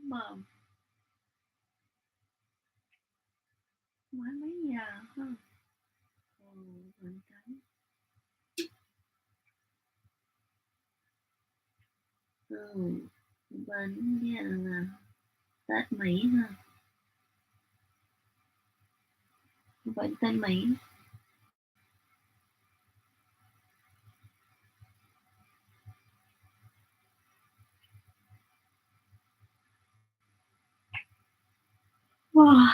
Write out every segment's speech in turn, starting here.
Mồm. Mới mấy giờ ha? Mình thấy. Bên giờ là Tết Mỹ ha. Bên Tết Mỹ. Wow.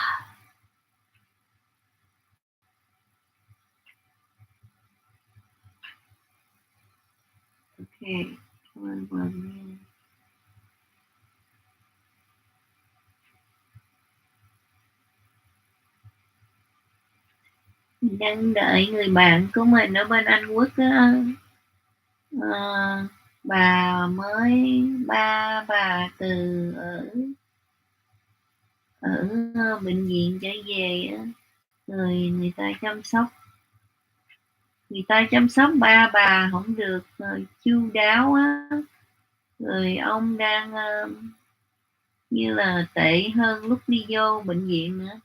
Ok, vào nha. Mình đang đợi người bạn của mình ở bên Anh Quốc á. Bà mới bà từ ở bệnh viện trở về á, rồi người ta chăm sóc ba bà không được chu đáo á, rồi ông đang như là tệ hơn lúc đi vô bệnh viện nữa.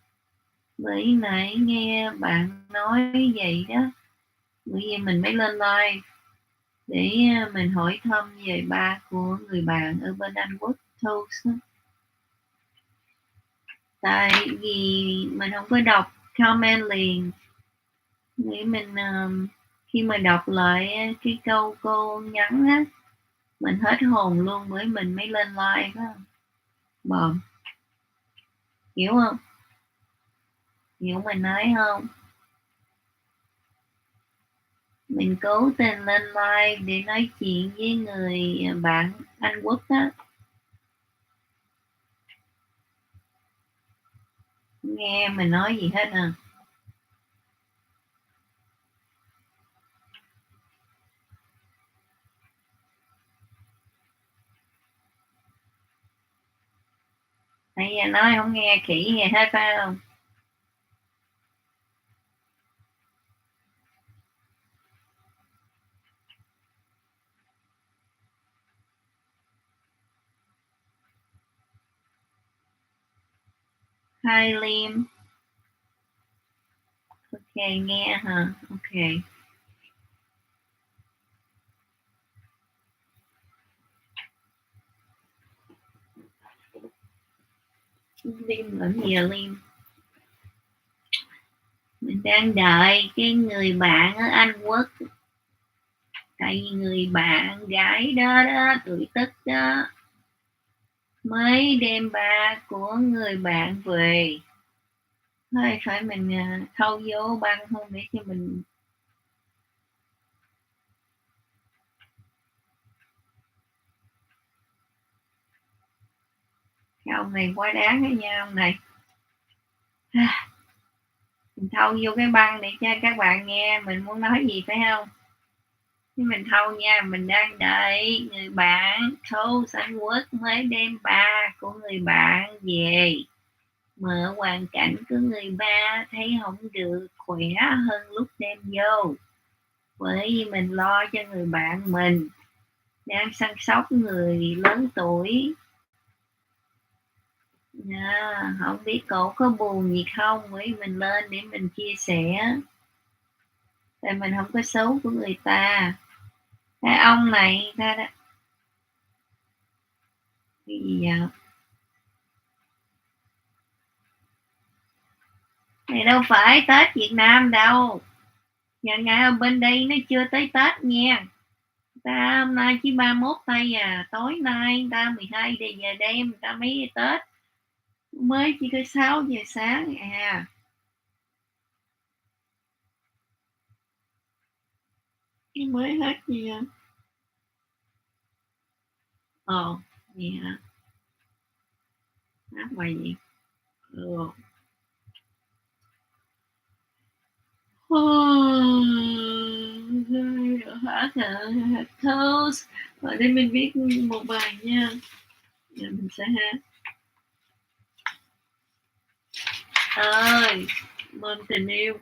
Bởi nãy nghe bạn nói vậy đó, bởi vì mình mới lên live để mình hỏi thăm về ba của người bạn ở bên Anh Quốc Toast á. Tại vì mình không có đọc comment liền, nghĩ mình khi mà đọc lại cái câu cô nhắn á, mình hết hồn luôn, bởi mình mới lên live á. Bờm, hiểu không? Hiểu mình nói không? Mình cố tình lên live để nói chuyện với người bạn Anh Quốc á. Nghe mình nói gì hết à? Nãy giờ nói không nghe kỹ gì hết phải không? Hi Liam. Ok, nghe hả? Ok. Liam làm gì à Liam? Mình đang đợi cái người bạn ở Anh Quốc. Tại vì người bạn gái đó tuổi Tức đó mới đem ba của người bạn về. Thôi phải mình thâu vô băng không để cho mình. Cái ông này quá đáng đó nha ông này. Mình thâu vô cái băng để cho các bạn nghe mình muốn nói gì phải không? Chứ mình thâu nha, mình đang đợi người bạn thâu Anh Quốc mới đem ba của người bạn về. Mà ở hoàn cảnh của người ba thấy không được khỏe hơn lúc đem vô. Bởi vì mình lo cho người bạn mình đang săn sóc người lớn tuổi. Không biết cổ có buồn gì không, bởi mình lên để mình chia sẻ. Tại mình không có xấu của người ta. Cái ông này ta đó. Cái gì vậy? Này đâu phải Tết Việt Nam đâu. Nhà ngày ở bên đây nó chưa tới Tết nha. Ta hôm nay chỉ 31 tây à, tối nay ta 12 giờ đêm ta mấy Tết. Mới chỉ có 6 giờ sáng à. Mới hết gì à? Ồ, gì hả? Hát bài gì? Ừ. Hát Toast. Ở đây mình viết một bài nha. Rồi mình sẽ hát. Ơi, môn tình yêu.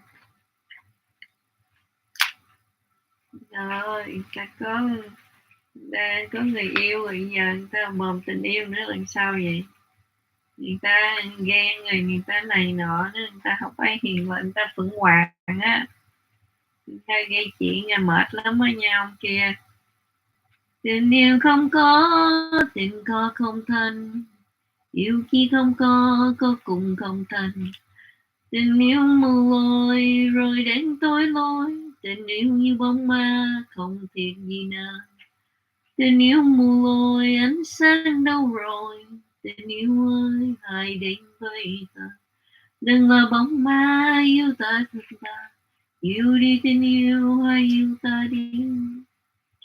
Rồi, ta đang có người yêu rồi giờ người ta mồm tình yêu nữa lần sau vậy? người ta ghen rồi người ta này nọ nữa, người ta không phải hiền mà người ta phượng hoàng á, người ta gây chuyện là mệt lắm á nha ông kia. Tình yêu không có, tình có không thành, yêu chi không có cùng không thành. Tình yêu mù lôi rồi đến tối lối, tình yêu như bóng ma không thiệt gì nào. Tình yêu mù lôi ánh sáng đâu rồi, tình yêu ơi hãy đến với ta. Đừng là bóng ma yêu ta thật ta, yêu đi tình yêu hãy yêu ta đi.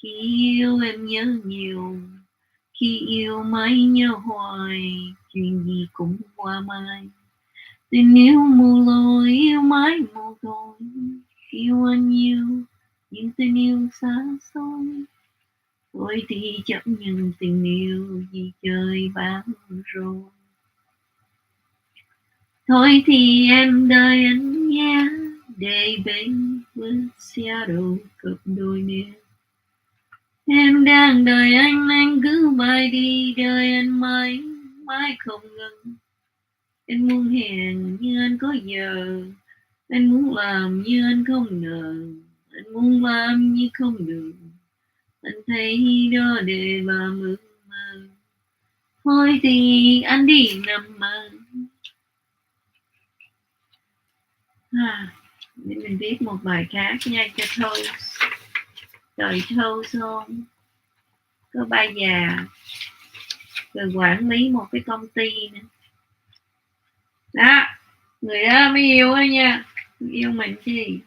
Khi yêu em nhớ nhiều, khi yêu mãi nhớ hoài, chuyện gì cũng qua mai. Tình yêu mù lôi yêu mãi mù thôi, yêu anh yêu nhưng tình yêu xa xôi. Thôi thì chấp nhận tình yêu vì trời ban rồi. Thôi thì em đợi anh nhé, để bên bước xe đầu cặp đôi nè. Em đang đợi anh cứ mãi đi, đợi anh mãi mãi không ngừng. Anh muốn hẹn như anh có giờ, anh muốn làm như anh không ngờ, anh muốn làm như không được. Anh thấy đó để làm ước mơ. Thôi thì anh đi nằm mơ. Để mình viết một bài khác nha cho thôi. Trời thâu xong. Có ba già rồi quản lý một cái công ty nữa. Đó, người đó mới yêu á nha, yêu mình chi.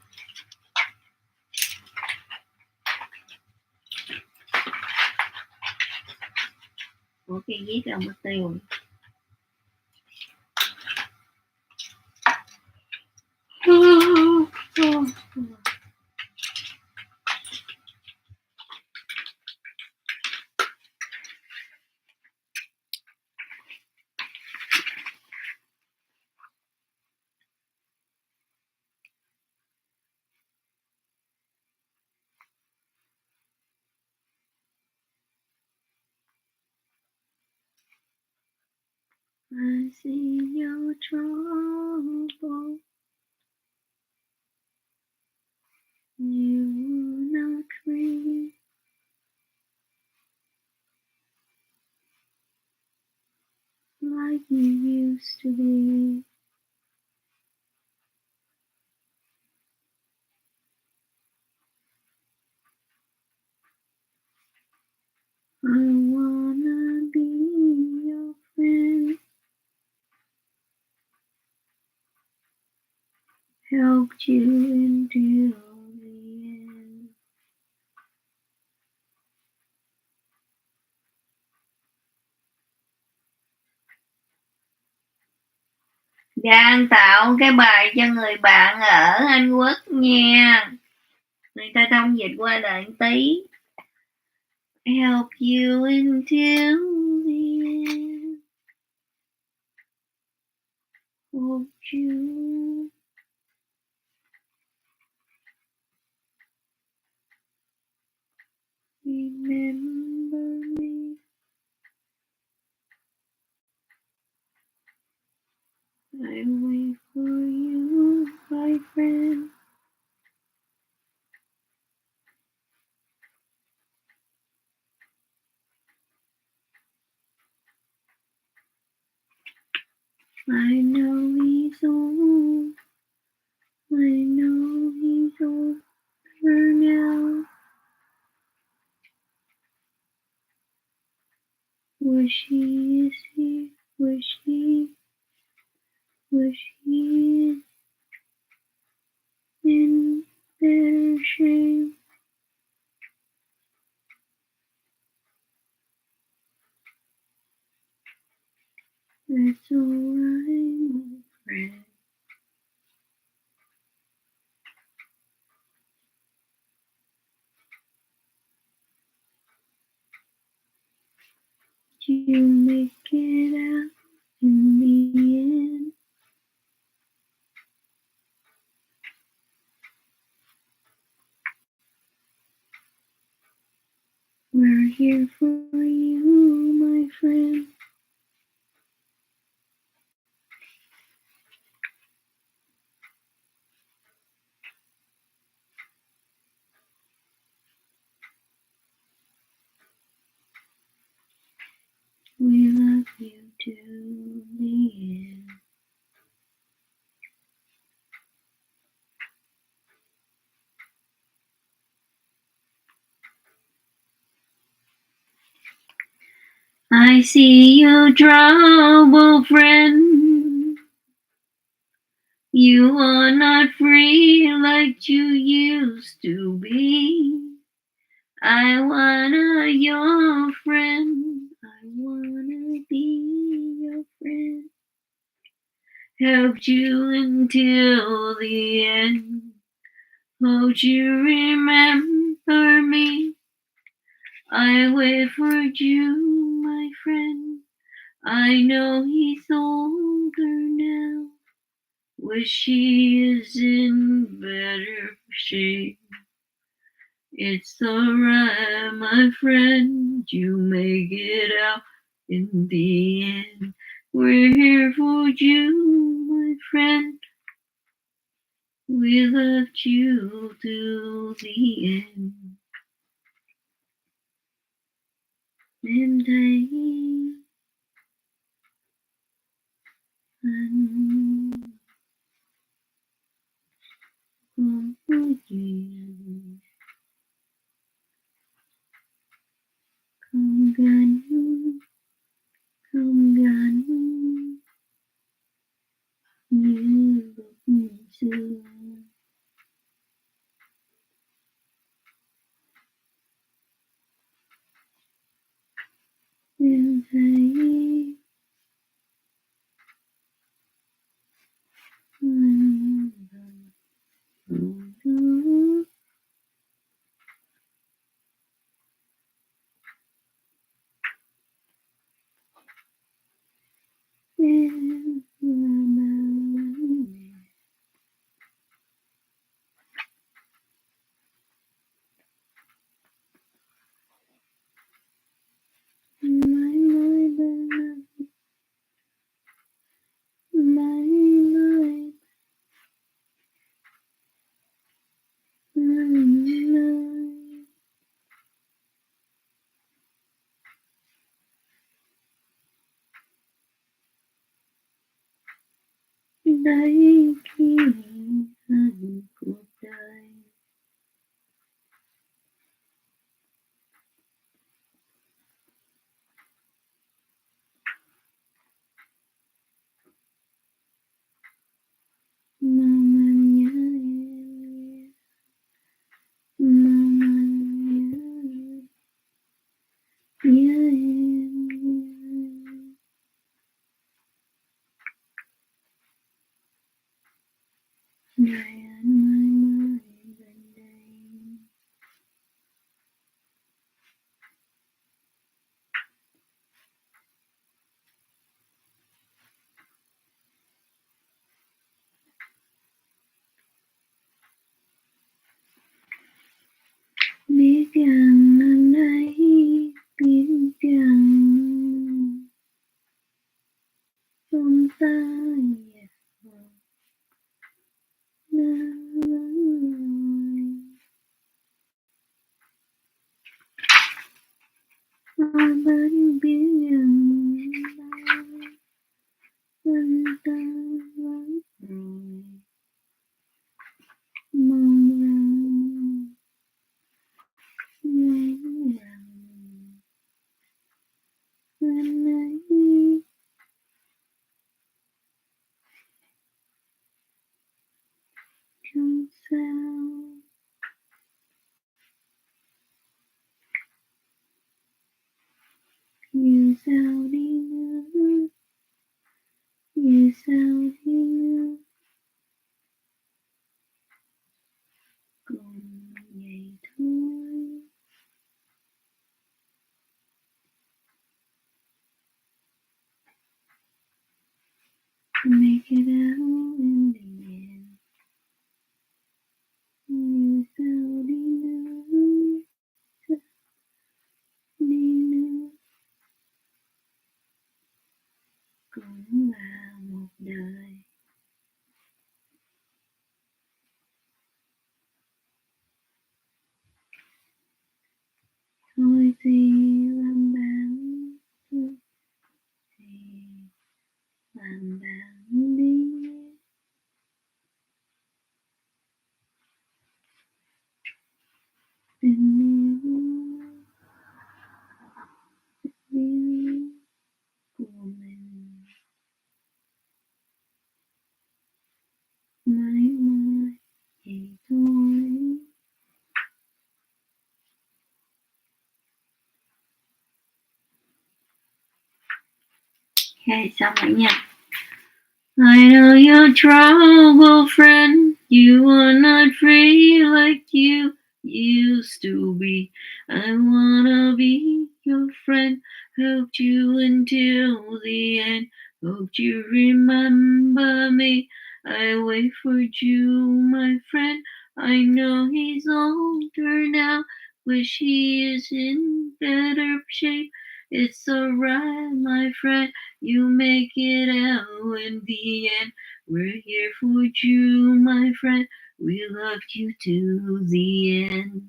Ủa cái viết đâu mất tiêu. I see your trouble, you not free. Like you used to be. I wanna be your friend, helped you until the end. Đang tạo cái bài cho người bạn ở Anh Quốc nha. Người ta thông dịch qua lại tí. Help you until the end. Hope you remember me. I wait for you, my friend. I know he's old. I know he's older now. Wish he is here. Wish he is in better shape. That's alright, my friend. You make it out in the end. We're here for you, my friend. see your trouble, friend. You are not free like you used to be. I wanna your friend. I wanna be your friend. Helped you until the end. Hope you remember me. I wait for you, my friend. I know he's older now. Wish he is in better shape. It's alright, my friend. You make it out in the end. We're here for you, my friend. We loved you till the end. Em thấy anh không có chuyện không gánh không gánh như lúc xưa. Em thấy anh không đó. Em là bao mãi mãi bên anh, mãi mãi anh ơi. Đấy khi anh cuộc đời mong anh nhớ em, mong anh nhớ em, ngày anh mãi mãi bên đây. Biết rằng anh ấy biết rằng không tay tôi vẫn biết rằng anh ta vẫn rồi mong rằng nghĩ rằng anh ấy không sao. Dù sao đi nữa, dù sao đi nữa cũng vậy thôi. Make it out in the end. Dù sao đi nữa, đi nữa cũng là một đời. Thôi thì làm bạn, thôi thì làm bạn đi. Tình yêu, yêu Ok, xong rồi nha. I know you're trouble, friend. You are not free like you used to be. I wanna be your friend. Helped you until the end. Hope you remember me. I wait for you, my friend. I know he's older now. Wish he is in better shape. It's alright, my friend. You make it out in the end. We're here for you, my friend. We loved you to the end.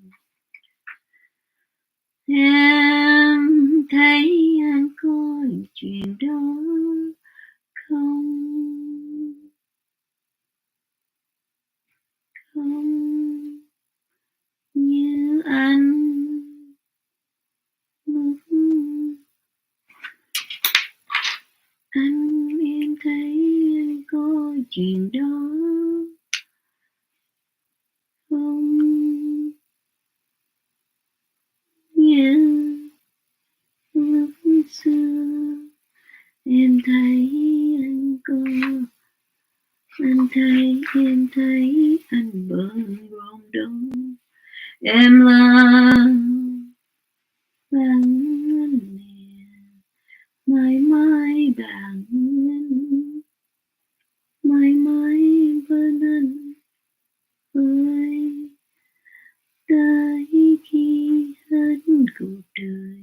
Em thấy anh có chuyện đó không? Không như anh lúc anh em thấy anh có chuyện đó không như lúc xưa. Em thấy anh có, anh thấy em thấy anh bận rộn đâu. Em là bạn anh nè, mãi mãi bạn anh, mãi mãi bên anh ơi, tới khi hết cuộc đời.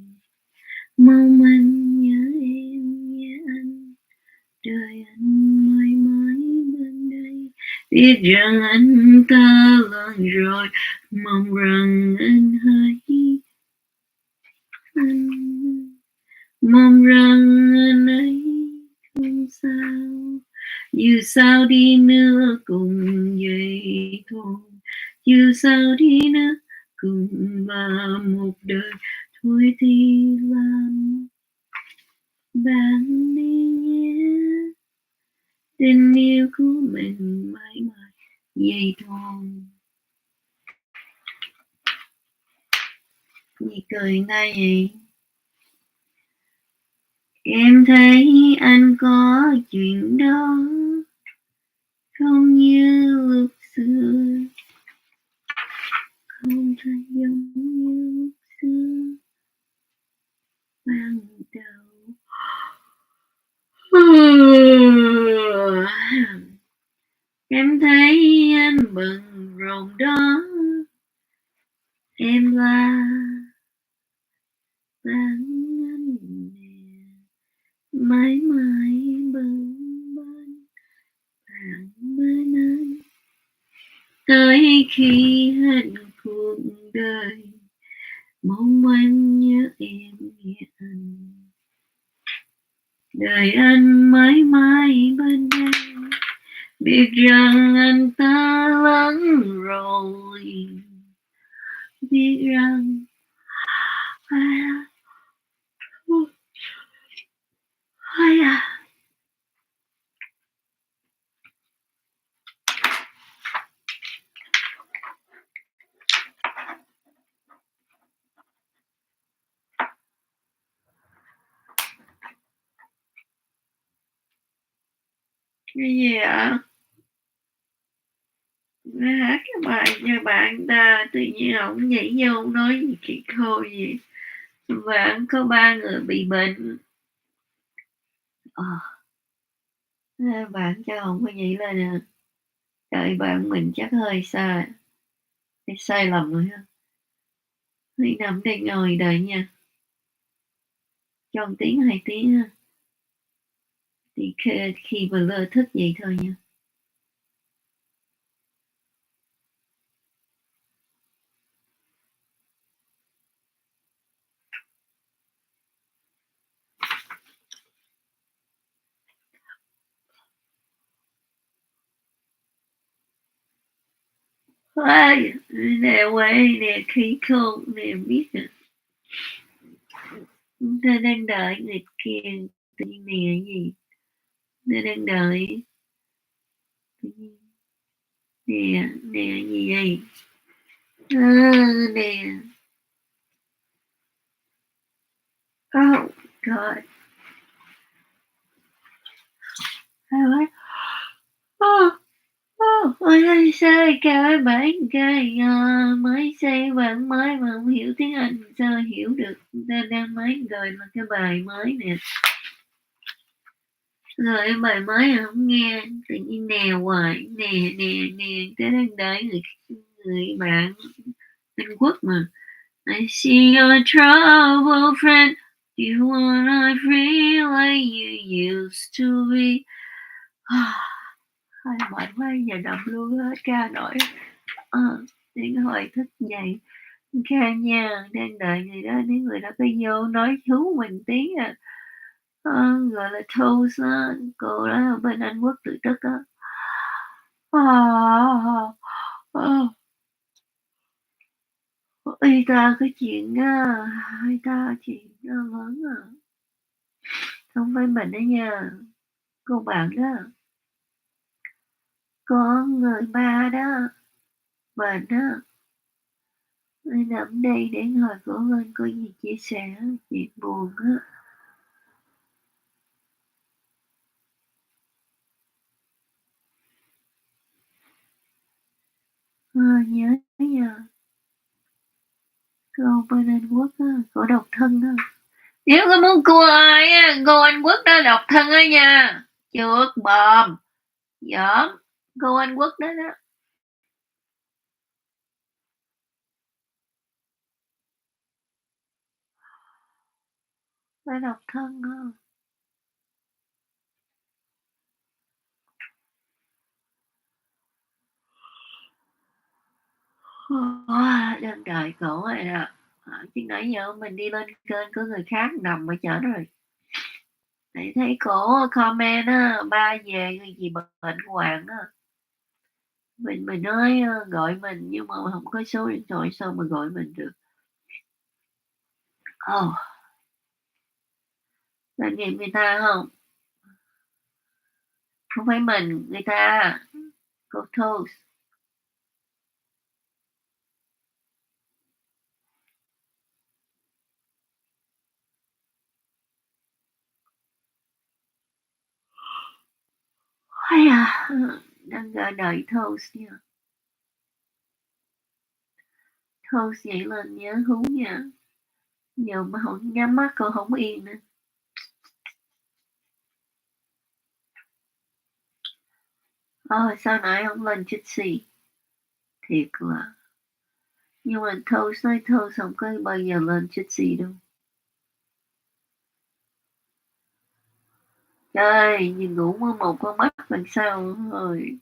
Mong anh nhớ em, nhớ anh, đời anh mãi mãi bên đây. Biết rằng anh ta lớn rồi, mong rằng anh hãy anh, mong rằng anh ấy không sao. Dù sao đi nữa cũng vậy thôi, dù sao đi nữa cũng là một đời. Thôi thì làm bạn đi nhé, tình yêu của mình mãi mãi vậy thôi. Gì cười người ta vậy? Em thấy anh có chuyện đó không như lúc xưa, không thể giống như lúc xưa ban đầu. Em thấy anh bận rộn đó. Em là bạn anh nè, mãi mãi bên bên bạn bên anh, tới khi hết cuộc đời. Mong anh nhớ em, nhớ anh, đời anh mãi mãi bên đây. Biết rằng anh ta lớn rồi, biết rằng cái gì ạ? Hát cái bài cho bạn ta tự nhiên ổng nhảy vô nói gì kỳ khôi gì. Bạn có 3 người bị bệnh. Bạn cho ổng cái nhảy lên nè. Trời, bạn mình chắc hơi sai lầm rồi ha. Hãy nằm đây ngồi đợi nha. Cho 1 tiếng 2 tiếng ha. Thì khi mà lơ thức vậy thôi nha. Ôi, nè quay nè, khí khôn nè, biết nè. Ta đang đợi người kia, tự nhiên nè gì? Ta đang đợi. Nè, nè gì vậy? Nè. Oh God. Ôi ơi sao cái bản cái mới xây bản mới mà không hiểu tiếng Anh sao hiểu được ta đang mới gửi là cái bài mới nè, gửi bài mới mà không nghe tự nhiên nè hoài nè nè nè tới đang đợi người bạn Anh Quốc mà I see your trouble friend you are not free like you used to be. Hơi mệt quá giờ đọc luôn hết ca nổi đến hồi thức dậy ca nha đang đợi người đó nếu người đó có vô nói cứu mình tí gọi là toast á, cô đó ở bên Anh Quốc tự tức á. à, à, y ta cái chuyện y ta chuyện lớn không phải mình đó nha, cô bạn đó có người ba đó bệnh đó nên nằm đây để ngồi của anh có gì chia sẻ chuyện buồn á. Nhớ nha, cô bên Anh Quốc á, cô độc thân á. Nếu có muốn cua ai á, cô Anh Quốc đó độc thân á nha. Chuột bòm, giỡn, cô Anh Quốc đó đó. Phải độc thân á. Đang đợi cổ rồi nè. Chứ nãy giờ mình đi lên kênh có người khác nằm ở chợ rồi. Để thấy cổ comment á, ba về người gì bệnh hoạn á. Mình nói gọi mình nhưng mà không có số điện thoại sao mà gọi mình được. Doanh nghiệp người ta không? Không phải mình, người ta. Cô Toast. Ôi đang đợi Toast nha. Toast dậy lên nhớ hú nha. Giờ mà không nhắm mắt cô không yên nữa. Sao nãy không lên chút gì? Thiệt là. Nhưng mà Toast nói Toast không có bao giờ lên chút gì đâu. Trời, nhìn ngủ mơ một con mắt làm sao rồi.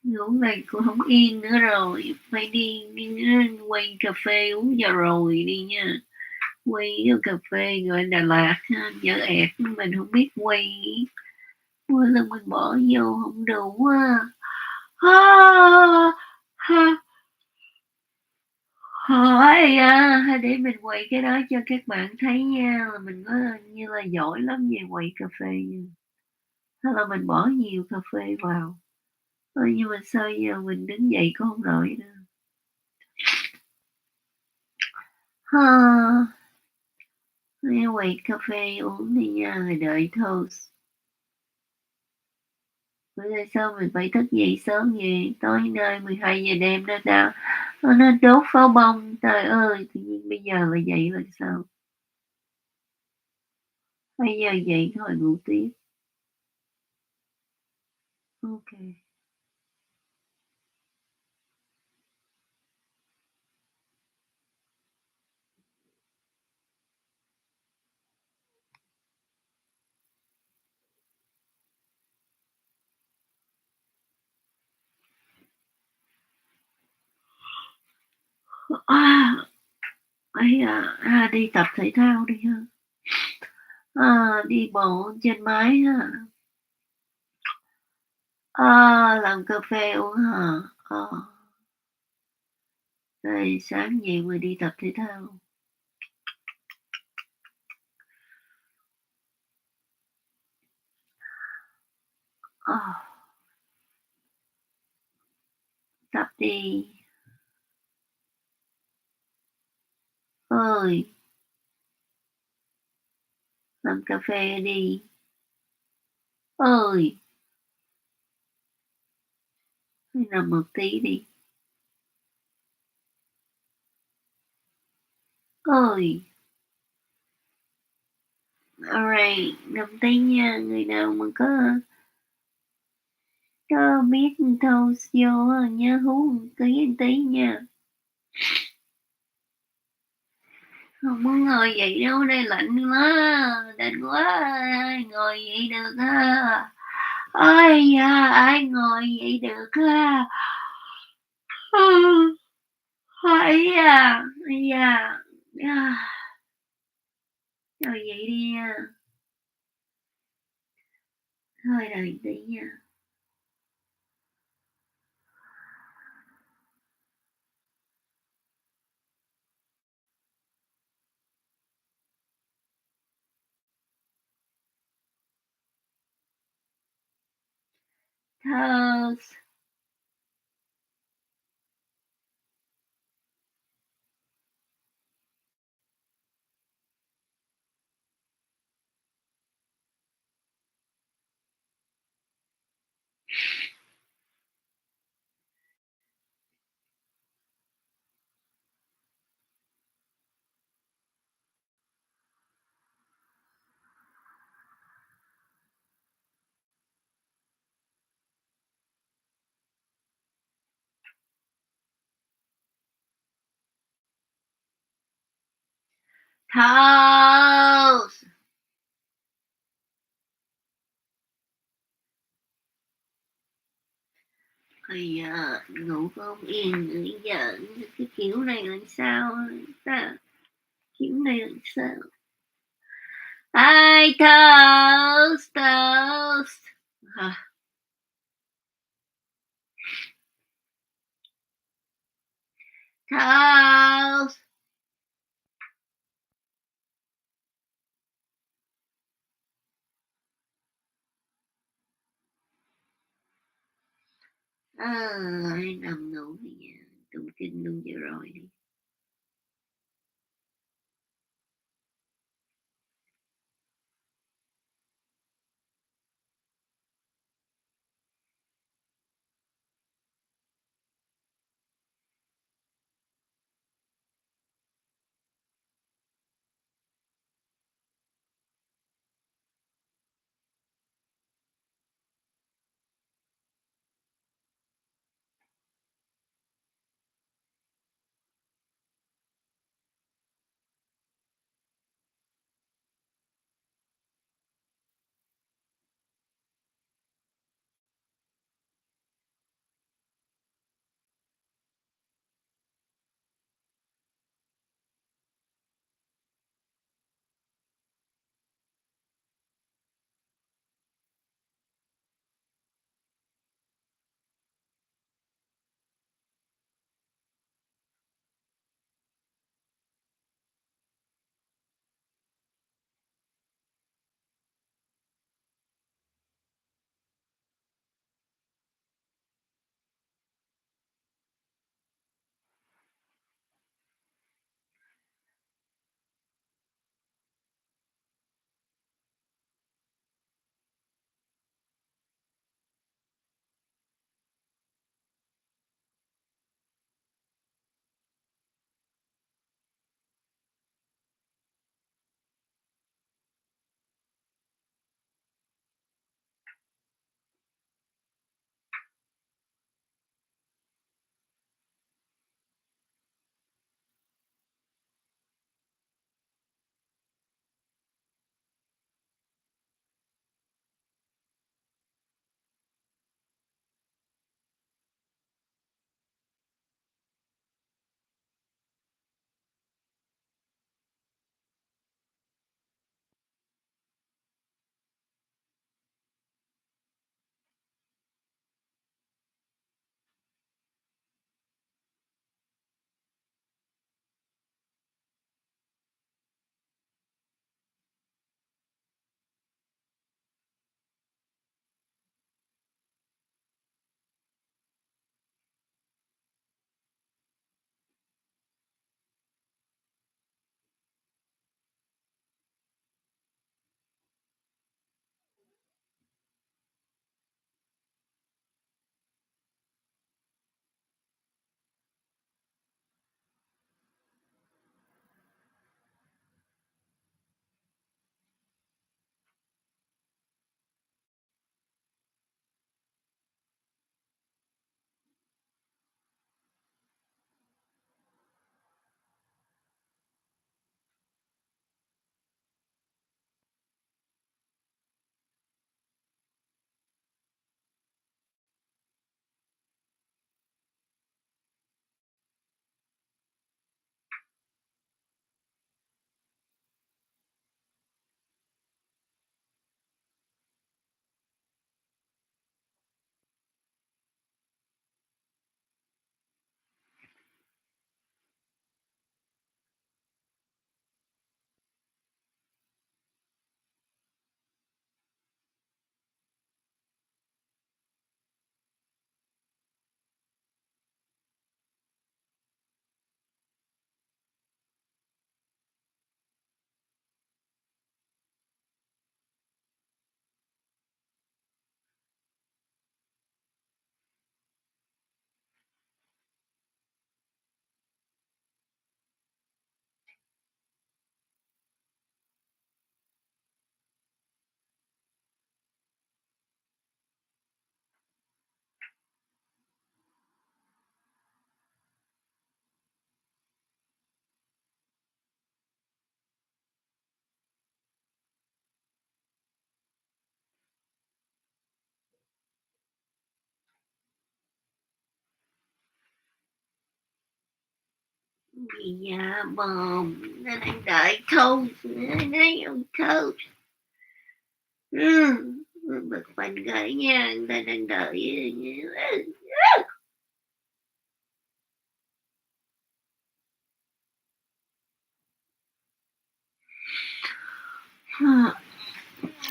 Ngủ này cô không yên nữa rồi. Phải đi quay cà phê uống giờ rồi đi nha. Quay ở cà phê gọi Đà Lạt dở ẹt mình không biết quay, mỗi lần mình bỏ vô không đủ hỏi để mình quay cái đó cho các bạn thấy nha, là mình có như là giỏi lắm về quay cà phê nha. Hay là mình bỏ nhiều cà phê vào nhưng mà sao giờ mình đứng dậy cũng không nổi nữa. Nghe quay cà phê uống đi nha, rồi đợi toast. Bữa nay sao mình phải thức dậy sớm vậy? Tối nay 12 giờ đêm đó tao nó đốt pháo bông. Trời ơi, tự nhiên bây giờ là dậy là sao? Bây giờ dậy thôi ngủ tiếp. Ok. Đi tập thể thao đi ha. Đi bộ trên máy ha. Làm cà phê uống hả? Rồi sáng dậy rồi đi tập thể thao. Tập đi. Ơi, làm cà phê đi. Ơi, nằm một tí đi. Ơi, alright, nằm tí nha. Người nào mà có biết toast vô á, nhớ hú một tí nha. Không muốn ngồi vậy đâu, đây lạnh quá, ai ngồi vậy được á. Ôi da, ai ngồi vậy được á. Ấy da, ấy da. À, ngồi vậy đi nha. Thôi đợi tí nha. Toast. Toast. Bây giờ ngủ không yên, bây giờ cái kiểu này làm sao ta, kiểu này làm sao. Ai toast, toast. À, toast. Ai nằm ngủ bây giờ, tụng kinh luôn vừa rồi đi. Gì nhà bờm, nó đang đợi Toast, nấy ông Toast. Bật phanh gửi nha, người ta đang đợi.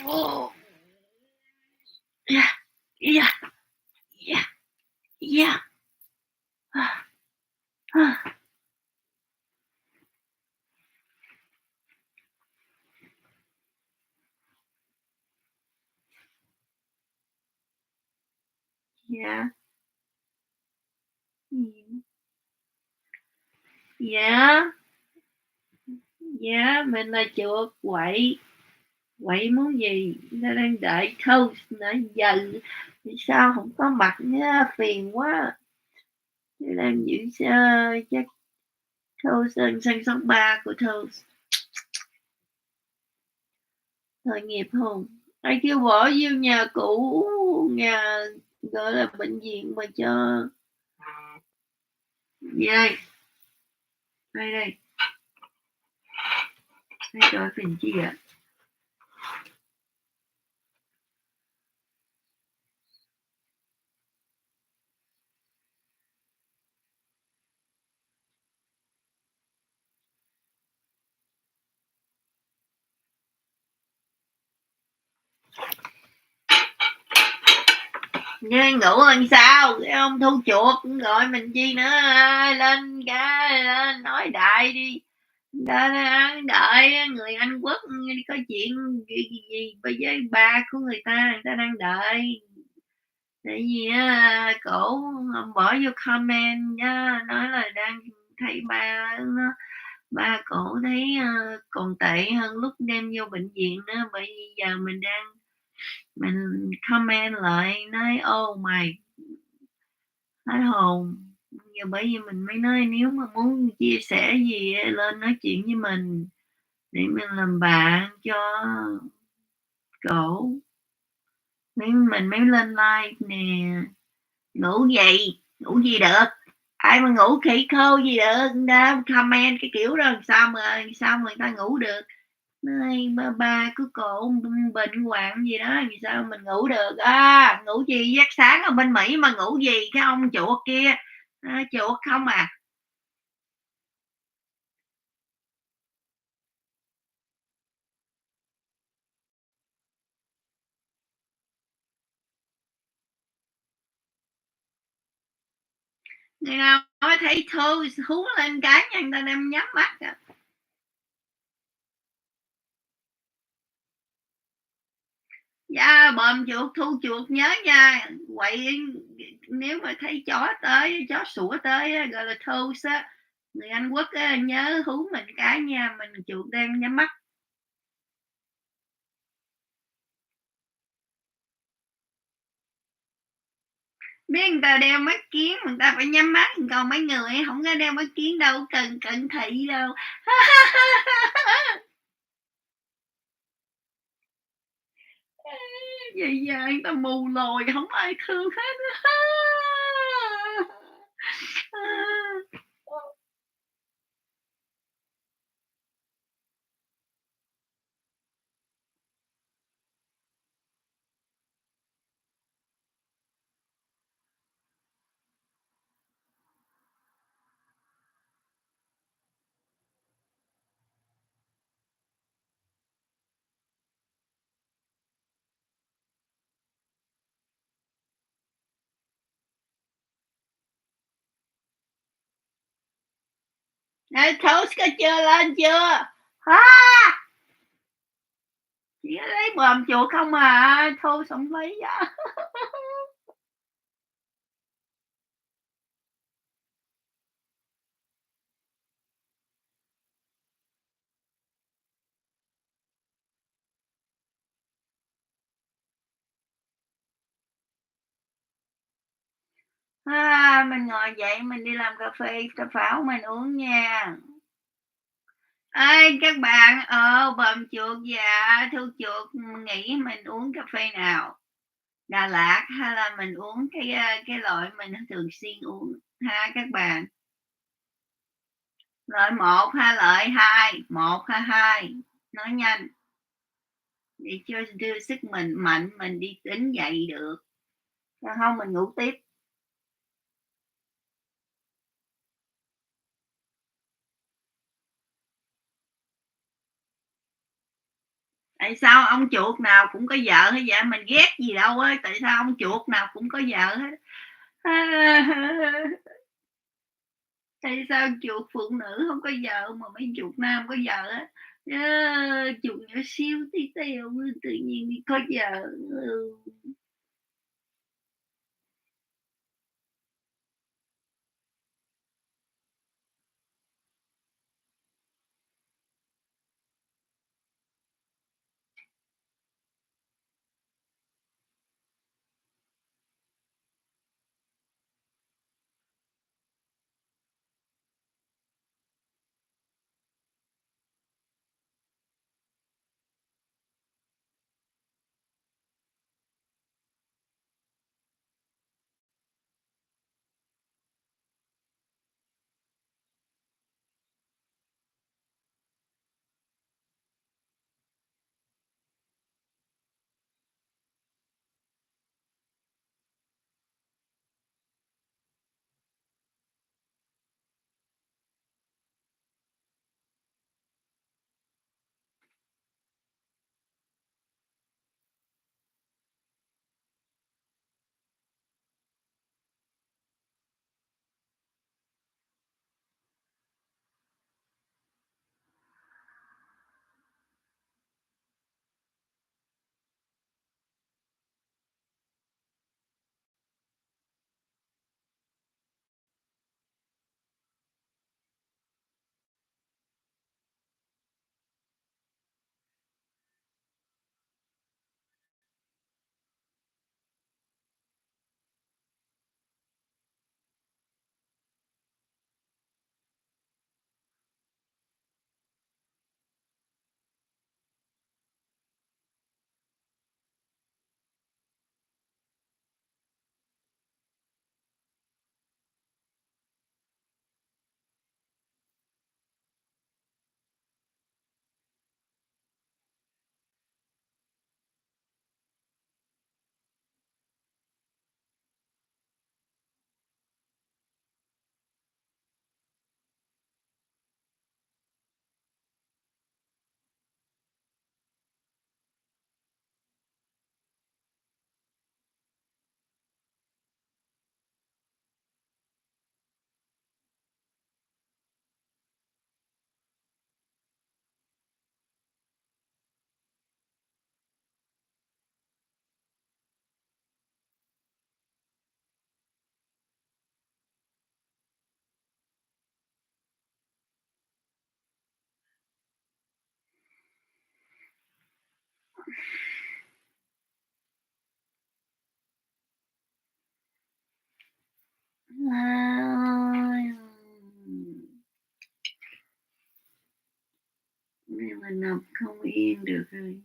Oh. Yeah, yeah, yeah, yeah. Dạ. Dạ. Dạ, mình là chuột quậy. Quậy muốn gì? Nó đang đợi Toast nãy giờ. Sao không có mặt nha, phiền quá. Tôi đang giữ chắc Toast sân số 3 của Toast. Tội nghiệp hông? Ai kêu bỏ vô nhà cũ, nhà gọi là bệnh viện mà cho. Gì đây? Đây đây. Đây coi phim chi ạ? Nghe ngủ làm sao? Cái ông thu chuột gọi mình chi nữa, lên cái lên nói đại đi. Đang đợi người Anh Quốc có chuyện gì với ba của người ta đang đợi. Tại vì á cổ bỏ vô comment á, nói là đang thấy ba cổ thấy còn tệ hơn lúc đem vô bệnh viện nữa, bởi vì giờ mình comment lại nói oh my, hết hồn. Giờ bởi vì mình mới nói nếu mà muốn chia sẻ gì lên nói chuyện với mình để mình làm bạn cho cổ, mình mới lên like nè. Ngủ gì được, ai mà ngủ khỉ khô gì được, đã comment cái kiểu đó sao mà người ta ngủ được. Nói ba của cổ bệnh hoạn gì đó vì sao mình ngủ được ngủ gì giấc sáng ở bên Mỹ mà ngủ gì cái ông chuột kia, chuột không à. Người nào nói thấy thôi hú lên cái nha, người ta đem nhắm mắt à. Dạ bòm chuột thu chuột nhớ nha, quậy nếu mà thấy chó sủa tới gọi là thu á, người Anh Quốc á, nhớ hú mình cái nha, mình chuột đang nhắm mắt. Biết người ta đeo mắt kiến người ta phải nhắm mắt, còn mấy người không có đeo mắt kiến đâu, cần cận thị đâu. Vậy giờ người ta mù lồi không ai thương hết. Này, Toast có chưa lên chưa? Chỉ lấy bòm chuột không à, Toast không lấy á. Mình ngồi dậy mình đi làm cà phê cà pháo mình uống nha. Ê các bạn, bờm chuột và thu chuột nghĩ mình uống cà phê nào? Đà Lạt hay là mình uống cái loại mình thường xuyên uống ha các bạn? Lợi một hay lợi hai? Một hay hai? Nói nhanh để cho đưa sức mình mạnh mình đi tính dậy được, còn hông mình ngủ tiếp. Tại sao ông chuột nào cũng có vợ hết vậy? Mình ghét gì đâu á, tại sao ông chuột nào cũng có vợ hết? Tại sao chuột phụ nữ hông có vợ mà mấy chuột nam có vợ á? Chuột nhỏ xíu tí teo tự nhiên đi có vợ. Nhưng mà nằm không yên được rồi.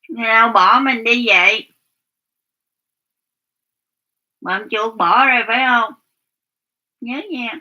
Nào bỏ mình đi vậy. Bọn chuột bỏ rồi phải không? Nhớ nha.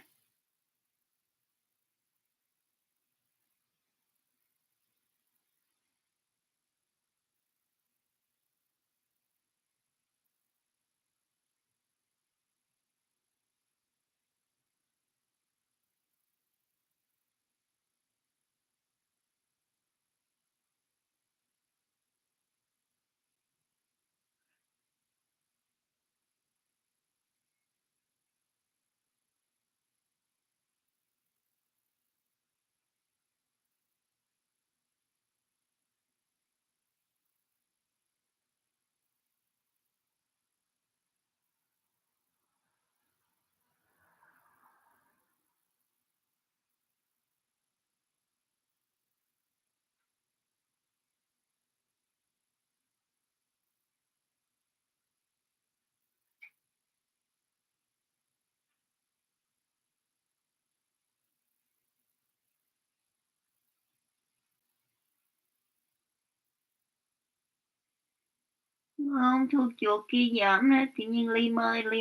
Hông, thua chuột kia giỡn đó, tự nhiên Lim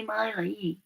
ơi là cái gì?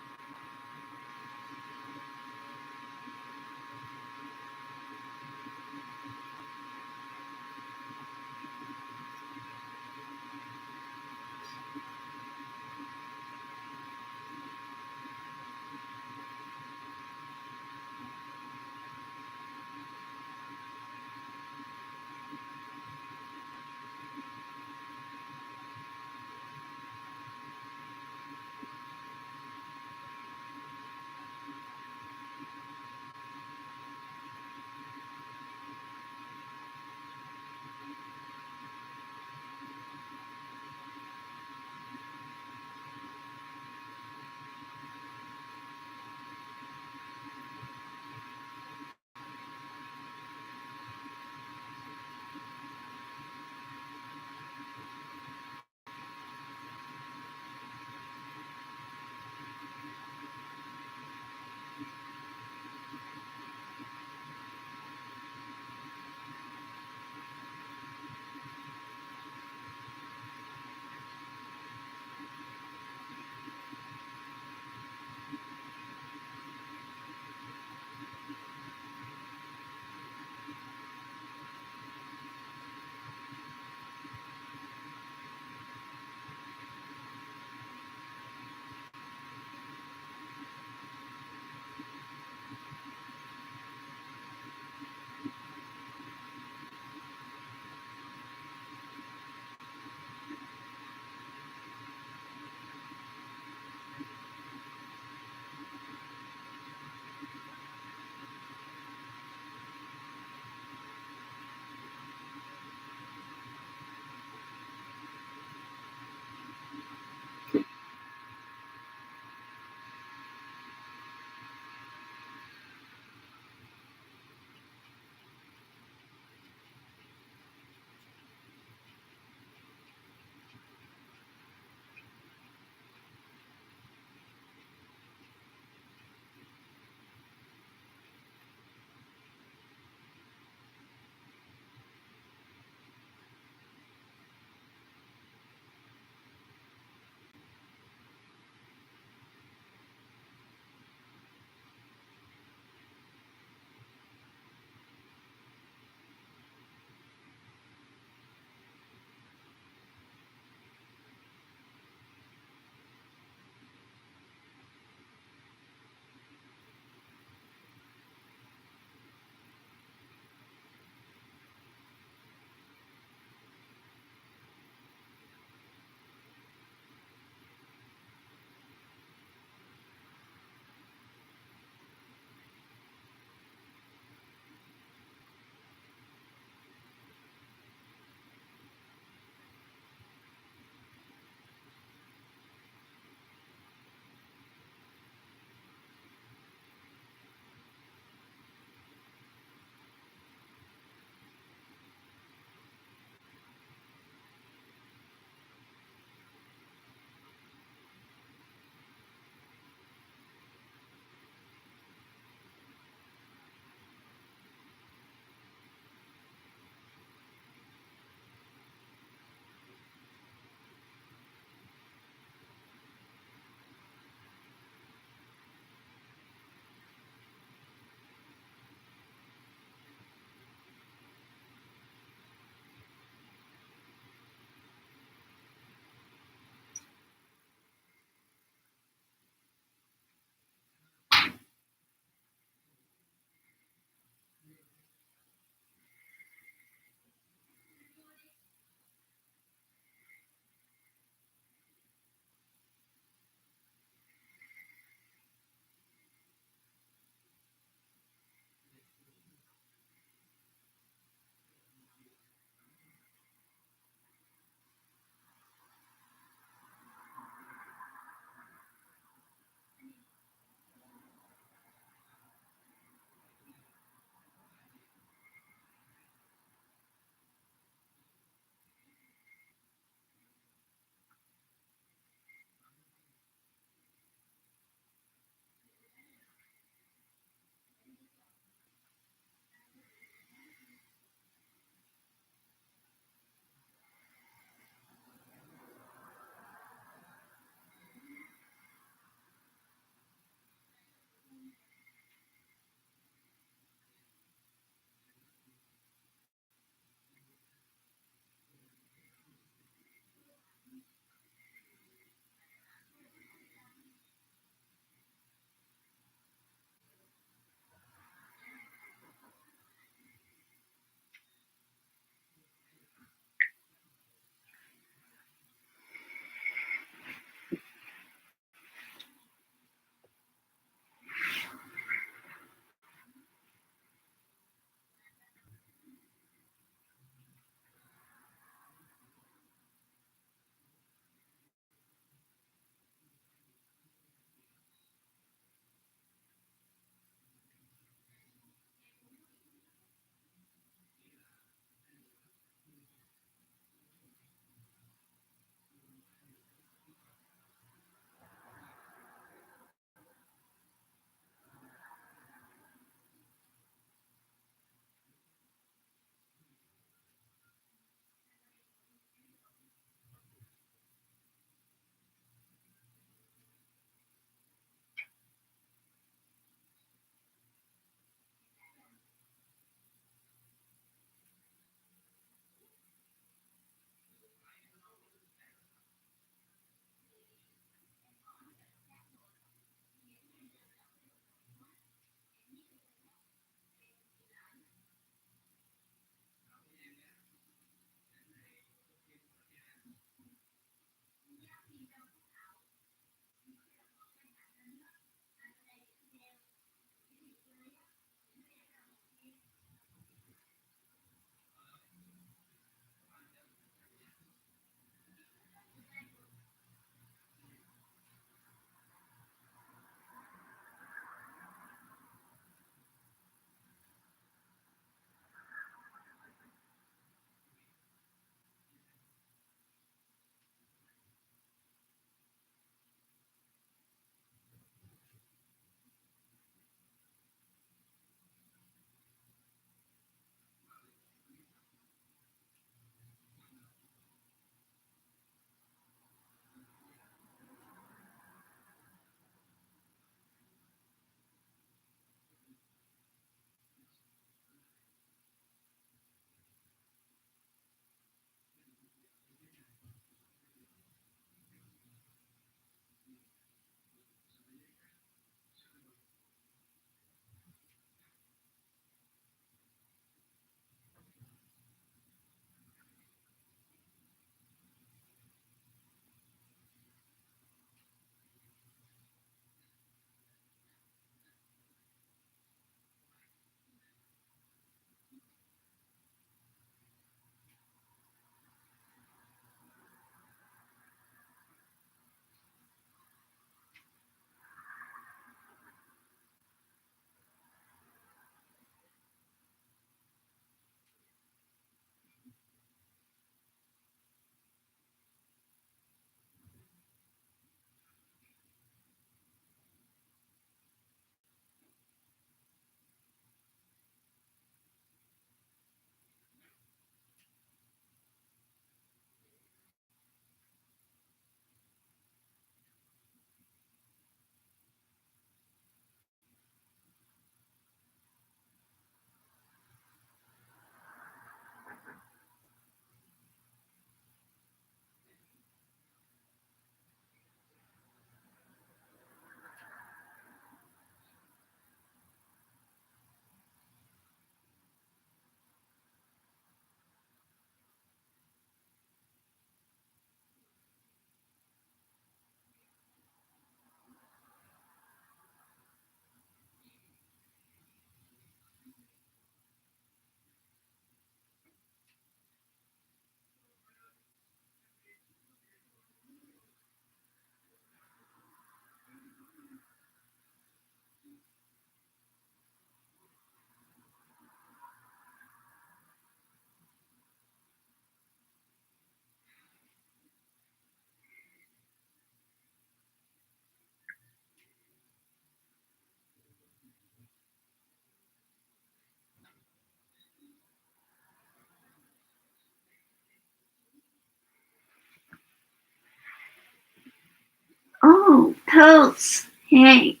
Toast, hey,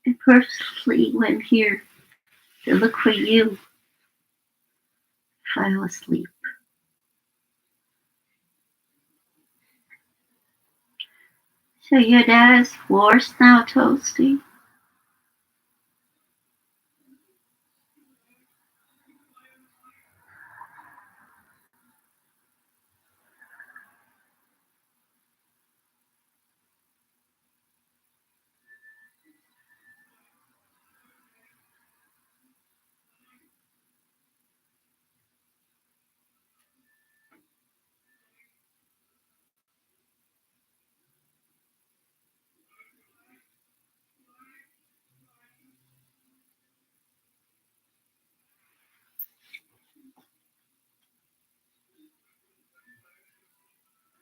I purposely went here to look for you. Fell asleep. So your dad's worse now, Toasty?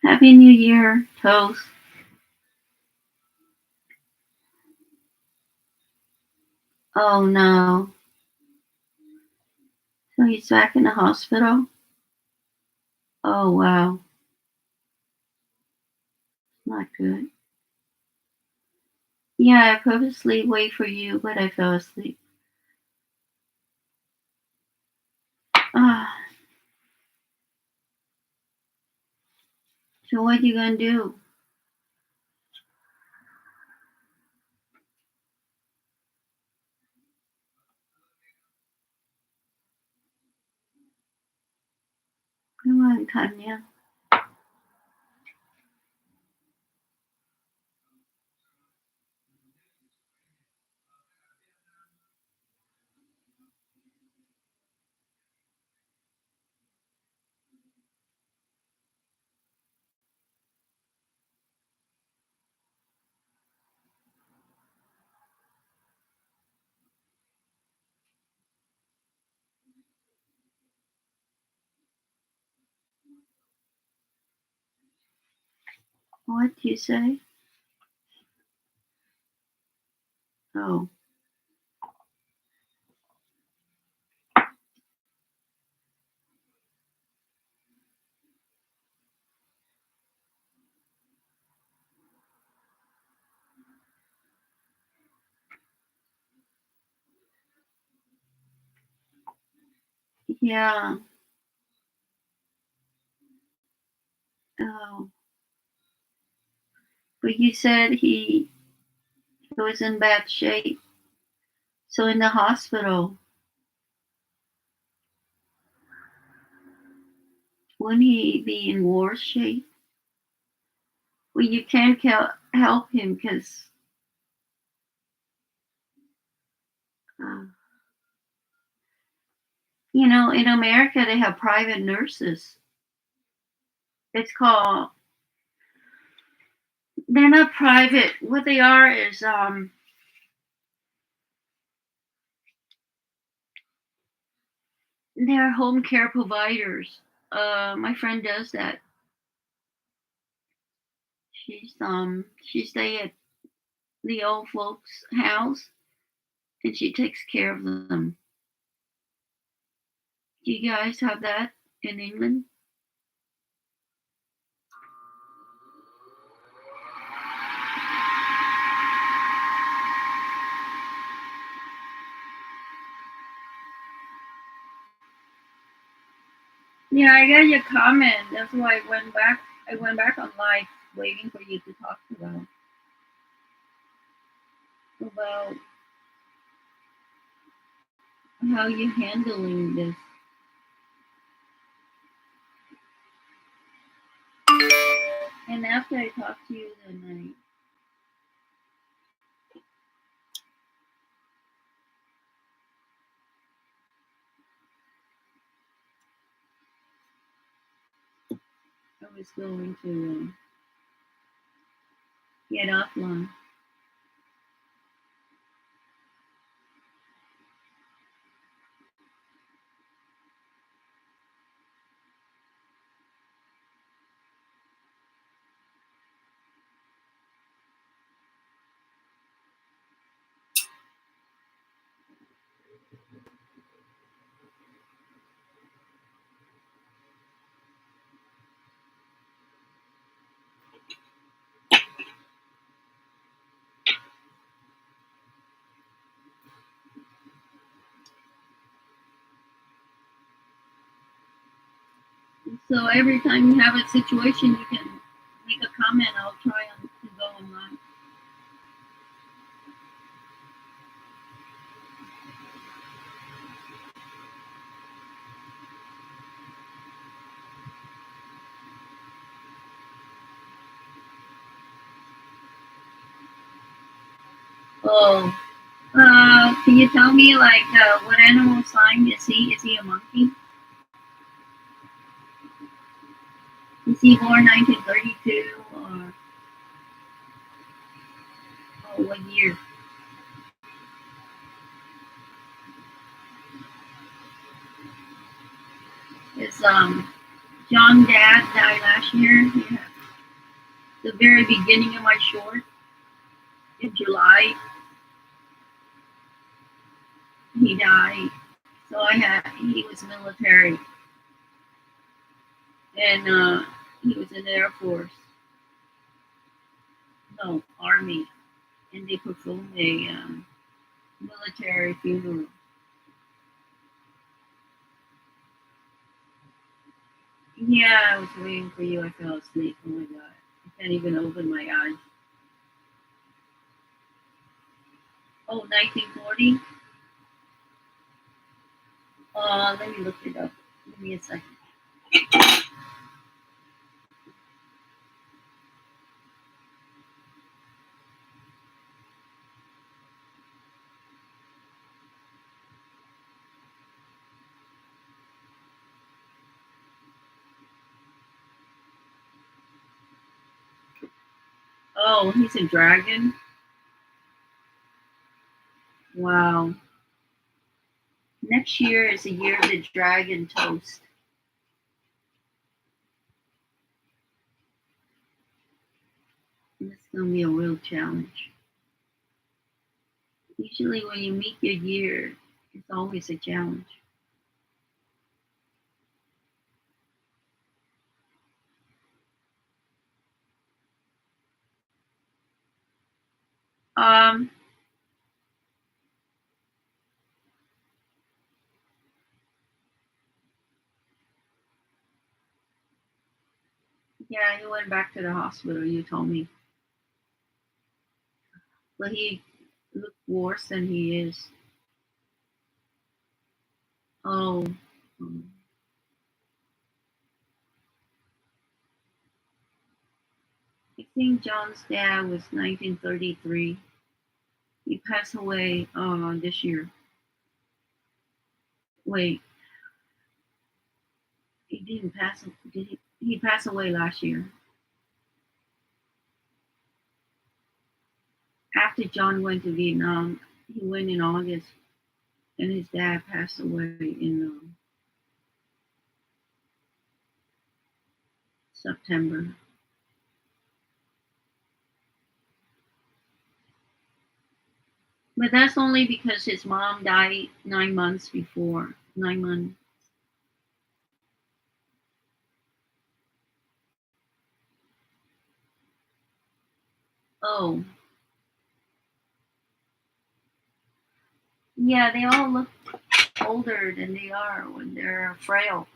Happy New Year, Toast. Oh no. So he's back in the hospital? Oh wow. Not good. Yeah, I purposely wait for you, but I fell asleep. Ah, so what you gonna do? Come on, Tanya. What do you say? Oh, yeah. Oh, but you said he was in bad shape. So in the hospital, wouldn't he be in worse shape? Well, you can't help him because, uh, in America they have private nurses. It's called. They're not private. What they are is they're home care providers. My friend does that. She stay at the old folks' house and she takes care of them. Do you guys have that in England? Yeah, I got your comment. That's why I went back. I went back on live, waiting for you to talk about how you handling this. And after I talked to you, then I was going to get offline. So every time you have a situation, you can make a comment. I'll try to go online. Oh, can you tell me like what animal sign is he? Is he a monkey? Is he born 1932 or oh, what year? Is John Dad died last year? Yeah, the very beginning of my short in July. He died. So he was military and he was in the Air Force, no Army, and they performed a military funeral. Yeah, I was waiting for you. I fell asleep. Oh my god, I can't even open my eyes. Oh, 1940. Let me look it up. Give me a second. Oh, he's a dragon. Wow. Next year is the year of the dragon toast. It's gonna be a real challenge. Usually, when you meet your year, it's always a challenge. Um, yeah, he went back to the hospital. You told me, but he looked worse than he is. Oh, um, I think John's dad was 1933. He passed away this year. Wait, he didn't pass. Did he? He passed away last year after John went to Vietnam. He went in August, and his dad passed away in September. But that's only because his mom died 9 months before. 9 months. Oh, yeah, they all look older than they are when they're frail.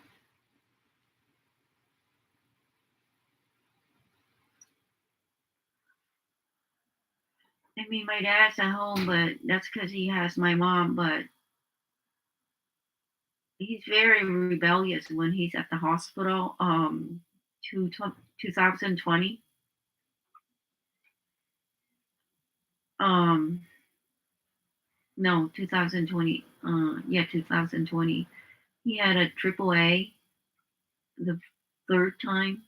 I mean, my dad's at home, but that's because he has my mom. But he's very rebellious when he's at the hospital. To 2020. Um, no, 2020. Yeah, 2020. He had a triple A the third time.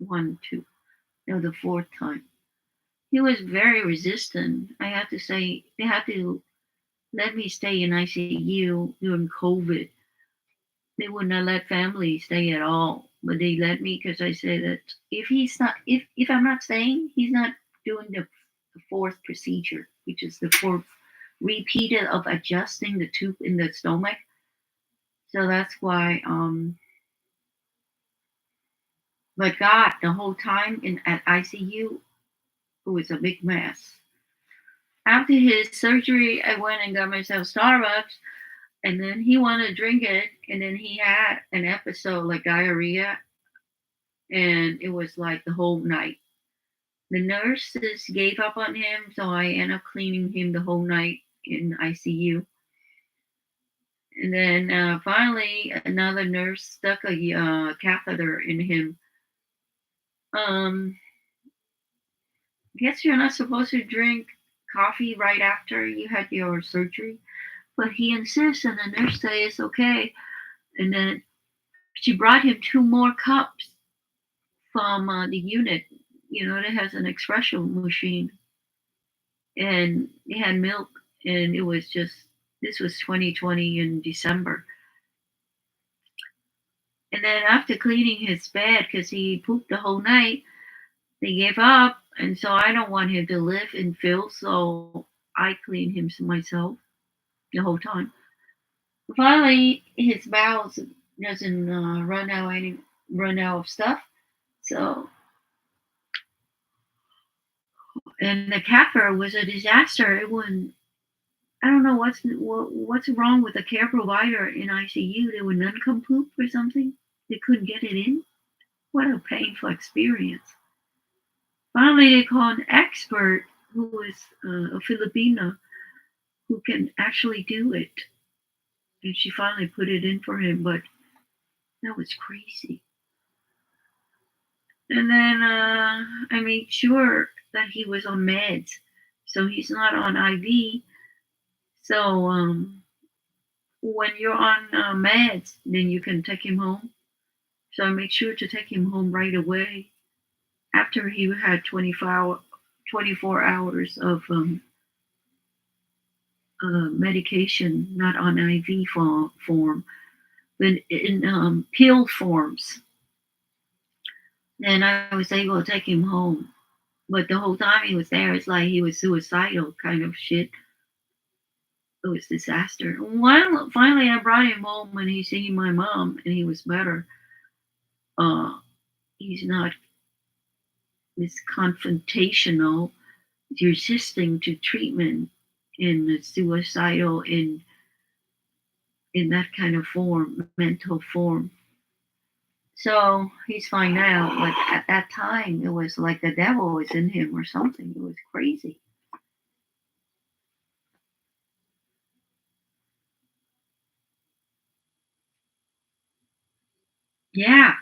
One, two. No, the fourth time. He was very resistant. I have to say, they had to let me stay in ICU during COVID. They would not let family stay at all, but they let me because I said that if I'm not staying, he's not doing the fourth procedure, which is the fourth repeated of adjusting the tube in the stomach. So that's why. But God, the whole time in at ICU, it was a big mess. After his surgery, I went and got myself Starbucks. And then he wanted to drink it, and then he had an episode like diarrhea, and it was like the whole night. The nurses gave up on him, so I ended up cleaning him the whole night in ICU. And then finally, another nurse stuck a catheter in him. I guess you're not supposed to drink coffee right after you had your surgery, but he insists, and the nurse says it's okay. And then she brought him two more cups from the unit, that has an espresso machine, and they had milk, and it was just this was 2020 in December. And then after cleaning his bed because he pooped the whole night, they gave up, and so I don't want him to live in filth, so I clean him myself the whole time. Finally, his bowels doesn't run out of stuff, so and the catheter was a disaster. It wouldn't. I don't know what's wrong with the care provider in ICU. They would nincompoop or something. They couldn't get it in. What a painful experience. Finally, they called an expert who is a Filipino who can actually do it, and she finally put it in for him. But that was crazy. And then I made sure that he was on meds, so he's not on IV. So when you're on meds, then you can take him home. So I make sure to take him home right away after he had 24 hours of medication, not on IV form, but in pill forms. Then I was able to take him home. But the whole time he was there, it's like he was suicidal kind of shit. It was disaster. Well, finally I brought him home and he seen my mom and he was better. He's not this confrontational, resisting to treatment in the suicidal in that kind of form, mental form. So he's fine now, but at that time it was like the devil was in him or something. It was crazy. Yeah,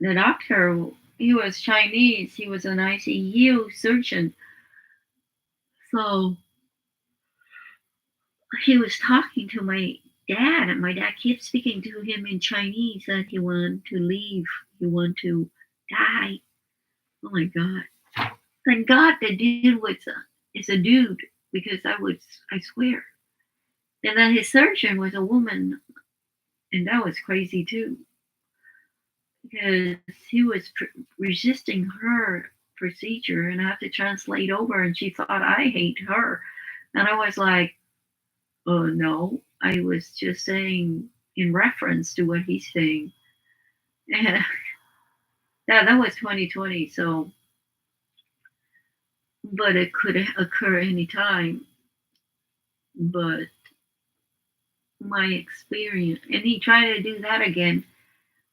the doctor, he was Chinese. He was an ICU surgeon. So he was talking to my dad, and my dad kept speaking to him in Chinese that he wanted to leave. He wanted to die. Oh my God. Thank God the dude is a dude because I swear. And then his surgeon was a woman, and that was crazy too because he was resisting her procedure, and I had to translate over, and she thought I hate her, and I was like, "Oh no, I was just saying in reference to what he's saying." And that was 2020, so but it could occur anytime. But my experience, and he tried to do that again,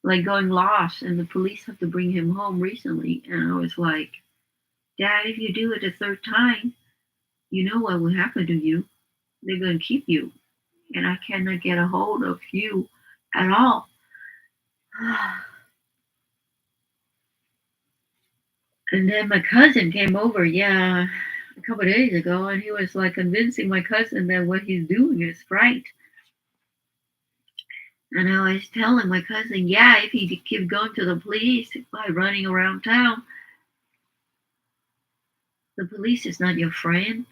like going lost, and the police have to bring him home recently, and I was like, Dad, if you do it a third time, you know what will happen to you. They're going to keep you, and I cannot get a hold of you at all. And then my cousin came over, yeah, a couple of days ago, and he was like convincing my cousin that what he's doing is right. And I was telling my cousin, yeah, if he keep going to the police by running around town, the police is not your friend.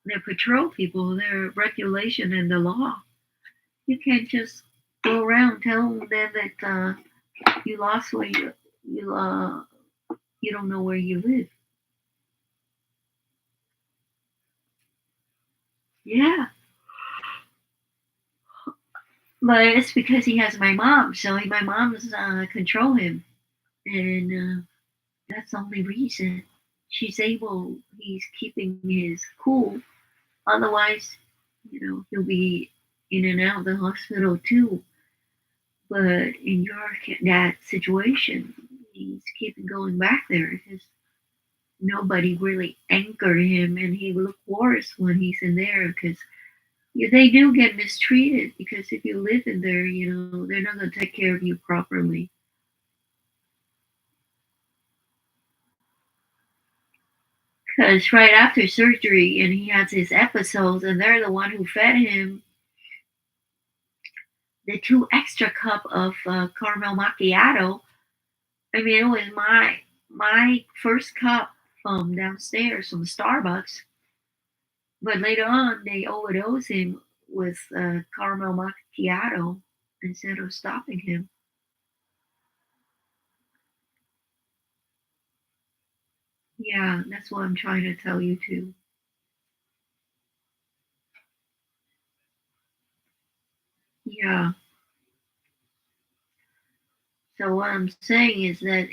They're patrol people. They're regulation and the law. You can't just go around telling them that you lost where you don't know where you live. Yeah, but it's because he has my mom. So my mom's control him, and that's the only reason she's able. He's keeping his cool. Otherwise, he'll be in and out of the hospital too. But in your that situation, he's keeping going back there because nobody really anchored him, and he look worse when he's in there because they do get mistreated. Because if you live in there, they're not gonna take care of you properly. Because right after surgery, and he has his episodes, and they're the one who fed him the 2 extra cup of caramel macchiato. I mean, it was my first cup from downstairs from Starbucks. But later on, they overdosed him with caramel macchiato instead of stopping him. Yeah, that's what I'm trying to tell you too. Yeah. So what I'm saying is that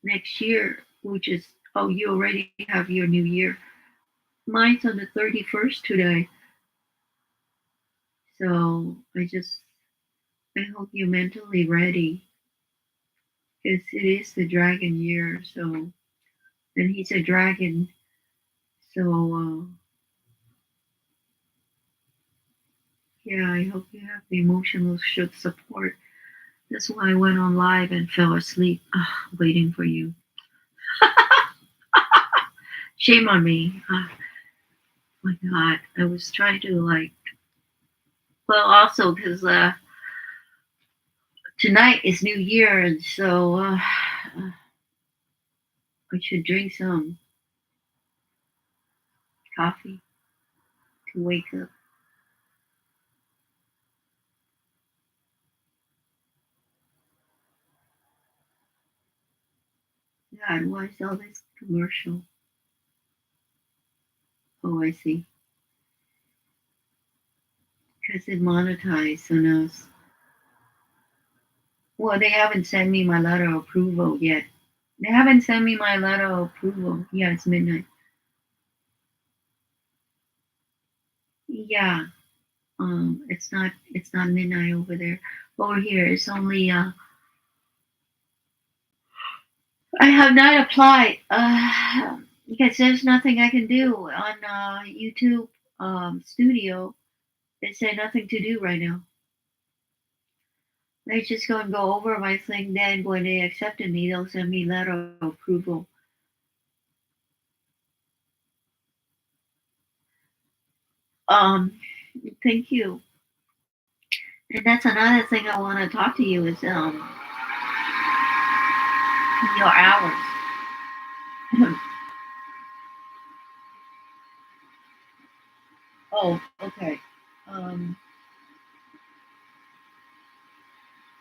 next year, which is you already have your new year. Mine's on the 31st today. So I hope you're mentally ready because it is the dragon year. So and he's a dragon. So yeah, I hope you have the emotional support. That's why I went on live and fell asleep, waiting for you. Shame on me. My God, I was trying to well, also because tonight is New Year, and so I should drink some coffee to wake up. God, why is all this commercial? Oh, I see. Because it monetized on us. Well, they haven't sent me my letter of approval yet. They haven't sent me my letter of approval. Yeah, it's midnight. Yeah, it's not midnight over there. Over here, it's only I have not applied because there's nothing I can do on YouTube Studio. They say nothing to do right now. They just go and go over my thing. Then when they accepted me, they'll send me letter of approval. Um, thank you. And that's another thing I want to talk to you is your hours. Oh, okay. Um,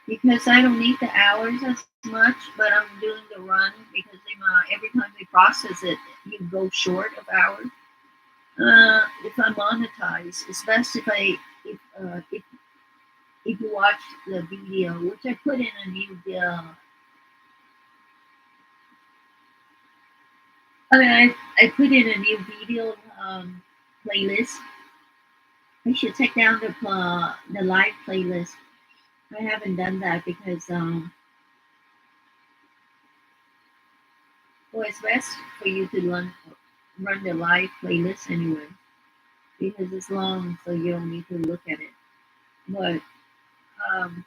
because I don't need the hours as much, but I'm doing the run because every time they process it, you go short of hours. If I monetize, it's best if you watch the video, which I put in a new I mean, I put in a new video playlist. I should take down the live playlist. I haven't done that because well, it's best for you to run the live playlist anyway because it's long, so you don't need to look at it. But um,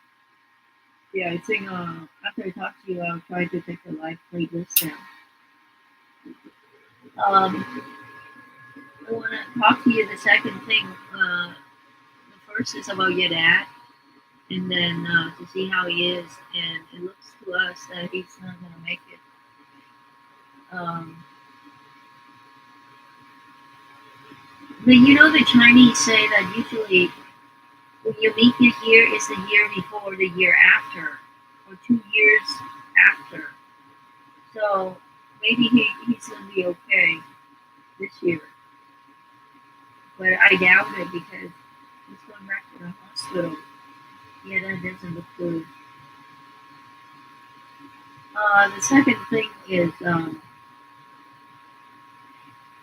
yeah, I think after I talk to you, I'll try to take the live playlist down. Um, I want to talk to you. The second thing, the first is about your dad, and then to see how he is. And it looks to us that he's not going to make it. Um, but the Chinese say that usually when you meet this year is the year before the year after, or 2 years after. So maybe he's going to be okay this year. But I doubt it because he's going back to the hospital. Yeah, that doesn't look good. The second thing is,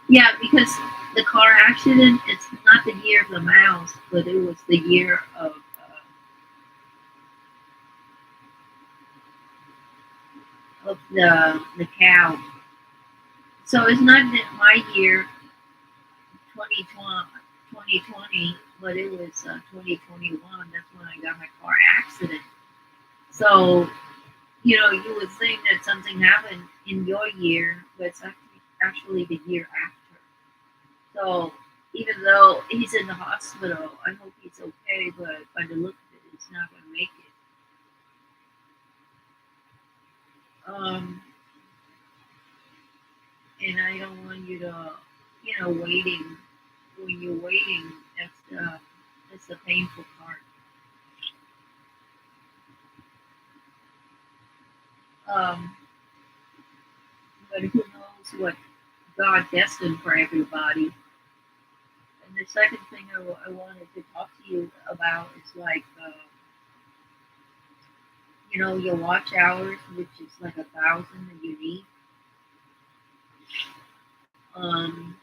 yeah, because The car accident, it's not the year of the mouse, but it was the year of the cow. So it's not that my year, 2020, 2020, but it was 2021. That's when I got my car accident. So, you would think that something happened in your year, but it's actually the year after. So, even though he's in the hospital, I hope he's okay, but by the look of it, he's not going to make it. And I don't want you to, waiting. When you're waiting, that's the painful part. Um, but who knows what God destined for everybody. And the second thing I wanted to talk to you about is like, your watch hours, which is like 1,000 that you need. Um,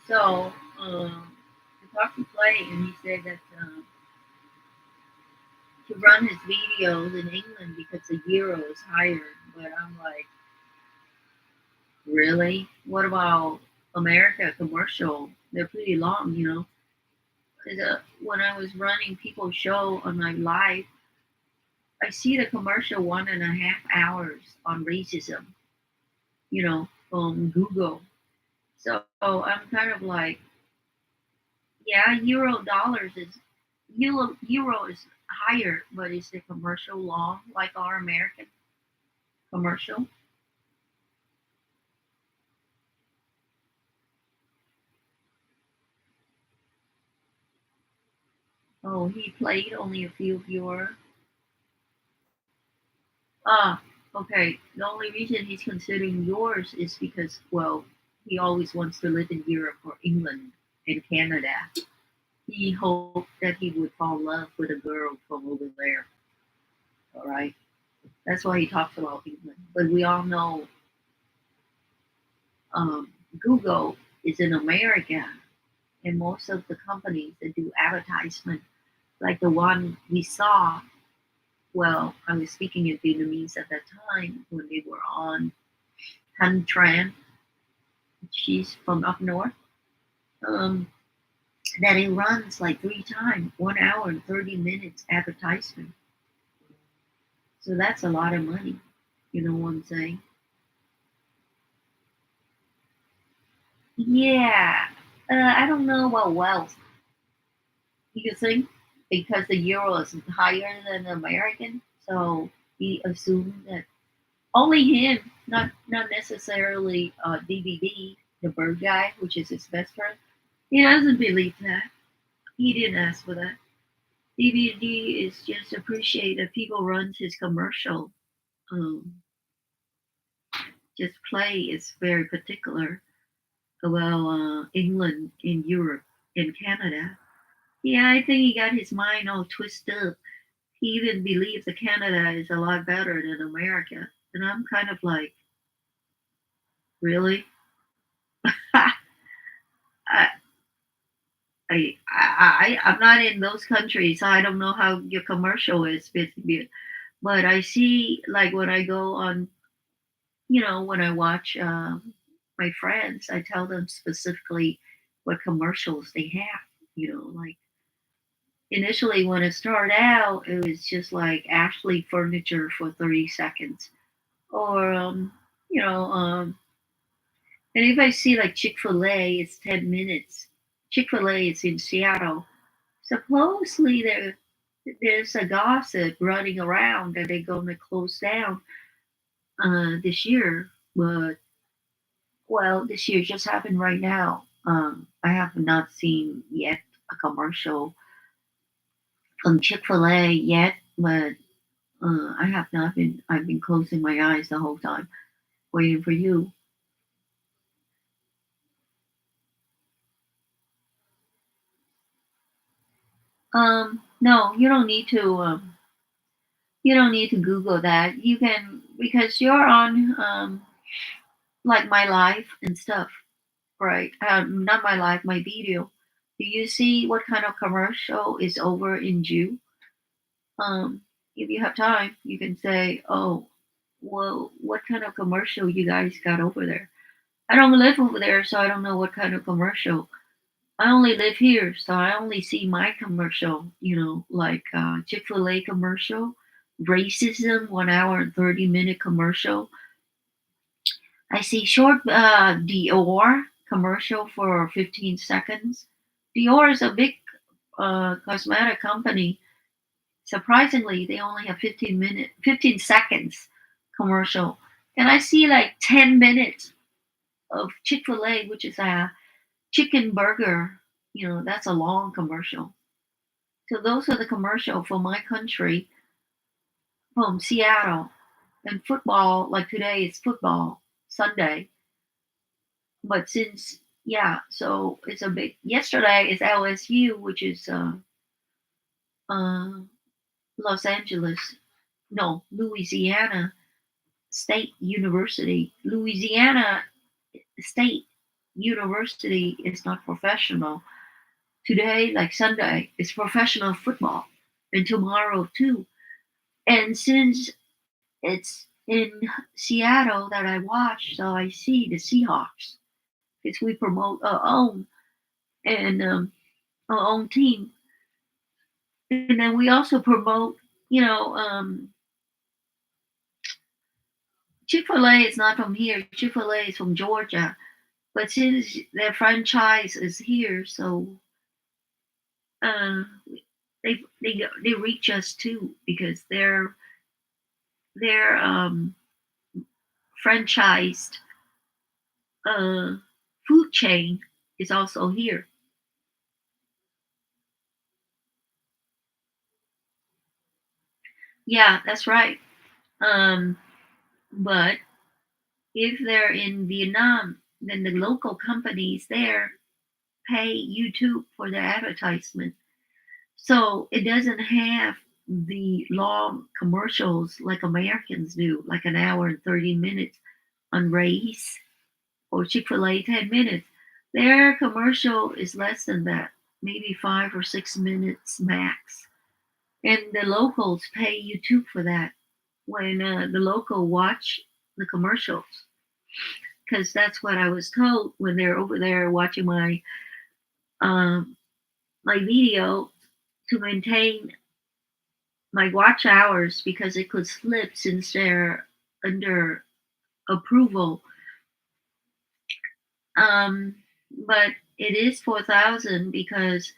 so I talked to Clay, and he said that to run his videos in England because the euro is higher. But I'm like, really? What about America commercial? They're pretty long. 'Cause, when I was running people's show on my live, I see the commercial 1.5 hours on racism, on Google. So I'm kind of like, yeah, euro is higher, but is the commercial long like our American commercial? Oh, he played only a few of your. Ah, okay. The only reason he's considering yours is because, well, he always wants to live in Europe or England and Canada. He hoped that he would fall in love with a girl from over there. All right. That's why he talks about England. But we all know Google is in America, and most of the companies that do advertisement, like the one we saw, well, I was speaking in Vietnamese at that time when they were on Han Tran. She's from up north. Um, that it runs like 3 times, 1 hour and 30 minutes advertisement. So that's a lot of money. You know what I'm saying? Yeah. I don't know about wealth. You think because the euro is higher than the American, so he assumed that only him, not necessarily DVD, the bird guy, which is his best friend. He doesn't believe that. He didn't ask for that. DVD is just appreciate that people runs his commercial. Um, just play is very particular about England, in Europe, in Canada. Yeah, I think he got his mind all twisted up. He even believes that Canada is a lot better than America. And I'm kind of like, really? I, I'm not in those countries, so I don't know how your commercial is. But I see, like, when I go on, when I watch my friends, I tell them specifically what commercials they have. Like initially when it started out, it was just like Ashley Furniture for 30 seconds. Or, you know, and if I see like Chick fil A, it's 10 minutes. Chick fil A is in Seattle. Supposedly there's a gossip running around that they're going to close down this year. But, well, this year just happened right now. I have not seen yet a commercial from Chick fil A yet, but I have not been, I've been closing my eyes the whole time, waiting for you. No, you don't need to Google that. You can, because you're on, like my life and stuff. right? Not my live, my video. Do you see what kind of commercial is over in Jew? If you have time, you can say, "Oh, well, what kind of commercial you guys got over there?" I don't live over there, so I don't know what kind of commercial. I only live here, so I only see my commercial. Like Chick-fil-A commercial, racism, 1 hour and 30-minute commercial. I see short Dior commercial for 15 seconds. Dior is a big cosmetic company. Surprisingly, they only have 15 seconds commercial. And I see like 10 minutes of Chick-fil-A, which is a chicken burger. That's a long commercial. So those are the commercial for my country from Seattle. And football, like today is football Sunday. But since, yeah, so it's a big, yesterday is LSU, which is uh, Los Angeles, no, Louisiana State University. Louisiana State University is not professional. Today, like Sunday, is professional football, and tomorrow too. And since it's in Seattle that I watch, so I see the Seahawks because we promote our own and our own team, and then we also promote, you know, Chick-fil-A is not from here. Chick-fil-A is from Georgia, but since their franchise is here, so uh, they reach us too because their franchised uh, food chain is also here. Yeah, that's right. Um, but if they're in Vietnam, then the local companies there pay YouTube for their advertisement. So it doesn't have the long commercials like Americans do, like an hour and 30 minutes on race or Chick-fil-A 10 minutes. Their commercial is less than that, maybe 5 or 6 minutes max. And the locals pay YouTube for that when the local watch the commercials. Because that's what I was told when they're over there watching um, my video to maintain my watch hours because it could slip since they're under approval. Um, but it is 4,000 because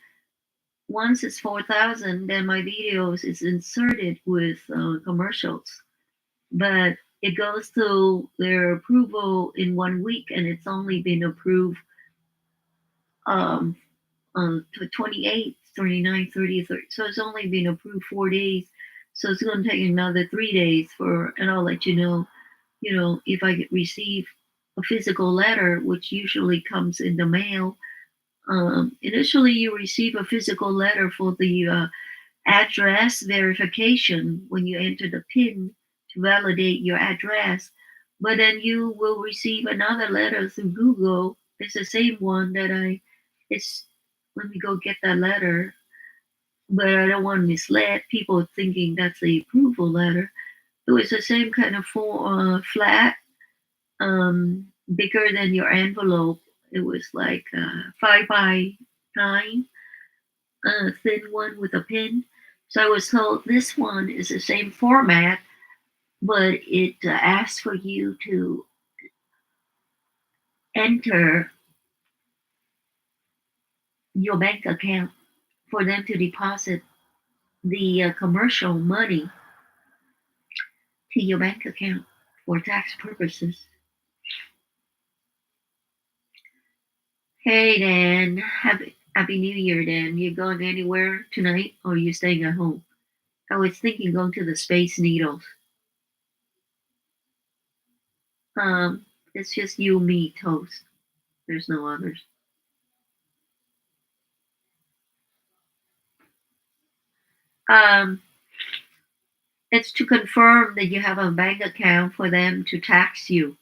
once it's 4,000, then my videos is inserted with commercials. But it goes through their approval in 1 week, and it's only been approved um, on 28th, 29th, 30th. So it's only been approved 4 days. So it's going to take another 3 days and I'll let you know, if I receive a physical letter, which usually comes in the mail. Initially, you receive a physical letter for the address verification when you enter the PIN to validate your address. But then you will receive another letter through Google. It's the same one that it's, let me go get that letter. But I don't want to mislead people thinking that's the approval letter. It was the same kind of flat, bigger than your envelope. It was like 5 by 9, thin one with a pin. So I was told this one is the same format, but it asks for you to enter your bank account for them to deposit the commercial money to your bank account for tax purposes. Hey Dan, happy New Year Dan. You going anywhere tonight or are you staying at home? I was thinking going to the Space Needles. It's just you, me, toast. There's no others. Um, it's to confirm that you have a bank account for them to tax you.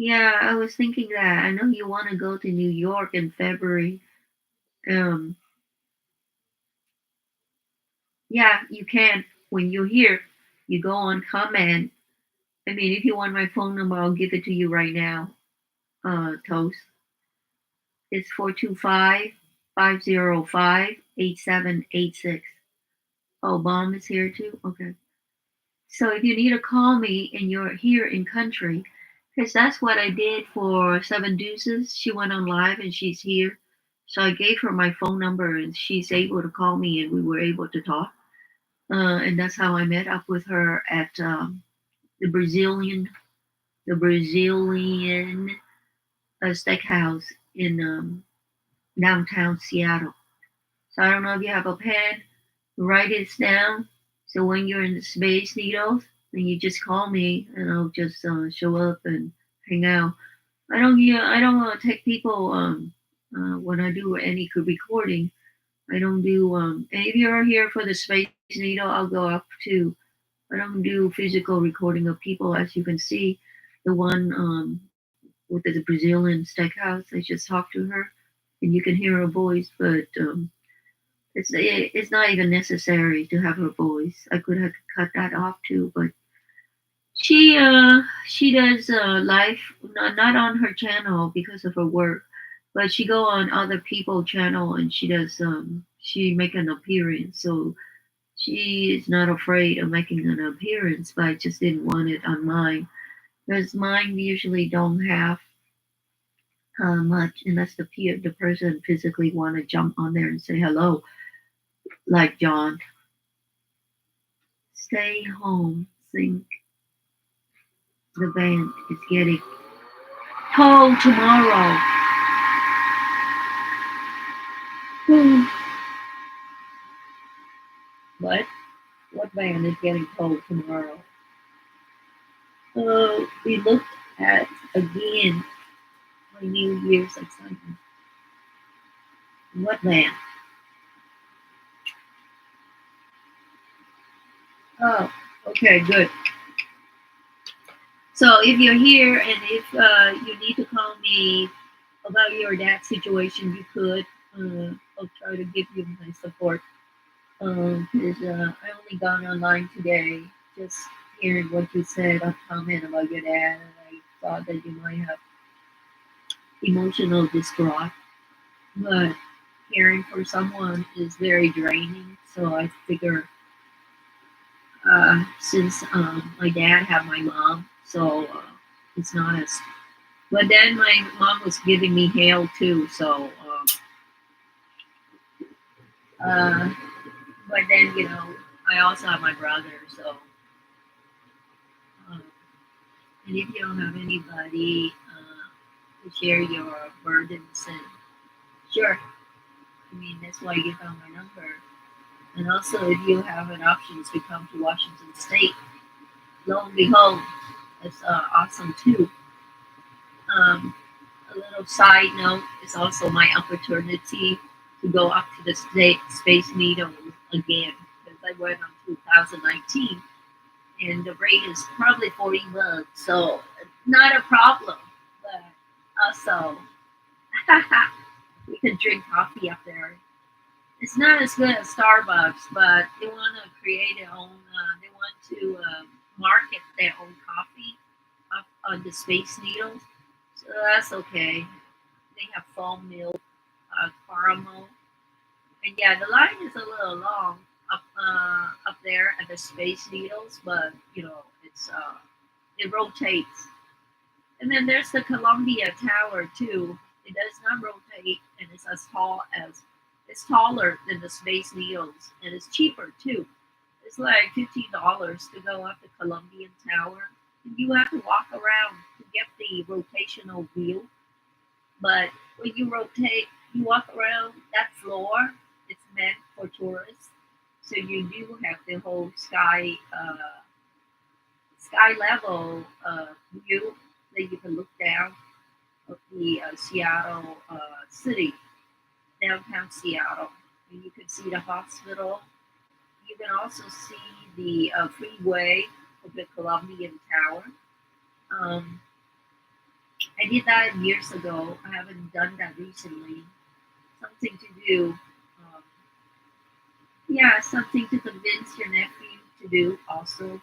Yeah, I was thinking that. I know you want to go to New York in February. Um, yeah, you can. When you're here, you go on comment. I mean, if you want my phone number, I'll give it to you right now. Toast. It's 425-505-8786. Oh, Bomb is here too? Okay. So if you need to call me and you're here in country, because that's what I did for Seven Deuces. She went on live and she's here. So I gave her my phone number and she's able to call me and we were able to talk. And that's how I met up with her at the Brazilian steakhouse in downtown Seattle. So I don't know if you have a pen, write it down. So when you're in the Space Needles, then you just call me and I'll just show up and hang out. I don't take people when I do any recording. I don't do and if you're here for the Space Needle, I'll go up too. I don't do physical recording of people, as you can see. The one with the Brazilian steakhouse, I just talked to her, and you can hear her voice, but it's not even necessary to have her voice. I could have cut that off too, but she does live not on her channel because of her work, but she go on other people channel and she does she make an appearance. So she is not afraid of making an appearance, but I just didn't want it on mine because mine usually don't have much unless the person physically want to jump on there and say hello, like John. Stay home. Think the band is getting told tomorrow. Hmm. What? What band is getting told tomorrow? We looked at again my New Year's excitement. What band? Oh, okay, good. So if you're here and if you need to call me about your dad situation, you could. I'll try to give you my support. Because I only got online today, just hearing what you said on comment about your dad, and I thought that you might have emotional distraught. But caring for someone is very draining. So I figure since my dad had my mom, so it's not as. But then my mom was giving me hell too. So, uh, but then I also have my brother. So, um, and if you don't have anybody to share your burdens, and sure, I mean that's why you found my number. And also, if you have an option to come to Washington State, lo and behold, it's awesome too. Um, a little side note is also my opportunity to go up to the Space Needle again because I went on 2019 and the rate is probably $40, so not a problem. But also, we can drink coffee up there. It's not as good as Starbucks, but they want to create their own. They want to market their own coffee up on the Space Needles, so that's okay. They have foam milk, caramel, and yeah, the line is a little long up there at the Space Needles, but it rotates. And then there's the Columbia Tower too. It does not rotate, and it's taller than the Space Needles, and it's cheaper too. It's like $15 to go up the Columbian Tower. And you have to walk around to get the rotational view. But when you rotate, you walk around that floor. It's meant for tourists, so you do have the whole sky level view that you can look down of the Seattle city, downtown Seattle. And you can see the hospital. You can also see the freeway of the Columbian Tower. Um, I did that years ago. I haven't done that recently. Something to do. Um, yeah, something to convince your nephew to do also.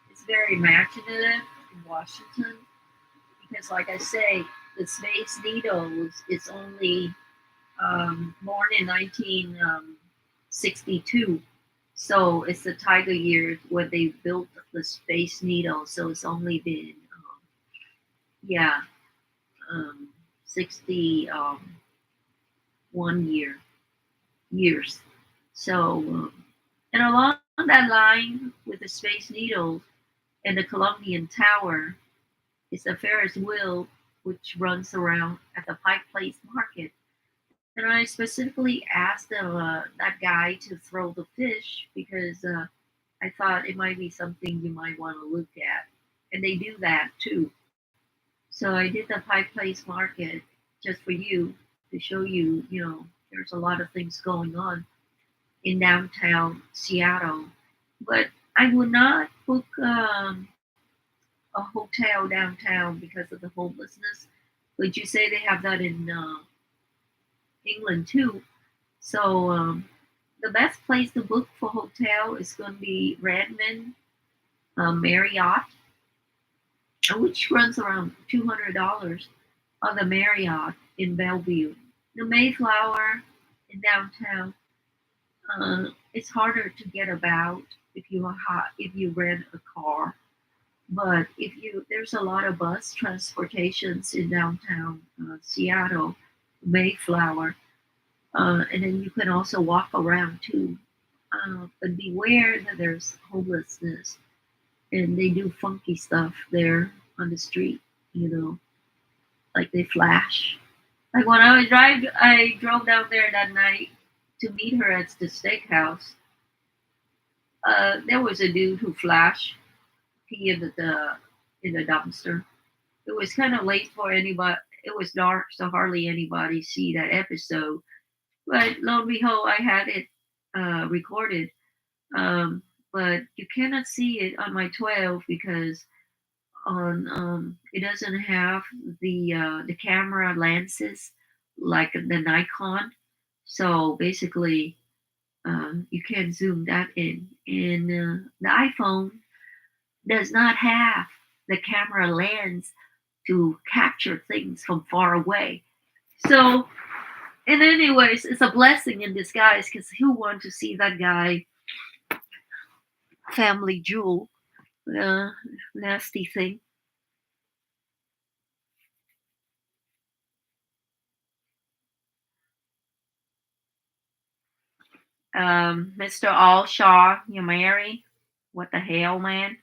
It's very imaginative in Washington because, like I say, the Space Needles is only born in 1962. So it's the Tiger years where they built the Space Needle. So it's only been, yeah, um, 61 years. So, and along that line with the Space Needle and the Columbian Tower is the Ferris wheel, which runs around at the Pike Place Market. And I specifically asked that guy to throw the fish because I thought it might be something you might want to look at. And they do that too. So I did the Pike Place Market just for you to show you, there's a lot of things going on in downtown Seattle. But I would not book a hotel downtown because of the homelessness. But you say they have that in England too. So the best place to book for hotel is going to be Redmond Marriott, which runs around $200 on the Marriott in Bellevue. The Mayflower in downtown, it's harder to get about if you rent a car. But if you there's a lot of bus transportations in downtown Seattle, Mayflower, and then you can also walk around too. But beware that there's homelessness and they do funky stuff there on the street. You know, like they flash. Like when I drove down there that night to meet her at the steakhouse. There was a dude who flashed pee in the dumpster. It was kind of late for anybody. It was dark, so hardly anybody see that episode. But lo and behold, I had it recorded. Um, but you cannot see it on my 12 because on it doesn't have the camera lenses like the Nikon. So basically, you can zoom that in. And the iPhone does not have the camera lens to capture things from far away. So, and anyways, it's a blessing in disguise because who want to see that guy, family jewel, uh, nasty thing. Mr. Allshaw, you marry? What the hell, man?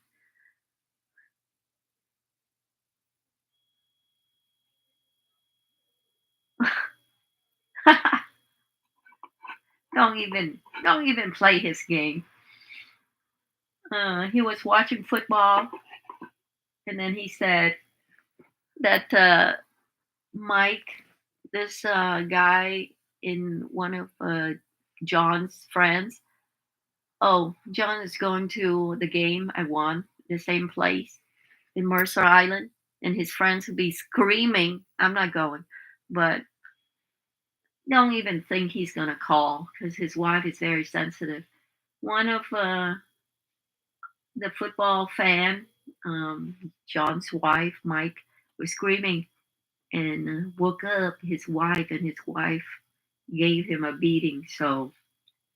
don't even play his game. He was watching football, and then he said that Mike, this guy in one of John's friends. Oh, John is going to the game I won, the same place in Mercer Island, and his friends would be screaming, I'm not going. But don't even think he's going to call because his wife is very sensitive. One of the football fan, John's wife, Mike, was screaming and woke up his wife, and his wife gave him a beating. So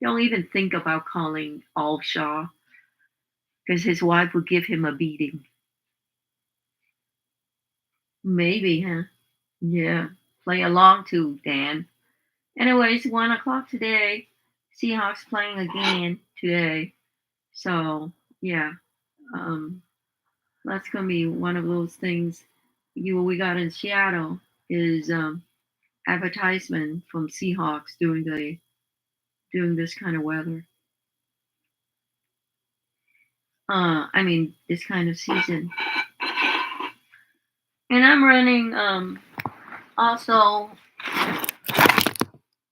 don't even think about calling Allshaw because his wife would give him a beating. Maybe, huh? Yeah. Play along too, Dan. Anyways, 1 o'clock today. Seahawks playing again today. So yeah, um, that's gonna be one of those things. We got in Seattle is advertisement from Seahawks during this kind of weather. I mean this kind of season. And I'm running also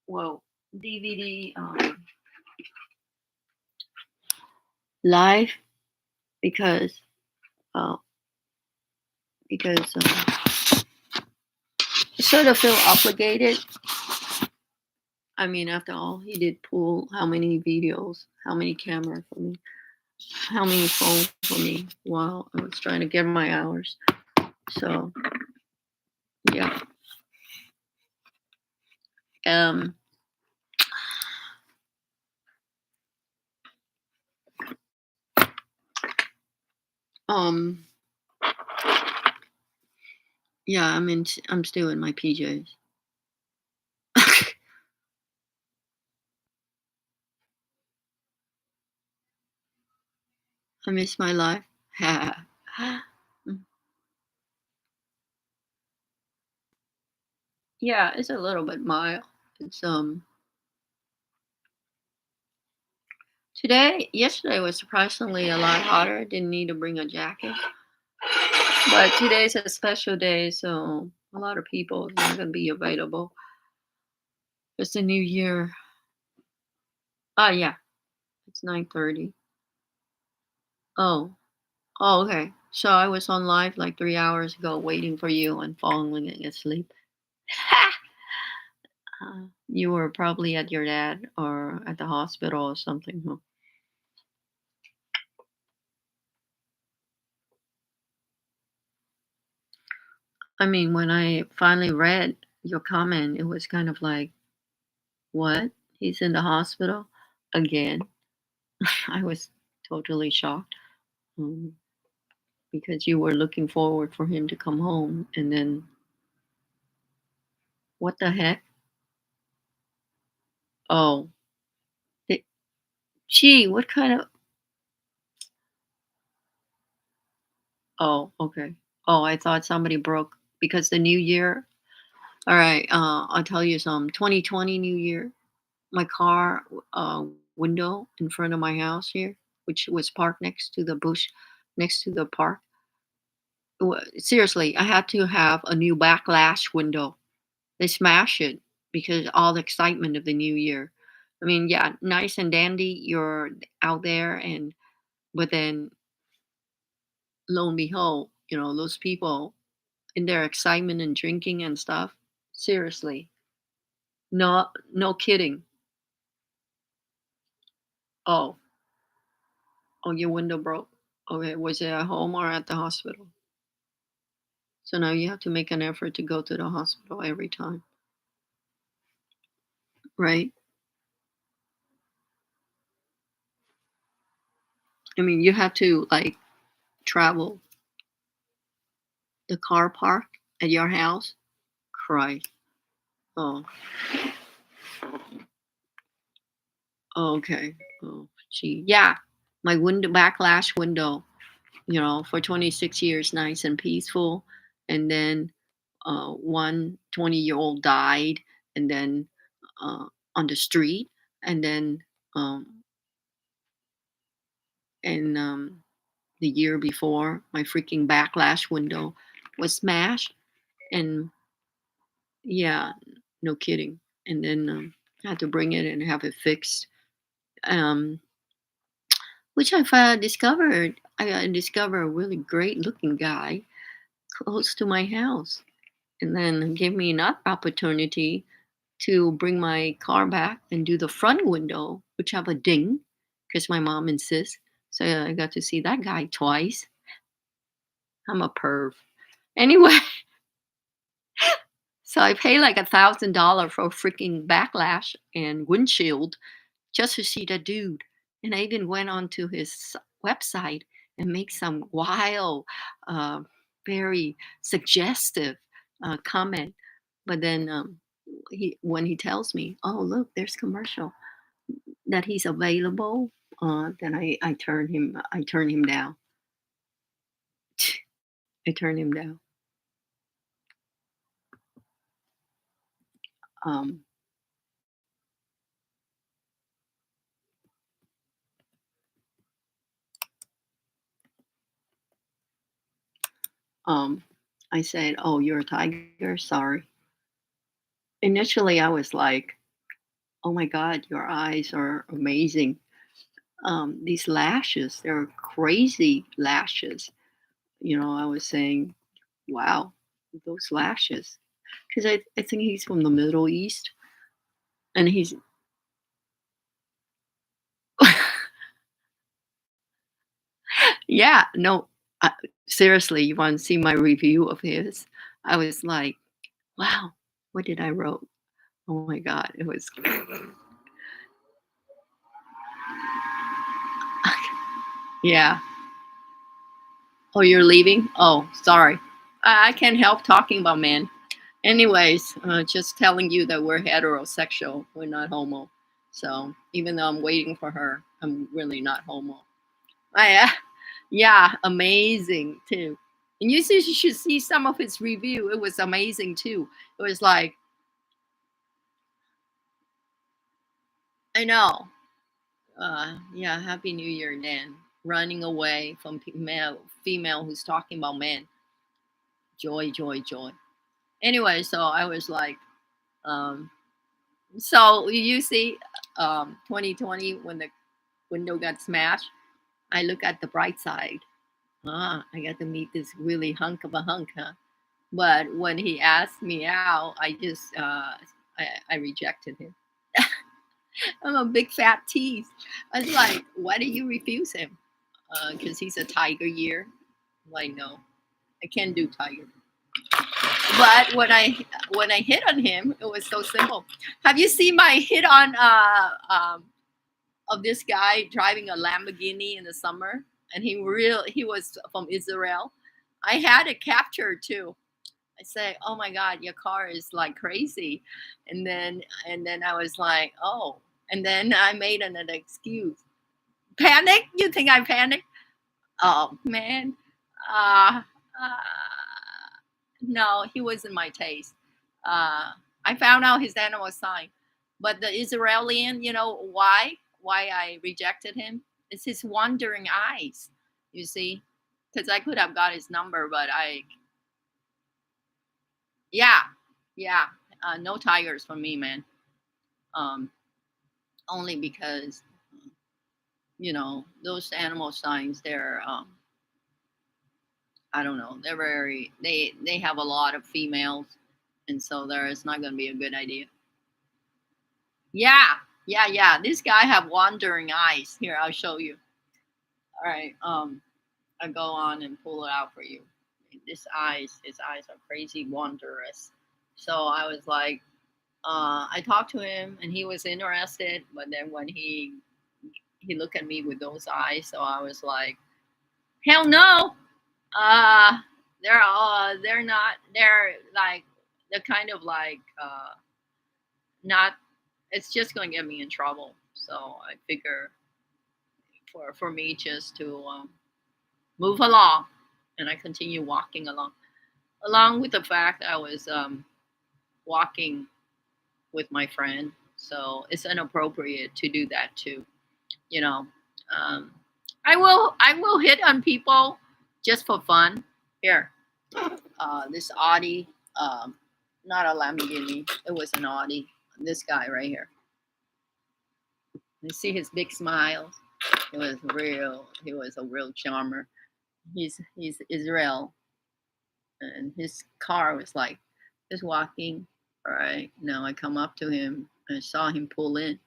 whoa DVD live because uh, because sort of feel obligated. I mean, after all, he did pull how many videos, how many cameras for me, how many phones for me while I was trying to get my hours. So yeah. Um um yeah, I'm still in my PJs. I miss my life. Yeah, it's a little bit mild. It's yesterday was surprisingly a lot hotter. I didn't need to bring a jacket. But today's a special day, so a lot of people are not gonna be available. It's the new year. Ah, yeah, it's 9:30. Oh, oh, okay. So I was on live like 3 hours ago, waiting for you and falling asleep. You were probably at your dad or at the hospital or something. Huh? I mean, when I finally read your comment, it was kind of like, what? He's in the hospital again? I was totally shocked. Um, because you were looking forward for him to come home, and then what the heck? Oh, it, gee, what kind of? Oh, okay. Oh, I thought somebody broke because the new year. All right, I'll tell you some. 2020 New Year, my car window in front of my house here, which was parked next to the bush, next to the park. Seriously, I had to have a new backlash window. They smash it because all the excitement of the new year. I mean, yeah, nice and dandy, you're out there, and but then lo and behold, those people in their excitement and drinking and stuff. Seriously, no kidding. Oh, oh, your window broke. Okay, was it at home or at the hospital? So now you have to make an effort to go to the hospital every time, right? I mean, you have to like travel the car park at your house. Christ. Oh, okay. Oh, gee. Yeah. My window backlash window, for 26 years, nice and peaceful. And then one 20-year-old died, and then uh, on the street. And then um, and the year before, my freaking backlash window was smashed. And yeah, no kidding. And then I had to bring it and have it fixed. Um, which I discovered a really great looking guy close to my house, and then gave me an opportunity to bring my car back and do the front window, which have a ding, because my mom insists. So I got to see that guy twice. I'm a perv. Anyway, so I paid like $1,000 for a freaking backlash and windshield just to see the dude. And I even went onto his website and make some wild, uh, very suggestive comment. But then when he tells me, "Oh, look, there's commercial that he's available," then I turn him down. I turn him down. Um, um, I said, "Oh, you're a tiger. Sorry." Initially, I was like, "Oh my God, your eyes are amazing." These lashes, they're crazy lashes. I was saying, wow, those lashes. because I think he's from the Middle East, and he's yeah, no, uh, seriously, you wanna see my review of his? I was like, "Wow, what did I wrote? Oh my god, it was" Yeah. Oh, you're leaving? Oh, sorry. I can't help talking about men. Anyways, just telling you that we're heterosexual, we're not homo. So even though I'm waiting for her, I'm really not homo. I, yeah, amazing too. And you should see some of his review. It was amazing too. It was like, I know. Yeah, Happy New Year, Dan. Running away from female who's talking about men. Joy, joy, joy. Anyway, so I was like, um, so you see, 2020 when the window got smashed, I look at the bright side. Ah, I got to meet this really hunk of a hunk, huh? But when he asked me out, I rejected him. I'm a big fat tease. I was like, why did you refuse him? Because he's a tiger year. I'm like, no, I can't do tiger. But when I hit on him, it was so simple. Have you seen my hit on of this guy driving a Lamborghini in the summer? And he was from Israel. I had it captured too. I say, "Oh my God, your car is like crazy," and then I was like, "Oh," and then I made an excuse. Panic? You think I panicked? Oh man, uh, no, he wasn't my taste. I found out his animal sign, but the Israeli, you know why? Why I rejected him? It's his wandering eyes. You see, because I could have got his number, but yeah, yeah, no tigers for me, man. Um, Only because those animal signs. They're I don't know. They're they have a lot of females, and so there is not going to be a good idea. Yeah, yeah, yeah. This guy have wandering eyes. Here, I'll show you. All right. I go on and pull it out for you. His eyes are crazy wondrous. So I was like, I talked to him, and he was interested. But then when he looked at me with those eyes, so I was like, hell no. Uh, they're not. They're like they're kind of like not. It's just going to get me in trouble. So I figure for me just to move along, and I continue walking along with the fact I was walking with my friend. So it's inappropriate to do that too. You know, um, I will hit on people just for fun. Here, this Audi, um, not a Lamborghini. It was an Audi. This guy right here. You see his big smiles. It was real. He was a real charmer. He's Israel, and his car was like just walking. All right. Now I come up to him and I saw him pull in.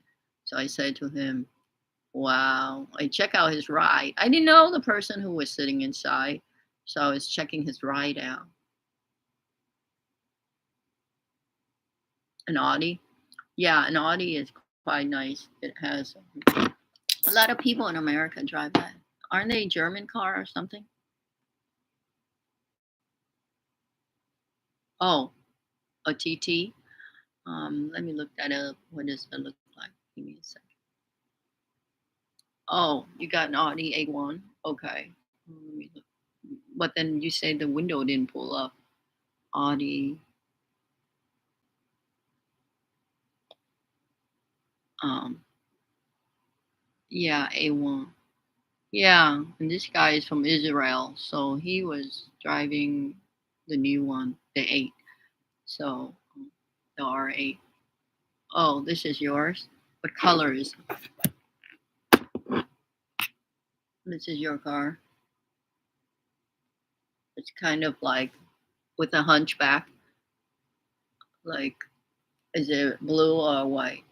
So I said to him, wow. I check out his ride. I didn't know the person who was sitting inside. So I was checking his ride out. An Audi. Yeah, an Audi is quite nice. It has a lot of people in America drive that. Aren't they German car or something? Oh, a TT. Let me look that up. What does that look like? Give me a second. Oh, you got an Audi A1. Okay. Let me look. But then you say the window didn't pull up. Audi. Um, yeah, A1. Yeah, and this guy is from Israel, so he was driving the new one, the 8. So the R8. Oh, this is yours. What color is this? Is your car? It's kind of like with a hunchback. Like, is it blue or white?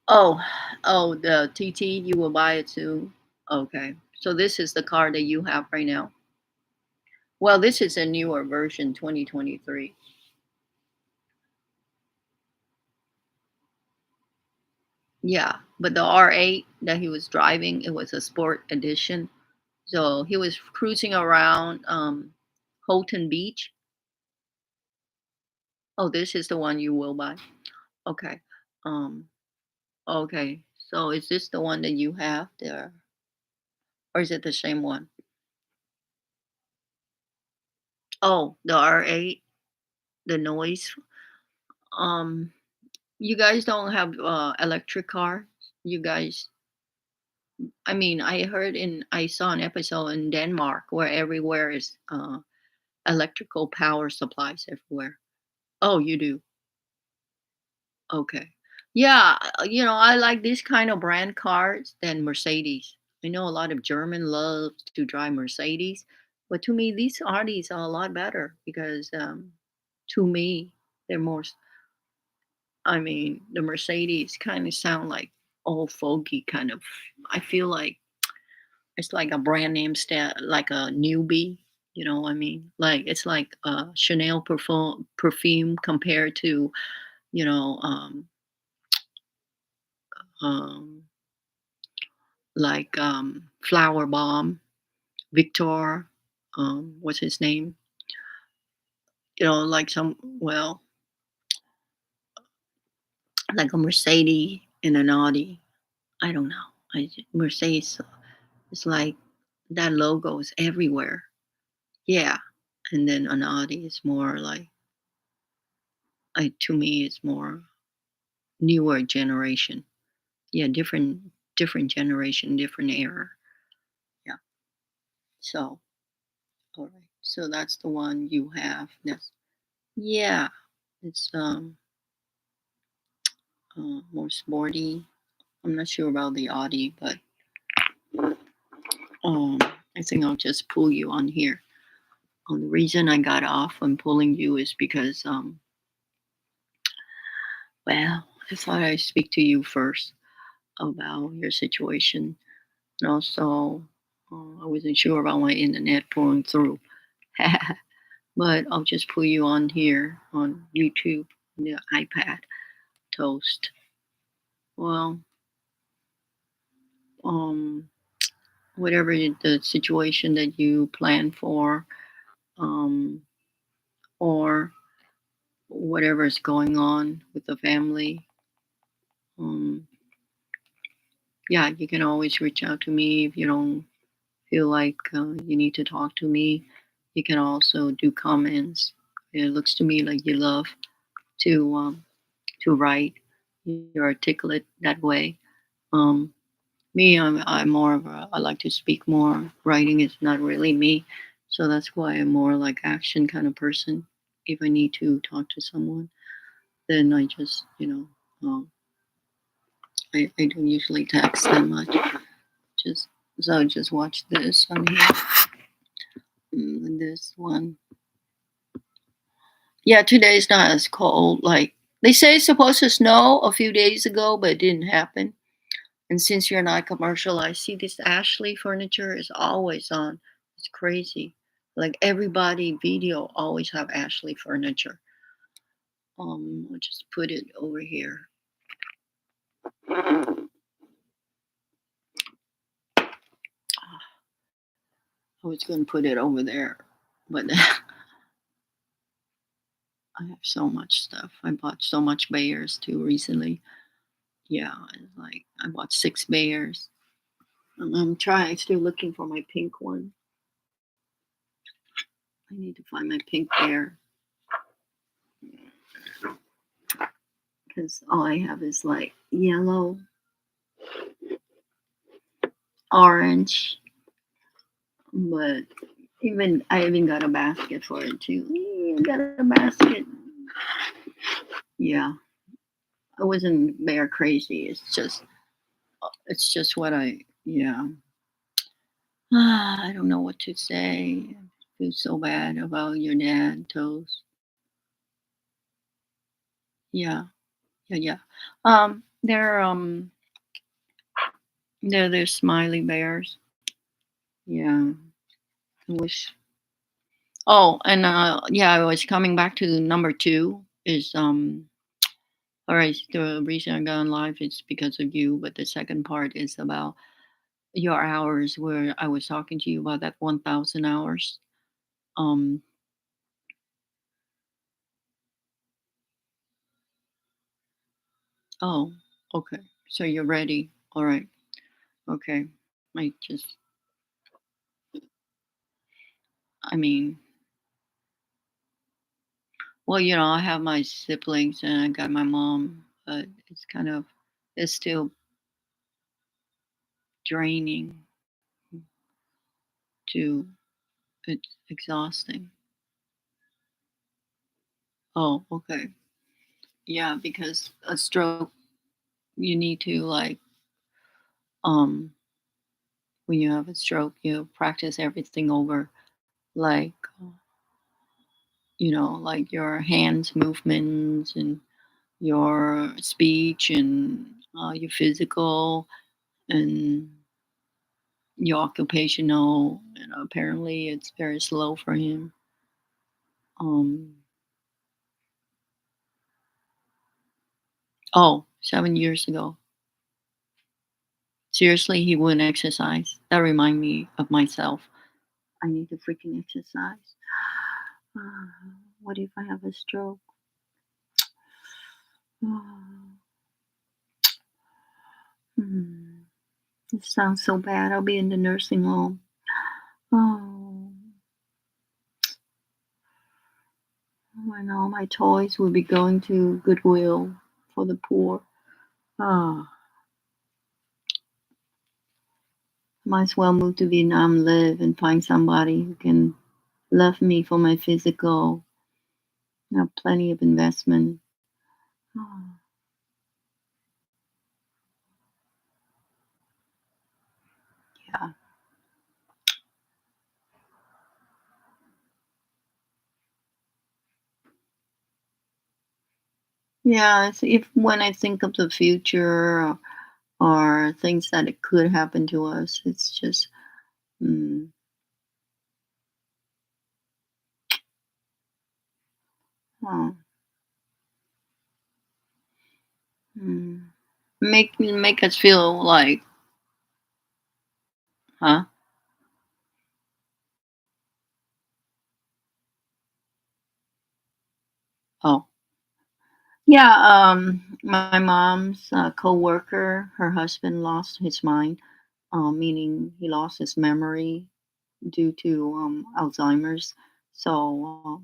Oh, oh, the TT, you will buy it too? Okay. So this is the car that you have right now? Well, this is a newer version, 2023. Yeah, but the R8 that he was driving, it was a sport edition. So he was cruising around Holton Beach. Oh, this is the one you will buy. Okay. Um, okay. So is this the one that you have there? Or is it the same one? Oh, the R8, the noise. Um, you guys don't have electric car? You guys, I mean, I saw an episode in Denmark where everywhere is electrical power supplies everywhere. Oh, you do? Okay. Yeah, I like this kind of brand cars than Mercedes. I know a lot of German love to drive Mercedes, but to me, these Audis are a lot better because to me, they're more. I mean, the Mercedes kind of sound like old fogey kind of. I feel like it's like a brand name like a newbie. You know what I mean? Like it's like Chanel perfume compared to you know um, um, like Flower Bomb, Victor, what's his name? Like like a Mercedes and an Audi. I don't know. Mercedes is like that logo is everywhere. Yeah, and then an Audi is more like, to me, it's more newer generation. Yeah, different generation, different era. Yeah. So, all right. So that's the one you have. That's yeah. It's more sporty. I'm not sure about the Audi, but um, I think I'll just pull you on here. The reason I got off on pulling you is because well, I thought I'd speak to you first about your situation. And also, I wasn't sure about my internet pulling through. But I'll just pull you on here on YouTube, the iPad toast. Well, um, whatever the situation that you plan for, um, or whatever is going on with the family, um, yeah, you can always reach out to me if you don't feel like you need to talk to me. You can also do comments. It looks to me like you love to write. You're articulate that way. Um, Me, I'm more of a, I like to speak more. Writing is not really me. So that's why I'm more like action kind of person. If I need to talk to someone, then I just, I don't usually text that much. Just, so I just watch this on here. This one. Yeah, today's not as cold. Like, they say it's supposed to snow a few days ago, but it didn't happen. And since you're not commercial, I see this Ashley furniture is always on. It's crazy. Like everybody video always have Ashley furniture. I'll just put it over here. I was going to put it over there, but I have so much stuff. I bought so much Bayers too recently. Yeah, it's like I bought 6 Bayers. I'm trying, still looking for my pink one. I need to find my pink bear because all I have is like yellow, orange, but I even got a basket for it too. I got a basket. Yeah, I wasn't bear crazy. It's just what I yeah. I don't know what to say. I feel so bad about your dad, Toast. Yeah, yeah, yeah. They're they're smiley bears. Yeah, I wish. Oh, and yeah, I was coming back to number two. Is all right. The reason I got on live is because of you, but the second part is about your hours where I was talking to you about that 1,000 hours. Um. Oh, okay. So you're ready. All right. Okay. I just. I mean, well, I have my siblings and I got my mom, but it's kind of, it's still draining to, it's exhausting. Oh, okay. Yeah, because a stroke, you need to like, um, when you have a stroke, you practice everything over, like, like your hands movements and your speech and your physical and your occupational. Apparently, it's very slow for him. Um, oh, 7 years ago. Seriously, he wouldn't exercise. That remind me of myself. I need to freaking exercise. What if I have a stroke? Hmm. It sounds so bad. I'll be in the nursing home. Oh, and all my toys will be going to Goodwill for the poor. Oh, might as well move to Vietnam, live, and find somebody who can love me for my physical. Have plenty of investment. Oh, yeah. Yeah, it's if when I think of the future or things that it could happen to us, it's just, mm, oh, mm. Make us feel like, huh? Oh, yeah. My mom's coworker, her husband lost his mind, meaning he lost his memory due to Alzheimer's. So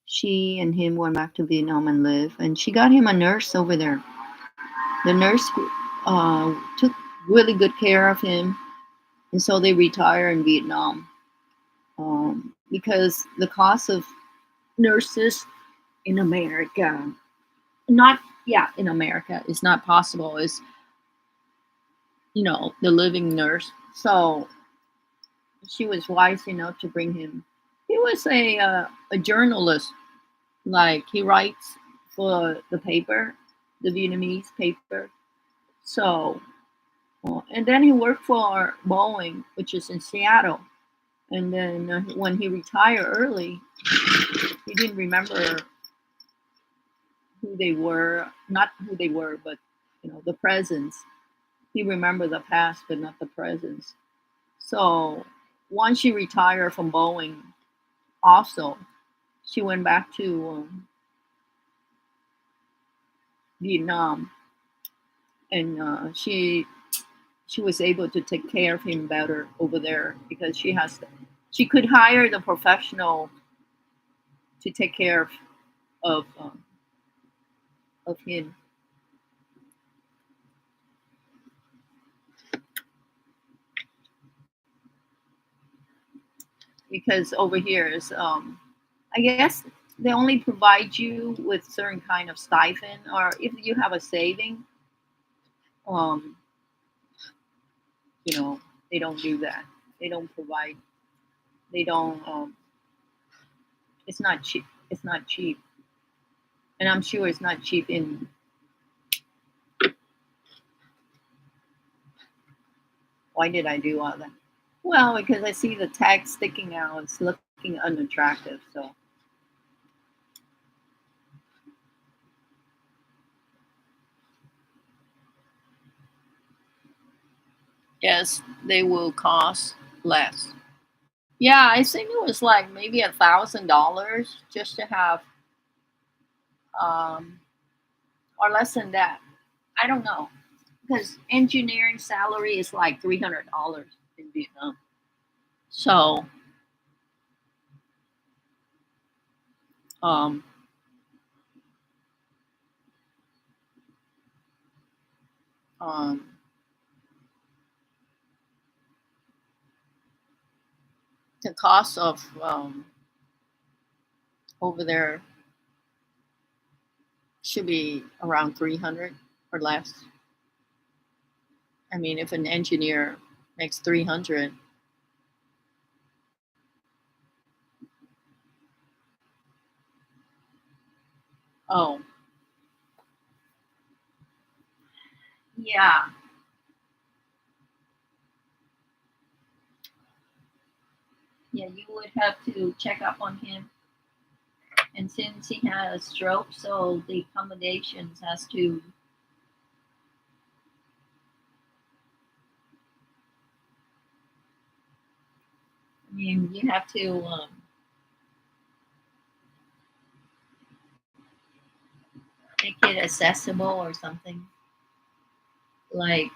she and him went back to Vietnam and lived, and she got him a nurse over there. The nurse took really good care of him, and so they retire in Vietnam because the cost of nurses in America, not yeah, in America, is not possible. Is the living nurse. So she was wise enough to bring him. He was a journalist. Like he writes for the paper, the Vietnamese paper. So and then he worked for Boeing, which is in Seattle. And then when he retired early, he didn't remember who they were, not who they were, but the presents. He remembered the past, but not the presents. So once she retired from Boeing, also she went back to Vietnam, and she was able to take care of him better over there because she could hire the professional to take care of um, of him because over here is I guess they only provide you with certain kind of stipend, or if you have a saving, um, you know, they don't do that. They don't provide. They don't. It's not cheap. It's not cheap, and I'm sure it's not cheap in. Why did I do all that? Well, because I see the tag sticking out. It's looking unattractive. So yes, they will cost less. Yeah, I think it was like maybe $1,000 just to have, um, or less than that. I don't know because engineering salary is like $300 in Vietnam. So, um, um, the cost of over there should be around 300 or less. I mean, if an engineer makes 300, oh, yeah, yeah, you would have to check up on him. And since he had a stroke, so the accommodations has to, I mean, you have to make it accessible or something like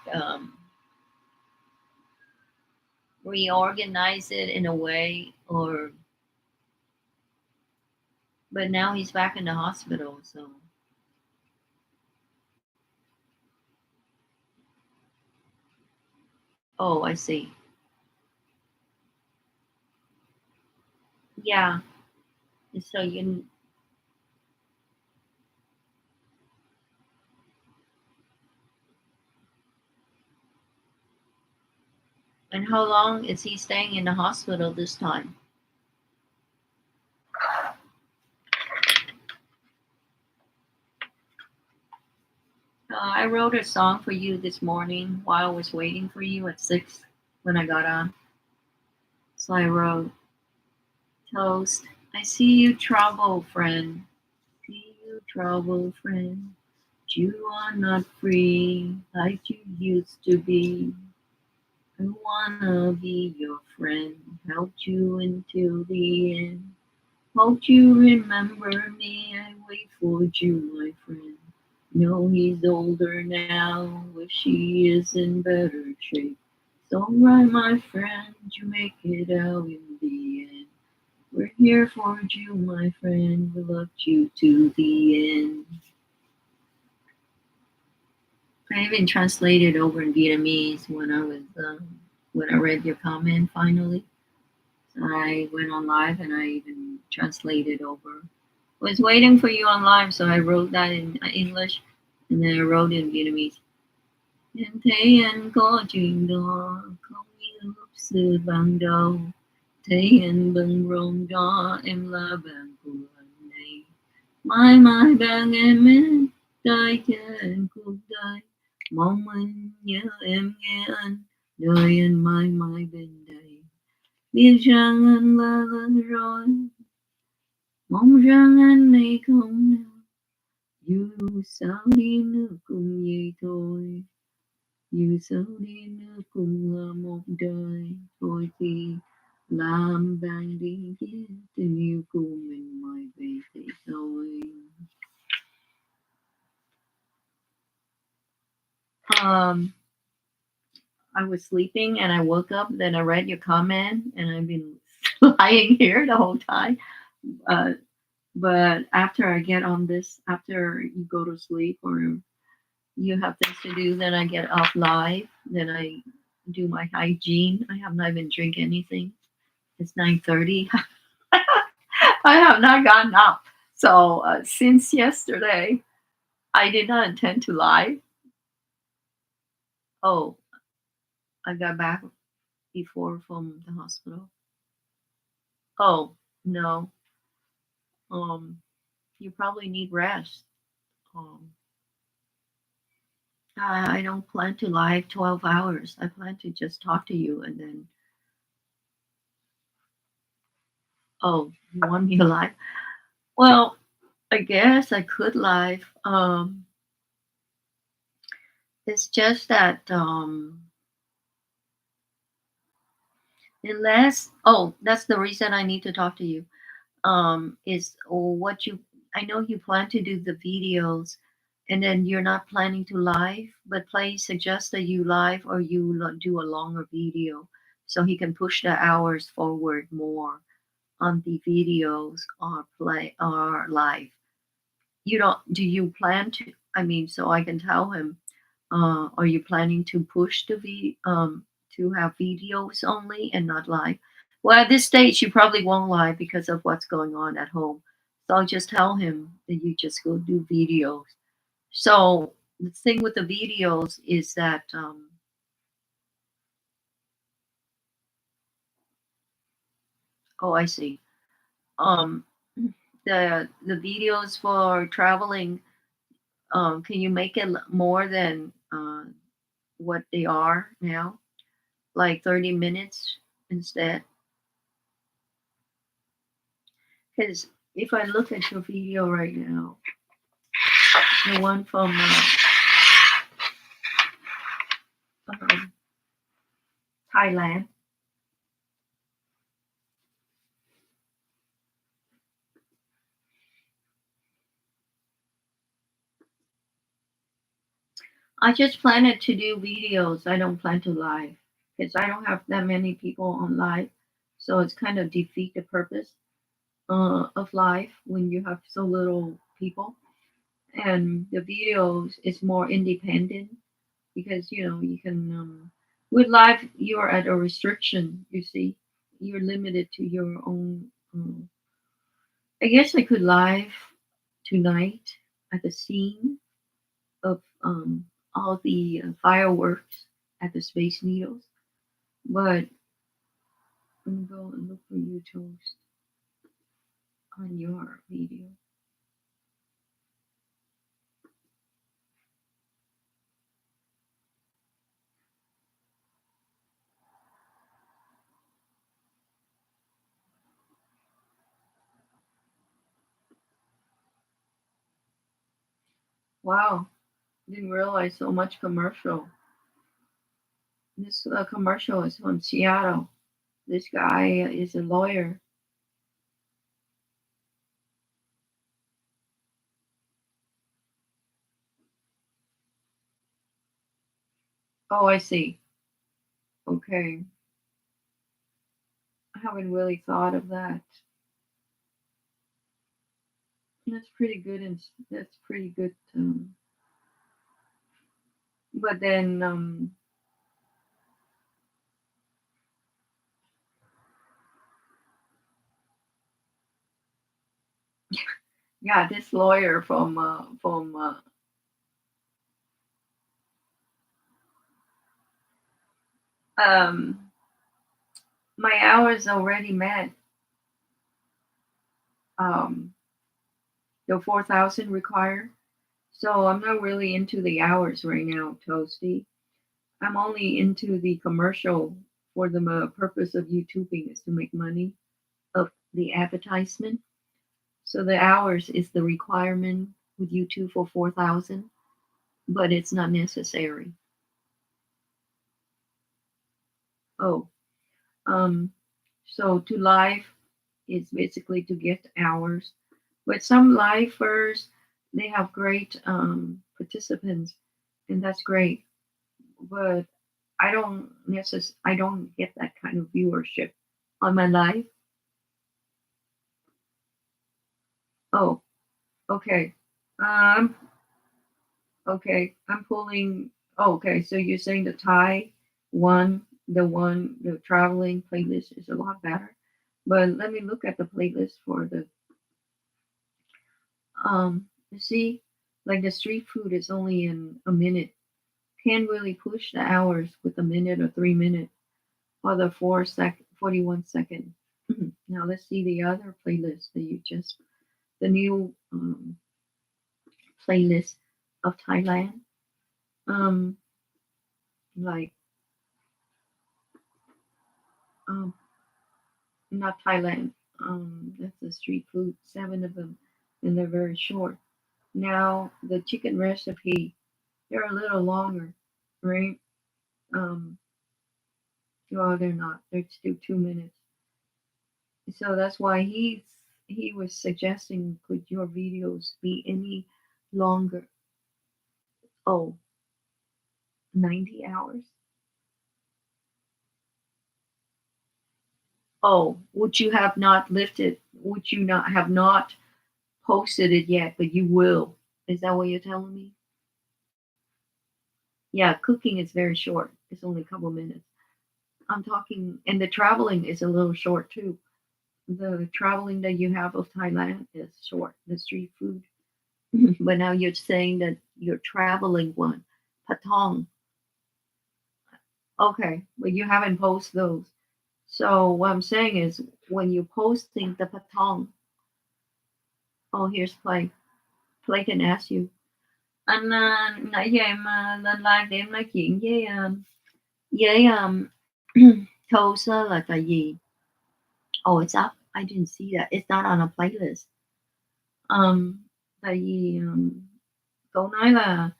reorganize it in a way, or but now he's back in the hospital, so oh, I see. Yeah, so you, and how long is he staying in the hospital this time? I wrote a song for you this morning while I was waiting for you at 6 when I got on. So I wrote, Toast, I see you trouble, friend. See you trouble, friend. You are not free like you used to be. I wanna be your friend, help you until the end. Hope you remember me, I wait for you, my friend. No, he's older now, wish he is in better shape. So right, my friend, you make it out in the end. We're here for you, my friend, we loved you to the end. I even translated over in Vietnamese when I read your comment finally. I went on live and I even translated over. I was waiting for you on live, so I wrote that in English and then I wrote in Vietnamese. Em thấy anh có chuyện đó, không như lúc xưa ban đầu. Thấy anh bận rộn đó, em là bạn của anh này. Mãi mãi bên em hết, tay trên cuộc đời. Mong anh nhớ em nghe anh, đời anh mãi mãi bên đây. Biết rằng anh là lớn rồi, mong rằng anh này không nào. Dù sao đi nữa cũng vậy thôi. Dù sao đi nữa cũng là một đời. Thôi thì làm bạn đi chứ tình yêu của mình mãi về thế thôi. Um, I was sleeping and I woke up. Then I read your comment, and I've been lying here the whole time. Uh, but after I get on this, after you go to sleep or you have things to do, then I get off live. Then I do my hygiene. I have not even drink anything. It's 9:30. I have not gotten up. So since yesterday, I did not intend to live. Oh, I got back. before from the hospital? Oh, no. Um, you probably need rest. Um, I don't plan to live 12 hours. I plan to just talk to you and then, oh, you want me to live? Well, I guess I could live. It's just that, unless, oh, that's the reason I need to talk to you. Is what you, I know you plan to do the videos and then you're not planning to live, but please suggest that you live or you do a longer video so he can push the hours forward more on the videos or play or live. You don't, do you plan to, I mean, so I can tell him, are you planning to push the to have videos only and not live? Well, at this stage, you probably won't live because of what's going on at home. So I'll just tell him that you just go do videos. So the thing with the videos is that, oh, I see. Um, the videos for traveling, can you make it more than what they are now, like 30 minutes instead? Because if I look at your video right now, the one from um, Thailand, I just planned to do videos. I don't plan to live because I don't have that many people on live. So it's kind of defeat the purpose of live when you have so little people. And the videos is more independent because you can with live you're at a restriction. You see, you're limited to your own. I guess I could live tonight at the scene of all the fireworks at the Space Needles, but I'm going to look for you, Toast, on your video. Wow, didn't realize so much commercial. This commercial is from Seattle. This guy is a lawyer. Oh, I see. Okay. I haven't really thought of that. That's pretty good, and that's pretty good. But then, yeah, this lawyer from um, my hours already met um, the 4,000 required. So I'm not really into the hours right now, Toasty. I'm only into the commercial for the purpose of YouTubing is to make money of the advertisement. So the hours is the requirement with YouTube for 4,000, but it's not necessary. Oh, um, so to live is basically to get hours. But some lifers, they have great participants, and that's great. But I don't get that kind of viewership on my live. Oh, okay. Um, okay. I'm pulling. Oh, okay. So you're saying the Thai the traveling playlist is a lot better. But let me look at the playlist for the you see, like the street food is only in a minute. Can't really push the hours with a minute or 3 minutes. for the 41 second. Now let's see the other playlist that you just, the new playlist of Thailand. Um, like um, not Thailand. That's the street food. 7 of them, and they're very short. Now the chicken recipe, they're a little longer, right? Um, well, they're not. They're still 2 minutes. So that's why he was suggesting, could your videos be any longer? Oh, 90 hours. Oh, would you have not lifted? Would you not have not posted it yet, but you will? Is that what you're telling me? Yeah, cooking is very short. It's only a couple minutes. I'm talking, and the traveling is a little short too. The traveling that you have of Thailand is short. The street food. But now you're saying that you're traveling one, Patong. Okay, but you haven't posted those. So what I'm saying is, when you're posting the Patong, oh, here's Play. Play can ask you. Anh nãy giờ em lên live để em nói chuyện với Tosa là tại vì, oh, it's up. I didn't see that. It's not on a playlist. Tại vì cậu nói là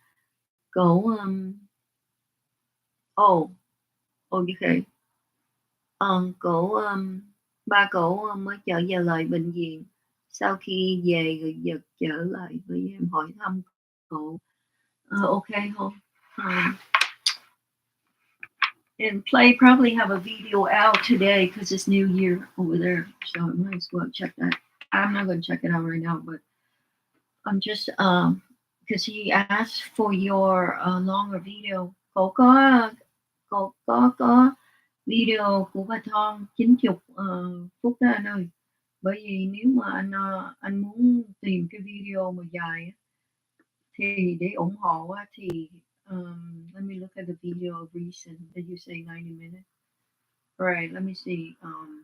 cậu oh, okay. Cậu ba cậu mới trở về lại bệnh viện sau khi về rồi giật trở lại với em hỏi thăm cậu. Okay, hold. And Play probably have a video out today because it's New Year over there, so I might as well check that. I'm not gonna check it out right now, but I'm just because he asked for your longer video. Cậu có video của bà Thon 90 phút đó anh ơi. Bởi vì nếu mà anh muốn tìm cái video mà dài á, thì để ủng hộ á, thì let me look at the video of recent. Did you say 90 minutes? All right, let me see. Um,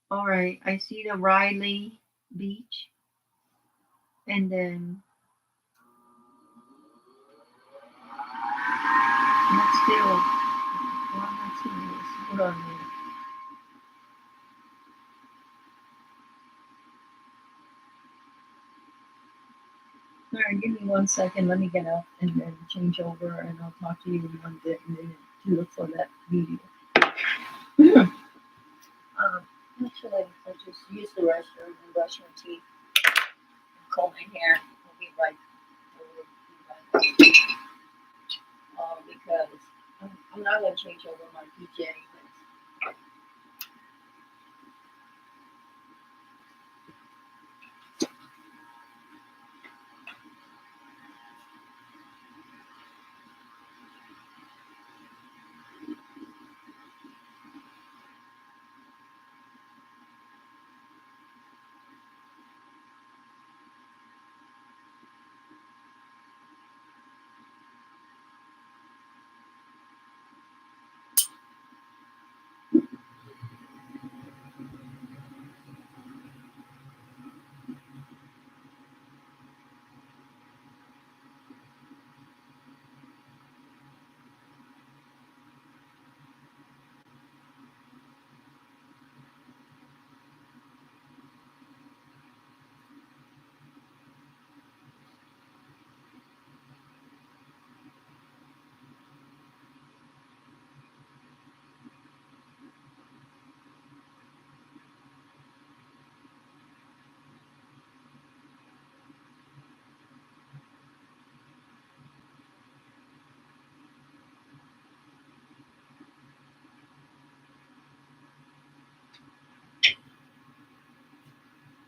all right, I see the Riley Beach, and then let's still. Well, I'm not seeing this. Hold on a minute. All right, give me 1 second. Let me get up and then change over, and I'll talk to you in 1 minute to look for that video. Actually, I'll just use the restroom and brush my teeth and comb my hair. I'll be right. Because I'm not going to change over my PJ.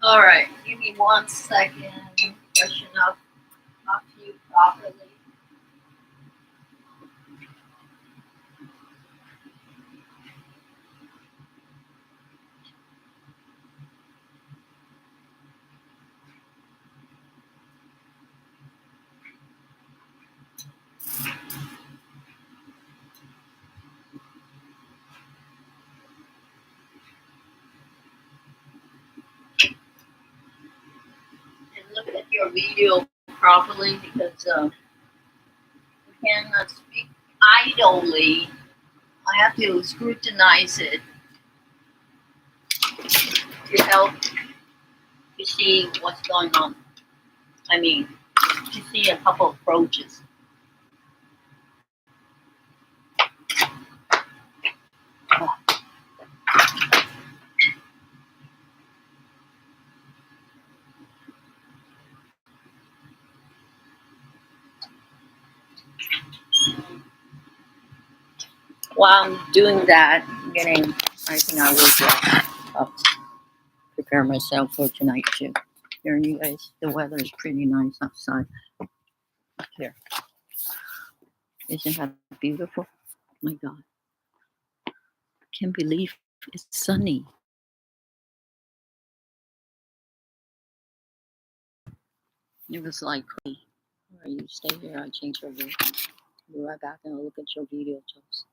All right, give me 1 second. Freshen up, talk to you properly. your video properly because you cannot speak idly. I have to scrutinize it to help to see what's going on. I mean, to see a couple approaches. While I'm doing that, I think I will get up, prepare myself for tonight's shift. Here, you guys, the weather is pretty nice outside. Here, isn't that beautiful? Oh my God, can't believe it's sunny. It was like, hey, all right, you stay here. I change your room. Be right back and I'll look at your video, Jokes.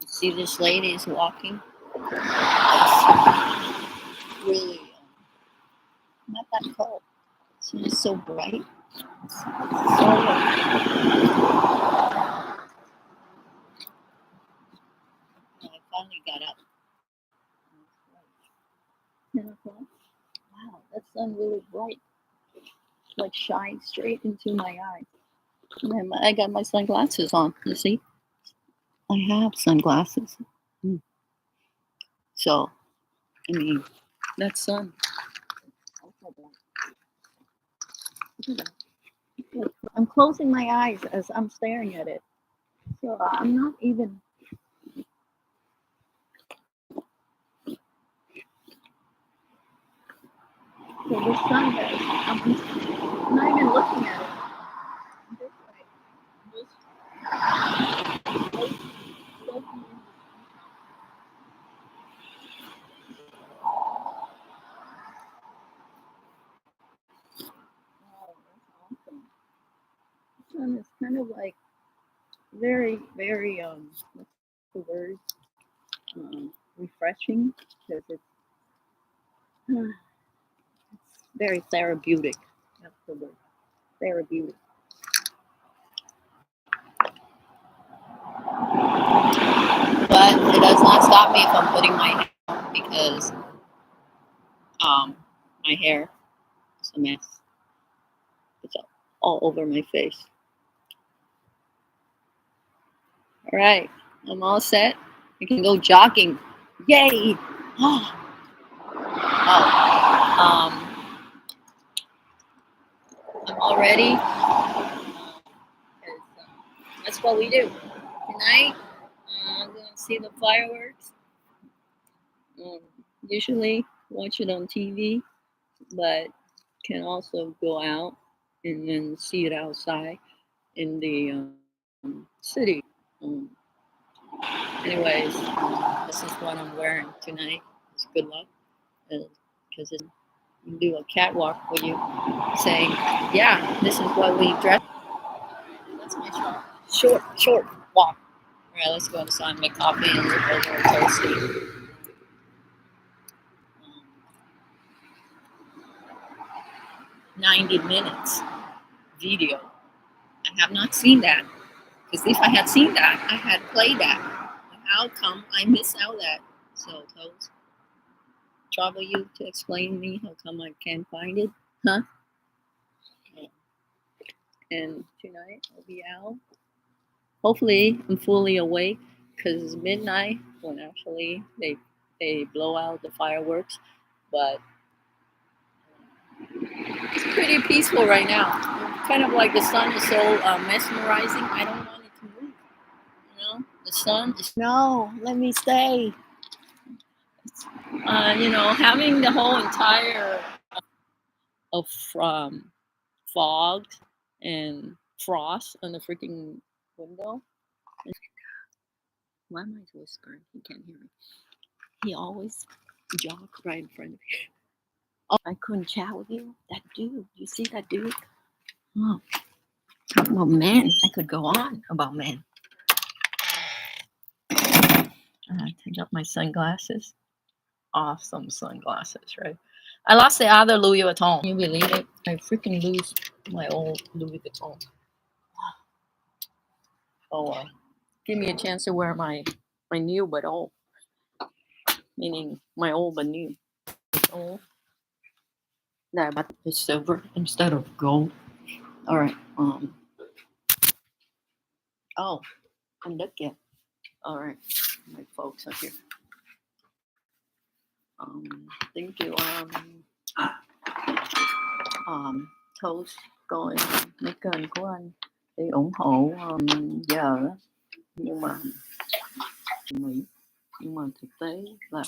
See, this lady is walking. It's really not that cold. It's so bright. So, I finally got up. 10 o'clock. Wow, that sun really bright. Like shines straight into my eyes. And then I got my sunglasses on. You see, I have sunglasses. So, I mean, that sun. I'm closing my eyes as I'm staring at it. So I'm not even. So the sun is. I'm not even looking at it. This way. Wow, that's awesome. The sun is kind of like very, very what's the word? Refreshing because it's very therapeutic. That's the word. Therapeutic. But it does not stop me from putting my hair on because my hair is a mess. It's all over my face. All right, I'm all set. I can go jogging. Yay! Oh, I'm all ready. That's what we do. Tonight, I'm going to see the fireworks. Usually watch it on TV, but can also go out and then see it outside in the city. Anyways, this is what I'm wearing tonight. It's good luck because you do a catwalk where you saying, "Yeah, this is what we dress." That's my short walk. All right, let's go inside, make coffee, and look over a toasty. 90 minutes video. I have not seen that. Because if I had seen that, I had played that. How come I missed out that? So, Toes, trouble you to explain me how come I can't find it? Huh? And tonight I'll be out. Hopefully I'm fully awake because it's midnight when actually they blow out the fireworks. But it's pretty peaceful right now. Kind of like the sun is so mesmerizing. I don't want it to move. You know, the sun is no. Let me stay. Having the whole entire of fog and frost on the freaking window. Why am I whispering? He can't hear me. He always jog right in front of me. Oh, I couldn't chat with you. That dude. You see that dude? Oh, well, man, I could go on about men. I take up my sunglasses. Awesome sunglasses, right? I lost the other Louis Vuitton. Can you believe it? I freaking lose my old Louis Vuitton. Oh, give me a chance to wear my new but old, meaning my old but new. Old. No, but it's silver instead of gold. All right. Oh, and look at. All right, my folks are here. Thank you. Toast coi mấy kênh của anh để ủng hộ giờ đó. Nhưng mà Mỹ nhưng mà thực tế là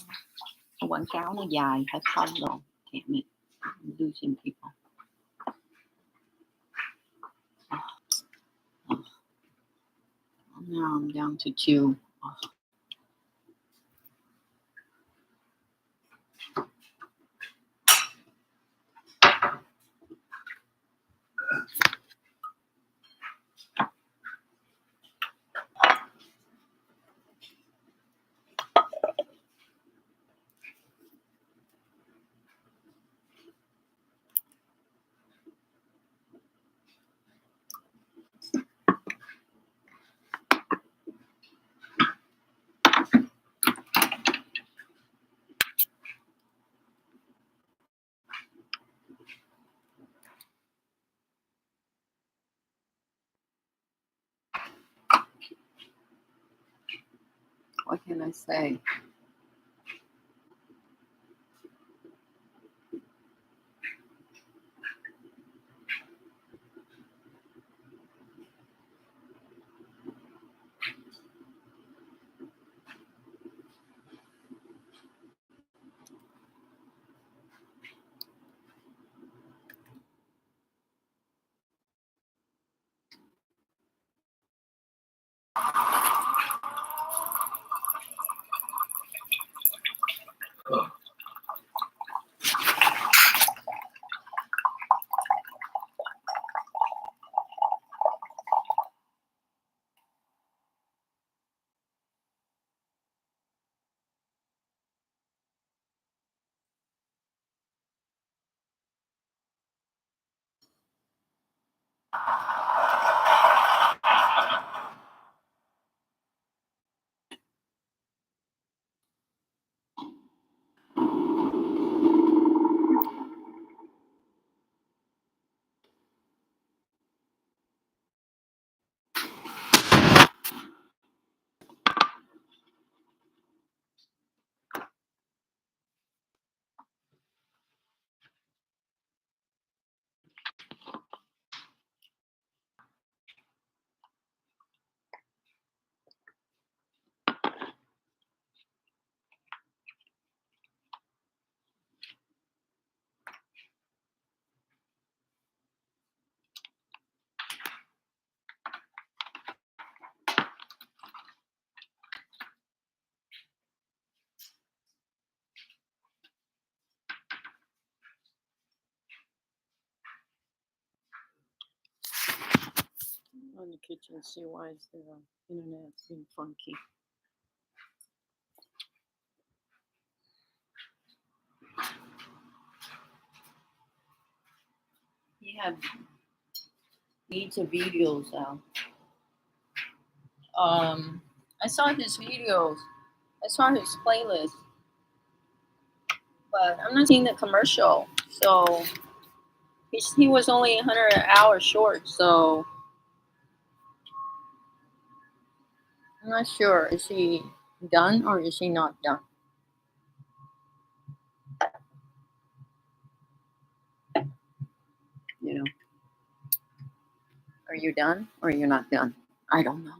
quảng cáo nó dài hay không rồi. Damn it. I'm losing people. Now I'm down to 2. What can I say? in the kitchen, see why is the internet's being funky. He had needs of videos out. I saw his videos. I saw his playlist, but I'm not seeing the commercial. So he was only 100 hours short. So I'm not sure. Is he done or is he not done? You know, are you done or you're not done? I don't know.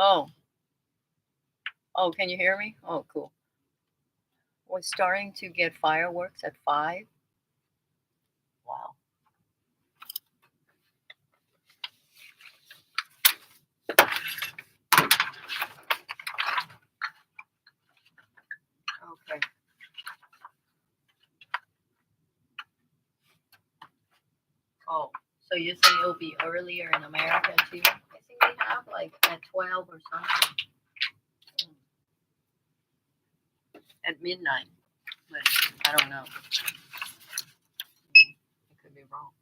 Oh, can you hear me? Oh, cool. We're starting to get fireworks at 5. Wow. Okay. Oh, so you're saying it'll be earlier in America too? I think they have like at 12 or something. At midnight. But I don't know. I could be wrong.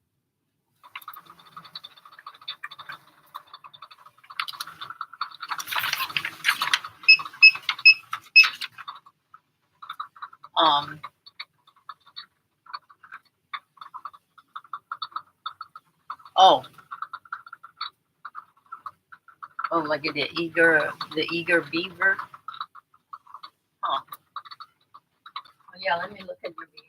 Oh, like the eager beaver. Huh. Oh, yeah, let me look at your video.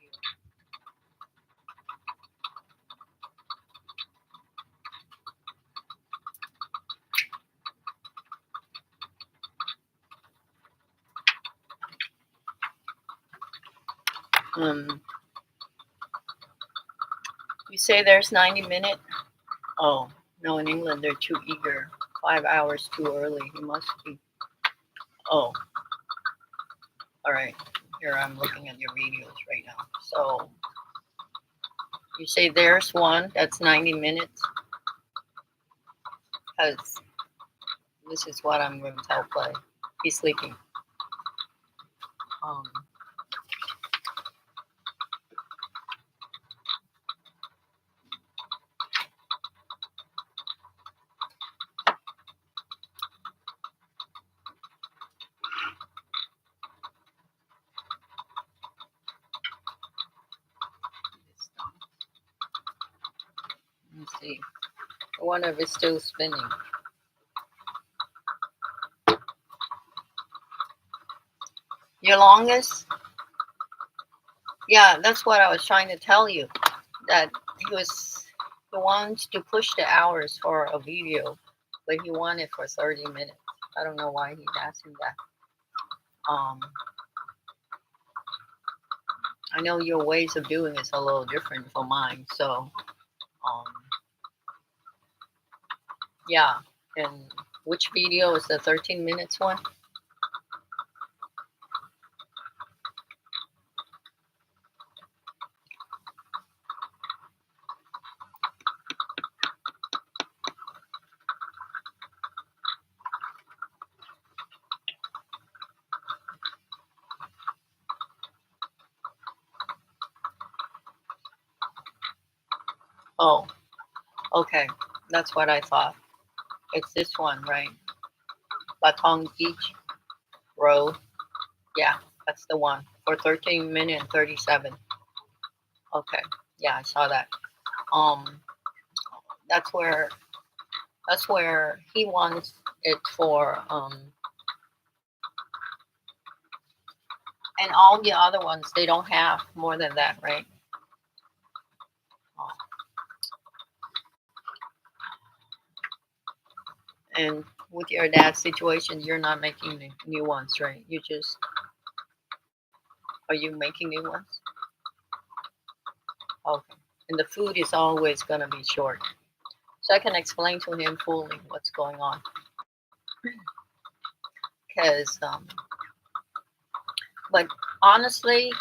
You say there's 90 minutes? Oh, no, in England they're too eager. 5 hours too early. He must be. Oh, all right. Here I'm looking at your videos right now. So you say there's one that's 90 minutes? Because this is what I'm going to tell Play. He's sleeping. Let me see. One of it's still spinning. Your longest? Yeah, that's what I was trying to tell you. That he wants to push the hours for a video, but he wanted for 30 minutes. I don't know why he's asking that. I know your ways of doing it's a little different from mine, so yeah. And which video is the 13 minutes one? Oh, okay. That's what I thought. It's this one, right? Batong Beach Road. Yeah, that's the one. For 13 minutes and 37. Okay. Yeah, I saw that. That's where he wants it for and all the other ones they don't have more than that, right? And with your dad's situation, you're not making new ones, right? Are you making new ones? Okay. And the food is always gonna be short. So I can explain to him fully what's going on. Because but honestly,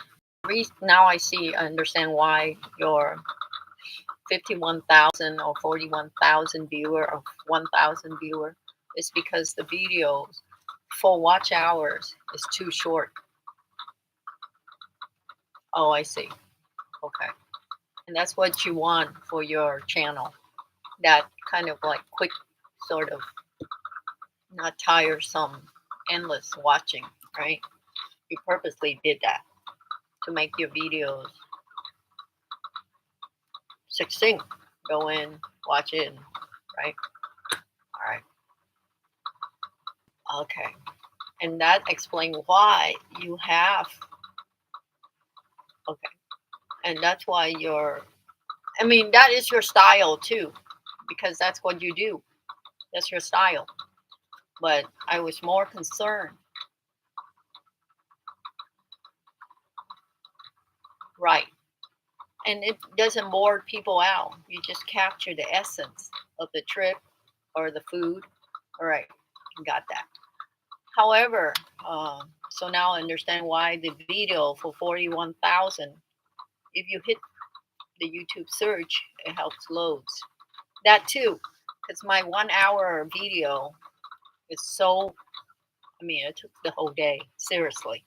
now I understand why your 51,000 or 41,000 viewer or 1,000 viewer is because the videos for watch hours is too short. Oh, I see. Okay. And that's what you want for your channel. That kind of like quick, sort of not tiresome, endless watching, right? You purposely did that to make your videos succinct. Go in, watch it, right? All right. Okay. And that explains why you have, okay. And that's why that is your style too, because that's what you do. That's your style. But I was more concerned. Right. And it doesn't bore people out. You just capture the essence of the trip or the food. All right. Got that. However, so now I understand why the video for 41,000, if you hit the YouTube search, it helps loads. That too, because my 1 hour video is so, it took the whole day, seriously.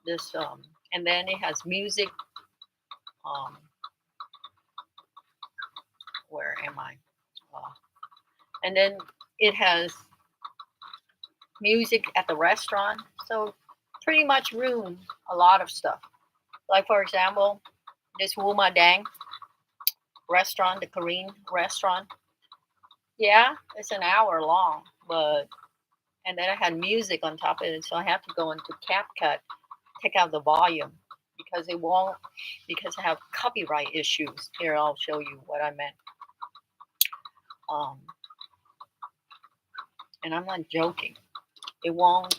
This, and then it has music. Where am I? And then it has music at the restaurant. So pretty much ruined a lot of stuff. Like, for example, this Wu Ma Dang restaurant, the Korean restaurant. Yeah, it's an hour long, and then I had music on top of it. So I have to go into CapCut, take out the volume because I have copyright issues. Here, I'll show you what I meant. And I'm not joking. It won't.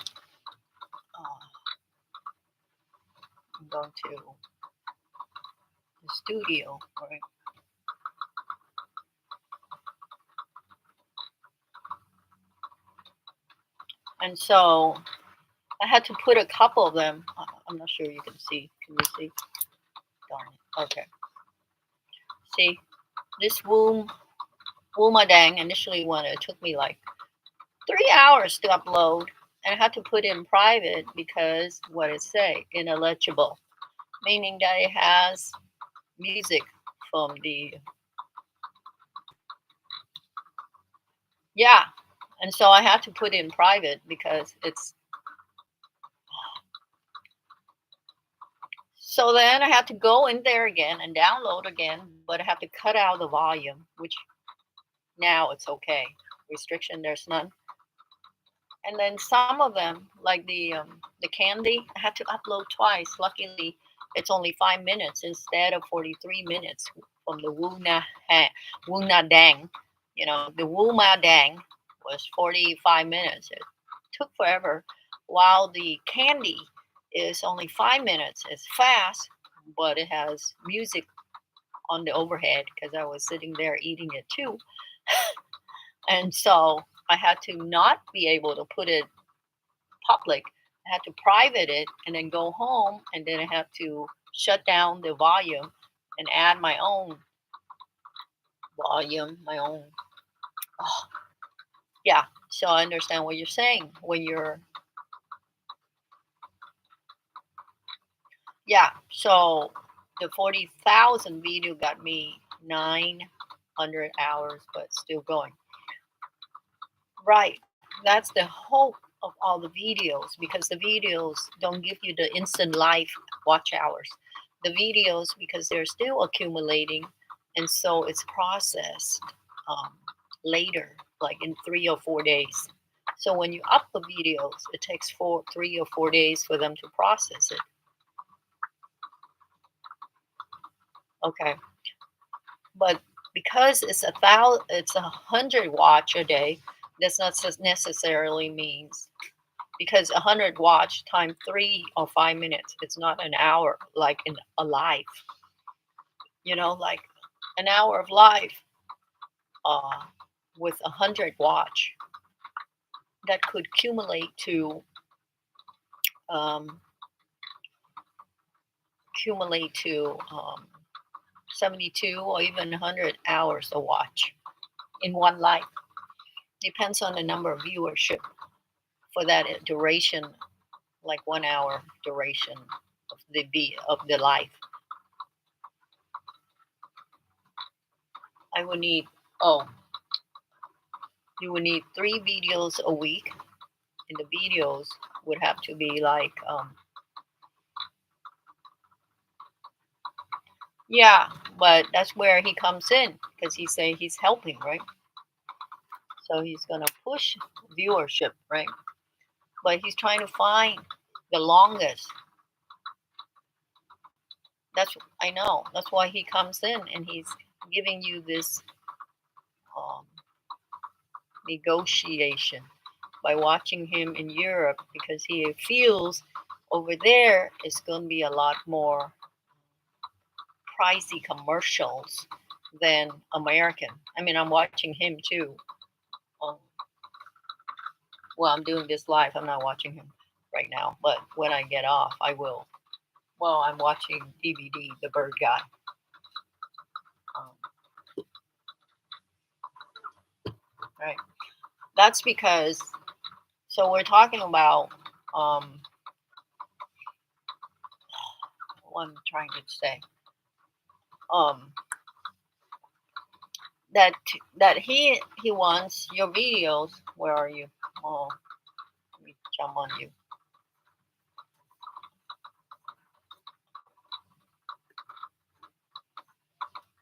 I'm going to the studio, right? And so I had to put a couple of them. I'm not sure you can see. Can you see? Darn it. Okay. See, this Wu Ma Dang initially it took me like 3 hours to upload, and I had to put it in private because what it say, ineligible, meaning that it has music from the, yeah. And so I had to put it in private because it's, so then I had to go in there again and download again, but I have to cut out the volume, which now it's okay. Restriction, there's none. And then some of them, like the candy, I had to upload twice. Luckily, it's only 5 minutes instead of 43 minutes from the Wu Na Dang. The Wu Ma Dang was 45 minutes. It took forever, while the candy is only 5 minutes. It's fast, but it has music on the overhead because I was sitting there eating it too. And so I had to not be able to put it public. I had to private it and then go home, and then I have to shut down the volume and add my own volume, my own. Oh, yeah. So I understand what you're saying when you're. Yeah. So the 40,000 video got me 900 hours, but still going. Right. That's the hope of all the videos, because the videos don't give you the instant live watch hours. The videos, because they're still accumulating, and so it's processed later, like in 3 or 4 days. So when you up the videos, it takes 3 or 4 days for them to process it. Okay. But because it's 100 watch a day, that's not necessarily means, because 100 watch times 3 or 5 minutes, it's not an hour like in a live. Like an hour of live with 100 watch, that could accumulate to accumulate to 72 or even 100 hours to watch in one life. Depends on the number of viewership for that duration, like 1 hour duration of the life. I would need you would need 3 videos a week, and the videos would have to be like yeah, but that's where he comes in, because he say he's helping, right? So he's gonna push viewership, right? But he's trying to find the longest. I know. That's why he comes in and he's giving you this um, negotiation by watching him in Europe, because he feels over there is going to be a lot more pricey commercials than American. I mean, I'm watching him too. Um, well, I'm doing this live. I'm not watching him right now, but when I get off, I will. Well, I'm watching DVD, The Bird Guy. Right. That's because. So we're talking about what I'm trying to say. That he wants your videos. Where are you? Oh, let me jump on you.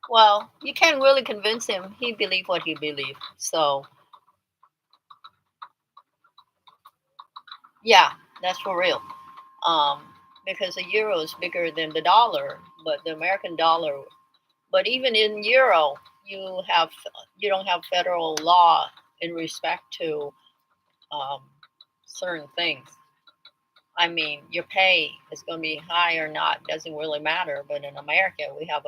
Well, you can't really convince him. He believe what he believes. So yeah, that's for real. Because the euro is bigger than the dollar, but the American dollar. But even in euro, you don't have federal law in respect to certain things. I mean, your pay is going to be high or not doesn't really matter. But in America, we have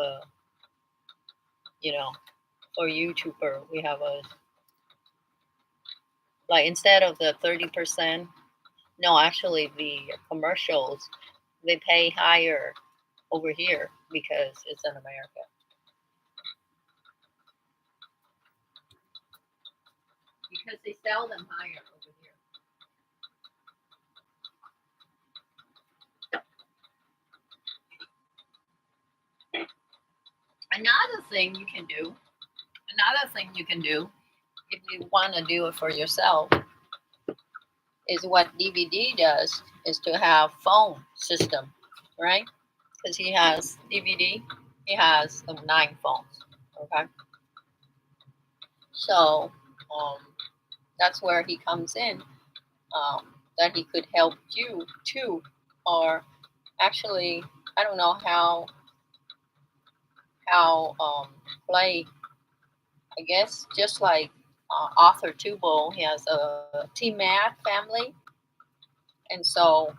for YouTuber, we have like, instead of the 30%, no, actually the commercials, they pay higher over here because it's in America. Because they sell them higher over here. Another thing you can do if you want to do it for yourself is what DVD does, is to have phone system, right? Because he has DVD, he has 9 phones, okay? So that's where he comes in, that he could help you too, or actually, I don't know how play. I guess just like Arthur Tubal, he has a T-Mad family, and so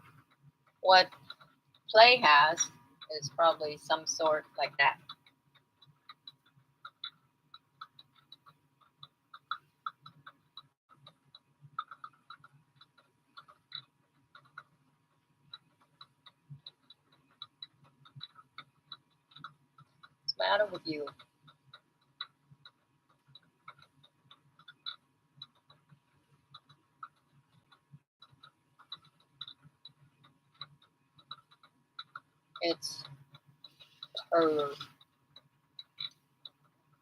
what Play has is probably some sort like that. What's the matter with you? It's her.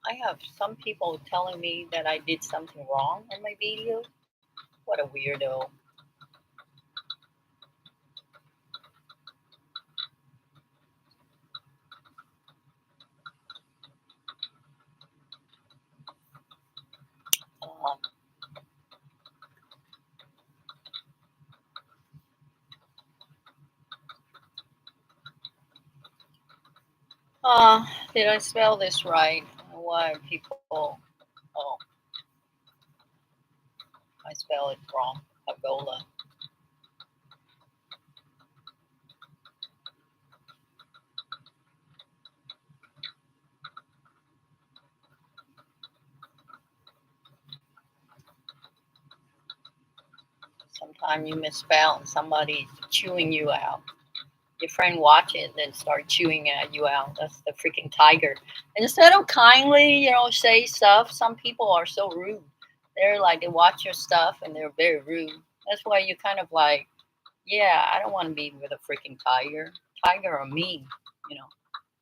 I have some people telling me that I did something wrong in my video. What a weirdo. Did I spell this right? Why people? Oh, I spell it wrong. Pagola. Sometimes you misspell and somebody's chewing you out. your friend watch it and then start chewing at you out. That's the freaking tiger. And instead of kindly, say stuff, some people are so rude. They're like, they watch your stuff and they're very rude. That's why you kind of like, yeah, I don't want to be with a freaking tiger. Tiger are mean, you know,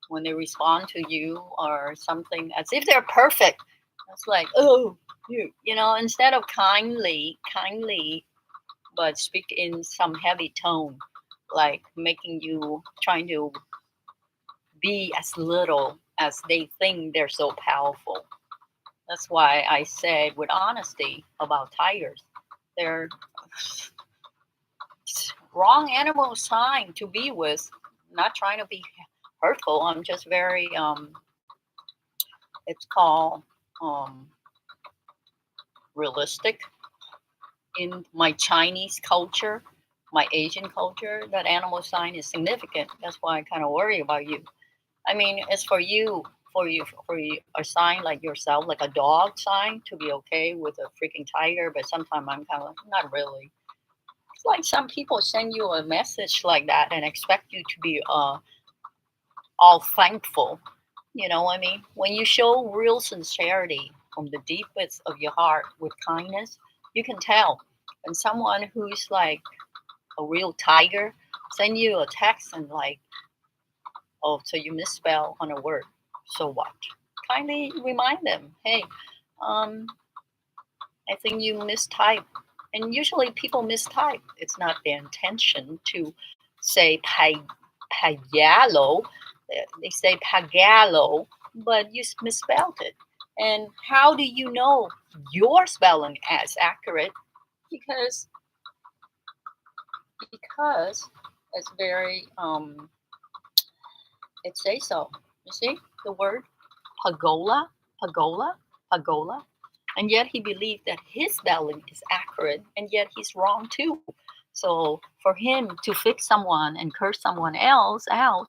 when they respond to you or something as if they're perfect. It's like, oh, instead of kindly, but speak in some heavy tone, like making you trying to be as little as they think they're so powerful. That's why I said with honesty about tigers, they're wrong animal sign to be with. Not trying to be hurtful. I'm just very it's called realistic. In my Chinese culture, my Asian culture, that animal sign is significant. That's why I kind of worry about you. I mean, it's for you, a sign like yourself, like a dog sign, to be okay with a freaking tiger. But sometimes I'm kind of like, not really. It's like some people send you a message like that and expect you to be all thankful. You know what I mean? When you show real sincerity from the deepest of your heart with kindness, you can tell. And someone who's like a real tiger send you a text and like, oh, so you misspell on a word. So what? Kindly remind them, hey, um, I think you mistype. And usually people mistype. It's not their intention to say pagalo. They say pagalo, but you misspelled it. And how do you know your spelling is accurate? Because it's very it says so. You see the word pagola, pagola, pagola. And yet he believed that his spelling is accurate, and yet he's wrong too. So for him to fix someone and curse someone else out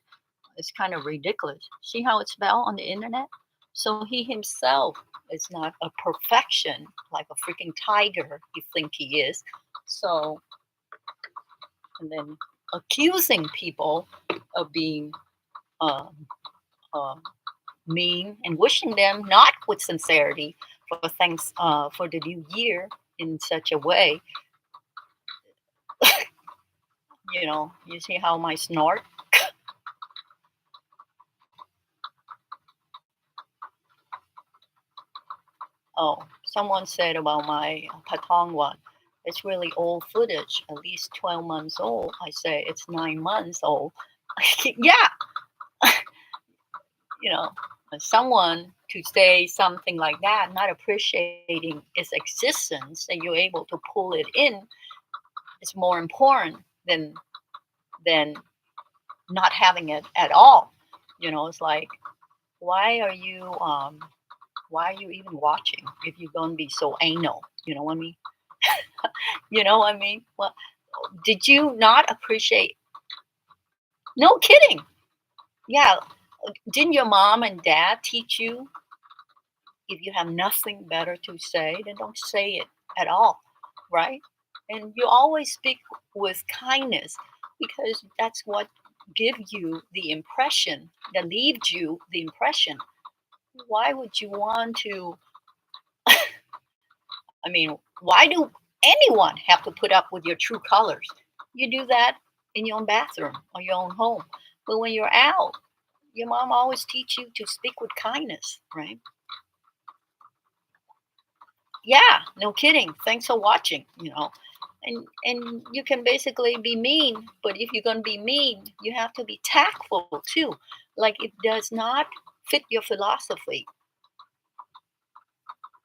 is kind of ridiculous. See how it's spelled on the internet? So he himself is not a perfection like a freaking tiger you think he is. So, and then accusing people of being um, uh, mean and wishing them not with sincerity for thanks for the new year in such a way. You see how my snort. Oh, someone said about my Patong one, it's really old footage, at least 12 months old. I say it's 9 months old. Yeah, you know, someone to say something like that, not appreciating its existence, and you're able to pull it in, is more important than not having it at all. It's like, why are you even watching if you're gonna be so anal? You know what I mean? You know what I mean? Well, did you not appreciate? No kidding. Yeah. Didn't your mom and dad teach you if you have nothing better to say, then don't say it at all, right? And you always speak with kindness because that's what gives you the impression, that leaves you the impression. Why would you want to? I mean, why do anyone have to put up with your true colors? You do that in your own bathroom or your own home. But when you're out, your mom always teach you to speak with kindness, right? Yeah, no kidding. Thanks for watching. And you can basically be mean, but if you're gonna be mean, you have to be tactful too. Like it does not fit your philosophy.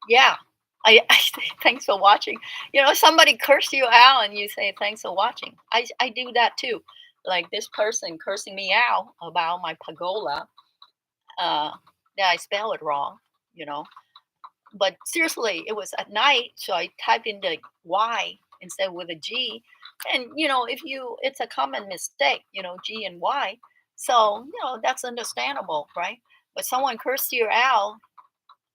Yeah. I thanks for watching. Somebody curse you out and you say thanks for watching. I do that too. Like this person cursing me out about my pagola. That I spell it wrong, you know. But seriously, it was at night, so I typed in the Y instead with a G. And if it's a common mistake, G and Y. So that's understandable, right? But someone cursed you out,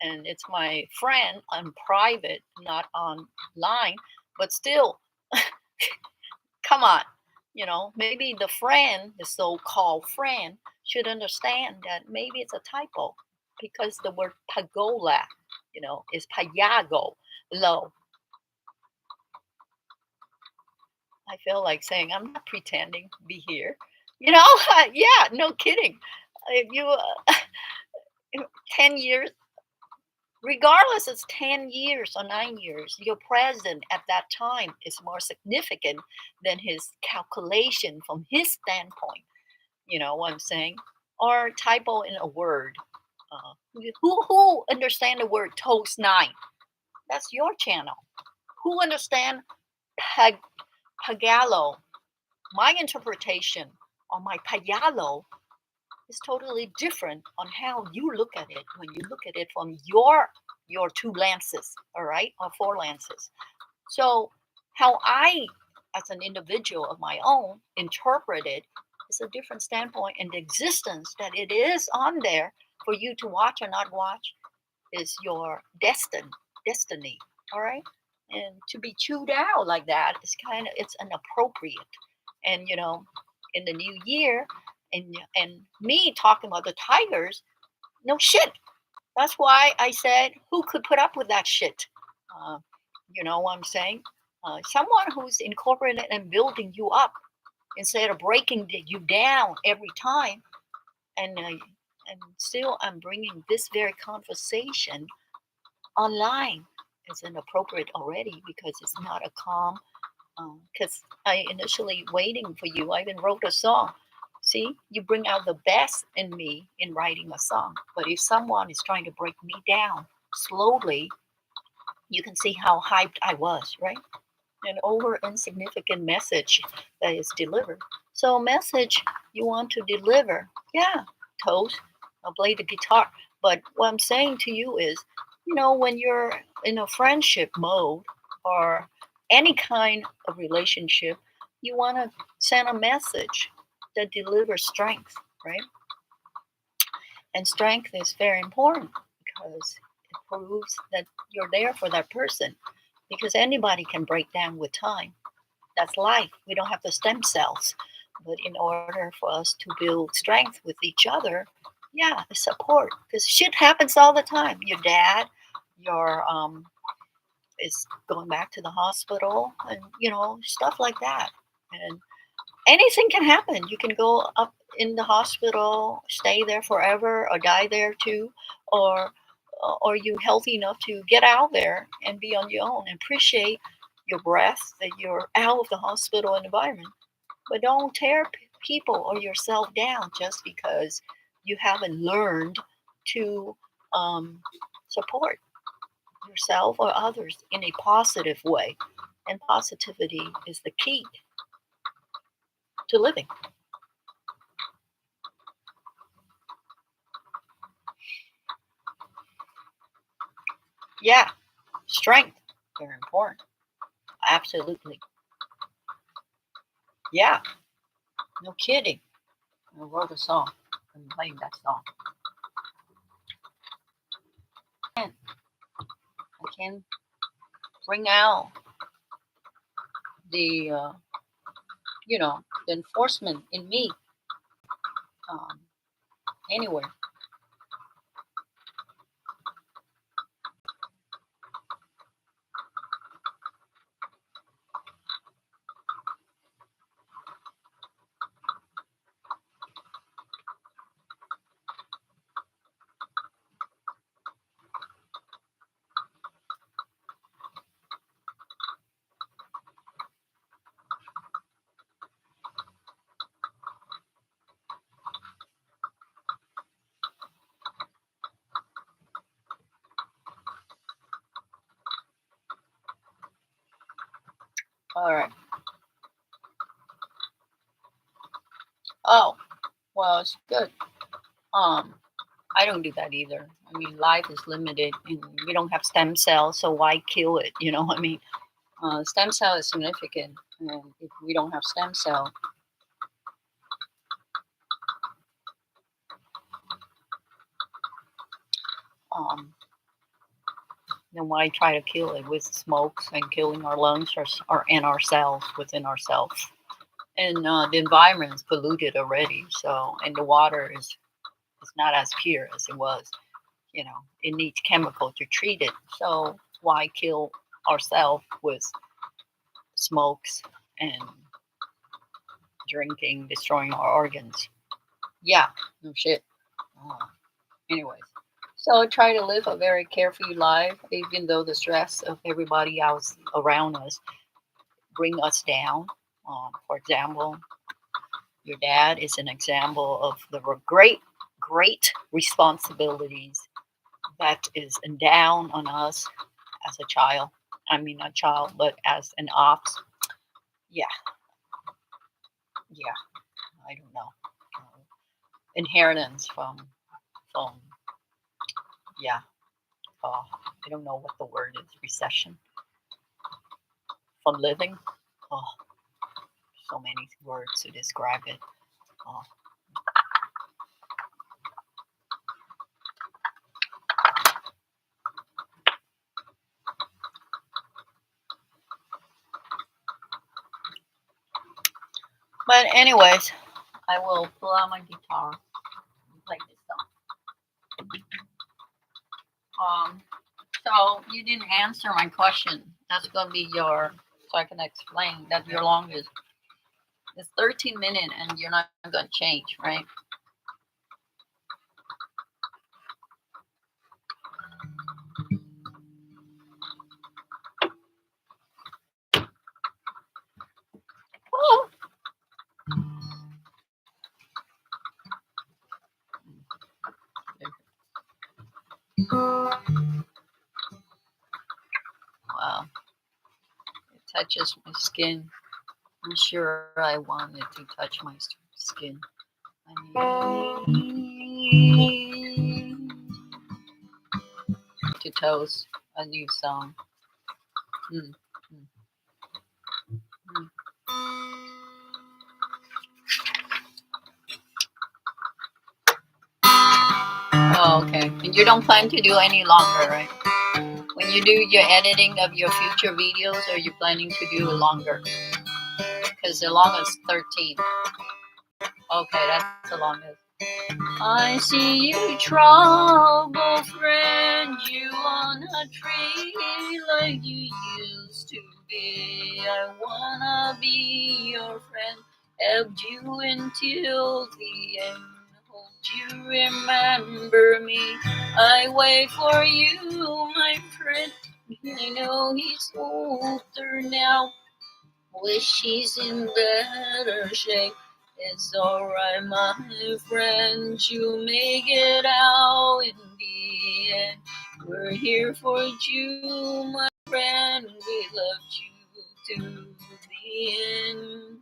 and it's my friend on private, not online. But still, come on, maybe the friend, the so-called friend, should understand that maybe it's a typo because the word pagola, is payago, low. I feel like saying, I'm not pretending to be here. Yeah, no kidding. If you, 10 years, regardless it's 10 years or 9 years, your present at that time is more significant than his calculation from his standpoint. You know what I'm saying? Or typo in a word. Who understand the word toast 9? That's your channel. Who understand pag, pagalo? My interpretation on my payalo is totally different on how you look at it when you look at it from your 2 lenses, all right, or 4 lenses. So how I, as an individual of my own, interpret it is a different standpoint, and the existence that it is on there for you to watch or not watch is your destiny, all right. And to be chewed out like that is it's inappropriate. And in the new year, and me talking about the tigers, no shit. That's why I said, who could put up with that shit? Uh, you know what I'm saying? Someone who's incorporated and building you up instead of breaking you down every time. And still, I'm bringing this very conversation online. It's inappropriate already because it's not a calm. Because I initially waiting for you. I even wrote a song. See, you bring out the best in me in writing a song. But if someone is trying to break me down slowly, you can see how hyped I was, right? An over insignificant message that is delivered. So, a message you want to deliver, yeah, Toast, I'll play the guitar. But what I'm saying to you is, when you're in a friendship mode or any kind of relationship, you want to send a message that delivers strength, right? And strength is very important because it proves that you're there for that person. Because anybody can break down with time. That's life. We don't have the stem cells. But in order for us to build strength with each other, yeah, the support. Because shit happens all the time. Your dad, your is going back to the hospital, and stuff like that. And anything can happen. You can go up in the hospital, stay there forever, or die there too, or you healthy enough to get out there and be on your own and appreciate your breath that you're out of the hospital environment. But don't tear people or yourself down just because you haven't learned to support yourself or others in a positive way. And positivity is the key to living. Yeah, strength, very important. Absolutely. Yeah, no kidding. I wrote a song. I'm playing that song. And I can bring out the, the enforcement in me anywhere. All right. Oh, well, it's good. I don't do that either. I mean, life is limited, and we don't have stem cells, so why kill it? You know what I mean? Stem cell is significant, and if we don't have stem cell, then why try to kill it with smokes and killing our lungs or and ourselves within ourselves? and the environment is polluted already. So, and the water is not as pure as it was. You know, it needs chemical to treat it. So why kill ourselves with smokes and drinking, destroying our organs? Yeah, no shit. Anyways, so try to live a very carefree life, even though the stress of everybody else around us bring us down. For example, your dad is an example of the great responsibilities that is down on us as a child. I mean, not child, but as an ops. Yeah, yeah. I don't know. Inheritance from yeah. I don't know what the word is. Recession from living. Oh, so many words to describe it. Oh. But anyways, I will pull out my guitar and play this song. So you didn't answer my question. That's gonna be your, so I can explain that your longest. It's 13 minutes and you're not gonna change, right? Oh. Wow, it touches my skin. I'm sure I want it to touch my skin. I need to toast a new song. Mm, mm, mm. Oh, okay. And you don't plan to do any longer, right? When you do your editing of your future videos, are you planning to do longer? Because the longest 13. Okay, that's the longest. I see you trouble friend, you on a tree like you used to be. I wanna be your friend, help you until the end. Hope you remember me. I wait for you, my friend. I know he's older now. Wish he's in better shape. It's alright, my friend. You make it out in the end. We're here for you, my friend. We loved you to the end.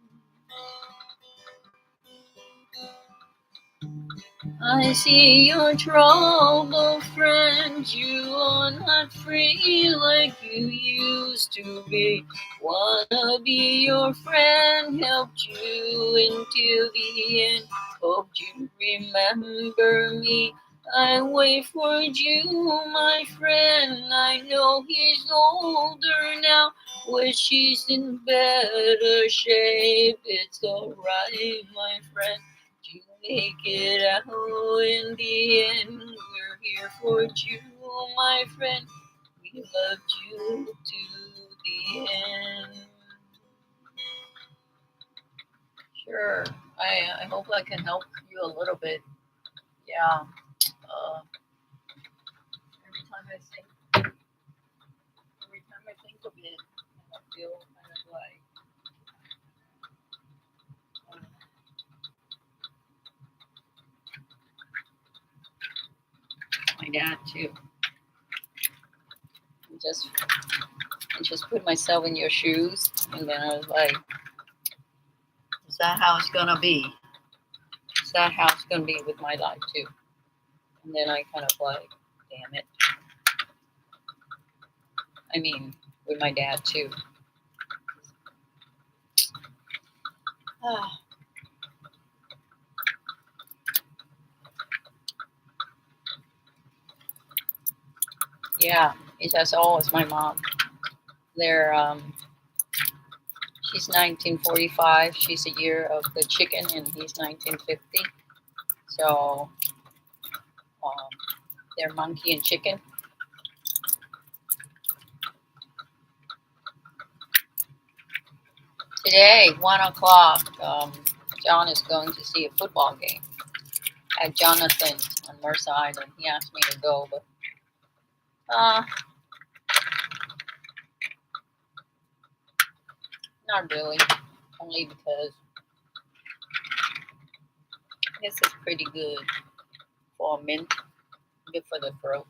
I see your troubled friend. You are not free like you used to be. Wanna be your friend, helped you until the end. Hope you remember me. I wait for you, my friend. I know he's older now. Wish he's in better shape. It's alright, my friend. You make it out in the end. We're here for you, my friend. We loved you to the end. Sure. I hope I can help you a little bit. Yeah. Every time I think of it, I feel kind of like. My dad too. I just put myself in your shoes, and then I was like, "Is that how it's gonna be? Is that how it's gonna be with my life too?" And then I kind of like, "Damn it." I mean, with my dad too. Yeah, it's as always my mom. They're She's 1945. She's a year of the chicken, and he's 1950. So they're monkey and chicken. Today, 1 o'clock, John is going to see a football game at Jonathan on Mercer Island. He asked me to go, but not really. Only because this is pretty good for a mint. Good for the throat.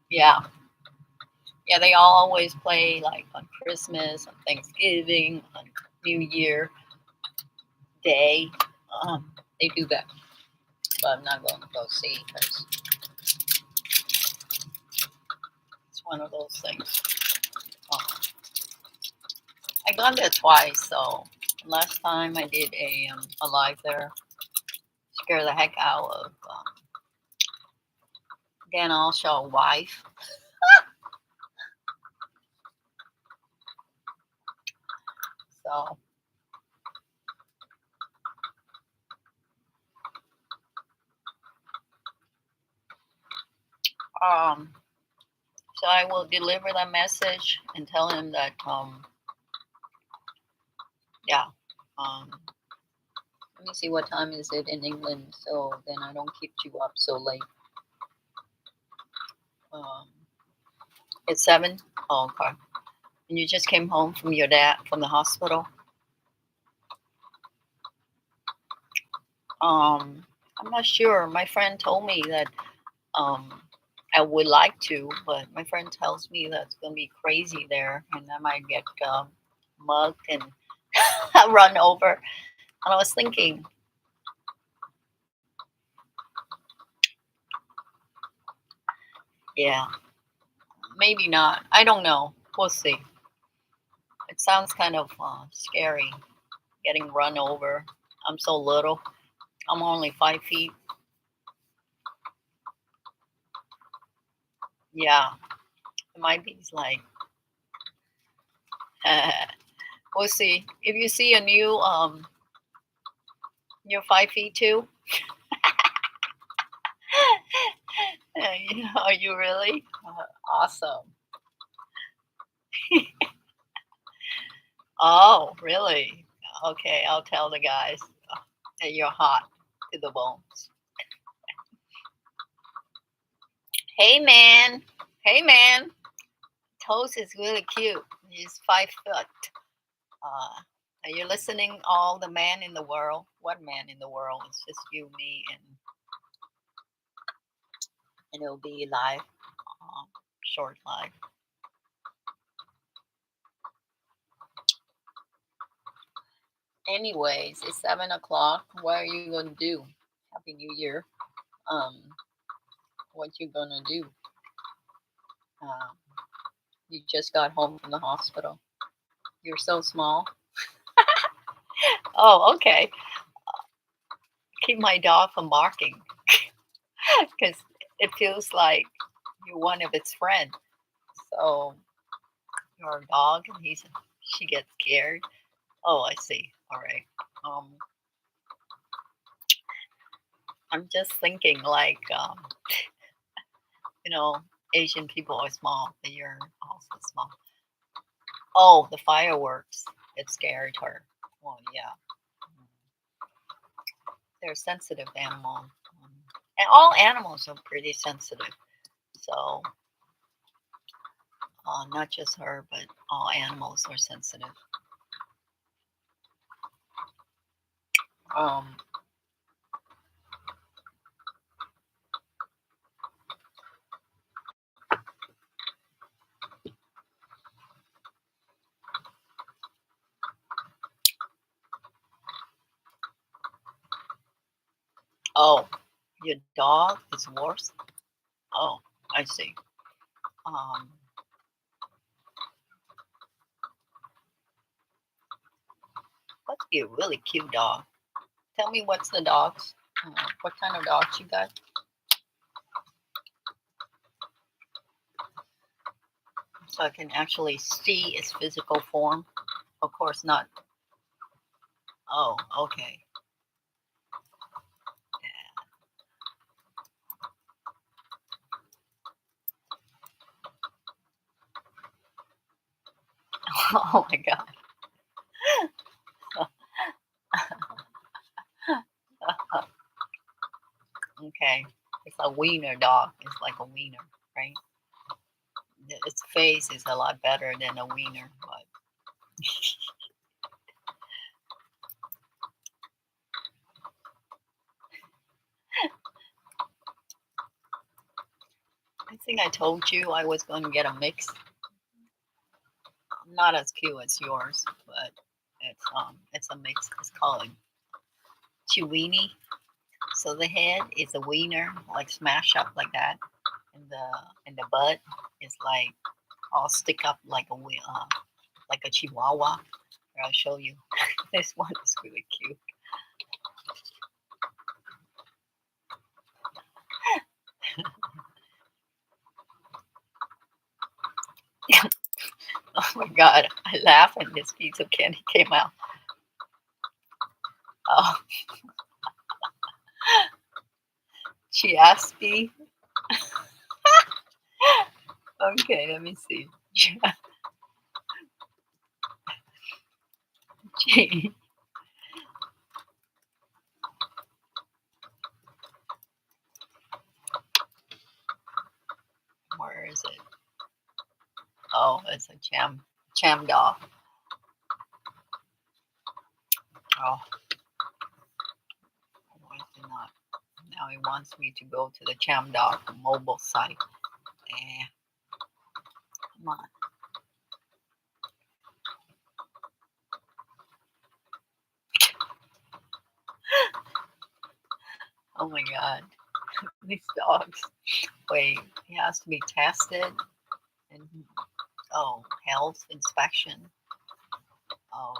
Yeah. Yeah, they always play like on Christmas, on Thanksgiving, on New Year Day. They do that. But I'm not going to go see because it's one of those things. I gone there twice, so last time I did a live there, scared the heck out of Dan Alshaw's wife. So so I will deliver that message and tell him that yeah. Let me see what time is it in England, so then I don't keep you up so late. It's 7. Oh, okay. And you just came home from your dad from the hospital. I'm not sure. My friend told me that I would like to, but my friend tells me that it's gonna be crazy there, and I might get mugged and run over. And I was thinking, yeah, maybe not. I don't know. We'll see. It sounds kind of scary, getting run over. I'm so little. I'm only 5 feet. Yeah, it might be like. We'll see. If you see a new, you're 5 feet too. Are you really? Awesome. Oh, really? Okay, I'll tell the guys that you're hot to the bones. Hey, man. Hey, man. Toast is really cute. He's 5 foot. Are you listening? All the man in the world. What man in the world? It's just you, me, and it'll be live, short live. Anyways, it's 7 o'clock. What are you gonna do? Happy New Year. What you gonna do? You just got home from the hospital. You're so small. Oh, okay. Keep my dog from barking because it feels like you're one of its friends. So your dog, and she gets scared. Oh, I see. All right. I'm just thinking like, Asian people are small, but you're also small. Oh, the fireworks. It scared her. Well, yeah. They're sensitive animals. And all animals are pretty sensitive. So, not just her, but all animals are sensitive. Oh, your dog is worse? Oh, I see. Must be a really cute dog. Tell me what's the dogs? What kind of dogs you got? so I can actually see its physical form. Of course not. Oh, okay. Oh my god. Okay. It's a wiener dog. It's like a wiener, right? Its face is a lot better than a wiener, but I think I told you I was going to get a mix. Not as cute as yours, but it's a mix. It's called Chiweenie. So the head is a wiener, like smash up like that, and the butt is like all stick up like a chihuahua. Here, I'll show you. This one is really cute. Oh my god, I laugh and this piece of candy came out. Oh, Chiaspi. Okay, let me see. Chi- Where is it? Oh, it's a cham dog. Oh, why is it not? Now it wants me to go to the cham dog mobile site. Eh, come on. Oh my god, these dogs. Wait, he has to be tested and health inspection. Oh,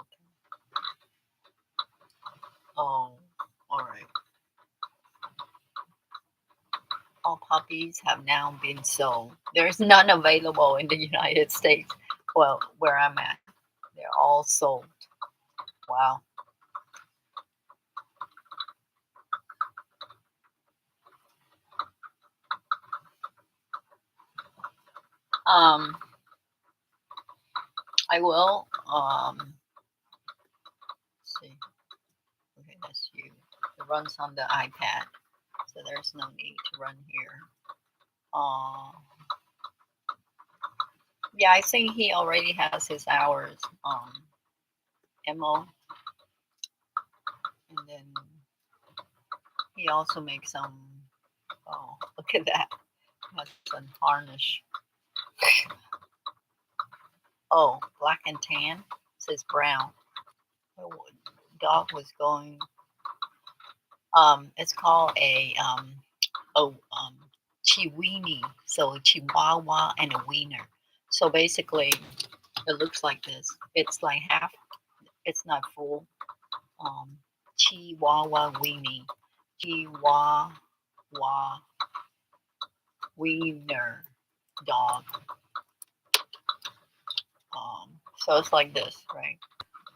oh, all right. All puppies have now been sold. There's none available in the United States. Well, where I'm at, they're all sold. Wow. Um, I will. Let's see. Okay, that's you. It runs on the iPad, so there's no need to run here. Yeah, I think he already has his hours. MO, and then he also makes some. Oh, look at that. That's a harnish. Oh, black and tan. It says brown. Oh, dog was going. It's called a Chiweenie. So a Chihuahua and a wiener. So basically, it looks like this. It's like half. It's not full. Um, Chihuahua weenie. Chihuahua wiener dog. So it's like this, right?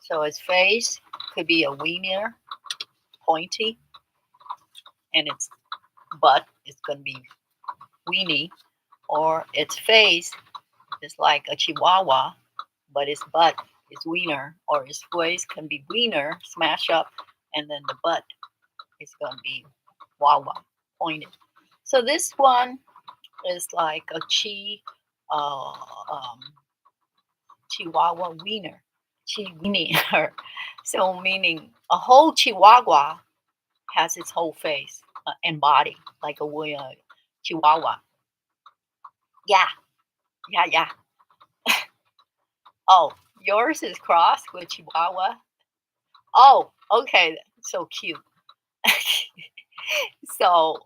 So its face could be a wiener, pointy, and its butt is going to be weenie, or its face is like a chihuahua, but its butt is wiener, or its face can be wiener, smash up, and then the butt is going to be wawa, pointed. So this one is like a uh, um, chihuahua wiener, wiener. So meaning a whole chihuahua has its whole face and body like a chihuahua. Yeah, yeah, yeah. Oh, yours is crossed with chihuahua. Oh, okay, so cute. So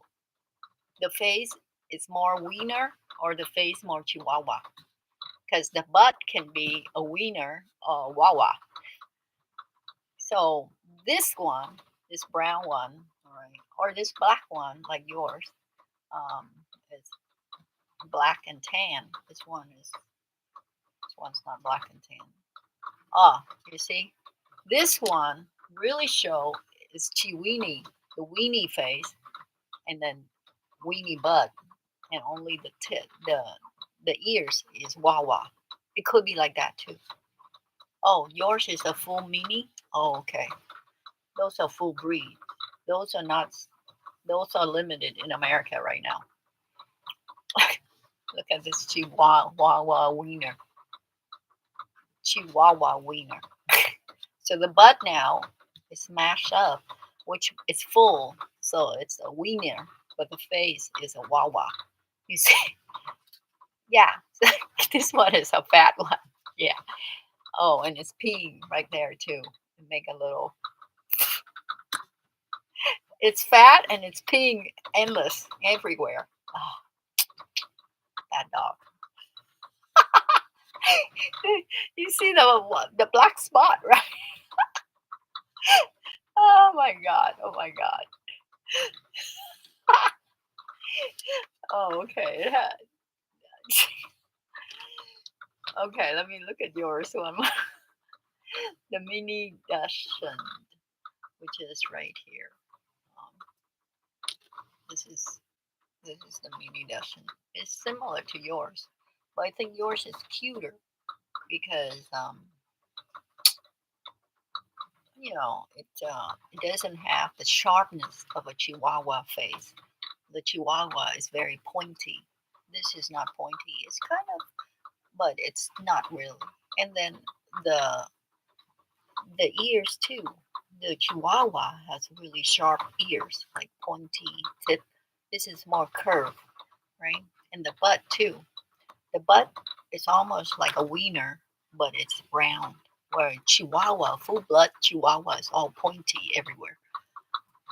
the face is more wiener or the face more chihuahua because the butt can be a wiener or wawa. So this one, this brown one, all right, or this black one like yours, is black and tan. This one is one's not black and tan. Ah, you see, this one really show is Chiweenie, the weenie face, and then weenie butt, and only the ears is Wawa. It could be like that too. Oh, yours is a full mini. Oh, okay. Those are full breed. Those are not. Those are limited in America right now. Look at this Chihuahua wiener. Chihuahua wiener. So the butt now is smashed up, which is full. So it's a wiener, but the face is a Wawa. You see? Yeah. This one is a fat one. Yeah. Oh, and it's peeing right there too. Make a little. It's fat and it's peeing endless everywhere. Oh, that dog. You see the black spot, right? Oh my god! Oh my god! Oh, okay. Okay, let me look at yours one. The mini Dachshund, which is right here. Um, this is the mini Dachshund. It's similar to yours, but I think yours is cuter because it doesn't have the sharpness of a Chihuahua face. The Chihuahua is very pointy. This is not pointy. It's kind of, but it's not really. And then the the ears too. The Chihuahua has really sharp ears, like pointy tip. This is more curved, right? And the butt too. The butt is almost like a wiener, but it's round. Where Chihuahua, full blood Chihuahua is all pointy everywhere.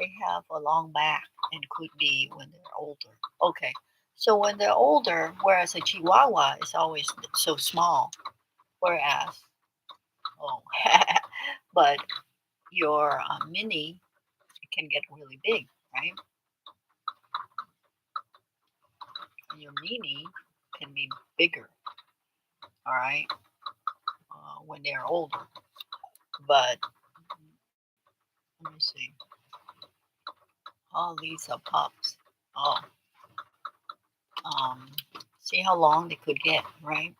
They have a long back and could be when they're older. Okay, so when they're older, whereas a Chihuahua is always so small, whereas, oh, but your mini can get really big, right? And your mini can be bigger, all right, when they're older. But let me see. All these are pups. Oh, um, see how long they could get, right?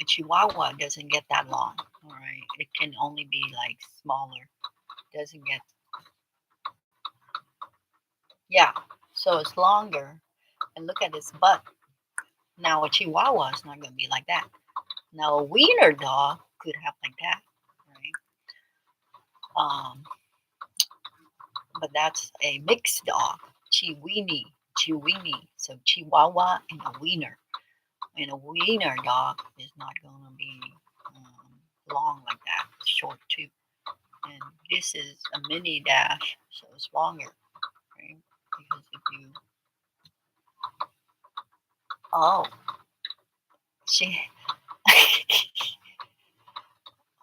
A Chihuahua doesn't get that long, all right? It can only be like smaller. Doesn't get, yeah. So it's longer. And look at its butt. Now a Chihuahua is not going to be like that. Now a wiener dog could have like that, right? But that's a mixed dog, Chiweenie. So Chihuahua and a wiener. And a wiener dog is not going to be long like that. It's short too. And this is a mini dash, so it's longer, right? Because if you, oh, she,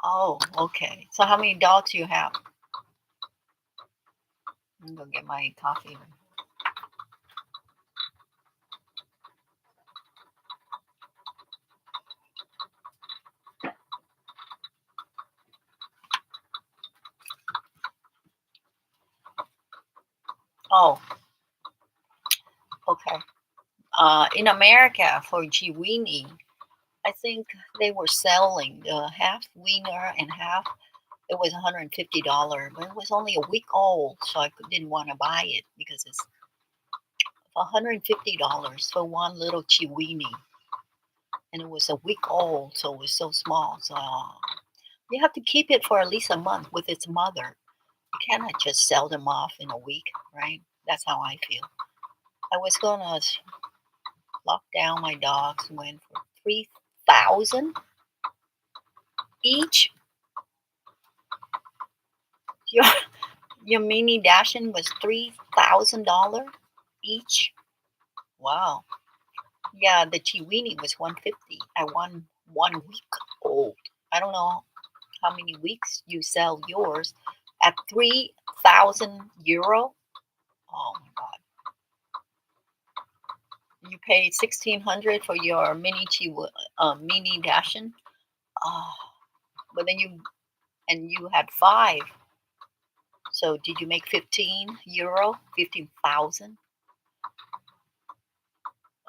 oh, okay. So how many dogs do you have? I'm gonna get my coffee. Oh, okay. In America, for Chiweenie, I think they were selling half wiener and half. It was $150, but it was only a week old, so I didn't want to buy it because it's $150 for one little Chiweenie, and it was a week old, so it was so small. So you have to keep it for at least a month with its mother. You cannot just sell them off in a week, right? That's how I feel. I was gonna lock down my dogs, went for 3,000 each. Your mini Dachshund was $3,000 each. Wow. Yeah, the Chiweenie was 150. I won 1 week old. I don't know how many weeks you sell yours at 3,000 euro. Oh my god! You paid 1,600 for your mini Dachshund. Oh, but then you had 5. So did you make €15? 15,000?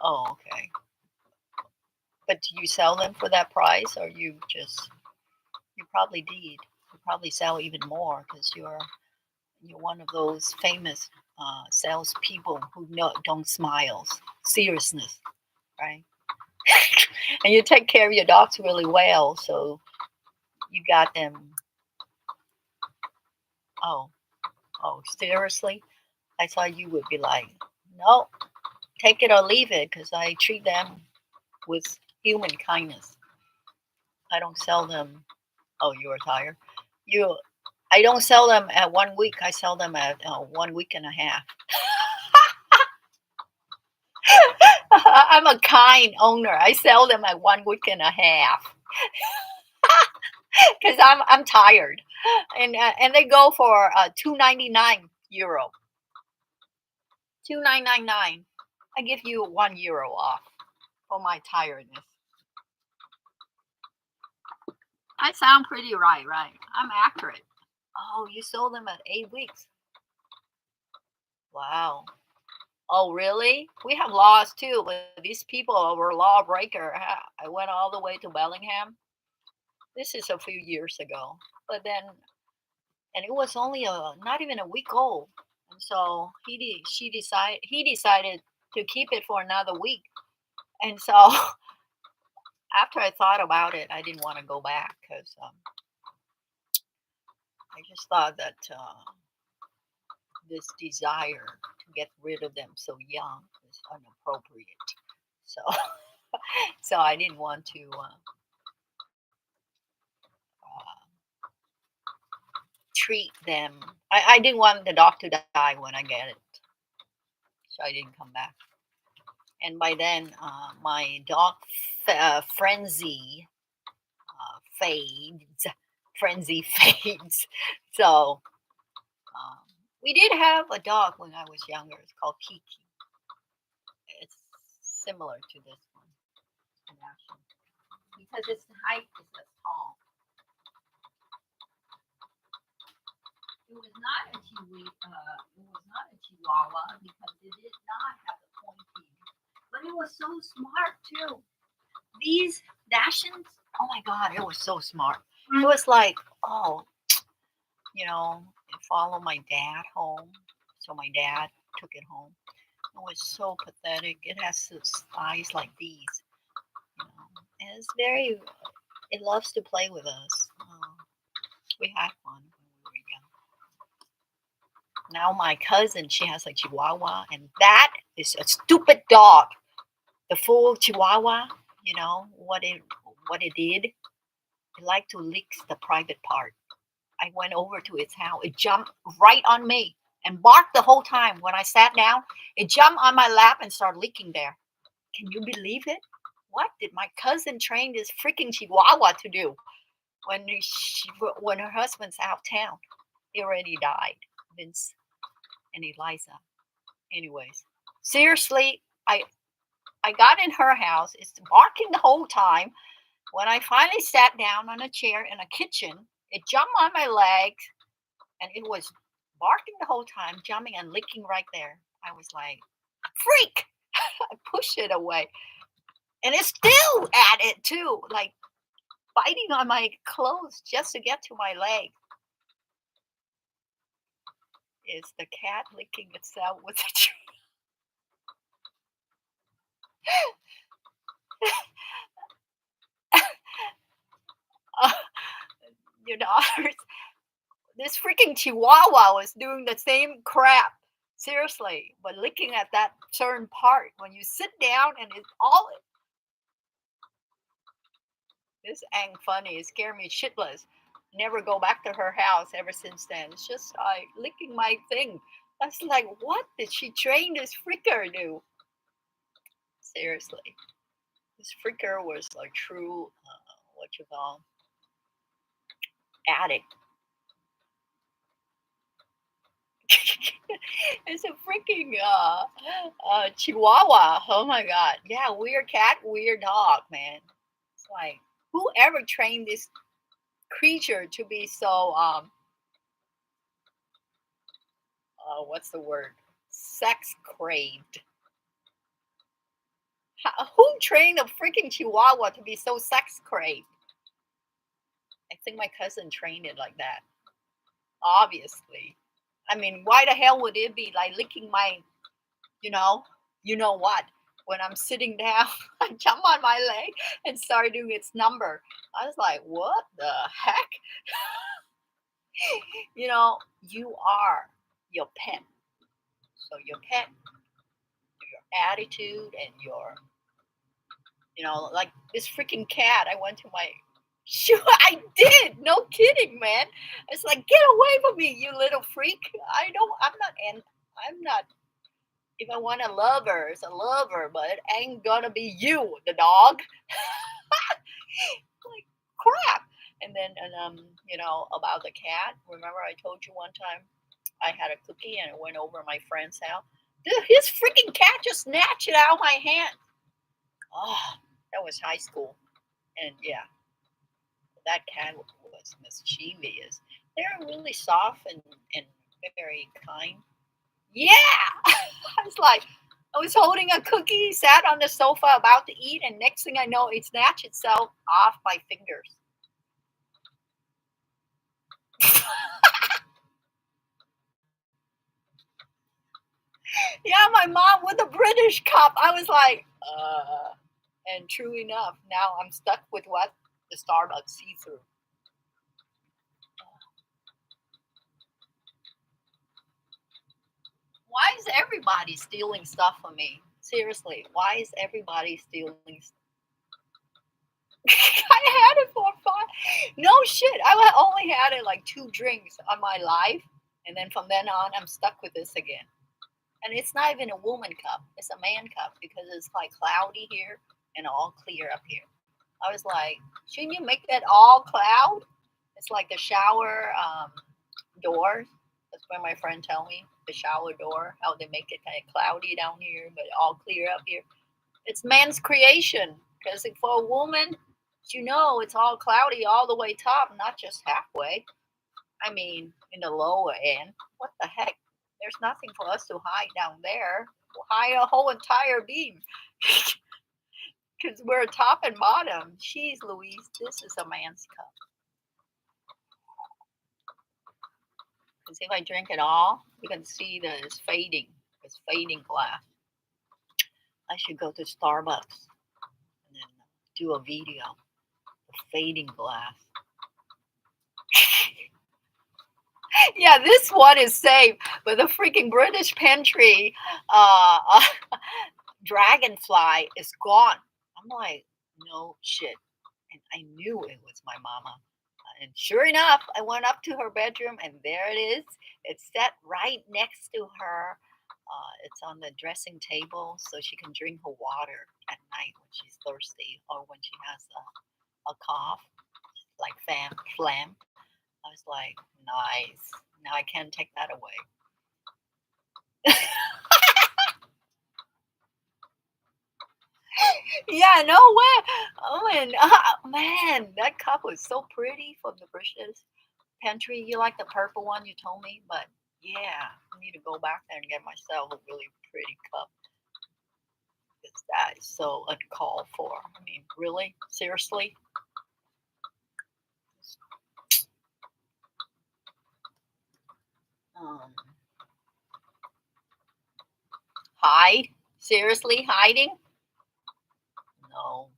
Oh, okay. But do you sell them for that price, or you probably did. You probably sell even more because you're one of those famous salespeople who don't smile. Seriousness, right? And you take care of your dogs really well, so you got them. Oh, seriously? I thought you would be like, no, take it or leave it, because I treat them with human kindness. I don't sell them. Oh, you are tired. I don't sell them at 1 week. I sell them at 1 week and a half. I'm a kind owner. I sell them at 1 week and a half because I'm tired, and they go for €2.99. €2.99. I give you €1 off for my tiredness. I sound pretty right? I'm accurate. Oh, you sold them at 8 weeks. Wow. Oh, really? We have laws too, but these people were lawbreaker. I went all the way to Bellingham. This is a few years ago, but then, and it was only not even a week old, and so he decided to keep it for another week, and so after I thought about it, I didn't want to go back because I just thought that this desire to get rid of them so young is inappropriate. So, so I didn't want to treat them. I didn't want the dog to die when I get it, so I didn't come back. And by then, my dog frenzy fades. Frenzy fades. So we did have a dog when I was younger. It's called Kiki. It's similar to this one, because its height is as tall. It was not a Chihuahua because it did not have the pointy, but it was so smart too. These Dachshunds, oh my God, it was so smart. It was like, follow my dad home. So my dad took it home. It was so pathetic. It has eyes like these, and it loves to play with us. We had fun when we were young. Now my cousin, she has a Chihuahua, and that is a stupid dog. The full Chihuahua, what it did? It liked to lick the private part. I went over to its house. It jumped right on me and barked the whole time. When I sat down, it jumped on my lap and started licking there. Can you believe it? What did my cousin train this freaking Chihuahua to do? When her husband's out of town, he already died, Vince and Eliza. Anyways, seriously, I got in her house. It's barking the whole time. When I finally sat down on a chair in a kitchen, it jumped on my legs, and it was barking the whole time, jumping and licking right there. I was like, freak! I pushed it away. And it's still at it too, like biting on my clothes just to get to my leg. It's the cat licking itself with a tree. Your daughters, this freaking Chihuahua was doing the same crap. Seriously, but licking at that certain part when you sit down, and it's all. This ain't funny. It scared me shitless. Never go back to her house ever since then. It's just like licking my thing. I was like, what did she train this freaker do? Seriously, this freaker was a true, addict. It's a freaking Chihuahua. Oh my God. Yeah, weird cat, weird dog, man. It's like, whoever trained this creature to be so what's the word? Sex craved. Who trained a freaking Chihuahua to be so sex craved? I think my cousin trained it like that. Obviously. I mean, why the hell would it be like licking my, you know what? When I'm sitting down, I jump on my leg and start doing its number. I was like, what the heck? You are your pet. So your pet, your attitude, and your, like this freaking cat. I went to my sure, I did. No kidding, man. It's like, get away from me, you little freak. I'm not. If I want a lover, it's a lover, but it ain't gonna be you, the dog. Like crap. And then, about the cat. Remember, I told you one time I had a cookie and I went over my friend's house. His freaking cat just snatched it out of my hand. Oh, that was high school, and yeah. That cat was mischievous. They're really soft and very kind. Yeah! I was like, I was holding a cookie, sat on the sofa about to eat, and next thing I know, it snatched itself off my fingers. Yeah, my mom with a British cup. I was like, and true enough, now I'm stuck with what? The Starbucks see-through. Why is everybody stealing stuff from me? Seriously, why is everybody stealing stuff? I had it for fun. No shit. I only had it like 2 drinks on my life. And then from then on, I'm stuck with this again. And it's not even a woman cup. It's a man cup because it's like cloudy here and all clear up here. I was like, shouldn't you make that all cloud? It's like the shower door. That's what my friend told me. The shower door, how they make it kind of cloudy down here, but all clear up here. It's man's creation. Because for a woman, it's all cloudy all the way top, not just halfway. I mean, in the lower end. What the heck? There's nothing for us to hide down there. We'll hide a whole entire beam. Because we're top and bottom. Jeez Louise, this is a man's cup. Because if I drink it all, you can see that it's fading. It's fading glass. I should go to Starbucks and then do a video of fading glass. Yeah, this one is safe, but the freaking British Pantry dragonfly is gone. I'm like, no shit. And I knew it was my mama. And sure enough, I went up to her bedroom and there it is. It's set right next to her. It's on the dressing table so she can drink her water at night when she's thirsty or when she has a cough, like phlegm. I was like, nice. Now I can't take that away. Yeah, no way. Oh, and man, that cup was so pretty from the British Pantry. You like the purple one you told me, but yeah, I need to go back there and get myself a really pretty cup. Because that is so uncalled for. I mean, really? Seriously? Hide? Seriously, hiding? No.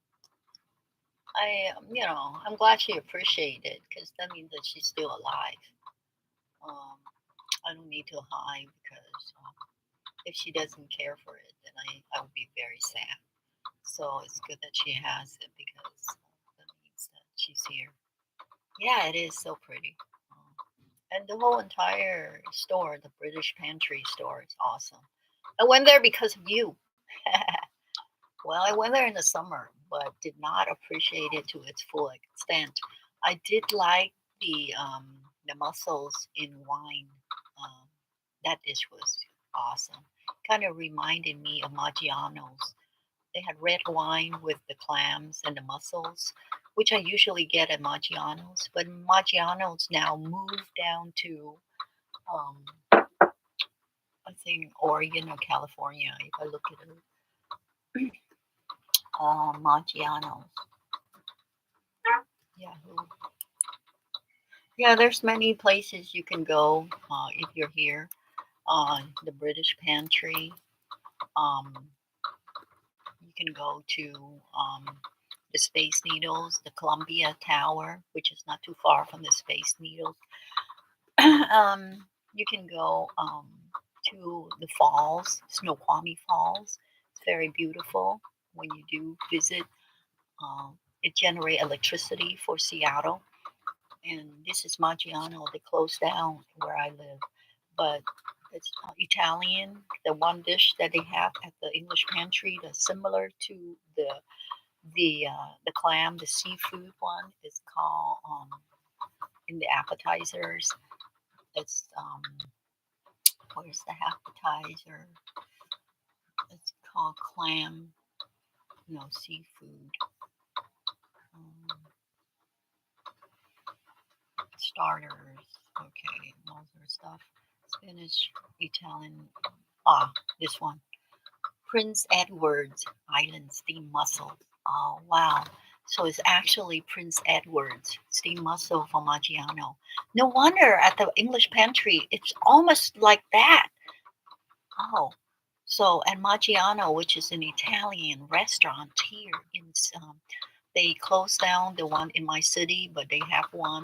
I'm glad she appreciated it because that means that she's still alive. I don't need to hide because if she doesn't care for it, then I would be very sad. So it's good that she has it because that means that she's here. Yeah, it is so pretty. And the whole entire store, the British Pantry store, is awesome. I went there because of you. Well, I went there in the summer, but did not appreciate it to its full extent. I did like the mussels in wine. That dish was awesome. Kind of reminded me of Maggiano's. They had red wine with the clams and the mussels which I usually get at Maggiano's, but Maggiano's now moved down to, I think, Oregon or California, if I look at it. Maggiano's. Yahoo. Yeah, there's many places you can go if you're here. The British Pantry. You can go to the Space Needles, the Columbia Tower, which is not too far from the Space Needles. You can go to the falls, Snoqualmie Falls. It's very beautiful when you do visit. It generates electricity for Seattle. And this is Maggiano. They closed down where I live, but it's Italian. The one dish that they have at the English Pantry that's similar to the clam, the seafood one, is called in the appetizers. It's where's the appetizer? It's called clam, no seafood. Starters, okay, those are stuff. Spanish, Italian. This one. Prince Edward's Island steamed mussel. Oh, wow. So it's actually Prince Edward's steamed mussel from Maggiano. No wonder at the English Pantry, it's almost like that. Oh, so and Maggiano, which is an Italian restaurant here they closed down the one in my city, but they have one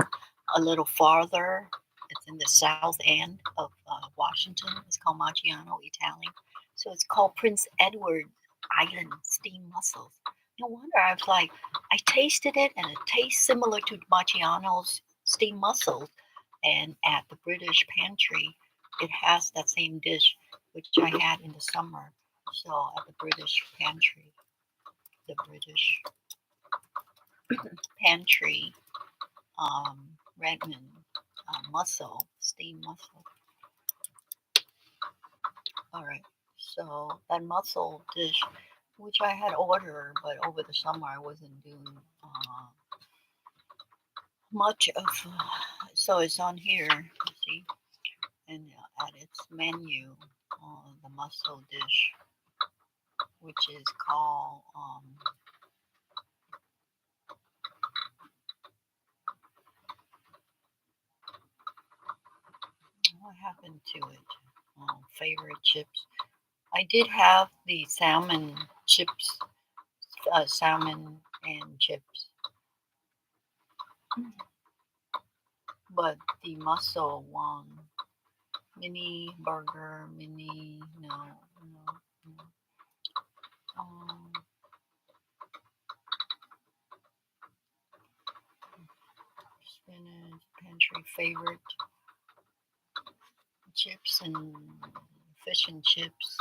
a little farther. It's in the south end of Washington. It's called Maggiano Italian. So it's called Prince Edward Island steamed mussels. No wonder I was like, I tasted it and it tastes similar to Maggiano's steamed mussels. And at the British Pantry, it has that same dish, which I had in the summer. So at the British Pantry, the British Pantry, Redmond, mussel, steamed mussel. All right, so that mussel dish, which I had ordered, but over the summer I wasn't doing much of. So it's on here, see, and at its menu, the mussel dish, which is called what happened to it? Favorite chips. I did have the salmon chips, salmon and chips, but the mussel one, mini burger, mini, no, no, no. Spinach pantry favorite chips and fish and chips,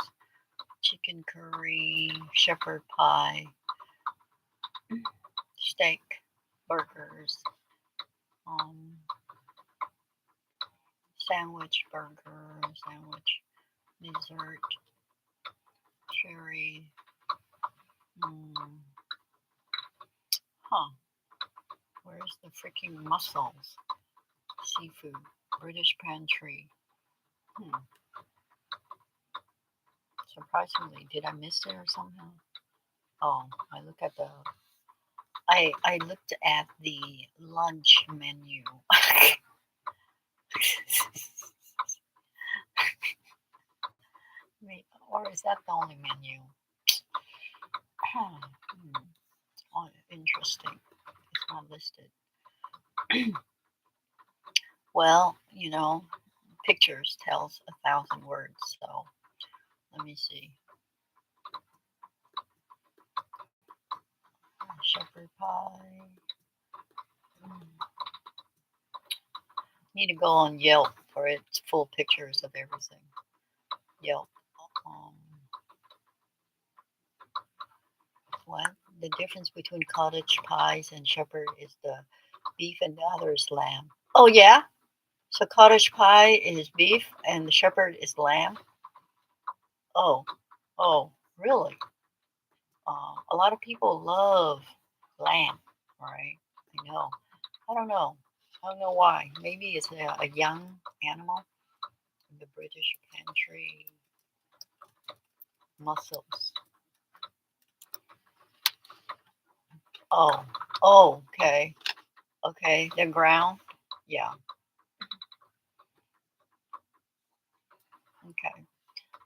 chicken curry, shepherd pie, steak, burgers, sandwich burger, sandwich, dessert, cherry. Where's the freaking mussels? Seafood, British Pantry. Surprisingly, did I miss it or somehow? Oh, I looked at the lunch menu. Or is that the only menu? Oh, interesting. It's not listed. Well, pictures tells 1,000 words. So let me see. Shepherd pie. Need to go on Yelp for its full pictures of everything. Yelp. What? The difference between cottage pies and shepherd is the beef and the other is lamb. Oh, yeah? So cottage pie is beef and the shepherd is lamb? Oh, really? A lot of people love lamb, right? I know. I don't know. I don't know why. Maybe it's a young animal. The British Pantry mussels. Oh, okay. Okay, they're ground. Yeah. Okay.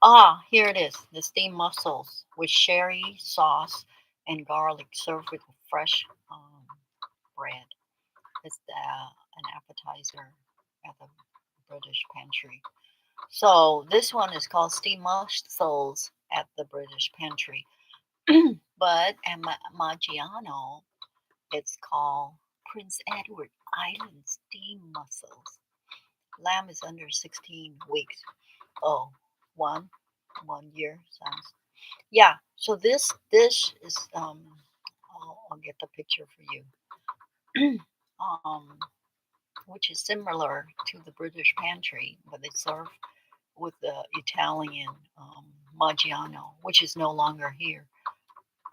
Ah, here it is. The steamed mussels with sherry sauce and garlic served with fresh bread. It's an appetizer at the British Pantry. So this one is called steamed mussels at the British Pantry. But at Maggiano, it's called Prince Edward Island steamed mussels. Lamb is under 16 weeks. Oh, 1 year sounds. Yeah. So this dish is I'll get the picture for you. Which is similar to the British Pantry, but they serve with the Italian Maggiano, which is no longer here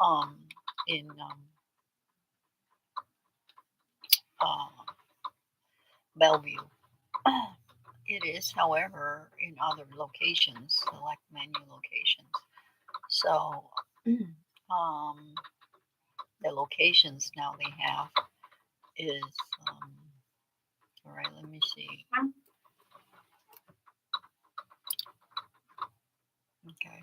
um, in uh, Bellevue. It is, however, in other locations, select menu locations. So um, the locations now they have is, all right, let me see. Okay.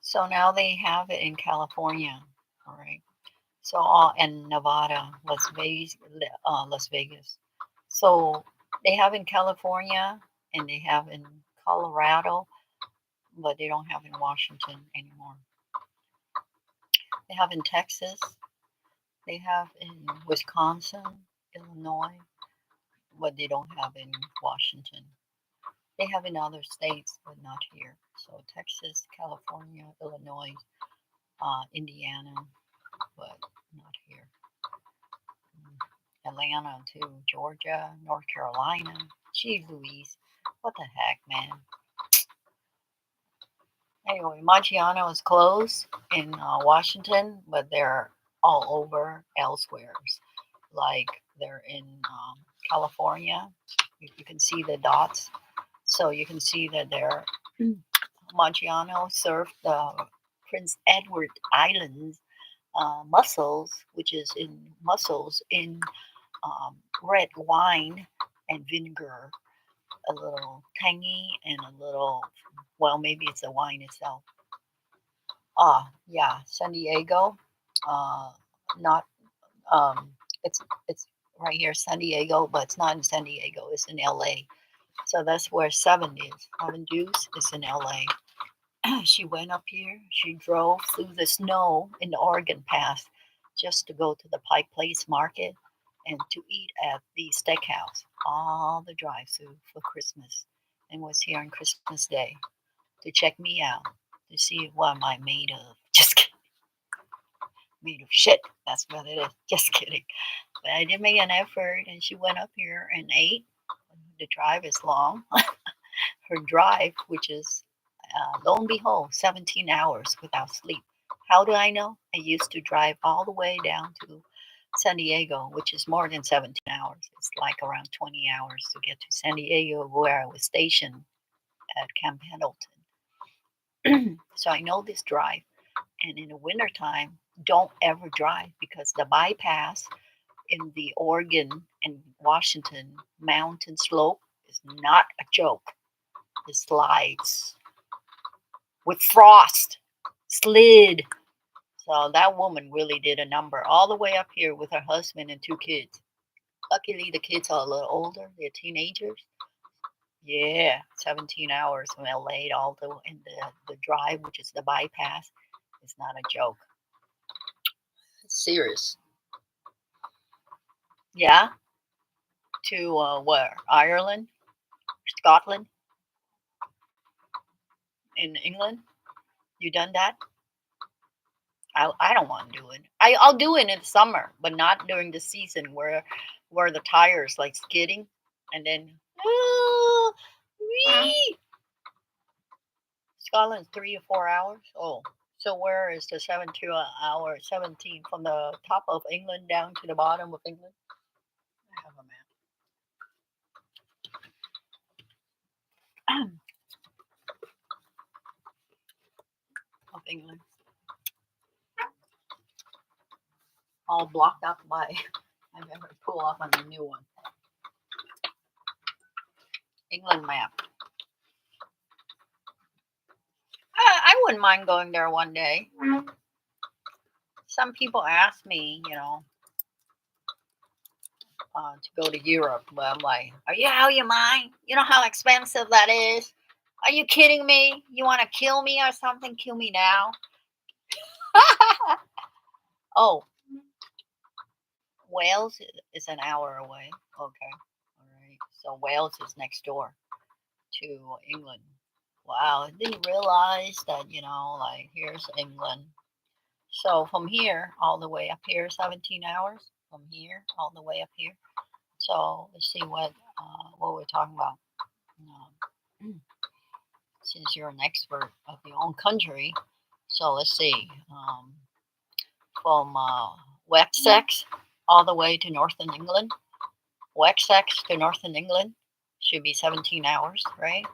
So now they have it in California, all right. So and Nevada, Las Vegas. So they have in California and they have in Colorado, but they don't have in Washington anymore. They have in Texas. They have in Wisconsin, Illinois, but they don't have in Washington. They have in other states, but not here. So Texas, California, Illinois, Indiana, but not here. Atlanta to Georgia, North Carolina. Gee Louise, what the heck, man? Anyway, Maggiano is closed in Washington, but they're all over elsewhere. Like they're in California. You can see the dots. So you can see that they're Maggiano served the Prince Edward Islands mussels, which is in mussels in red wine and vinegar, a little tangy and a little, well, maybe it's the wine itself. Yeah, San Diego. Not it's right here, San Diego, but it's not in San Diego. It's in LA. So that's where Seven is. Seven Juice is in LA. She went up here. She drove through the snow in the Oregon Pass just to go to the Pike Place Market and to eat at the steakhouse. All the drive through for Christmas, and was here on Christmas Day to check me out to see what am I made of. Just kidding. Made of shit. That's what it is. Just kidding. But I did make an effort, and she went up here and ate. The drive is long. Her drive, which is lo and behold, 17 hours without sleep. How do I know? I used to drive all the way down to San Diego, which is more than 17 hours. It's like around 20 hours to get to San Diego, where I was stationed at Camp Pendleton. So I know this drive. And in the wintertime, don't ever drive because the bypass in the Oregon and Washington mountain slope is not a joke. It slides with frost, slid. So that woman really did a number all the way up here with her husband and 2 kids. Luckily, the kids are a little older; they're teenagers. Yeah, 17 hours from LA to Alto, and the drive, which is the bypass, is not a joke. It's serious. Yeah, to where? Ireland, Scotland, in England. You done that? I don't want to do it. I'll do it in the summer, but not during the season where the tires like skidding, and then wee. Scotland's 3 or 4 hours. Oh, So where is the 7 17 from the top of England down to the bottom of England? I have a map of England. All blocked up by. I better pull off on the new one. England map. I wouldn't mind going there one day. Some people ask me, to go to Europe, but I'm like, are you out of your mind? You know how expensive that is? Are you kidding me? You want to kill me or something? Kill me now. Oh, Wales is an hour away. Okay. All right. So Wales is next door to England. Wow. I didn't realize that, like here's England. So from here all the way up here, 17 hours. From here all the way up here. So let's see what we're talking about. Since you're an expert of your own country, so let's see. From Wessex all the way to northern England. Wessex to northern England should be 17 hours, right?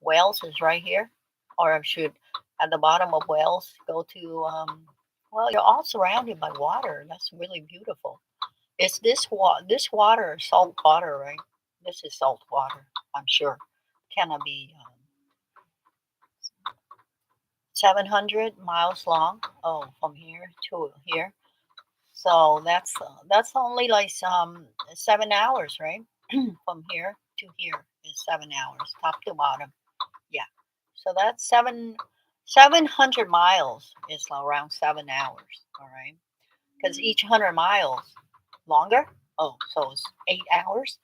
Wales is right here, or I should at the bottom of Wales go to. Well, you're all surrounded by water. That's really beautiful. Is this water salt water, right? This is salt water, I'm sure. Cannot be 700 miles long. Oh, from here to here. So that's only like 7 hours, right? From here to here is 7 hours, top to bottom. Yeah. So that's 700 miles is around 7 hours. All right. Because each 100 miles longer. Oh, so it's 8 hours.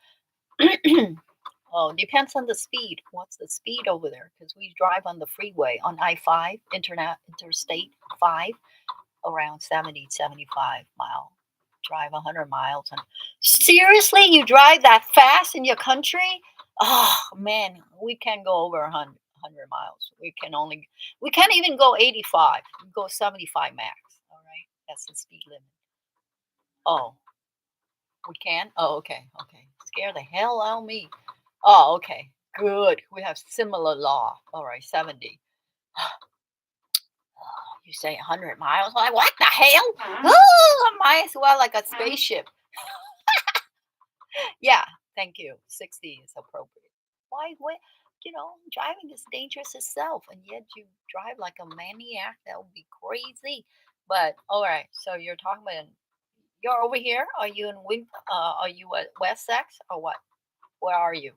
Oh, depends on the speed. What's the speed over there? Because we drive on the freeway on I-5, Interstate 5, around 70, 75 mile. Drive 100 miles. And seriously, you drive that fast in your country? Oh man, we can't go over 100 miles. We can't even go 85. We go 75 max. All right, that's the speed limit. Oh, we can. Oh, okay. Scare the hell out of me. Oh, okay. Good. We have similar law. All right, 70. You say 100 miles? Like, what the hell? Oh, might as well like a spaceship. Yeah, thank you. 60 is appropriate. Why? Driving is dangerous itself, and yet you drive like a maniac. That would be crazy. But all right, so you're talking about you're over here. Are you in Are you at Wessex or what? Where are you?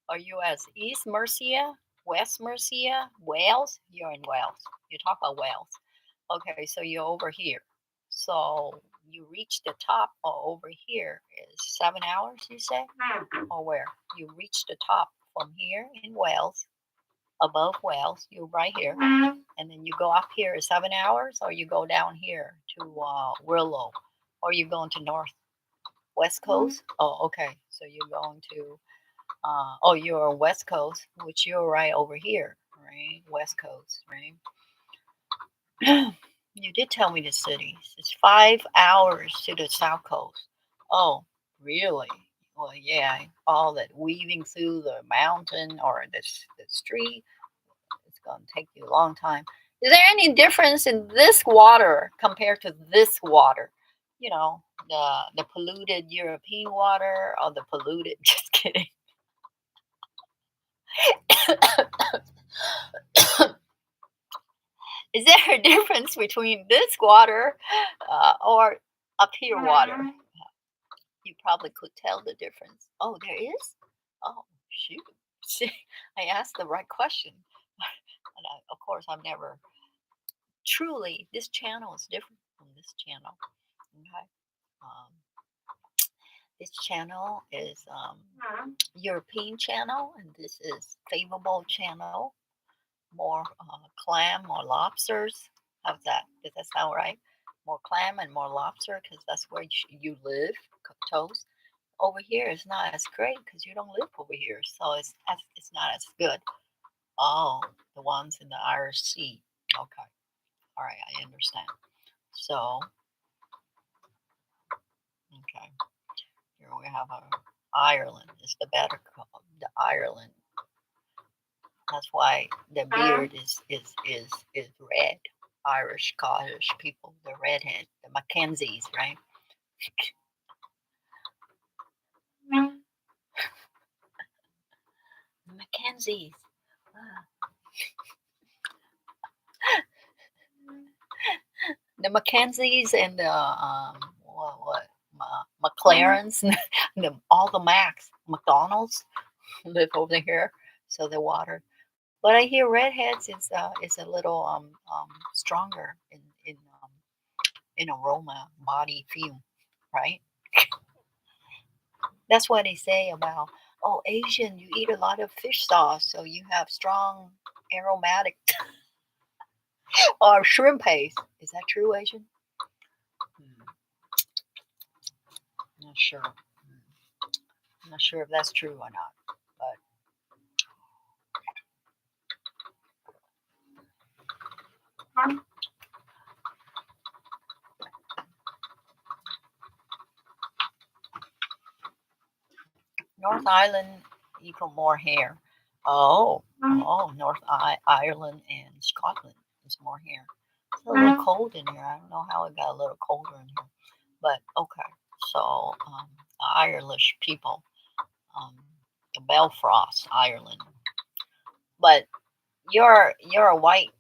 Are you at East Mercia, West Mercia, Wales? You're in Wales. You talk about Wales. Okay, so you're over here. So you reach the top over here is 7 hours, you say? Or where? You reach the top from here in Wales, above Wales, you're right here. And then you go up here is 7 hours, or you go down here to Willow, or you're going to West Coast? Oh, okay. So you're going to you're on West Coast, which you're right over here, right? West Coast, right? You did tell me the cities. It's 5 hours to the South Coast. Oh, really? Well, yeah, all that weaving through the mountain or the street, it's going to take you a long time. Is there any difference in this water compared to this water? The polluted European water or the polluted, just kidding. Is there a difference between this water or up here water? You probably could tell the difference. Oh, there is? Oh, shoot. See, I asked the right question. And of course, I've never truly, this channel is different from this channel. Okay. This channel is European channel, and this is favorable channel. More clam or lobsters. How's that? Does that sound right? More clam and more lobster because that's where you live, Toast. Over here is not as great because you don't live over here, so it's not as good. Oh, the ones in the Irish Sea. Okay, All right, I understand. So, okay, here we have Ireland. It's the better called the Ireland. That's why the beard is red. Irish, Scottish people, the redhead, the Mackenzies, right? The Mackenzies. The Mackenzies and the McLarens, all the Macs, McDonald's live over here, so the water. But I hear redheads is a little stronger in aroma, body feel, right? That's what they say about, oh, Asian, you eat a lot of fish sauce, so you have strong aromatic or shrimp paste. Is that true, Asian? Not sure. I'm not sure if that's true or not. But North Island equal more hair. Oh, North Ireland and Scotland is more hair. It's a little cold in here. I don't know how it got a little colder in here, but okay. So Irish people, the Belfast, Ireland. But you're a white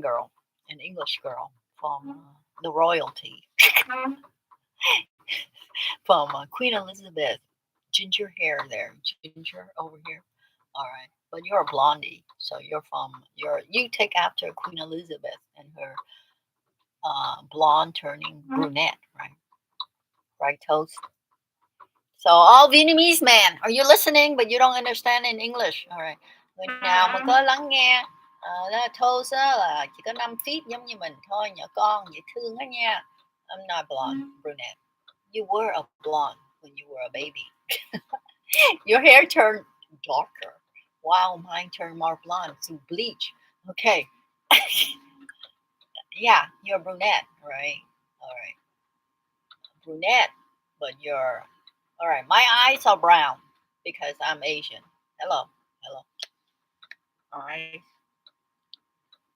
girl, an English girl from the royalty, from Queen Elizabeth. Ginger hair there, ginger over here. All right, but you're a blondie, so you take after Queen Elizabeth and her blonde turning brunette, right? Right, Toast. So all Vietnamese man, are you listening? But you don't understand in English. All right. Người nào mà có lắng nghe Toast là chỉ có 5 feet giống như mình thôi, nhỏ con dễ thương đó nha. I'm not blonde, brunette. You were a blonde when you were a baby. Your hair turned darker. Wow, mine turned more blonde through bleach. Okay. Yeah, you're brunette, right? All right. Brunette, but you're all right. My eyes are brown because I'm Asian. Hello. All right.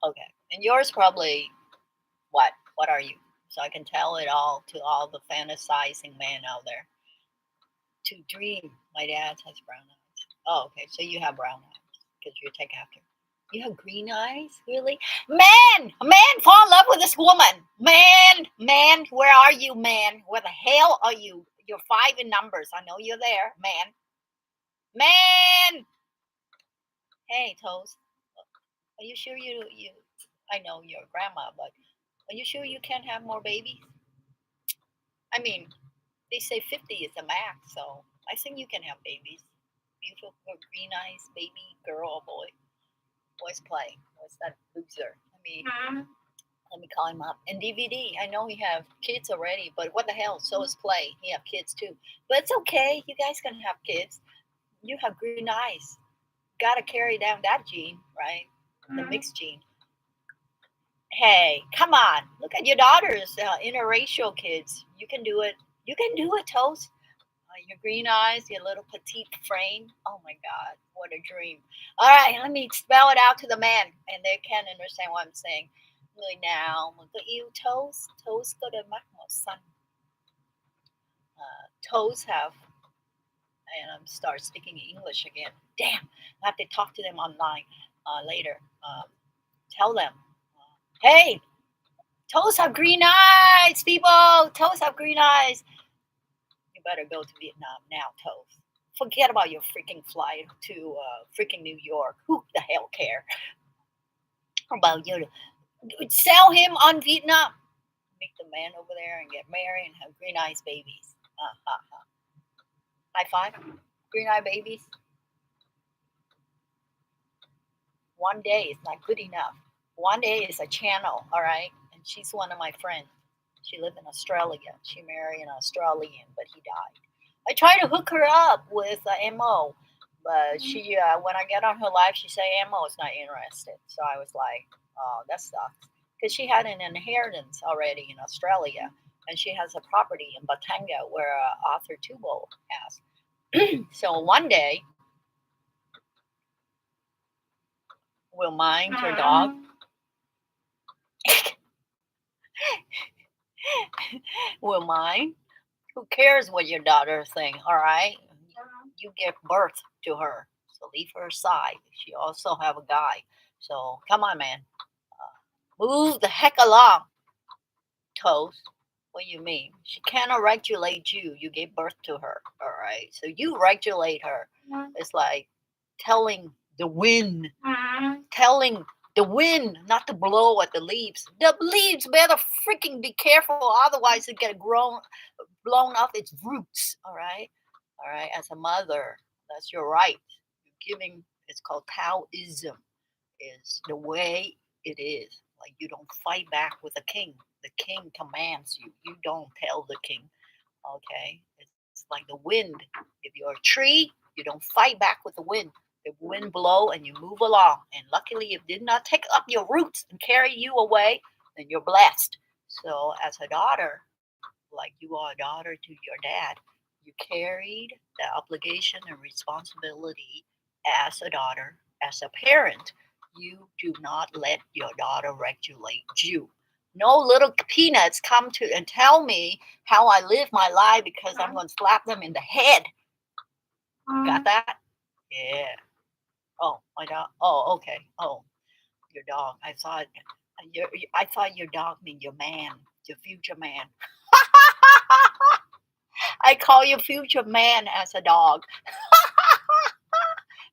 Okay. And yours probably what? What are you? So I can tell it all to all the fantasizing men out there. To dream. My dad has brown eyes. Oh, okay. So you have brown eyes because you take after. You have green eyes? Really? Man, fall in love with this woman. Man, where are you, man? Where the hell are you? You're 5 in numbers. I know you're there, man. Hey, Toast. Are you sure you? I know you're a grandma, but are you sure you can't have more babies? I mean, they say 50 is the max, so I think you can have babies. Beautiful green eyes, baby, girl or boy. What's playing? What's that loser? Let me call him up. And DVD, I know he have kids already, but what the hell? So is Play. He have kids too. But it's okay. You guys can have kids. You have green eyes. Gotta carry down that gene, right? The mixed gene. Hey, come on. Look at your daughters, interracial kids. You can do it. You can do it, Toast. Your green eyes, your little petite frame. Oh my God, what a dream. All right, let me spell it out to the man, and they can't understand what I'm saying. Người nào mà có yêu Toast, Toast có đôi mắt màu xanh. Toast have, and I'm start speaking English again. Damn, I have to talk to them online later. Tell them, hey, Toast have green eyes, people. Toast have green eyes. You better go to Vietnam now, Toast. Forget about your freaking flight to freaking New York. Who the hell care about you? Sell him on Vietnam. Meet the man over there and get married and have green eyes babies. High five. Green eye babies. One day is not good enough. One day is a channel, all right? And she's one of my friends. She lived in Australia. She married an Australian, but he died. I tried to hook her up with Mo, but she, when I get on her live, she say Mo is not interested. So I was like, oh, that sucks. because she had an inheritance already in Australia, and she has a property in Batanga where Arthur Tubal has. So one day, will mind your dog? Will mind? Who cares what your daughter thinks? All right, you give birth to her, so leave her aside. She also have a guy. So come on, man, move the heck along, Toast. What do you mean? She cannot regulate you. You gave birth to her. All right. So you regulate her. It's like telling the wind, not to blow at the leaves. The leaves better freaking be careful, otherwise it get blown off its roots. All right. All right. As a mother, that's your right. You're giving. It's called Taoism. Is the way it is. Like you don't fight back with the king. The king commands you. You don't tell the king. Okay? It's like the wind. If you're a tree, you don't fight back with the wind. The wind blow and you move along. And luckily it did not take up your roots and carry you away, then you're blessed. So as a daughter, like you are a daughter to your dad, you carried the obligation and responsibility as a daughter, as a parent. You do not let your daughter regulate you. No little peanuts come to and tell me how I live my life because I'm going to slap them in the head. Got that? Yeah. Oh, my dog. Oh, okay. Oh, your dog. I thought your dog meant your man, your future man. I call you future man as a dog.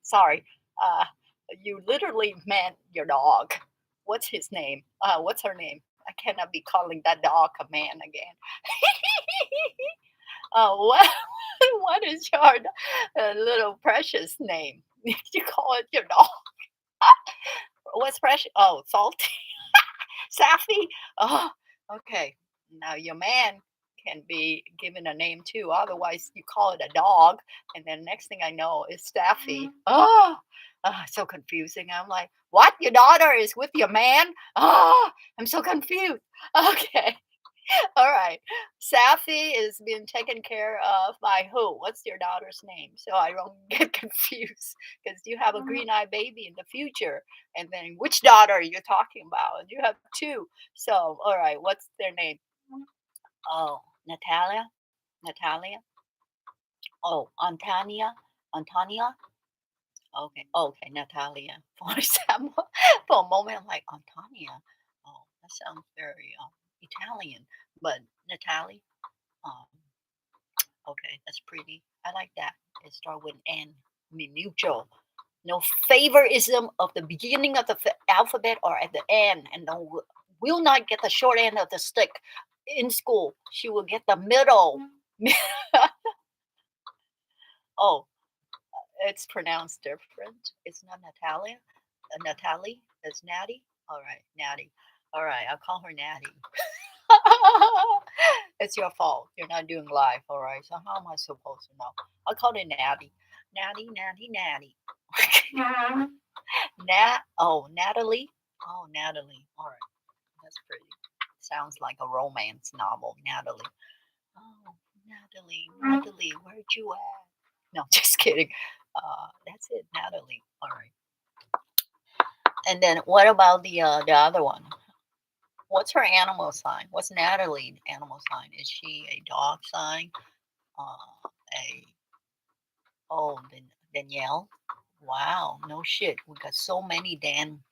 Sorry. Uh, you literally meant your dog. What's his name? What's her name? I cannot be calling that dog a man again. What? What is your little precious name? You call it your dog. What's precious? Oh, salty. Safi. Oh, okay. Now your man can be given a name too. Otherwise, you call it a dog, and then next thing I know is Staffy. Oh, so confusing. I'm like, what? Your daughter is with your man? Oh, I'm so confused. Okay. All right. Safi is being taken care of by who? What's your daughter's name? So I don't get confused because you have a green eyed baby in the future. And then which daughter are you talking about? And you have two. So, all right. What's their name? Oh, Natalia? Natalia? Oh, Antania? Okay. Okay. Natalia. For example, for a moment, I'm like, Antania. Oh, that sounds very Italian. But Natalie? Um, Okay, that's pretty. I like that. It start with N. Mutual. No favoritism of the beginning of the alphabet or at the end, and no, will not get the short end of the stick in school. She will get the middle. Oh, it's pronounced different. It's not Natalia. Natalie. It's Natty. All right, Natty. All right, I'll call her Natty. It's your fault. You're not doing live, all right? So how am I supposed to know? I'll call it Natty. Natty, Natty, Natty. Natalie. Oh, Natalie. All right. That's pretty. Sounds like a romance novel, Natalie. Oh, Natalie, where'd you at? No, just kidding. That's it, Natalie. All right. And then what about the other one? What's her animal sign? What's Natalie's animal sign? Is she a dog sign? A Danielle. Wow, no shit. We got so many Dan.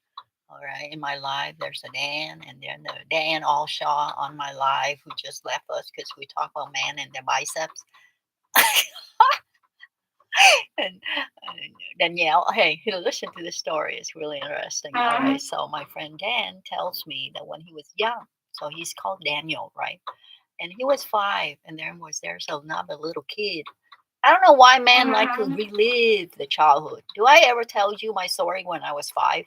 All right, in my life, there's a Dan, and then the Dan Allshaw on my life who just left us because we talk about man and their biceps. and Danielle, hey, listen to this story. It's really interesting. All right, so my friend Dan tells me that when he was young, so he's called Daniel, right? And he was 5, and there's another little kid. I don't know why men like to relive the childhood. Do I ever tell you my story when I was 5?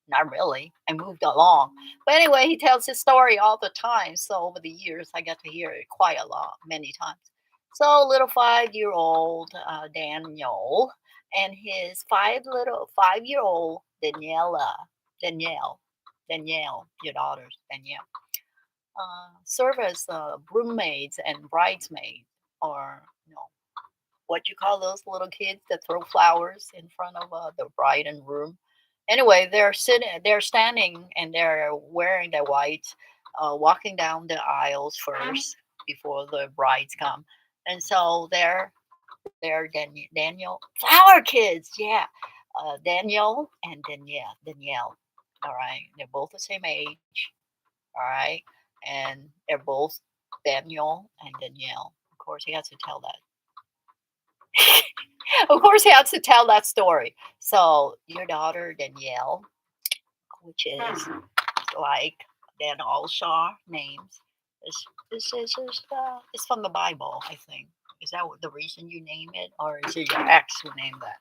Not really. I moved along. But anyway, he tells his story all the time. So over the years, I got to hear it quite a lot, many times. So little 5-year-old Daniel and his 5-year-old Danielle Danielle, your daughters, Danielle, serve as broommaids and bridesmaids, or what you call those little kids that throw flowers in front of the bride and groom. Anyway, they're standing, and they're wearing their whites, walking down the aisles first before the brides come, and so they're Daniel flower kids, yeah, Daniel and Danielle. All right, they're both the same age. All right, and they're both Daniel and Danielle. Of course, he has to tell that. Of course, he has to tell that story. So your daughter Danielle, which is like Dan Alshaw names, is from the Bible, I think. Is that the reason you name it, or is it your ex who named that?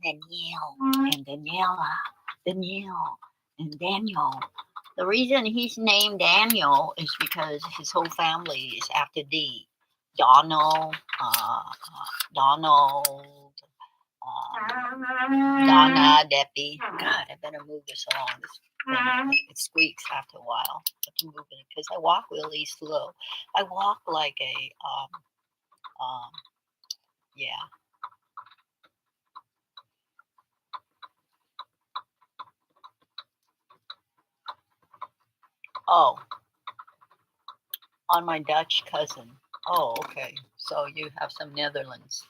Danielle and Daniela, Danielle and Daniel. The reason he's named Daniel is because his whole family is after D. Donald, Donald, Donna, Deppie. God, I better move this along. This thing, it squeaks after a while. I have to move it because I walk really slow. I walk like a, yeah. Oh, on my Dutch cousin. Oh, okay. So you have some Netherlands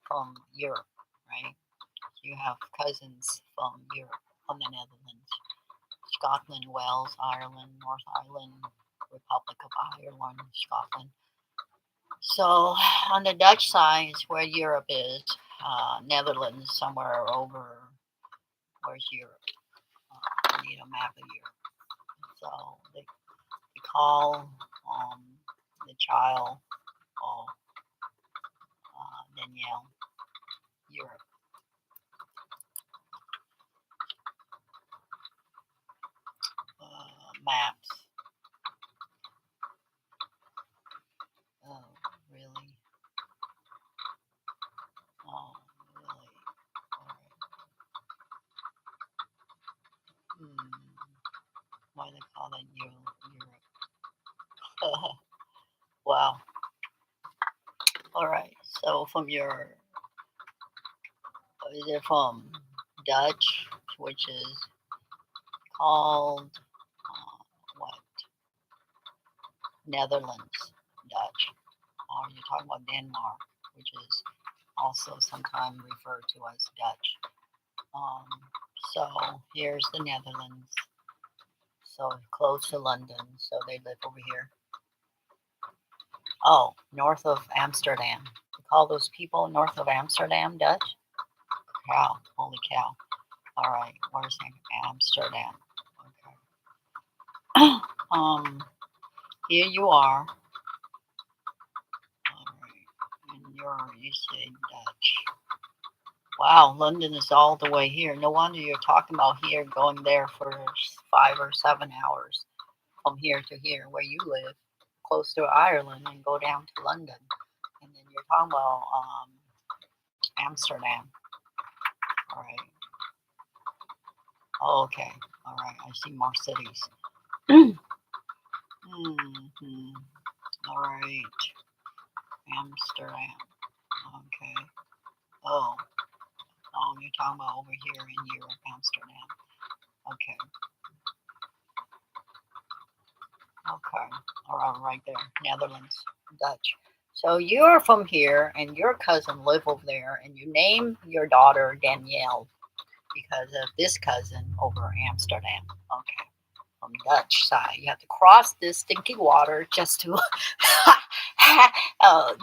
from Europe, right? You have cousins from Europe, from the Netherlands, Scotland, Wales, Ireland, North Ireland, Republic of Ireland, Scotland. So on the Dutch side is where Europe is. Netherlands somewhere over. Where's Europe? I need a map of Europe. So they call the child Danielle Europe. Maps. Oh, really? Oh, really? All right. Why do they call that Europe? Wow. All right. So from your, is it from Dutch, which is called what? Netherlands Dutch, or you're talking about Denmark, which is also sometimes referred to as Dutch. So here's the Netherlands. So close to London. So they live over here. Oh, north of Amsterdam. We call those people north of Amsterdam Dutch? Cow. Holy cow. All right. Where's Amsterdam? Okay. Here you are. All right. And you say Dutch. Wow, London is all the way here. No wonder you're talking about here, going there for 5 or 7 hours from here to here, where you live, close to Ireland, and go down to London. And then you're talking about Amsterdam. All right. Oh, okay. All right. I see more cities. Mm-hmm. All right. Amsterdam. Okay. Oh, you're talking about over here in Europe, Amsterdam. Okay. Okay. All right, right there. Netherlands, Dutch. So you're from here, and your cousin live over there, and you name your daughter Danielle because of this cousin over Amsterdam. Okay. From Dutch side, you have to cross this stinky water just to.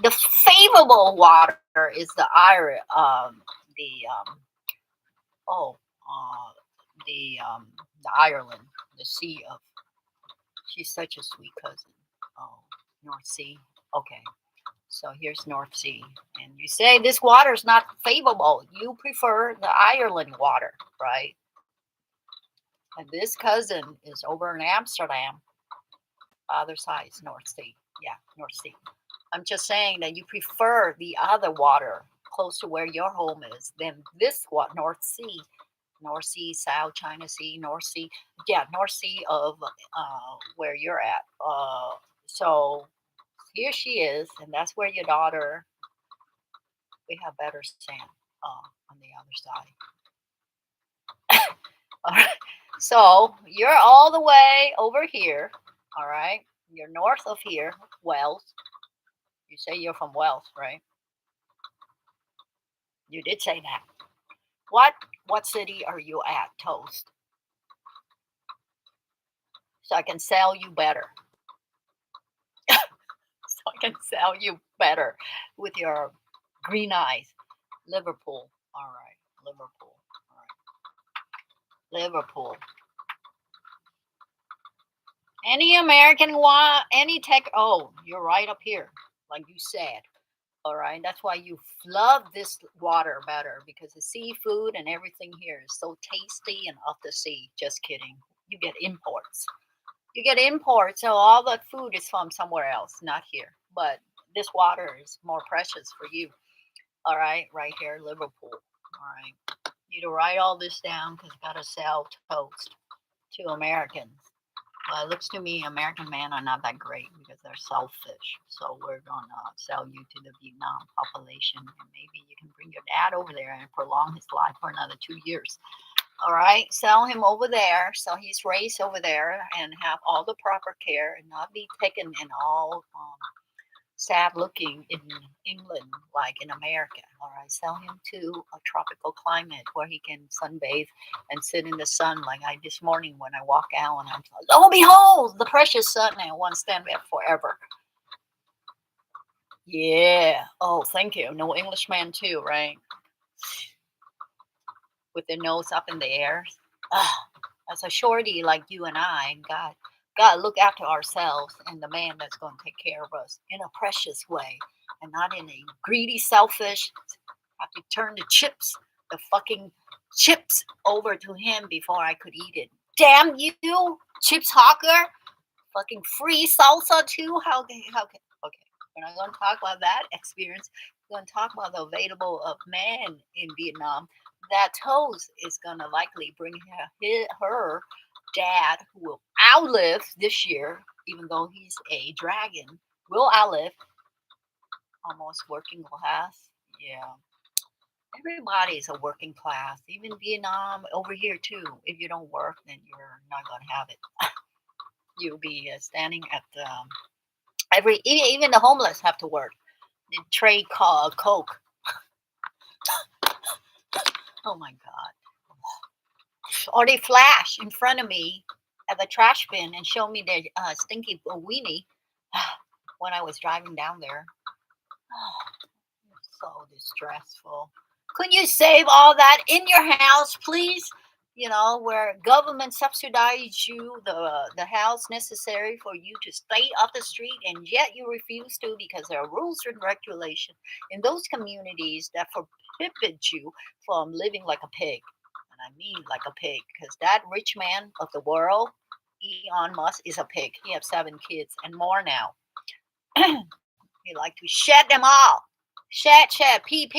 The favorable water is the the oh, the Ireland, the Sea of. She's such a sweet cousin. Oh, North Sea. Okay, so here's North Sea, and you say this water is not favorable. You prefer the Ireland water, right? And this cousin is over in Amsterdam. Other side is North Sea. Yeah, North Sea. I'm just saying that you prefer the other water close to where your home is than this North Sea. North Sea, South China Sea, North Sea. Yeah, North Sea of where you're at. So here she is, and that's where your daughter. We have better sand on the other side. All right. So you're all the way over here. All right. You're north of here, Wales. You say you're from Wales, right? You did say that. What city are you at, Toast? So I can sell you better. So I can sell you better with your green eyes. Liverpool. All right. Liverpool. All right. Liverpool. Any American want any tech? Oh, you're right up here, like you said. All right. That's why you love this water better because the seafood and everything here is so tasty and off the sea. Just kidding. You get imports. You get imports, so all the food is from somewhere else, not here. But this water is more precious for you. All right, right here, Liverpool. All right, you to write all this down because you gotta sell toast to Americans. Well, it looks to me American men are not that great because they're selfish. So we're gonna sell you to the Vietnam population, and maybe you can bring your dad over there and prolong his life for another 2 years. All right, sell him over there so he's raised over there and have all the proper care and not be taken and all sad looking in England like in America. All right, sell him to a tropical climate where he can sunbathe and sit in the sun like I this morning when I walk out and I'm like, oh behold, the precious sun, and I want to stand there forever. Yeah. Oh, thank you. No Englishman too, right? With their nose up in the air. As a shorty like you and I, God, look after ourselves and the man that's going to take care of us in a precious way and not in a greedy, selfish. Have to turn the fucking chips over to him before I could eat it. Damn you, chips hawker! Fucking free salsa too. How can? Okay, we're not going to talk about that experience. We're going to talk about the available of man in Vietnam. That Toast is going to likely bring her dad, who will outlive this year, even though he's a dragon, will outlive almost working class. Yeah. Everybody's a working class, even Vietnam over here too. If you don't work, then you're not going to have it. You'll be standing at even the homeless have to work. They trade coke. Oh my god! Or they flash in front of me at the trash bin and show me their stinky weenie when I was driving down there. So distressful. Couldn't you save all that in your house, please? You know, where government subsidize you the house necessary for you to stay off the street, and yet you refuse to because there are rules and regulation in those communities that prohibit you from living like a pig. And I mean like a pig, because that rich man of the world, Elon Musk, is a pig. He has 7 kids and more now. He like to shed them all. Shed, pee,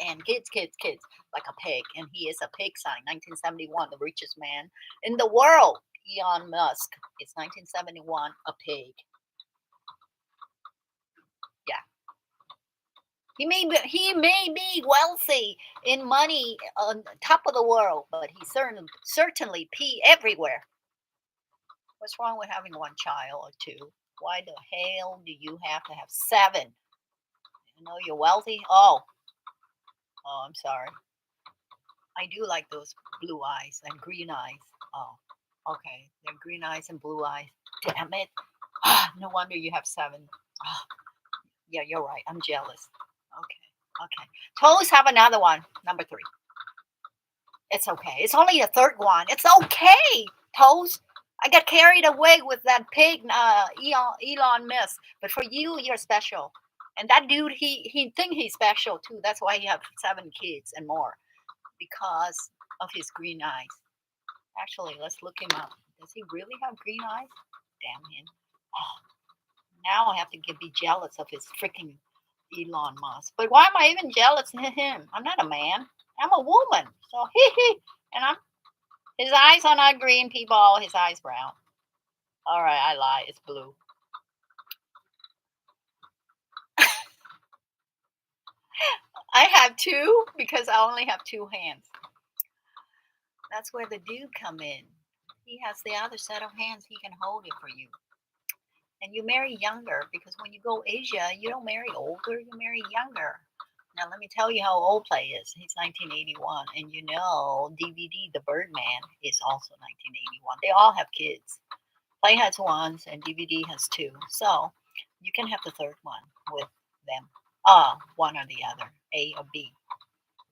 and kids, like a pig. And he is a pig sign. 1971, the richest man in the world, Elon Musk. It's 1971, a pig. Yeah. He may be wealthy in money on top of the world, but he certainly pee everywhere. What's wrong with having one child or 2? Why the hell do you have to have 7? You know you're wealthy? Oh, I'm sorry. I do like those blue eyes and green eyes. Oh, okay. They're green eyes and blue eyes. Damn it. No wonder you have 7. Yeah, you're right. I'm jealous. Okay. Toes have another one. Number 3. It's okay. It's only the 3rd one. It's okay, Toes. I got carried away with that pig, Elon Musk. But for you, you're special. And that dude, he think he's special too. That's why he have 7 kids and more, because of his green eyes. Actually, let's look him up. Does he really have green eyes? Damn him. Oh, now I have to be jealous of his freaking Elon Musk. But why am I even jealous of him? I'm not a man. I'm a woman. So and his eyes are not green, people. His eyes brown. All right, I lie. It's blue. I have two because I only have two hands. That's where the dude come in. He has the other set of hands. He can hold it for you. And you marry younger because when you go Asia, you don't marry older. You marry younger. Now let me tell you how old Play is. He's 1981, and you know DVD, The Birdman, is also 1981. They all have kids. Play has one, and DVD has two. So you can have the third one with them. One or the other, A or B.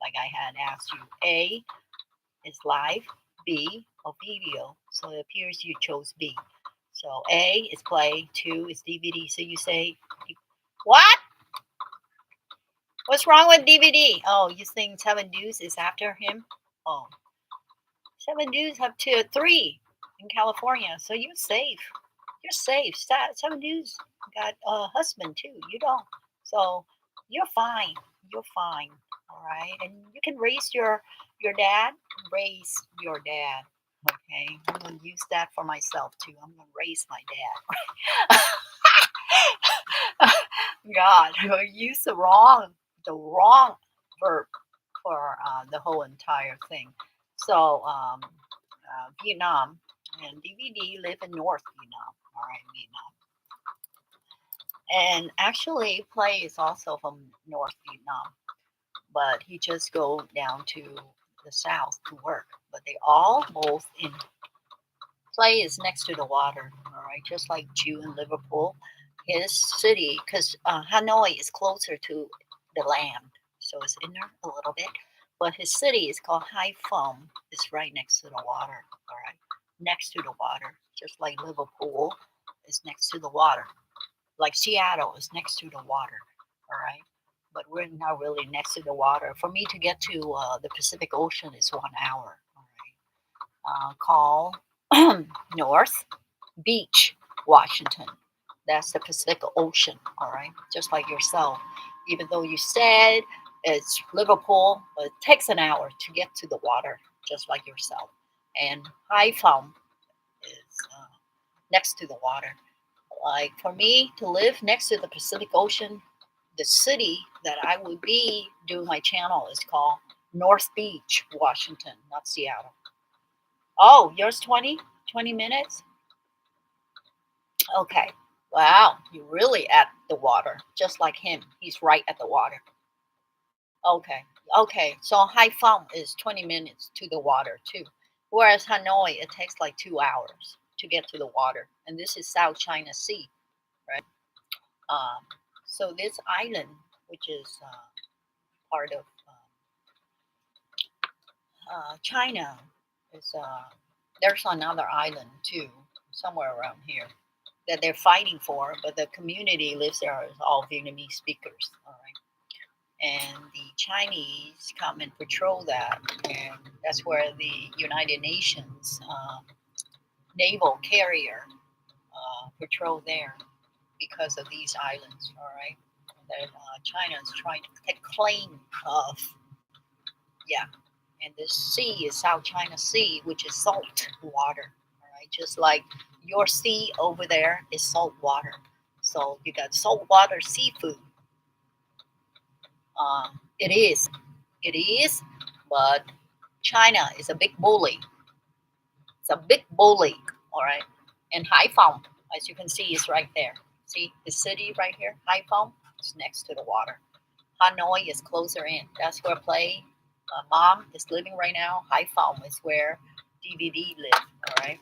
Like I had asked you, A is live, B or video. So it appears you chose B. So A is play, 2 is DVD. So you say, what? What's wrong with DVD? Oh, you think Seven Deuce is after him? Oh, Seven Deuce have 3 in California. So you're safe. You're safe. Seven Deuce got a husband too. You don't. So you're fine. You're fine. All right. And you can raise your dad. Raise your dad. Okay. I'm gonna use that for myself too. I'm gonna raise my dad. God, I used the wrong verb for the whole entire thing. So Vietnam and DVD live in North Vietnam. All right, Vietnam. And actually, Play is also from North Vietnam, but he just go down to the south to work. But they all both in. Play is next to the water, all right, just like Jew in Liverpool. His city, because Hanoi is closer to the land, so it's inner a little bit. But his city is called Haiphong. It's right next to the water, all right, next to the water, just like Liverpool is next to the water, like Seattle is next to the water, all right. But we're not really next to the water. For me to get to the Pacific Ocean is 1 hour, all right. Call North Beach, Washington. That's the Pacific Ocean, all right? Just like yourself. Even though you said it's Liverpool, but it takes an hour to get to the water, just like yourself. And Haiphong is next to the water. Like for me to live next to the Pacific Ocean, the city that I would be doing my channel is called North Beach, Washington, not Seattle. Oh, yours 20 minutes? Okay. Wow, you're really at the water, just like him. He's right at the water. Okay. Okay. So Haiphong is 20 minutes to the water too. Whereas Hanoi, it takes like 2 hours to get to the water. And this is South China Sea, right? Um, so this island, which is part of China, is there's another island too, somewhere around here that they're fighting for, but the community lives there is all Vietnamese speakers, all right. And the Chinese come and patrol that, and that's where the United Nations naval carrier patrol there because of these islands, all right. That China is trying to take claim of, yeah. And this sea is South China Sea, which is salt water, all right. Just like your sea over there is salt water. So you got saltwater seafood. It is, but China is a big bully. It's a big bully, all right. And Haiphong, as you can see, is right there. See the city right here, Haiphong, is next to the water. Hanoi is closer in. That's where Play Mom is living right now. Haiphong is where DVD live, all right.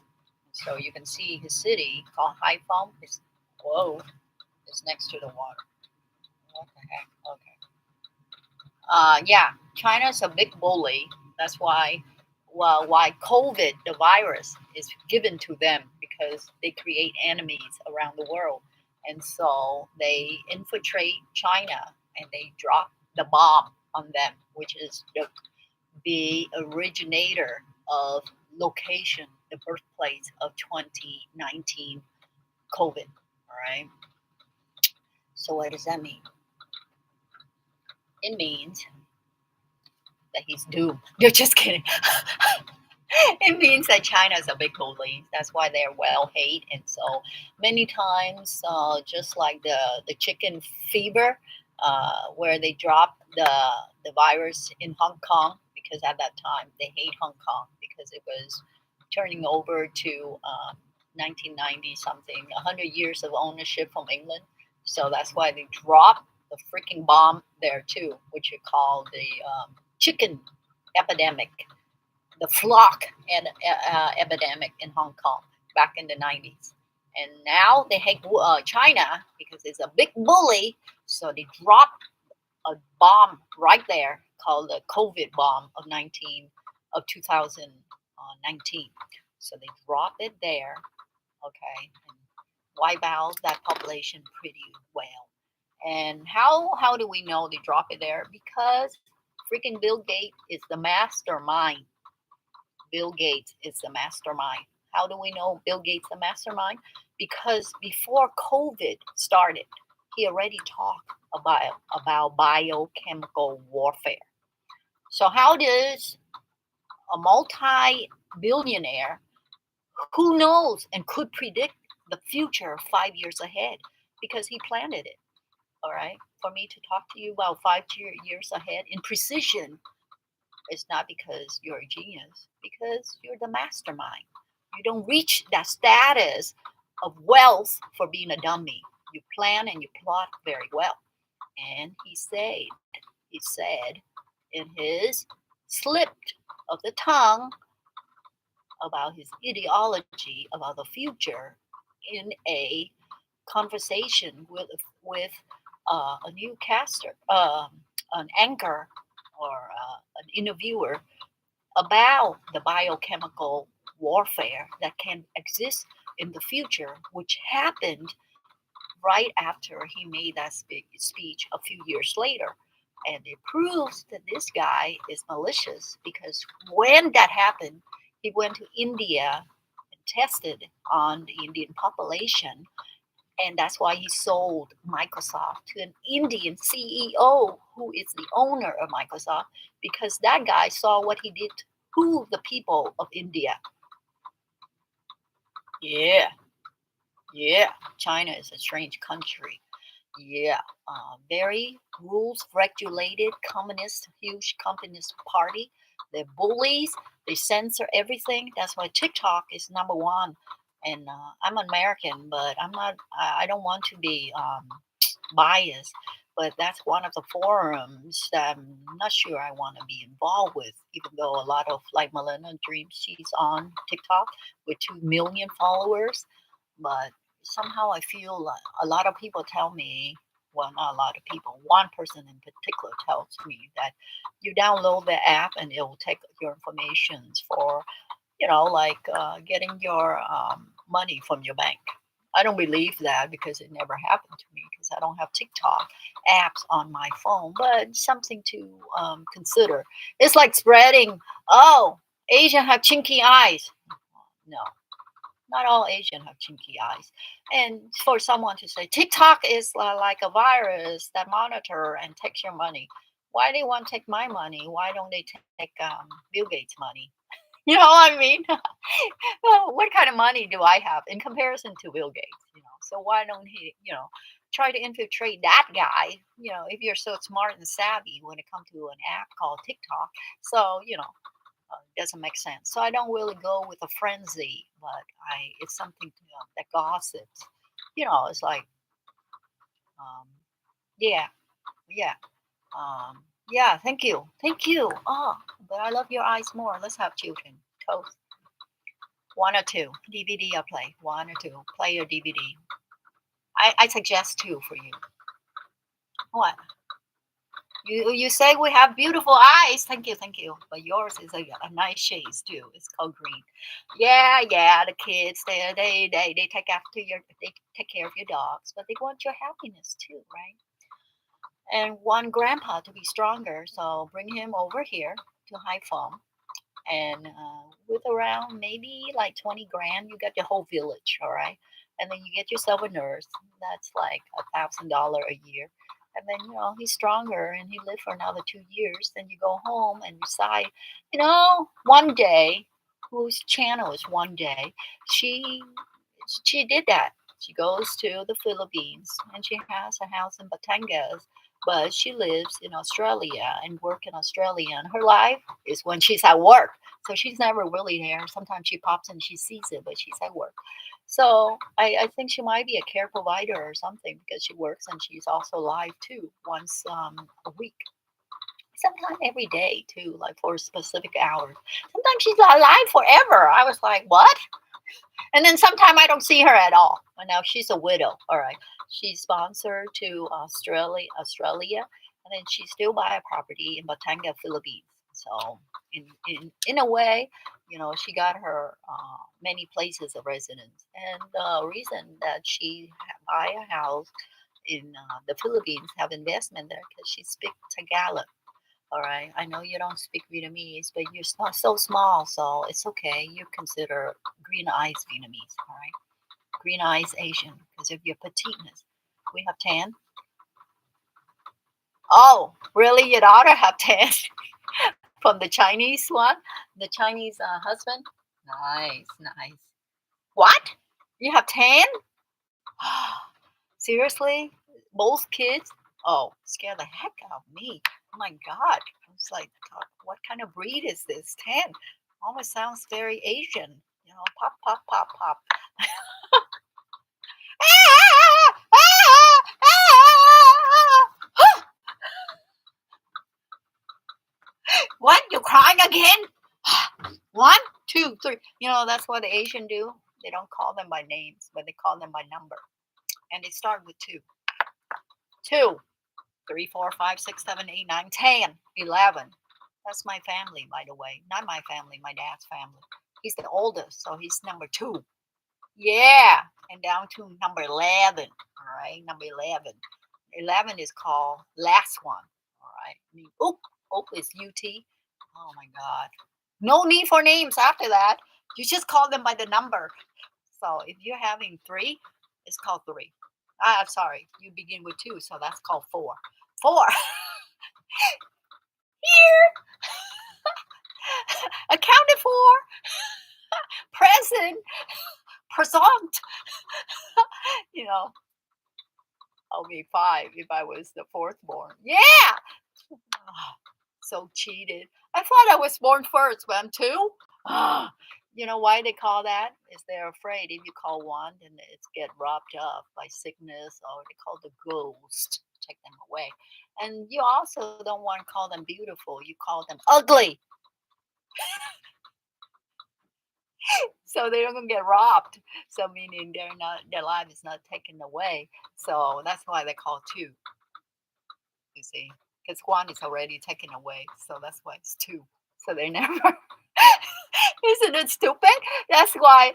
So you can see his city called Haiphong is next to the water. What the heck? Okay. Yeah, China's a big bully. That's why, well, why COVID, the virus, is given to them because they create enemies around the world, and so they infiltrate China and they drop the bomb on them, which is the originator of location, the birthplace of 2019 COVID. All right. So what does that mean? It means that he's doomed. They're just kidding. It means that China is a big bully. That's why they're well hated, and so many times, just like the chicken fever, where they dropped the virus in Hong Kong because at that time they hate Hong Kong because it was turning over to 1990 something, 100 years of ownership from England. So that's why they dropped the freaking bomb there too, which you call the chicken epidemic, the flock and epidemic in Hong Kong back in the 90s. And now they hate China because it's a big bully. So they dropped a bomb right there called the COVID bomb of 2019. So they dropped it there, okay, and wipe out that population pretty well. And how do we know they drop it there? Because freaking Bill Gates is the mastermind. Bill Gates is the mastermind. How do we know Bill Gates the mastermind? Because before COVID started, he already talked about biochemical warfare. So how does a multi-billionaire who knows and could predict the future 5 years ahead? Because he planted it. All right. For me to talk to you about 5 years ahead in precision, it's not because you're a genius, because you're the mastermind. You don't reach that status of wealth for being a dummy. You plan and you plot very well. And he said in his slip of the tongue about his ideology about the future in a conversation with a newscaster, an anchor, or an interviewer about the biochemical warfare that can exist in the future, which happened right after he made that speech a few years later. And it proves that this guy is malicious because when that happened, he went to India and tested on the Indian population. And that's why he sold Microsoft to an Indian CEO who is the owner of Microsoft, because that guy saw what he did to the people of India. Yeah, yeah, China is a strange country. Yeah, very rules regulated, communist, huge communist party. They're bullies. They censor everything. That's why TikTok is number one. And I'm American, but I'm not. I don't want to be biased. But that's one of the forums that I'm not sure I want to be involved with. Even though a lot of like Millennium Dreams, she's on TikTok with 2 million followers, but somehow I feel like a lot of people tell me, well, not a lot of people, one person in particular tells me that you download the app and it will take your information for, like getting your money from your bank. I don't believe that because it never happened to me because I don't have TikTok apps on my phone, but something to consider. It's like spreading, oh, Asian have chinky eyes. No, not all Asian have chinky eyes. And for someone to say TikTok is like a virus that monitor and takes your money, why they want to take my money? Why don't they take Bill Gates' money? You know what I mean? Well, what kind of money do I have in comparison to Bill Gates? So why don't he, try to infiltrate that guy? If you're so smart and savvy when it comes to an app called TikTok, so it doesn't make sense. So I don't really go with a frenzy, but it's something that gossips. It's like, um, yeah, yeah, yeah. Thank you. Oh, but I love your eyes more. Let's have children. Toast. One or two DVD. I play one or two. Play your DVD. I suggest two for you. What? You say we have beautiful eyes. Thank you. But yours is a nice shades too. It's called green. Yeah. The kids they take they take care of your dogs, but they want your happiness too, right? And want grandpa to be stronger, so bring him over here to Haiphong, and with around maybe like 20 grand, you get the whole village, all right? And then you get yourself a nurse. That's like $1,000 a year. And then, he's stronger and he lived for another 2 years. Then you go home and decide, one day, whose channel is one day, she did that. She goes to the Philippines and she has a house in Batangas, but she lives in Australia and work in Australia. And her life is when she's at work. So she's never really there. Sometimes she pops in, she sees it, but she's at work. So I think she might be a care provider or something because she works and she's also live too once a week. Sometimes every day too, like for specific hours. Sometimes she's alive forever. I was like, what? And then sometimes I don't see her at all. Well, now she's a widow. All right. She's sponsored to Australia, and then she still buy a property in Batangas, Philippines. So in a way, she got her many places of residence. And the reason that she buy a house in the Philippines, have investment there, because she speaks Tagalog. All right. I know you don't speak Vietnamese, but you're so small, so it's okay. You consider green eyes Vietnamese. All right. Green eyes Asian because of your petiteness. We have tan. Oh, really? Your daughter have tan from the Chinese one? The Chinese husband? Nice, nice. What? You have tan? Seriously? Both kids? Oh, scare the heck out of me. Oh my God. I was like, God, what kind of breed is this? Tan. Almost sounds very Asian. Pop, pop, pop, pop. What? You crying again? 1, 2, 3. That's what the Asian do. They don't call them by names, but they call them by number. And they start with 2. 2, 3, 4, 5, 6, 7, 8, 9, 10, 11. That's my family, by the way. Not my family, my dad's family. He's the oldest, so he's number 2. Yeah, and down to number 11. All right, number 11. 11 is called last one. All right. Oop is UT. Oh my God. No need for names after that. You just call them by the number. So if you're having 3, it's called 3. I'm sorry, you begin with 2, so that's called 4. 4. Here. Accounted for. Present. Present. I'll be 5 if I was the 4th born. Yeah. So cheated. I thought I was born first, but I'm 2. You know why they call that? Is they're afraid if you call 1, then it's get robbed up by sickness, or they call the ghost, take them away. And you also don't want to call them beautiful. You call them ugly. So they're gonna get robbed. So meaning their life is not taken away. So that's why they call 2. You see, because 1 is already taken away. So that's why it's 2. So they never. Isn't it stupid? That's why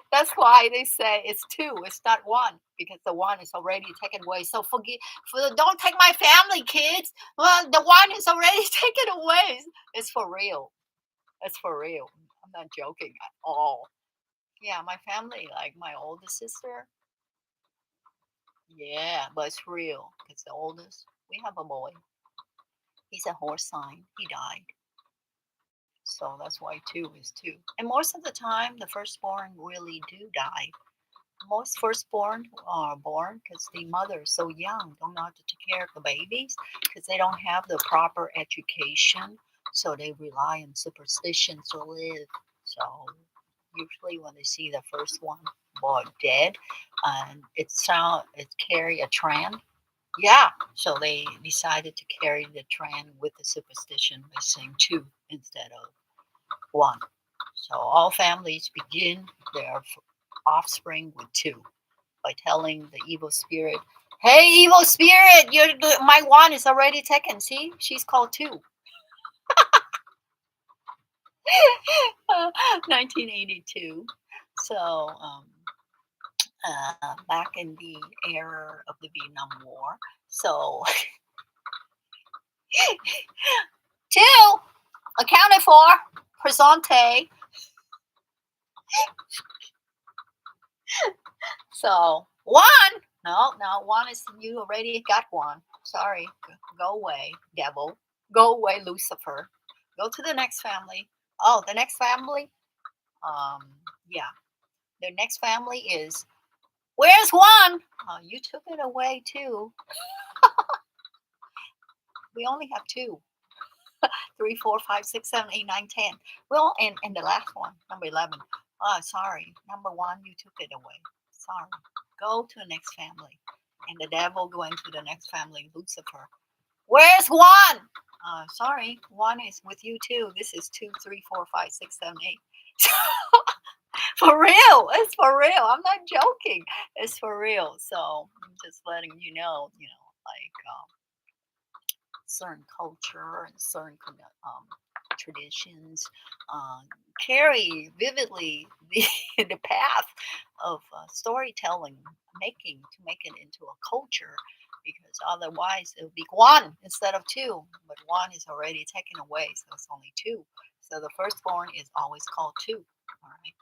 they say it's 2. It's not 1 because the 1 is already taken away. So don't take my family, kids. Well, the 1 is already taken away. It's for real. It's for real. I'm not joking at all. Yeah, my family, like my oldest sister. Yeah, but it's real. It's the oldest. We have a boy. He's a horse sign. He died. So that's why 2 is 2. And most of the time, the firstborn really do die. Most firstborn are born because the mother is so young, don't know how to take care of the babies because they don't have the proper education. So they rely on superstition to live. So usually when they see the first one born dead, and it carry a trend. Yeah, so they decided to carry the trend with the superstition by saying 2 instead of 1. So all families begin their offspring with 2 by telling the evil spirit, "Hey, evil spirit, my 1 is already taken. See, she's called 2." 1982. So back in the era of the Vietnam War. So 2 accounted for. Presente. So 1. No, 1 is you already got 1. sorry, go away, devil. Go away, Lucifer. Go to the next family. Oh, the next family? Um, yeah. The next family is, where's one? You took it away too. We only have two. 3, 4, 5, 6, 7, 8, 9, 10. Well, and the last one, number 11. Oh, sorry. Number 1, you took it away. Sorry. Go to the next family. And the devil going to the next family, Lucifer. Where's 1? Sorry. 1 is with you too. This is 2, 3, 4, 5, 6, 7, 8. For real. It's for real. I'm not joking. It's for real. So I'm just letting you know, like certain culture and certain traditions uh, carry vividly the, the path of storytelling, to make it into a culture, because otherwise it would be 1 instead of 2, but 1 is already taken away, so it's only 2. So the firstborn is always called 2, all right?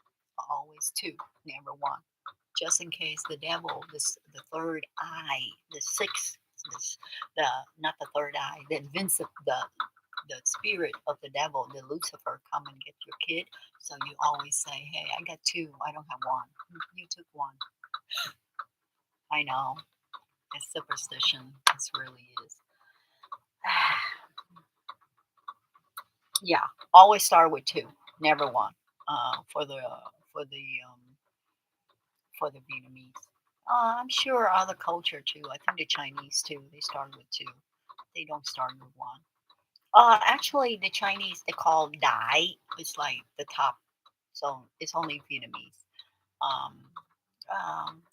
Always 2, never 1. Just in case the devil, the third eye, the sixth, the not the third eye, the invincible, the spirit of the devil, the Lucifer, come and get your kid. So you always say, "Hey, I got 2. I don't have 1. You took 1." I know it's superstition. It really is. Yeah, always start with 2, never 1. For the for the um, for the Vietnamese. I'm sure other culture too. I think the Chinese too. They start with 2. They don't start with 1. Actually, the Chinese they call Dai. It's like the top, so it's only Vietnamese. Um,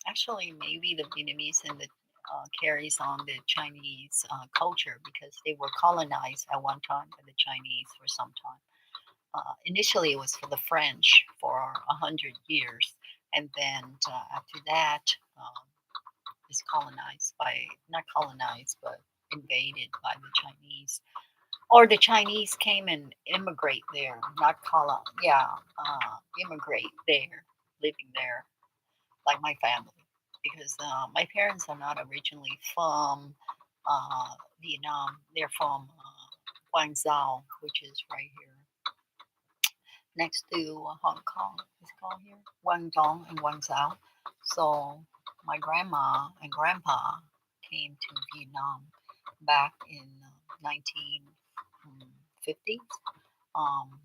Actually, maybe the Vietnamese and the carries on the Chinese culture because they were colonized at one time by the Chinese for some time. Initially, it was for the French for 100 years, and then after that, it's colonized by not colonized but invaded by the Chinese, or the Chinese came and immigrate there, not colon, yeah, immigrate there, living there, like my family, because my parents are not originally from Vietnam. They're from Guangzhou, which is right here next to Hong Kong. It's called here Guangdong and Guangzhou. So my grandma and grandpa came to Vietnam back in 1950s, um,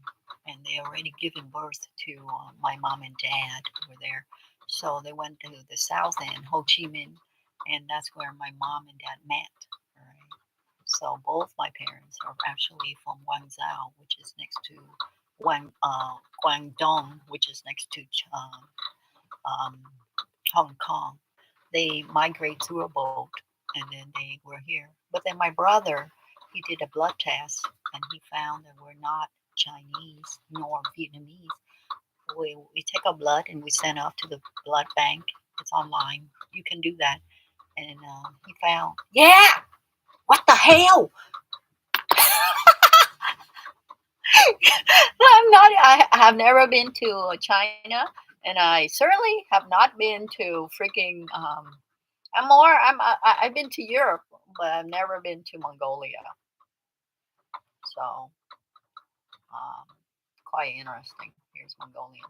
and they already given birth to my mom and dad who were there. So they went to the south end, Ho Chi Minh, and that's where my mom and dad met. All right. So both my parents are actually from Guangzhou, which is next to Guangdong, which is next to um, Hong Kong. They migrate through a boat, and then they were here. But then my brother, he did a blood test, and he found that we're not Chinese nor Vietnamese. We take our blood and we send off to the blood bank. It's online. You can do that. And he found, yeah, what the hell? I'm not. I have never been to China, and I certainly have not been to freaking. I'm more. I've been to Europe, but I've never been to Mongolia. So, um, quite interesting. Here's Mongolian.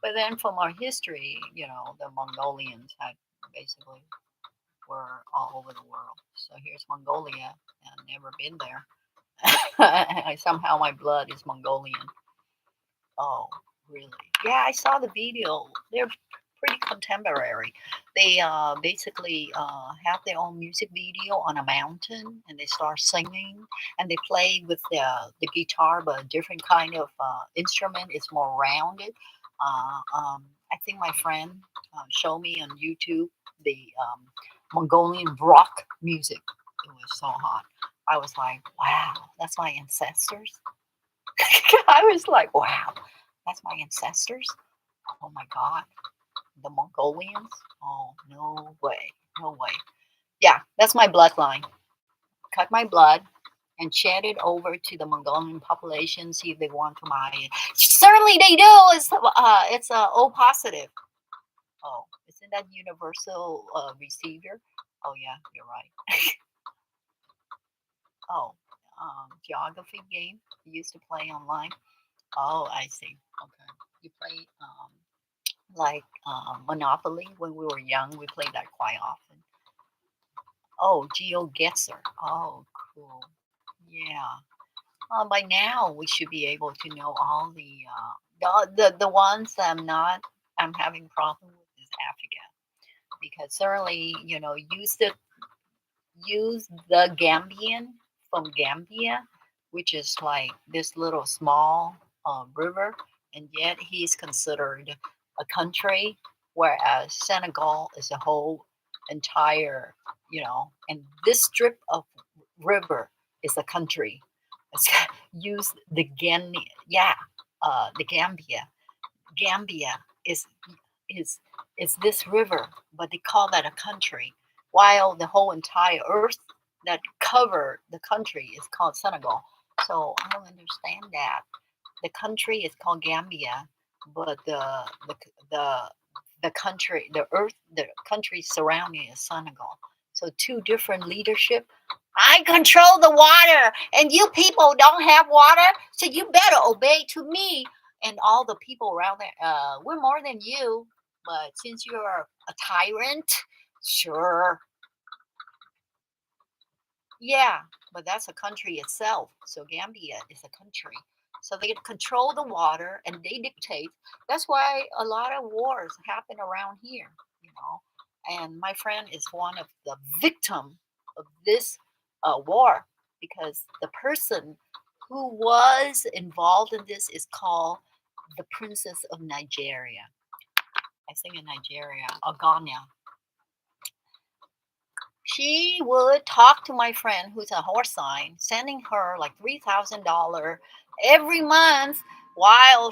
But then from our history, the Mongolians had basically were all over the world. So here's Mongolia. I've never been there. Somehow my blood is Mongolian. Oh, really? Yeah, I saw the video. They're pretty contemporary. They basically have their own music video on a mountain, and they start singing, and they play with the guitar, but a different kind of instrument. It's more rounded. I think my friend showed me on YouTube the Mongolian rock music. It was so hot. I was like, wow, that's my ancestors. I was like, wow, that's my ancestors. Oh my God, the Mongolians. Oh, no way, no way. Yeah, that's my bloodline. Cut my blood and shed it over to the Mongolian population, see if they want to buy it. Certainly they do. It's O positive. Oh, isn't that universal receiver? Oh yeah, you're right. Oh, geography game you used to play online. Oh, I see. Okay. You play like Monopoly when we were young. We played that quite often. Oh, GeoGuessr. Oh, cool. Yeah. By now we should be able to know all the ones I'm having problem with is Africa because certainly use the Gambian from Gambia, which is like this little small river, and yet he's considered a country, whereas Senegal is a whole entire, and this strip of river is a country. It's use the yeah, the Gambia. Gambia is is this river, but they call that a country, while the whole entire earth that cover the country is called Senegal. So I don't understand that. The country is called Gambia, but the the country, the country surrounding is Senegal. So two different leadership. I control the water, and you people don't have water, so you better obey to me. And all the people around there, we're more than you, but since you're a tyrant, sure, yeah, but that's a country itself. So Gambia is a country. So they control the water and they dictate. That's why a lot of wars happen around here, you know. And my friend is one of the victim of this war because the person who was involved in this is called the Princess of Nigeria. I think in Nigeria, or Ghana. She would talk to my friend who's a horse sign, sending her like $3,000 every month while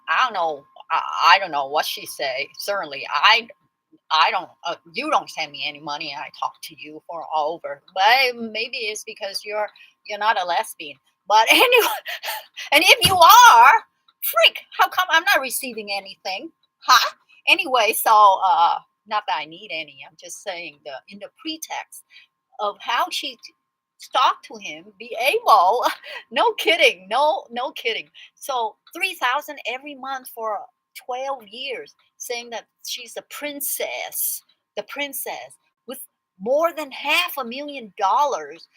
I don't know, I don't know what she say. Certainly, I don't, you don't send me any money. I talk to you for all over, but maybe it's because you're not a lesbian. But anyway, and if you are, freak, how come I'm not receiving anything? Huh? Anyway, so not that I need any. I'm just saying in the pretext of how she talked to him, be able, no kidding, no kidding. So 3,000 every month for 12 years, saying that she's the princess with more than $500,000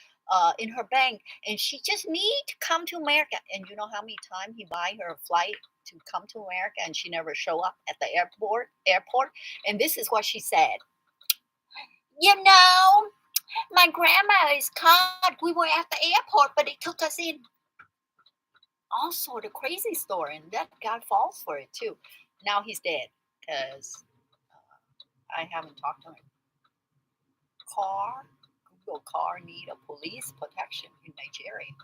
in her bank, and she just need to come to America. And you know how many times he buy her a flight to come to America, and she never show up at the airport. And this is what she said. My grandma is caught. We were at the airport, but they took us in. All sort of crazy story, and that guy falls for it too. Now he's dead because I haven't talked to him. Google car need a police protection in Nigeria.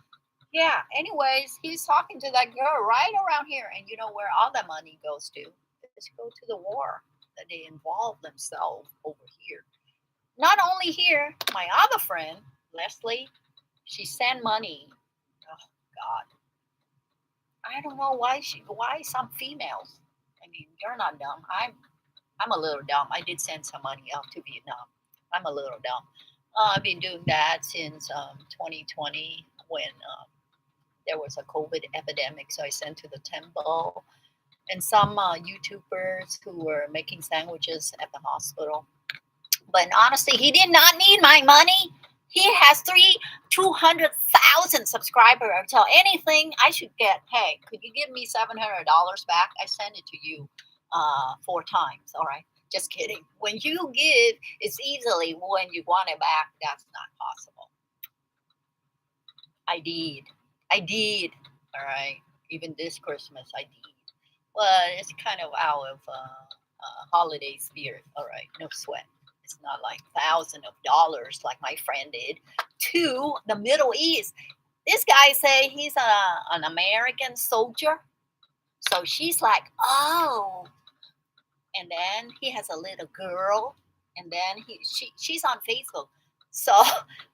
Yeah. Anyways, he's talking to that girl right around here, and you know where all the money goes to? Just go to the war that they involve themselves over here. Not only here, my other friend Leslie, she sent money. Oh God, I don't know why some females. I mean, you're not dumb. I'm a little dumb. I did send some money out to Vietnam. I'm a little dumb. I've been doing that since 2020 when there was a COVID epidemic. So I sent to the temple and some YouTubers who were making sandwiches at the hospital. But honestly, he did not need my money. He has 200,000 subscribers. So anything I should get, hey, could you give me $700 back? I send it to you 4 times. All right. Just kidding. When you give, it's easily when you want it back. That's not possible. I did. All right. Even this Christmas, I did. Well, it's kind of out of holiday spirit. All right. No sweat. It's not like thousands of dollars like my friend did to the Middle East. This guy say he's an American soldier. So she's like, oh. And then he has a little girl. And then she's on Facebook. So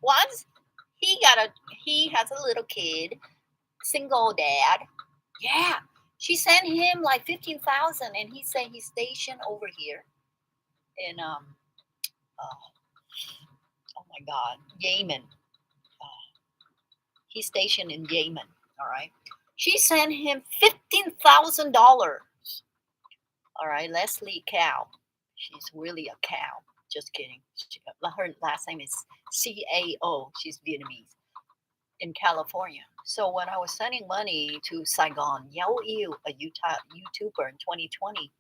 once he has a little kid, single dad. Yeah. She sent him like 15,000, and he said he's stationed over here in oh my God, Yemen. He's stationed in Yemen. All right. She sent him $15,000. All right, Leslie Cow. She's really a cow. Just kidding. Her last name is CAO. She's Vietnamese in California. So when I was sending money to Saigon Yao Yu, a Utah YouTuber in 2020,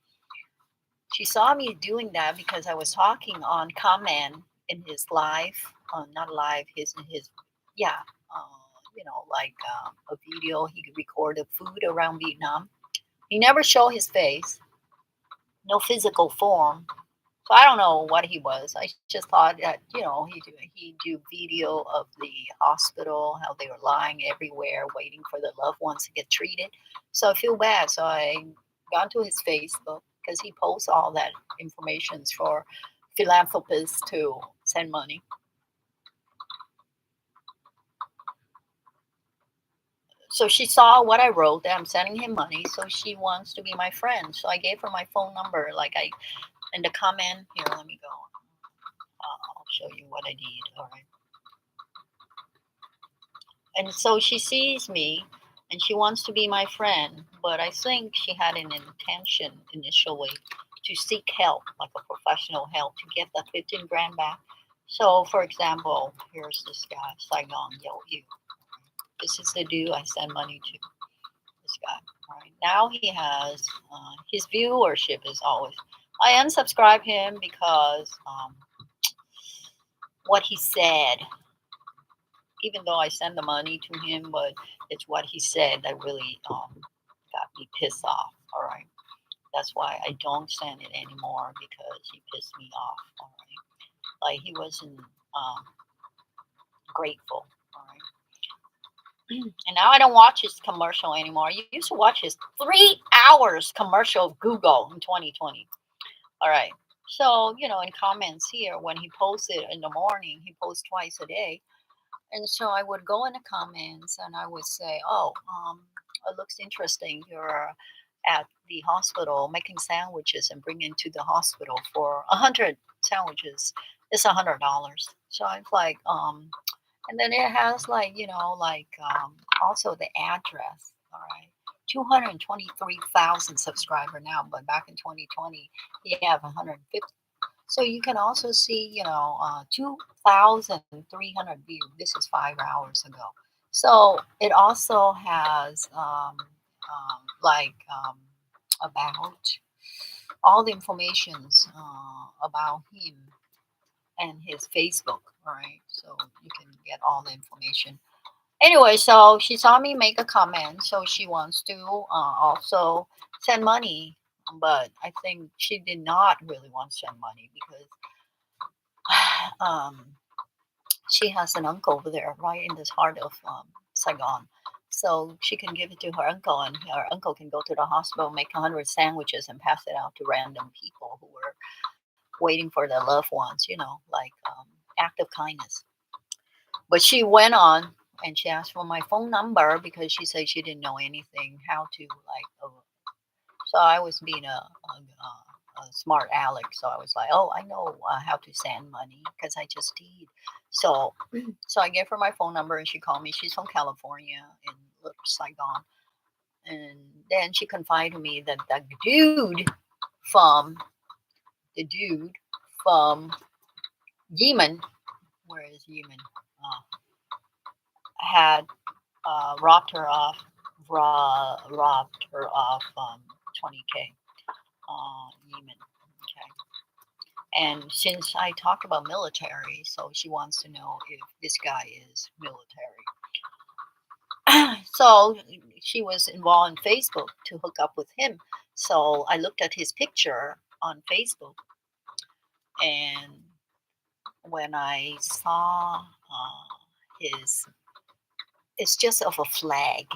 she saw me doing that because I was talking on comment in his live, not live, yeah, like a video. He could record the food around Vietnam. He never showed his face, no physical form. So I don't know what he was. I just thought that he do video of the hospital, how they were lying everywhere, waiting for their loved ones to get treated. So I feel bad. So I got to his Facebook because he posts all that information for philanthropists to send money. So she saw what I wrote that I'm sending him money, so she wants to be my friend. So I gave her my phone number. In the comment here, let me go. I'll show you what I did. All right. And so she sees me and she wants to be my friend, but I think she had an intention initially to seek help, like a professional help, to get that 15 grand back. So, for example, here's this guy, Saigon Yo Yu. This is the dude I send money to. This guy. Right now, he has his viewership is always. I unsubscribe him because what he said. Even though I send the money to him, but it's what he said that really got me pissed off. All right, that's why I don't send it anymore because he pissed me off. All right, like he wasn't grateful. All right, and now I don't watch his commercial anymore. I used to watch his 3 hours commercial of Google in 2020. All right, so in comments here when he posted in the morning, he posts twice a day. And so I would go in the comments and I would say, "Oh, it looks interesting. You're at the hospital making sandwiches and bringing to the hospital for 100 sandwiches. It's $100." So I was like, and then it has also the address. All right, 223,000 subscriber now, but back in 2020, he have 150. So you can also see, 2,300 views. This is 5 hours ago. So it also has about all the informations about him and his Facebook, right? So you can get all the information. Anyway, so she saw me make a comment, so she wants to also send money, but I think she did not really want to send money because she has an uncle over there, right in this heart of Saigon. So she can give it to her uncle, and her uncle can go to the hospital, make 100 sandwiches, and pass it out to random people who were waiting for their loved ones, act of kindness. But she went on and she asked for my phone number because she said she didn't know anything how to so I was being a smart aleck. So I was like, "Oh, I know how to send money because I just did." So I gave her my phone number and she called me. She's from California in Saigon. And then she confided to me that the dude from Yemen, where is Yemen, had robbed her off 20K. Yemen. Okay. And since I talked about military, so she wants to know if this guy is military. So she was involved in Facebook to hook up with him. So I looked at his picture on Facebook, and when I saw it's just of a flag.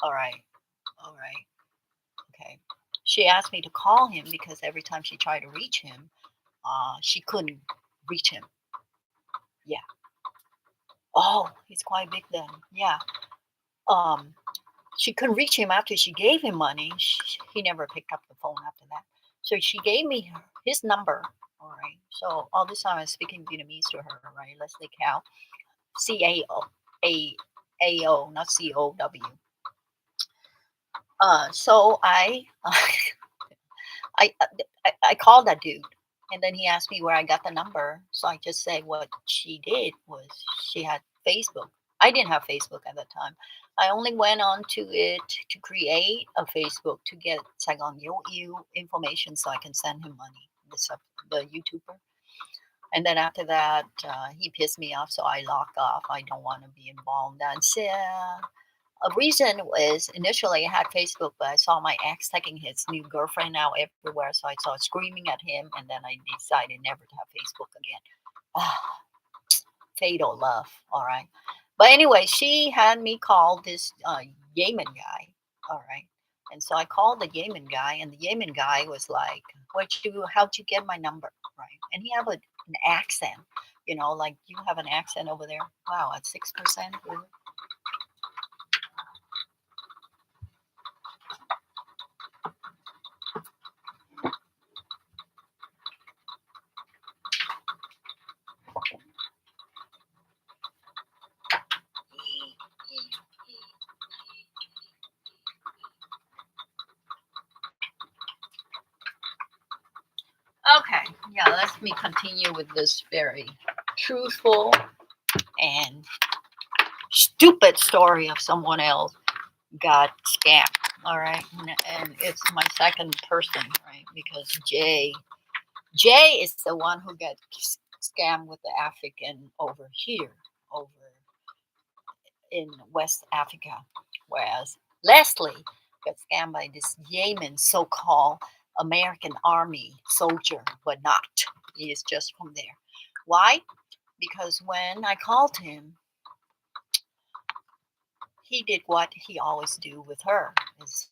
All right. Okay. She asked me to call him because every time she tried to reach him, she couldn't reach him. Yeah. Oh, he's quite big then. Yeah. She couldn't reach him after she gave him money. He never picked up the phone after that. So she gave me his number. All right. So all this time I was speaking Vietnamese to her, right? Leslie Cow, CAO. AO, not COW. So I called that dude, and then he asked me where I got the number. So I just said what she did was she had Facebook. I didn't have Facebook at that time. I only went on to it to create a Facebook to get Saigon Yu information so I can send him money. The YouTuber. And then after that, he pissed me off, so I locked off. I don't want to be involved. That's a reason was initially I had Facebook, but I saw my ex taking his new girlfriend out everywhere, so I started screaming at him, and then I decided never to have Facebook again. Ah, fatal love, all right. But anyway, she had me call this Yemen guy, all right. And so I called the Yemen guy, and the Yemen guy was like, how'd you get my number, right? And he had an accent, like you have an accent over there. Wow, at 6%. Really? Okay, yeah, let me continue with this very truthful and stupid story of someone else got scammed. All right, and it's my second person, right? Because Jay is the one who got scammed with the African over here, over in West Africa, whereas Leslie got scammed by this Yemen so-called American army soldier, but not. He is just from there. Why? Because when I called him, he did what he always do with her, is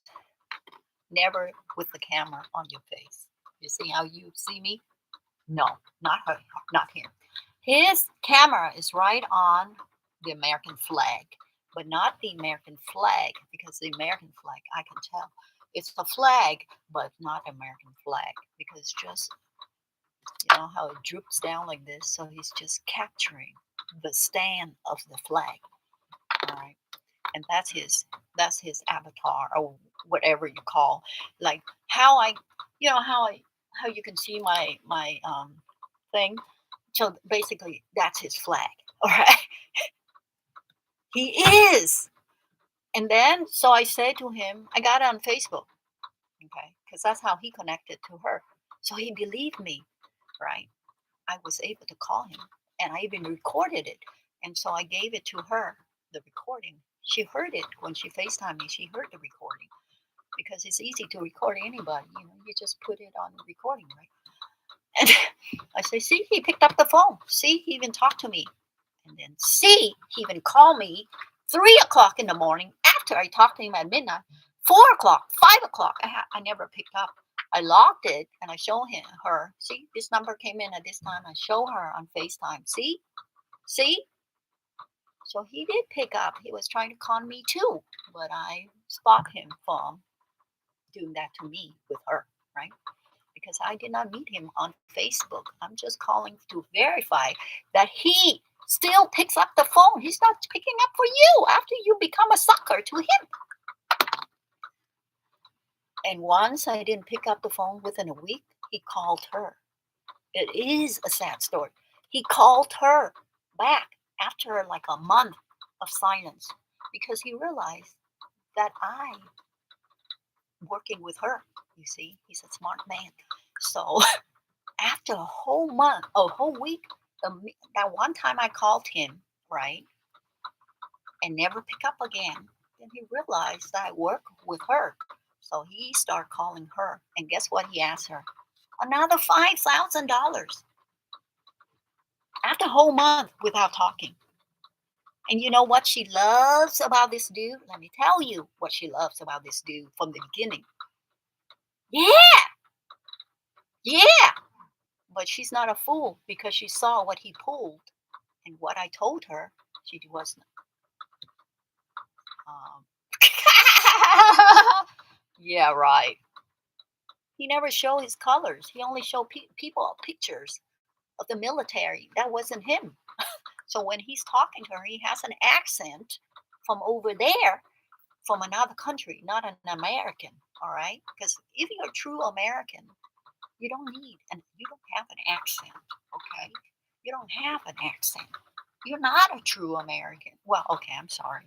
never with the camera on your face. You see how you see me? No, not her, not him. His camera is right on the American flag, but not the American flag, because the American flag, I can tell. It's a flag, but not American flag, because just, how it droops down like this. So he's just capturing the stand of the flag. All right. And that's his avatar, or whatever you call, like how you can see my thing. So basically that's his flag. All right. He is. And then so I said to him, I got it on Facebook. Okay, because that's how he connected to her. So he believed me, right? I was able to call him, and I even recorded it. And so I gave it to her, the recording. She heard it when she FaceTimed me. She heard the recording, because it's easy to record anybody. You just put it on the recording, right? And I say, see, he picked up the phone. See, he even talked to me. And then see, he even called me 3 o'clock in the morning after I talked to him at midnight. 4 o'clock, 5 o'clock. I never picked up. I logged it and I show her. See, this number came in at this time. I show her on FaceTime. See? So he did pick up. He was trying to con me too, but I stopped him from doing that to me with her, right? Because I did not meet him on Facebook. I'm just calling to verify that he still picks up the phone. He's not picking up for you after you become a sucker to him. And once I didn't pick up the phone within a week, he called her. It is a sad story. He called her back after like a month of silence, because he realized that I'm working with her. You see, he's a smart man. So after a whole week, that one time I called him, right, and never pick up again, then he realized that I work with her. So he started calling her, and guess what he asked her? Another $5,000 after a whole month without talking. And you know what she loves about this dude? Let me tell you what she loves about this dude from the beginning. Yeah. But she's not a fool, because she saw what he pulled, and what I told her, she wasn't. Yeah, right. He never showed his colors. He only showed people pictures of the military. That wasn't him. So when he's talking to her, he has an accent from over there, from another country, not an American. All right, because if you're a true American, you don't have an accent. Okay, you don't have an accent. You're not a true American. Well, okay, I'm sorry.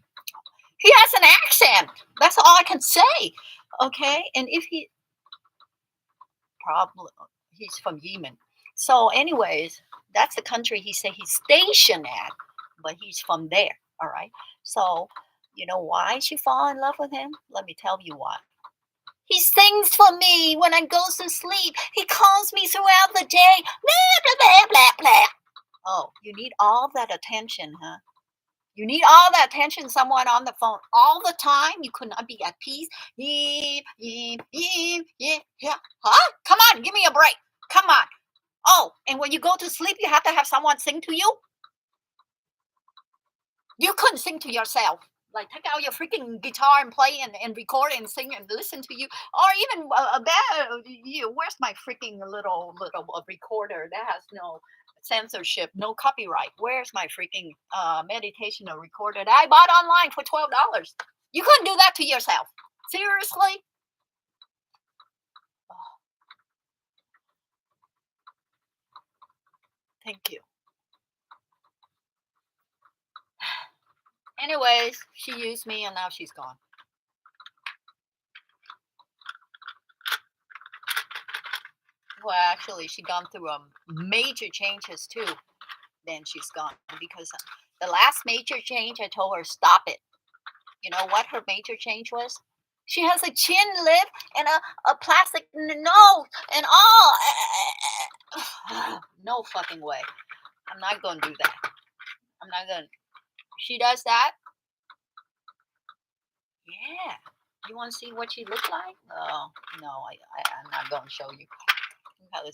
He has an accent. That's all I can say. Okay, and if he probably he's from Yemen. So, anyways, that's the country he said he's stationed at, but he's from there. All right. So, you know why she fall in love with him? Let me tell you why. He sings for me when I go to sleep. He calls me throughout the day. Blah, blah, blah, blah, blah. Oh, you need all that attention, huh? You need all that attention, someone on the phone all the time. You could not be at peace. Yeah, yeah, yeah, yeah, yeah. Huh? Come on, give me a break. Come on. Oh, and when you go to sleep, you have to have someone sing to you. You couldn't sing to yourself. Like, take out your freaking guitar and play and record and sing and listen to you. Or even where's my freaking little recorder that has no censorship, no copyright? Where's my freaking meditation recorder that I bought online for $12? You couldn't do that to yourself. Seriously? Oh. Thank you. Anyways, she used me and now she's gone. Well, actually, she gone through major changes too. Then she's gone because the last major change, I told her stop it. You know what her major change was? She has a chin lift and a plastic nose and all. No fucking way. I'm not gonna do that. I'm not gonna. She does that. Yeah. You want to see what she looked like? Oh no, I'm not gonna show you. Because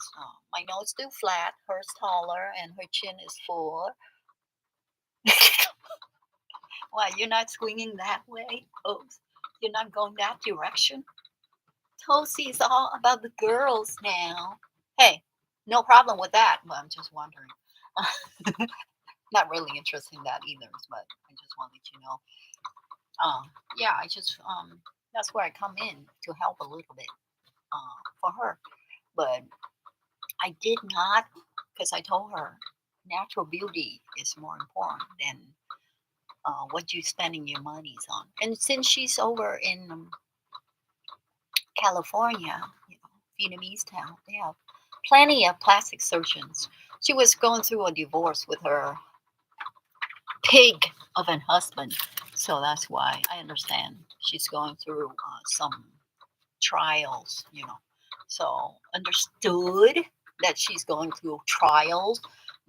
my nose is too flat, hers taller, and her chin is full. Why, you're not swinging that way? Oh, you're not going that direction? Tosi is all about the girls now. Hey, no problem with that, but I'm just wondering. Not really interested in that either, but I just want to let you know. Yeah, I just, that's where I come in to help a little bit for her. But I did not, because I told her natural beauty is more important than what you're spending your monies on. And since she's over in California, Vietnamese town, they have plenty of plastic surgeons. She was going through a divorce with her pig of an husband. So that's why I understand she's going through some trials, So understood that she's going through trials,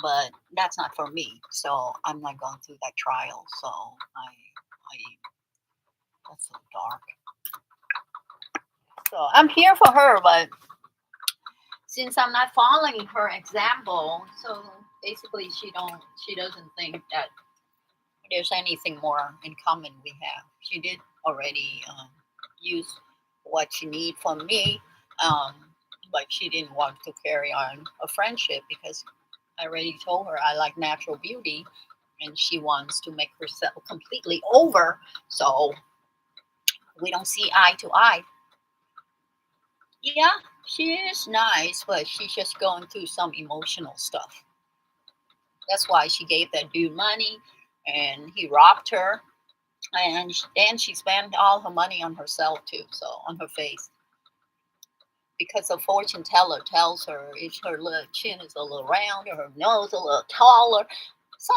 but that's not for me. So I'm not going through that trial. So I that's so dark. So I'm here for her, but since I'm not following her example, so basically she doesn't think that there's anything more in common we have. She did already use what she need from me, but she didn't want to carry on a friendship because I already told her I like natural beauty, and she wants to make herself completely over. So we don't see eye to eye. Yeah, she is nice, but she's just going through some emotional stuff. That's why she gave that dude money, and he robbed her. And then she spent all her money on herself too, so on her face. Because the fortune teller tells her if her little chin is a little round or her nose a little taller. So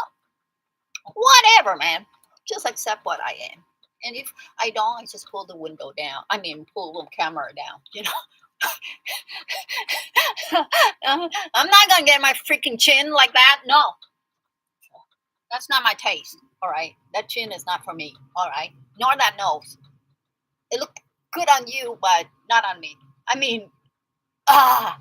whatever, man. Just accept what I am. And if I don't, I just pull the window down. I mean, pull the camera down, I'm not gonna get my freaking chin like that. No. That's not my taste. All right. That chin is not for me. All right. Nor that nose. It looked good on you, but not on me. I mean, I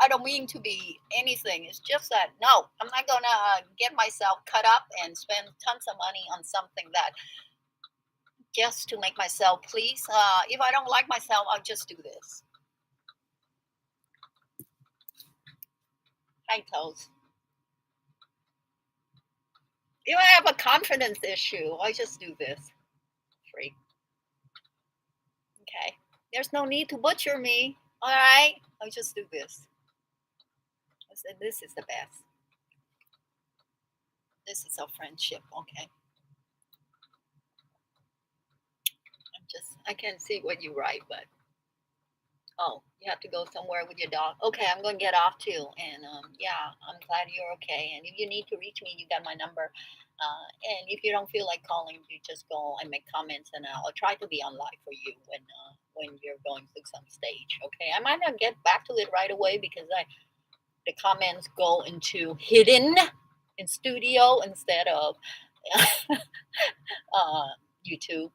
don't mean to be anything. It's just that no, I'm not gonna get myself cut up and spend tons of money on something that just to make myself please. If I don't like myself, I'll just do this. Hi, Toes. If I have a confidence issue, I just do this. Free. Okay. There's no need to butcher me. All right. I just do this. I said, this is the best. This is our friendship. Okay. I can't see what you write, but oh, you have to go somewhere with your dog. Okay, I'm going to get off too. And yeah, I'm glad you're okay. And if you need to reach me, you got my number. And if you don't feel like calling, you just go and make comments, and I'll try to be on live for you when you're going through some stage. Okay, I might not get back to it right away because the comments go into hidden in studio instead of YouTube.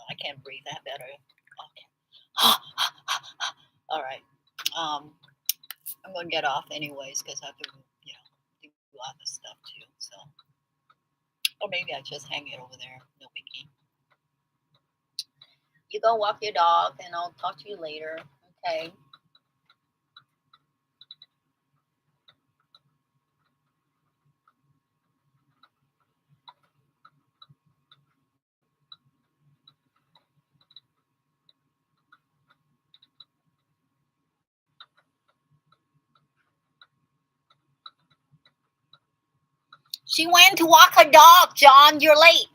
I can't breathe. I better. Okay. All right. I'm gonna get off anyways because I have to, do other stuff too. So, or maybe I just hang it over there. No biggie. You go walk your dog, and I'll talk to you later. Okay. She went to walk her dog, John. You're late.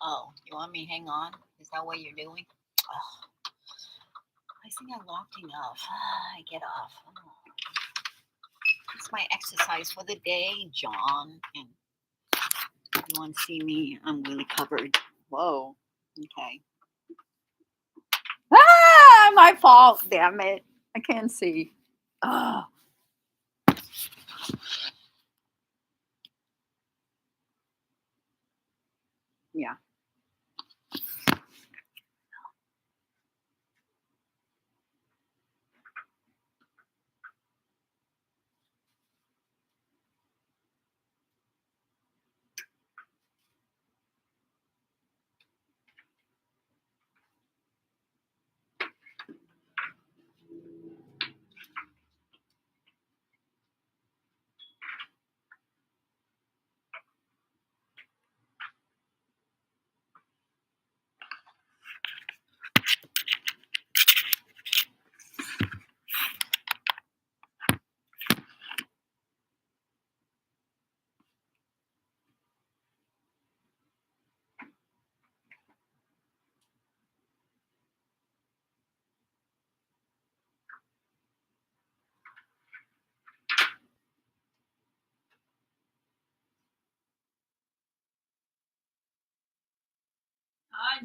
Oh, you want me to hang on? Is that what you're doing? Oh, I think I locked enough. I get off. Oh. It's my exercise for the day, John. And if you want to see me, I'm really covered. Whoa. Okay. Ah, my fault. Damn it. I can't see. Oh. Yeah.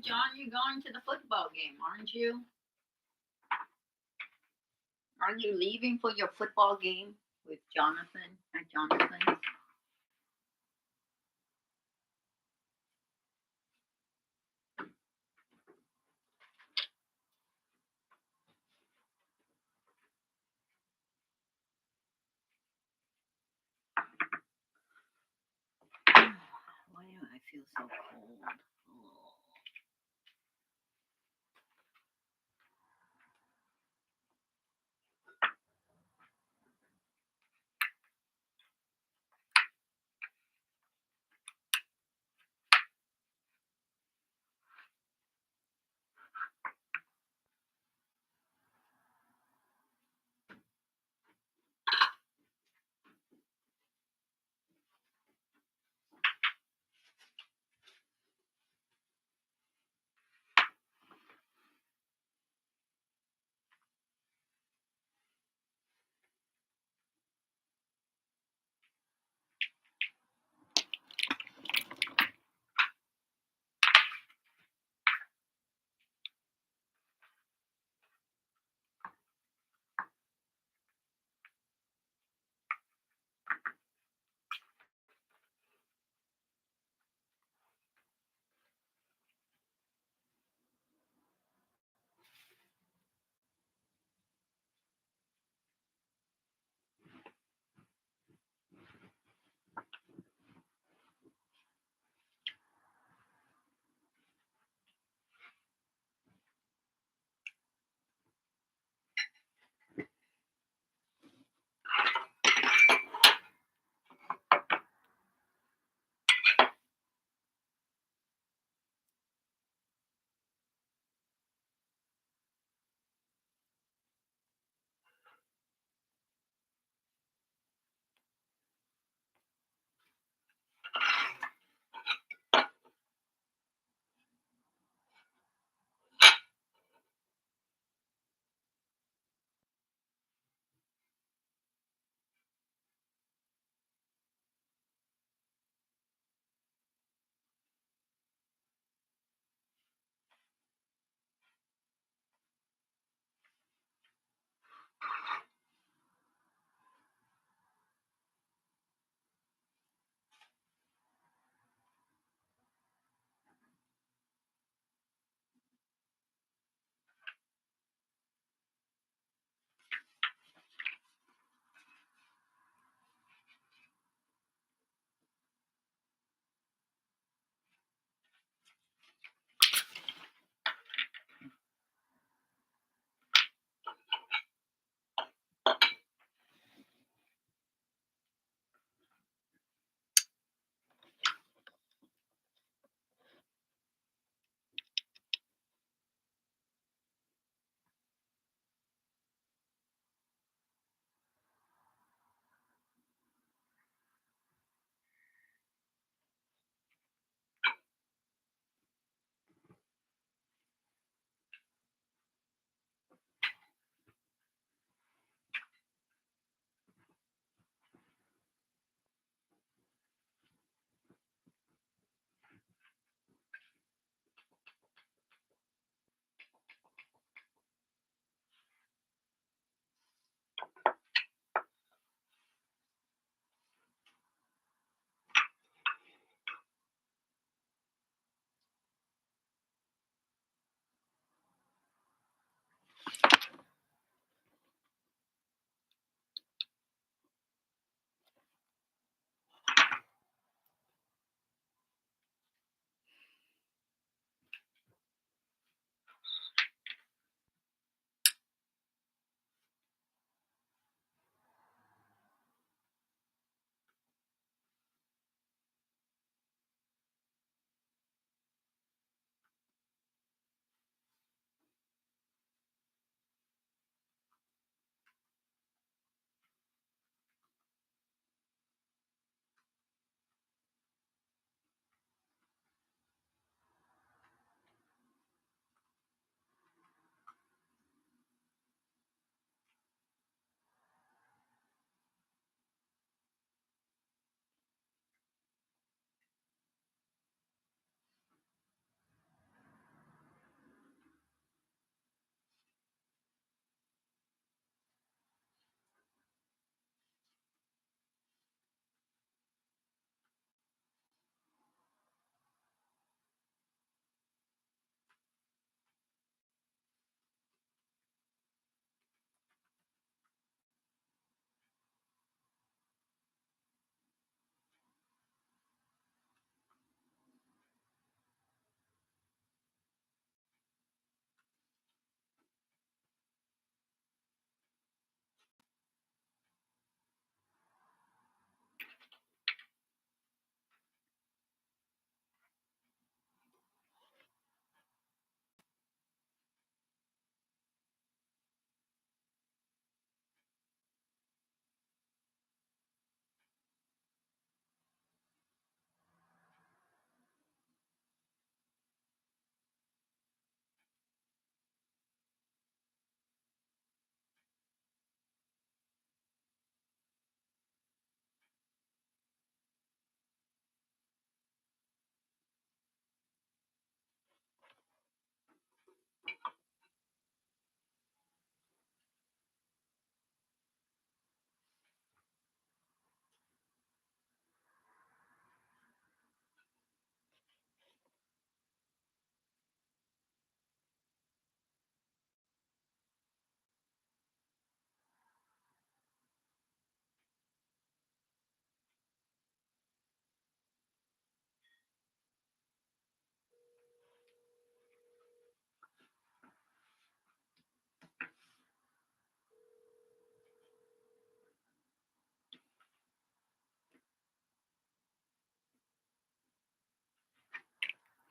John, you're going to the football game, aren't you? Are you leaving for your football game with Jonathan at Jonathan's? Why do I feel so cold? Oh.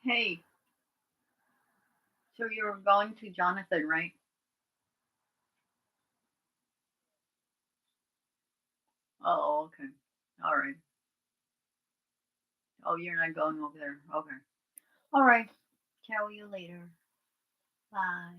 Hey, so you're going to Jonathan, right? Oh, okay. All right. Oh, you're not going over there. Okay. All right. Tell you later. Bye.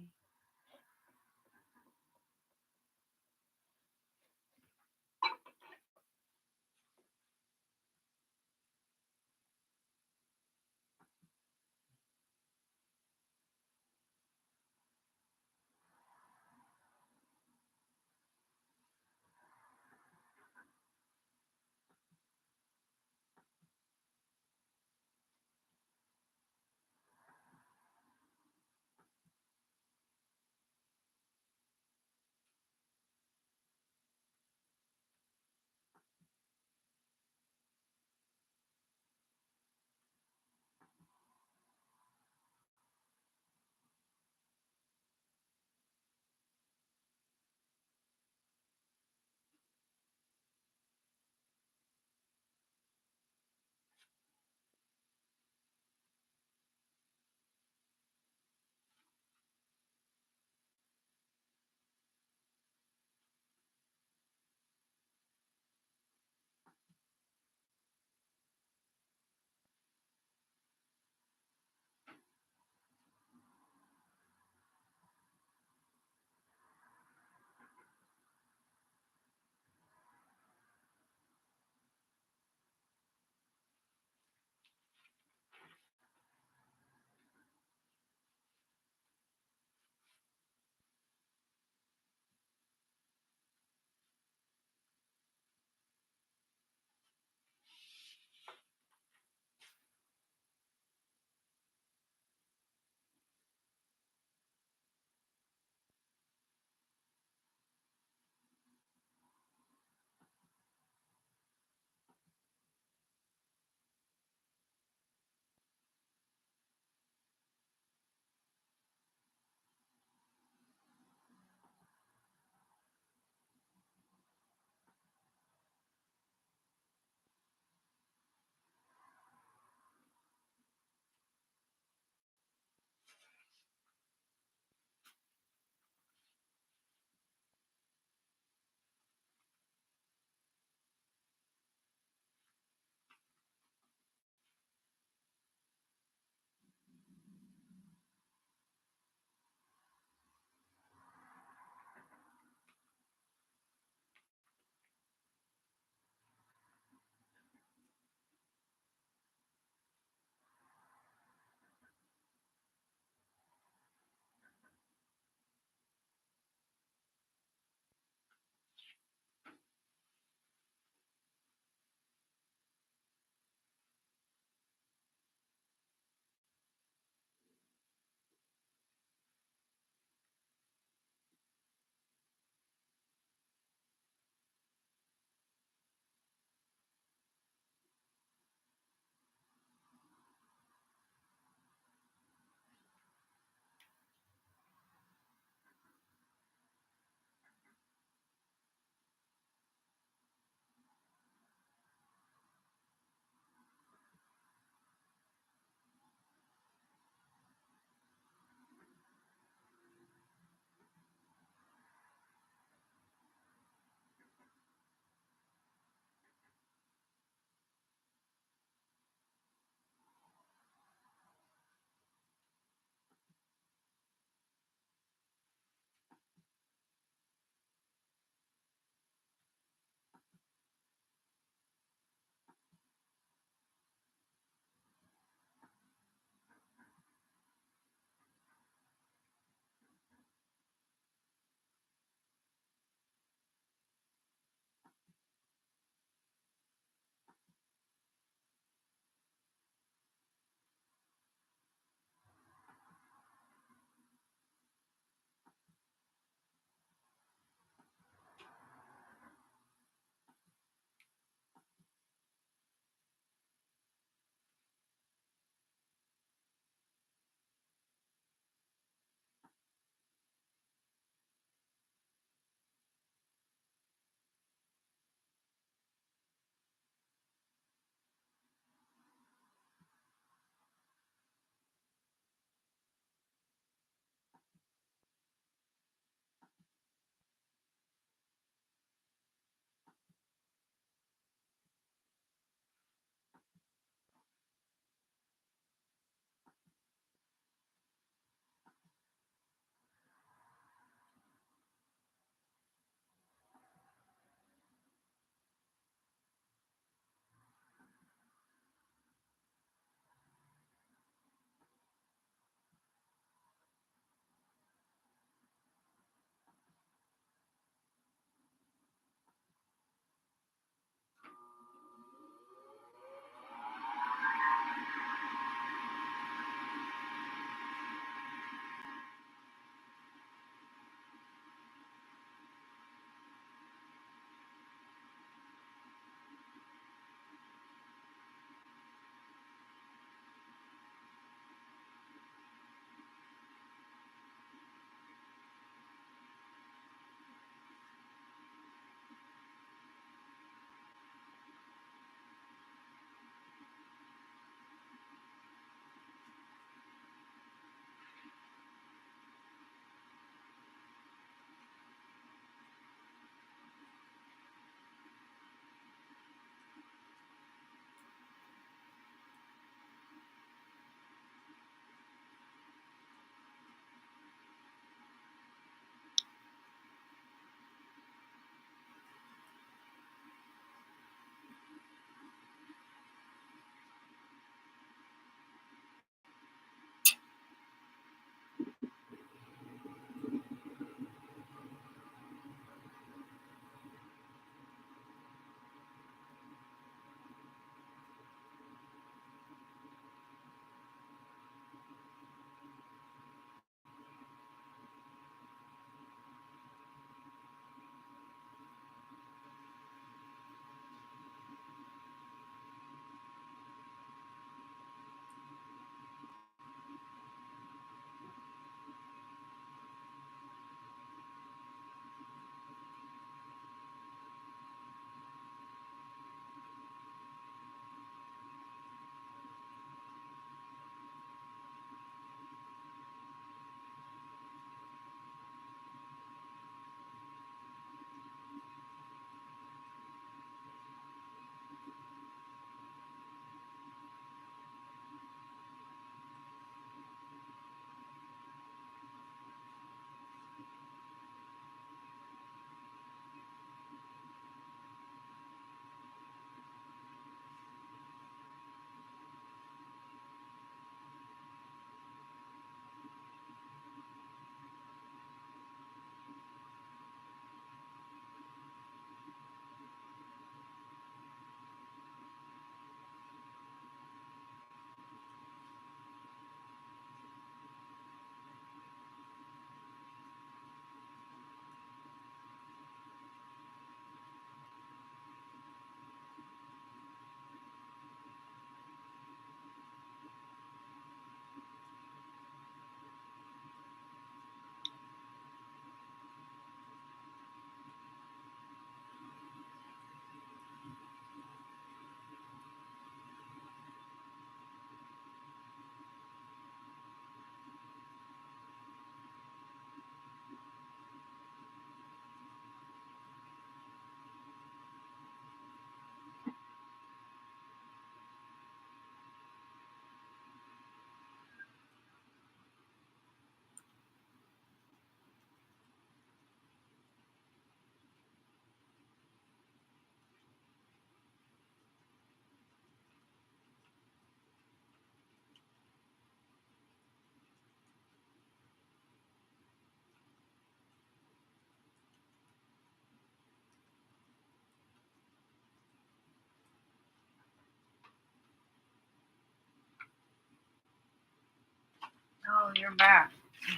Oh, you're back.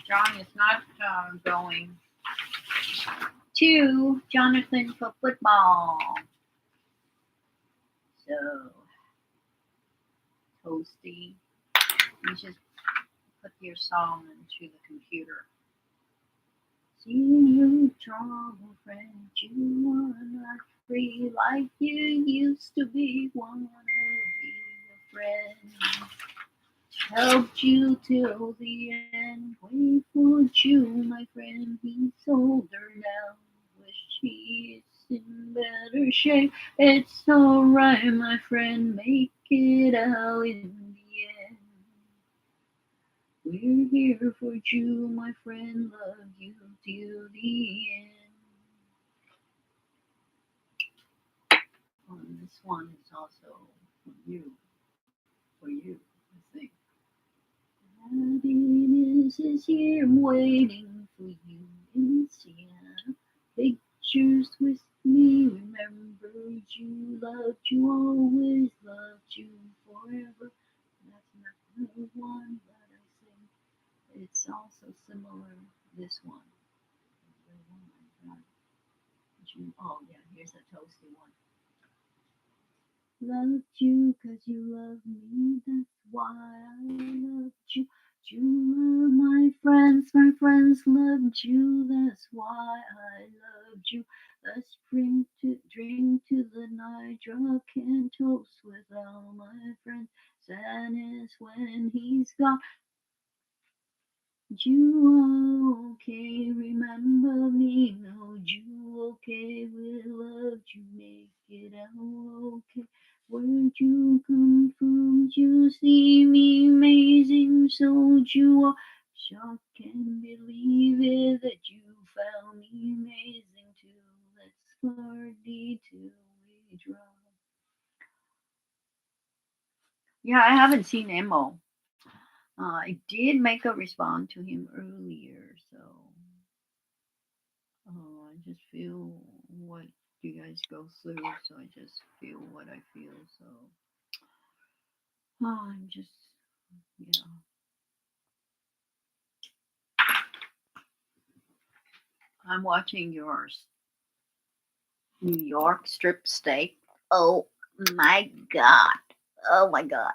John is not going to Jonathan for football. So, Toasty, you just put your song into the computer. See you, trouble friend, you are not free like you used to be. Wanna be a friend. Helped you till the end. Wait for you, my friend. He's older now. Wish he is in better shape. It's alright, my friend. Make it out in the end. We're here for you, my friend. Love you till the end. This one is also for you. I think. Happiness is here waiting for you in Siena. Pictures with me, remember you, loved you, always loved you forever. That's not the one, but I think it's also similar. This one. Oh yeah, here's a toasty one. Loved you 'cause you love me, that's why I loved you. You love my friends loved you, that's why I loved you. Let's drink to the night, drunk and toast with all my friends. Sadness when he's gone. You okay, remember me, no, you okay, we loved you, make it out okay. Where'd you come from? You see me amazing, so you are shocked, can't believe it that you found me amazing too. Let's party till we drop. Yeah, I haven't seen Emo. I did make a response to him earlier, so I just feel what you guys go through, so I just feel what I feel, so I'm just, yeah. I'm watching yours. New York strip steak. Oh my god. Oh my god.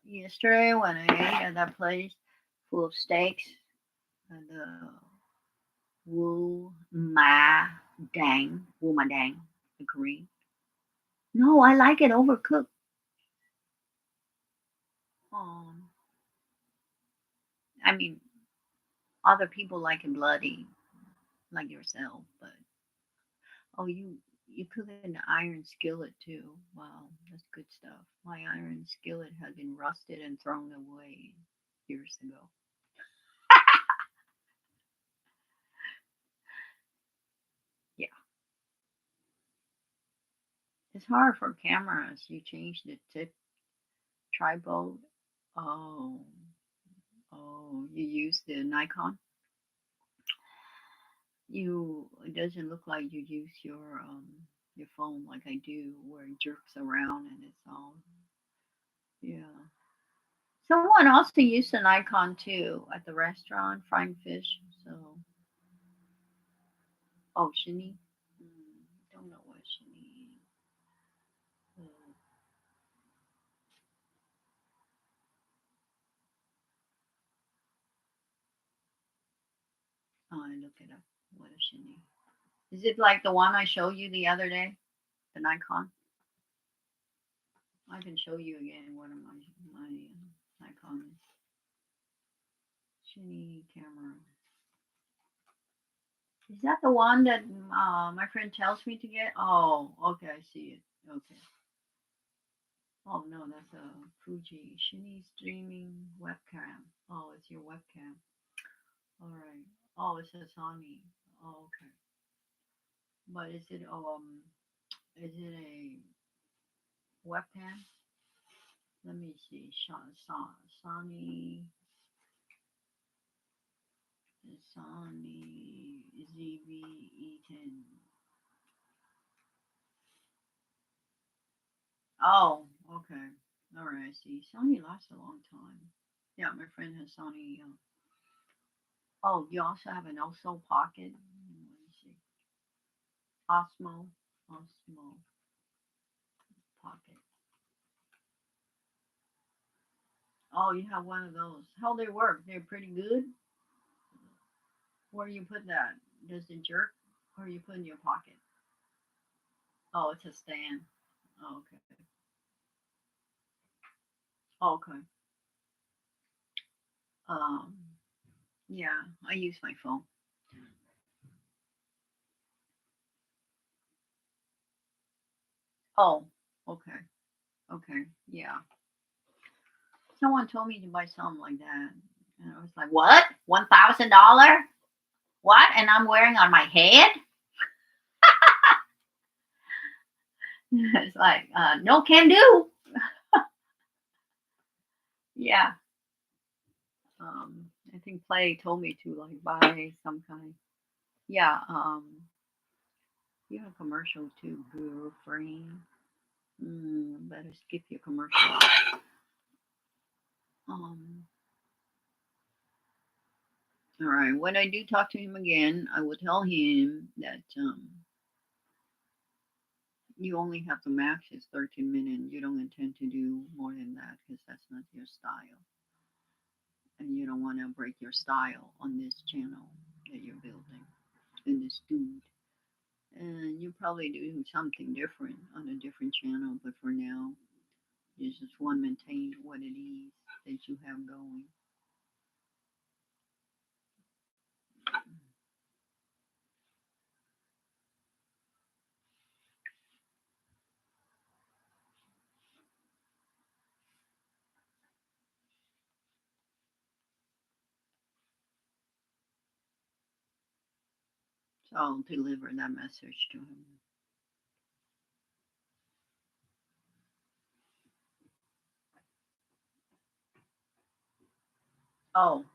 Yesterday when I ate at that place full of steaks, the Wu Ma Dang, the Korean. No, I like it overcooked. Um, I mean, other people like it bloody, like yourself, but oh, you cook it in the iron skillet too. Wow, that's good stuff. My iron skillet had been rusted and thrown away years ago. Yeah, it's hard for cameras. You change the tip tripod. Oh, you use the Nikon. It doesn't look like you use your phone like I do, where it jerks around and it's all yeah. Someone also used an icon too at the restaurant, frying fish. So, oh, Shani. Don't know what Shani. Uh, I look it up. What is Shani? Is it like the one I showed you the other day? The Nikon. I can show you again what my Nikon is. Shani camera. Is that the one that my friend tells me to get? Oh, okay, I see it. Okay. Oh no, that's a Fuji Shini streaming webcam. Oh, it's your webcam. All right. Oh, it's a Sony. Oh, okay. But is it a webcam? Let me see. Sony Sony ZV-E10. Oh, okay. All right. I see. Sony lasts a long time. Yeah, my friend has Sony. Oh, you also have an Osmo Pocket. Let me see. Osmo Pocket. Oh, you have one of those. How they work? They're pretty good. Where do you put that? Does it jerk, or you put in your pocket? Oh, it's a stand. Oh, okay. Okay. Um. Yeah, I use my phone. Oh. Okay. Okay. Yeah. Someone told me to buy something like that, and I was like, "What? $1,000? What? And I'm wearing on my head?" It's like, no can do. Yeah. I think Play told me to like buy some kind. Yeah. You have a commercial too, girlfriend. Better skip your commercial. Um. All right. When I do talk to him again, I will tell him that you only have the max is 13 minutes. You don't intend to do more than that because that's not your style, and you don't want to break your style on this channel that you're building in this dude. And you probably do something different on a different channel, but for now, you just want to maintain what it is that you have going. So I'll deliver that message to him. Oh,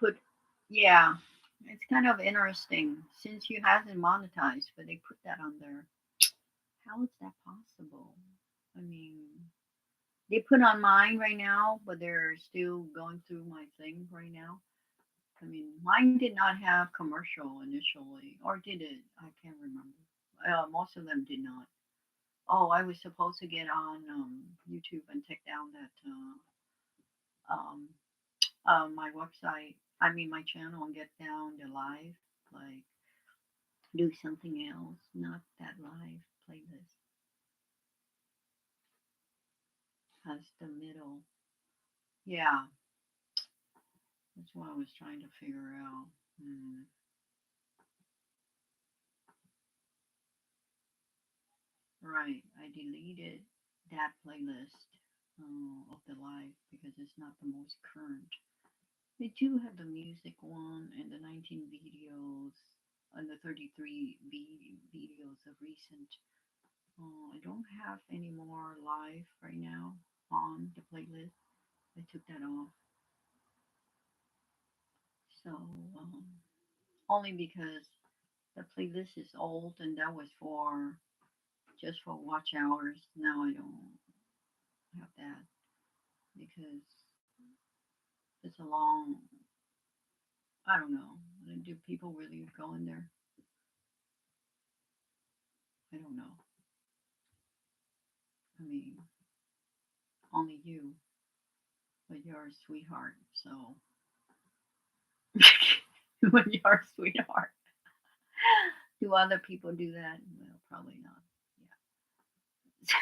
put, yeah, it's kind of interesting since you hasn't monetized, but they put that on there. How is that possible? I mean, they put on mine right now, but they're still going through my thing right now. I mean, mine did not have commercial initially, or did it? I can't remember. Most of them did not. Oh, I was supposed to get on YouTube and take down that um, my website. I mean, my channel and get down the live, like do something else, not that live playlist. Has the middle. Yeah, that's what I was trying to figure out. Hmm. Right, I deleted that playlist of the live because it's not the most current. They do have the music one and the 19 videos and the 33 videos of recent. I don't have any more live right now on the playlist. I took that off. So, only because the playlist is old and that was for just for watch hours. Now I don't have that because it's a long, I don't know. Do people really go in there? I don't know. I mean, only you, but you're a sweetheart. So, when you're a sweetheart, do other people do that? Well, probably not. Yeah.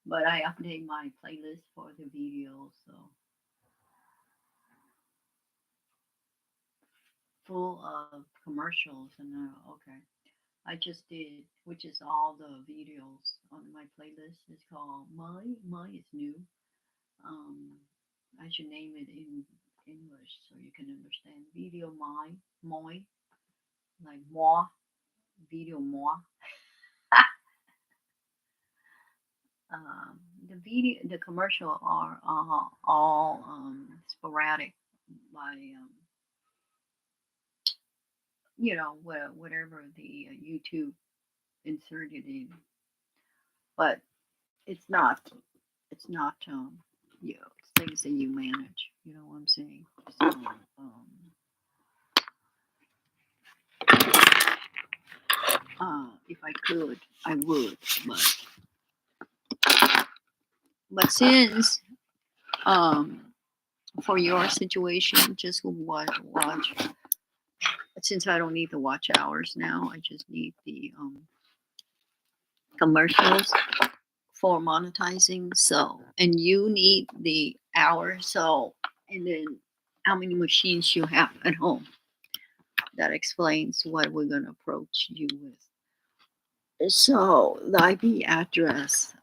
But I update my playlist for the videos, so full of commercials. And okay, I just did, which is all the videos on my playlist. It's called My is new. Um, I should name it in English so you can understand. Video moi, like moi, video moi. Um, the video, the commercial are all sporadic by whatever the YouTube inserted in, but it's not it's not things that you manage. You know what I'm saying? So, if I could, I would, but since for your situation, just watch. Since I don't need the watch hours now, I just need the commercials for monetizing. So, and you need the hours. So, and then how many machines you have at home. That explains what we're going to approach you with. So, the IP address,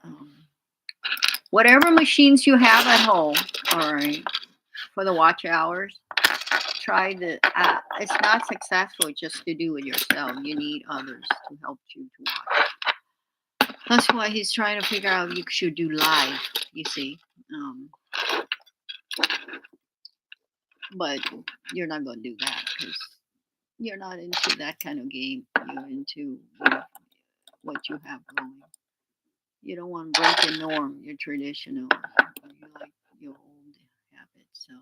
whatever machines you have at home, all right, for the watch hours, try the. It's not successful just to do it yourself. You need others to help you to watch. That's why he's trying to figure out you should do live. You see, but you're not going to do that because you're not into that kind of game. You're into what you have going. You don't want to break the norm. You're traditional. You like your old habits. So,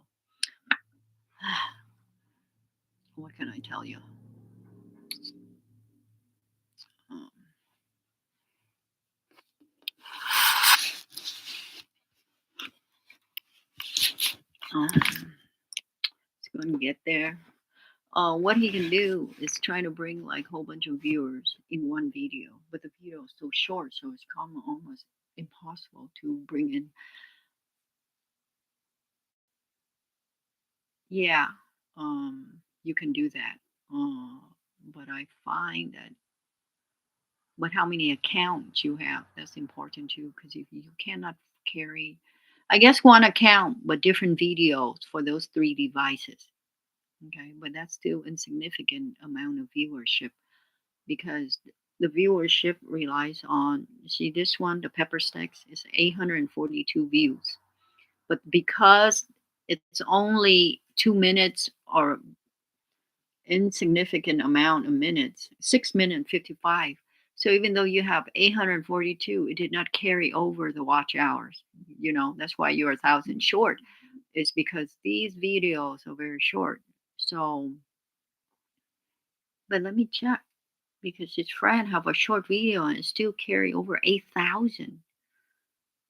what can I tell you? It's going to get there. What he can do is try to bring like a whole bunch of viewers in one video, but the video is so short, so it's almost impossible to bring in. Yeah, you can do that, but I find that. But how many accounts you have, that's important too, because if you cannot carry, I guess one account, but different videos for those 3 devices. Okay, but that's still insignificant amount of viewership because the viewership relies on, see this one, the pepper sticks, is 842 views. But because it's only 2 minutes or insignificant amount of minutes, 6 minutes 55. So even though you have 842, it did not carry over the watch hours. You know, that's why you're 1,000 short, is because these videos are very short. So, but let me check because his friend have a short video and it still carry over 8,000.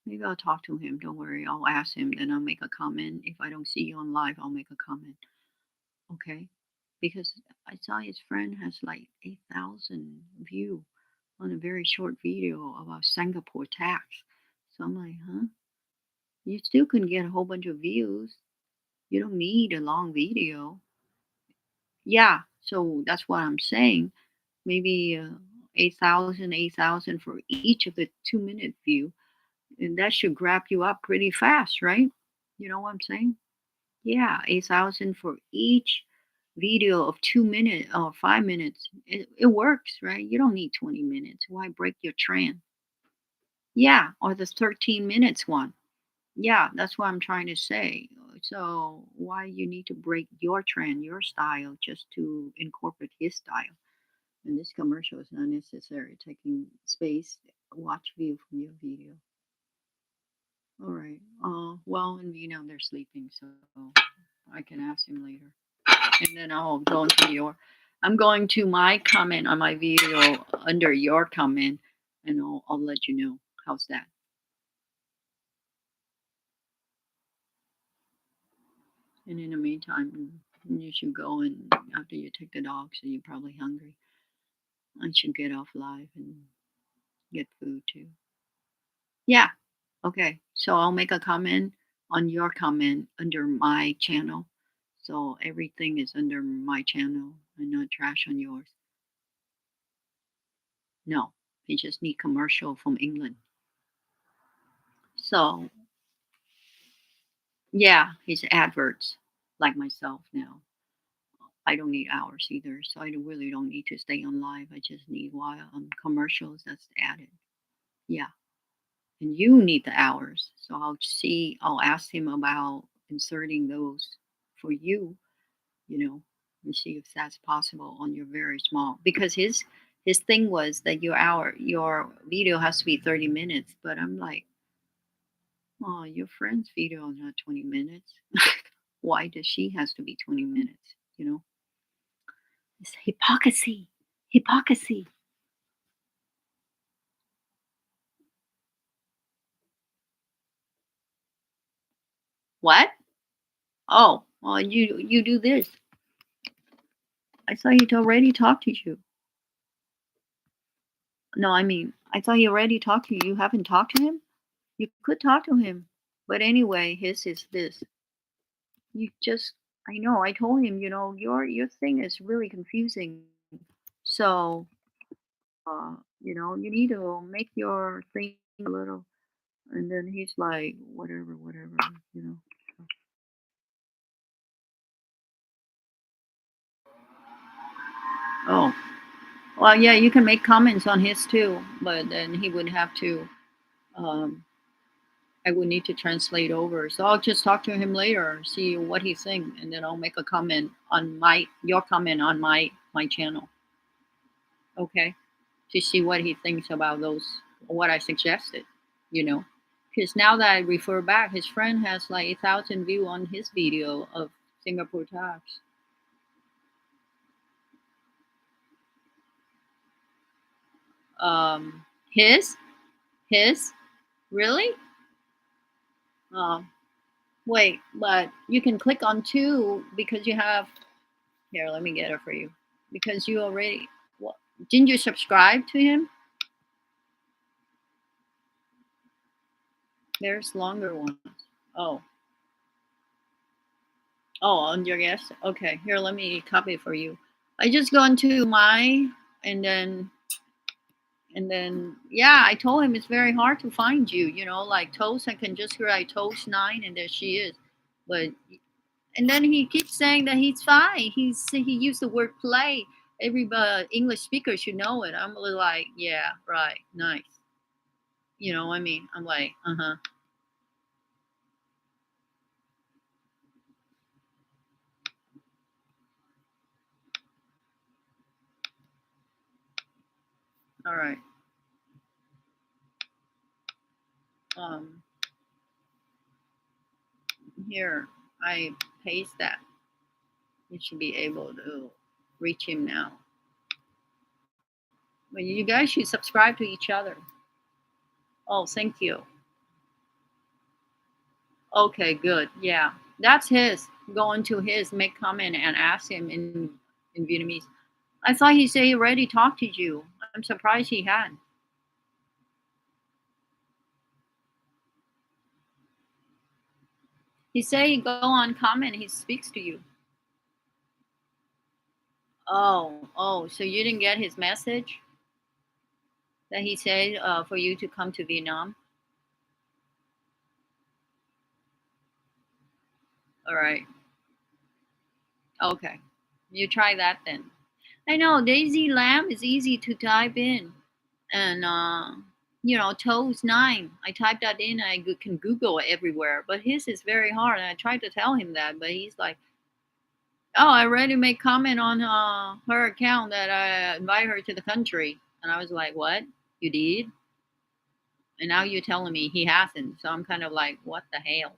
Maybe I'll talk to him. Don't worry. I'll ask him. Then I'll make a comment. If I don't see you on live, I'll make a comment. Okay. Because I saw his friend has like 8,000 view on a very short video about Singapore tax. So I'm like, huh? You still can get a whole bunch of views. You don't need a long video. Yeah, so that's what I'm saying. Maybe 8,000 for each of the 2-minute view. And that should grab you up pretty fast, right? You know what I'm saying? Yeah, 8,000 for each video of 2 minutes or 5 minutes. It works, right? You don't need 20 minutes. Why break your trend? Yeah, or the 13 minutes one. Yeah, that's what I'm trying to say. So why you need to break your trend, your style, just to incorporate his style? And this commercial is not necessary. Taking space, watch view from your video. All right. Well, in Vietnam they're sleeping, so I can ask him later. And then I'll go into your. I'm going to my comment on my video under your comment, and I'll let you know. How's that? And in the meantime, you should go and after you take the dog, so you're probably hungry. I should get off live and get food too. Yeah. Okay. So I'll make a comment on your comment under my channel. So everything is under my channel and not trash on yours. No, you just need commercial from England. So yeah, his adverts, like myself now. I don't need hours either, so I really don't need to stay on live. I just need commercials that's added. Yeah, and you need the hours, so I'll ask him about inserting those for you. You know, and see if that's possible on your very small. Because his thing was that your video has to be 30 minutes, but I'm like, Oh, your friend's video is not 20 minutes. Why does she has to be 20 minutes? You know, it's hypocrisy. Hypocrisy. What? Oh, well, you do this. I thought he'd already talked to you. No, I mean, I thought he already talked to you. You haven't talked to him? You could talk to him. But anyway, his is this. You just, I know, I told him, your thing is really confusing. So, you need to make your thing a little. And then he's like, whatever, whatever, you know. Oh, well, yeah, you can make comments on his too, but then he would have to, um, I would need to translate over. So I'll just talk to him later, see what he thinks, and then I'll make a comment on your comment on my channel. Okay, to see what he thinks about what I suggested. You know, because now that I refer back, his friend has like 1,000 view on his video of Singapore tax. His really? Um, Wait, but you can click on two because you have. Here, let me get it for you. Because you already. What? Didn't you subscribe to him? There's longer ones. Oh. Oh, on your guest. Okay, here, let me copy it for you. I just go into my and then yeah, I told him it's very hard to find you. Like Toast, I can just write Toast 9, and there she is. But and then he keeps saying that he's fine. He used the word play. Every English speaker should know it. I'm really like, yeah, right, nice. I mean, I'm like, uh-huh. All right. Um, Here, I paste that. You should be able to reach him now. But you guys should subscribe to each other. Oh, thank you. Okay, good. Yeah, that's his. Go into his, make comment, and ask him in Vietnamese. I thought he said he already talked to you. I'm surprised he had. He said go on comment. He speaks to you. Oh, so you didn't get his message that he said for you to come to Vietnam? All right. Okay. You try that then. I know Daisy Lamb is easy to type in. And, Toes9. I typed that in. I can Google it everywhere. But his is very hard. And I tried to tell him that. But he's like, oh, I already made comment on her account that I invite her to the country. And I was like, what? You did? And now you're telling me he hasn't. So I'm kind of like, what the hell?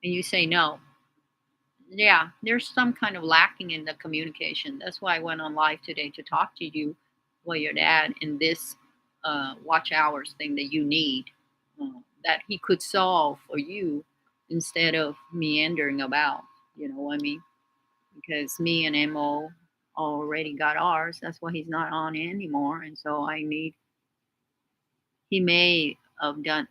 And you say no. Yeah, there's some kind of lacking in the communication. That's why I went on live today to talk to you, your dad, in this watch hours thing that you need, that he could solve for you instead of meandering about. You know what I mean? Because me and Mo already got ours. That's why he's not on anymore. And so he may have done.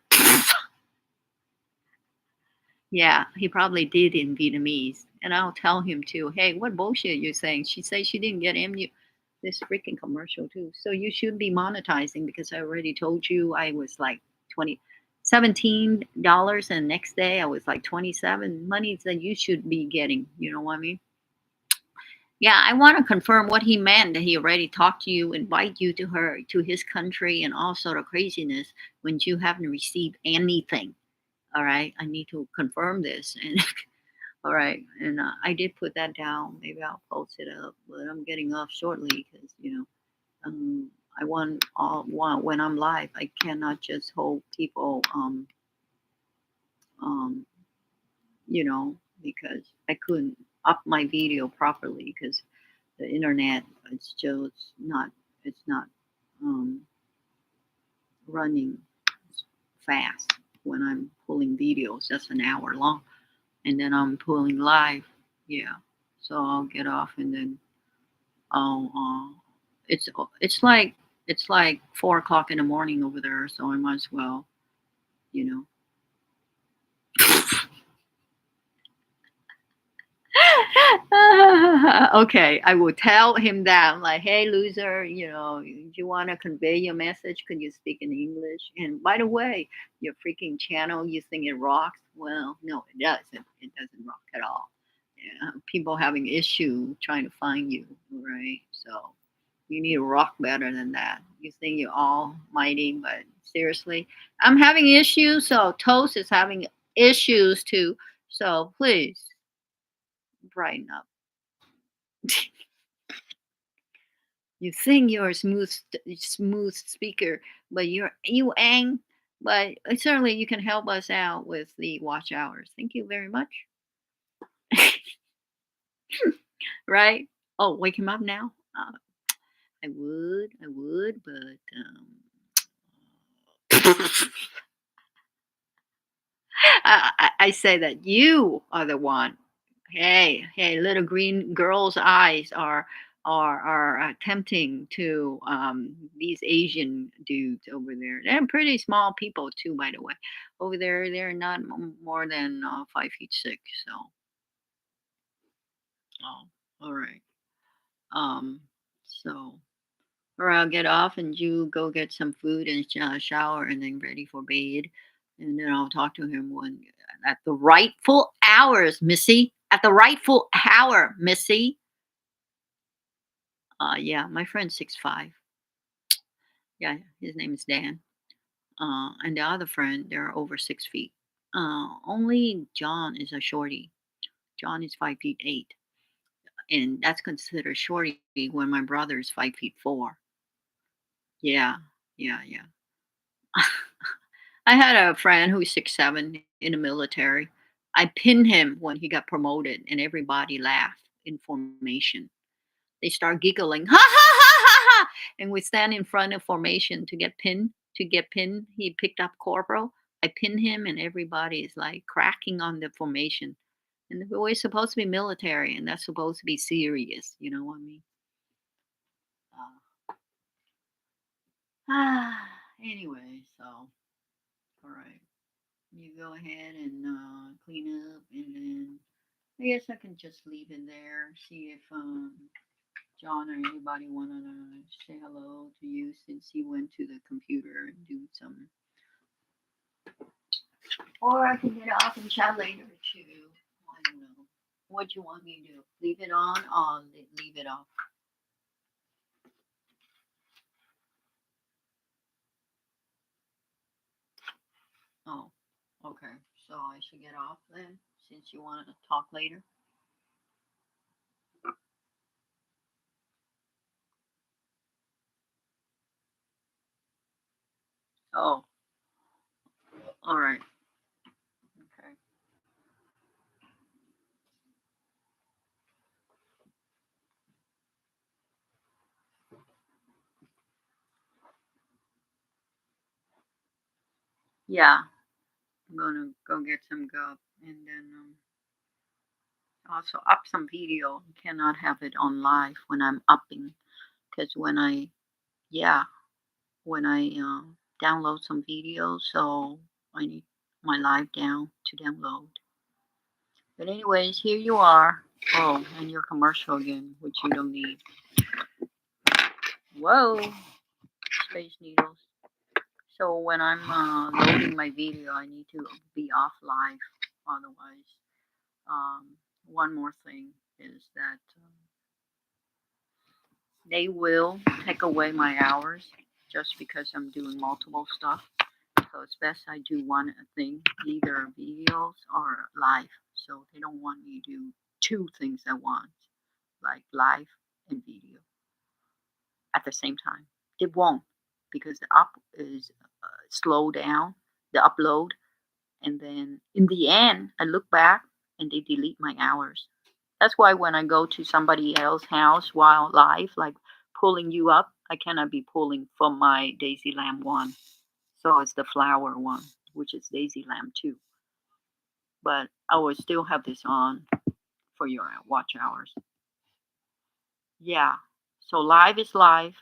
Yeah, he probably did in Vietnamese. And I'll tell him too, hey, what bullshit you're saying? She says she didn't get this freaking commercial too. So you should be monetizing because I already told you I was like 20 $17 and next day I was like 27 money that you should be getting. You know what I mean? Yeah, I want to confirm what he meant that he already talked to you, invite you to his country and all sort of craziness when you haven't received anything. All right, I need to confirm this. And all right, and I did put that down. Maybe I'll post it up, but I'm getting off shortly because I want when I'm live. I cannot just hold people, um, because I couldn't up my video properly because the internet it's just not it's not um, running fast when I'm pulling videos. That's an hour long, and then I'm pulling live. Yeah, so I'll get off and then I'll. It's it's like it's like 4 o'clock in the morning over there, so I might as well, you know. Okay, I will tell him that. I'm like, hey, loser, do you want to convey your message? Could you speak in English? And by the way, your freaking channel, you think it rocks? Well, no, it doesn't. It doesn't rock at all. Yeah, people having issue trying to find you, right? So you need to rock better than that. You think you're almighty, but seriously, I'm having issues. So Toast is having issues too. So please brighten up. You think you're a smooth speaker, but you ain't. But certainly you can help us out with the watch hours. Thank you very much. Right? Oh, wake him up now. I would, but I say that you are the one. Hey, little green girl's eyes are tempting to these Asian dudes over there. They're pretty small people too, by the way. Over there, they're not more than 5'6". So, oh, all right. Um, so, or I'll get off and you go get some food and shower and then ready for bed, and then I'll talk to him when at the rightful hours, Missy. At the rightful hour, Missy. Yeah, my friend's 6'5". Yeah, his name is Dan. And the other friend, they're over 6 feet. Only John is a shorty. John is 5'8", and that's considered shorty when my brother is 5'4". Yeah, yeah. I had a friend who's 6'7" in the military. I pinned him when he got promoted, and everybody laughed in formation. They start giggling, ha ha ha ha ha, and we stand in front of formation to get pinned. To get pinned, he picked up corporal. I pinned him, and everybody is like cracking on the formation. And we're supposed to be military, and that's supposed to be serious. You know what I mean? Anyway, so all right, you go ahead and clean up, and then I guess I can just leave it there. See if John or anybody want to say hello to you since he went to the computer and do some. Or I can get off and chat later too. I don't know. What you want me to do? Leave it on or leave it off? Oh, okay. So I should get off then since you want to talk later. Oh, all right. Okay. Yeah, I'm gonna go get some gum and then also up some video. Cannot have it on live when I'm upping because yeah, when I download some videos, so I need my live down to download. But anyways, here you are. Oh, and your commercial again, which you don't need. Whoa, Space Needles. So when I'm loading my video, I need to be off live. Otherwise, one more thing is that they will take away my hours just because I'm doing multiple stuff. So it's best I do one thing, either videos or live. So they don't want me to do two things at once, like live and video at the same time. It won't, because the up is slow down, the upload. And then in the end, I look back and they delete my hours. That's why when I go to somebody else's house while live, like pulling you up, I cannot be pulling from my Daisy Lamb 1. So it's the flower one, which is Daisy Lamb 2. But I will still have this on for your watch hours. Yeah. So live is live,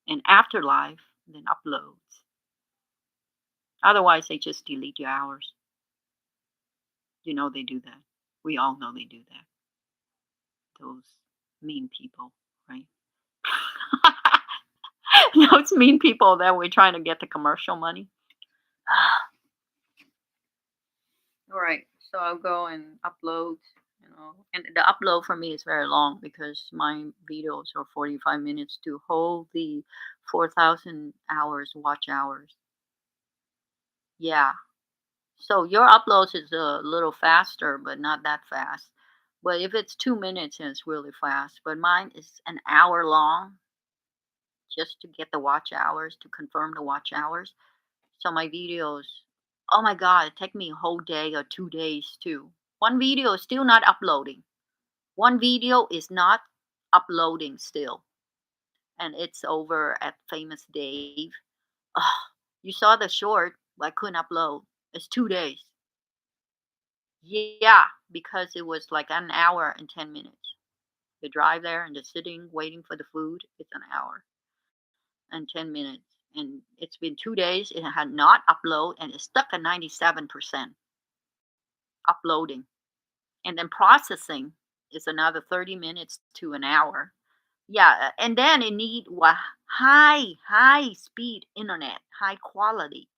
and after live, then uploads. Otherwise, they just delete your hours. You know they do that. We all know they do that. Those mean people, right? Those mean people that we're trying to get the commercial money. All right, so I'll go and upload, and the upload for me is very long because my videos are 45 minutes to hold the 4,000 hours watch hours. Yeah, so your uploads is a little faster, but not that fast. But if it's 2 minutes, then it's really fast. But mine is an hour long just to get the watch hours, to confirm the watch hours. So my videos, oh my God, it take me a whole day or 2 days too. One video is still not uploading. One video is not uploading still. And it's over at Famous Dave. Ugh, you saw the short, but I couldn't upload. It's 2 days. Yeah, because it was like an hour and 10 minutes. The drive there and the sitting waiting for the food, it's an hour and 10 minutes. And it's been 2 days. It had not uploaded and it's stuck at 97% uploading. And then processing is another 30 minutes to an hour. Yeah, and then it need high speed internet, high quality.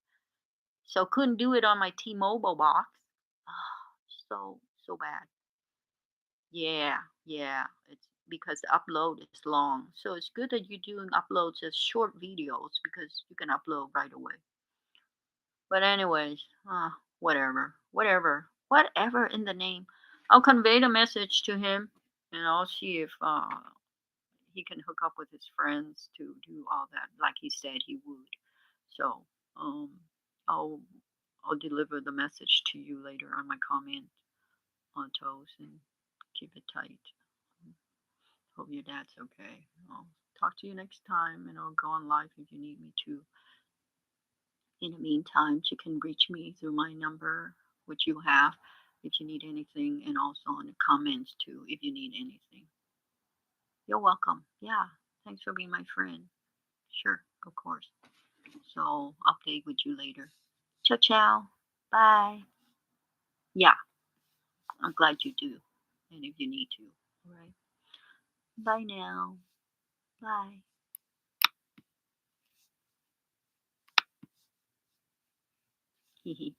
So couldn't do it on my T-Mobile box. Oh, so bad. Yeah, yeah. It's because the upload is long. So it's good that you're doing uploads as short videos because you can upload right away. But anyways, whatever in the name. I'll convey the message to him, and I'll see if he can hook up with his friends to do all that, like he said he would. So um, I'll I'll deliver the message to you later on my comment on toes and keep it tight. Hope your dad's okay. I'll talk to you next time, and I'll go on live if you need me to. In the meantime, you can reach me through my number, which you have, if you need anything, and also in the comments too, if you need anything. You're welcome. Yeah. Thanks for being my friend. Sure, of course. So, update with you later. Ciao, ciao. Bye. Yeah, I'm glad you do. And if you need to, all right? Bye now. Bye. Hee hee.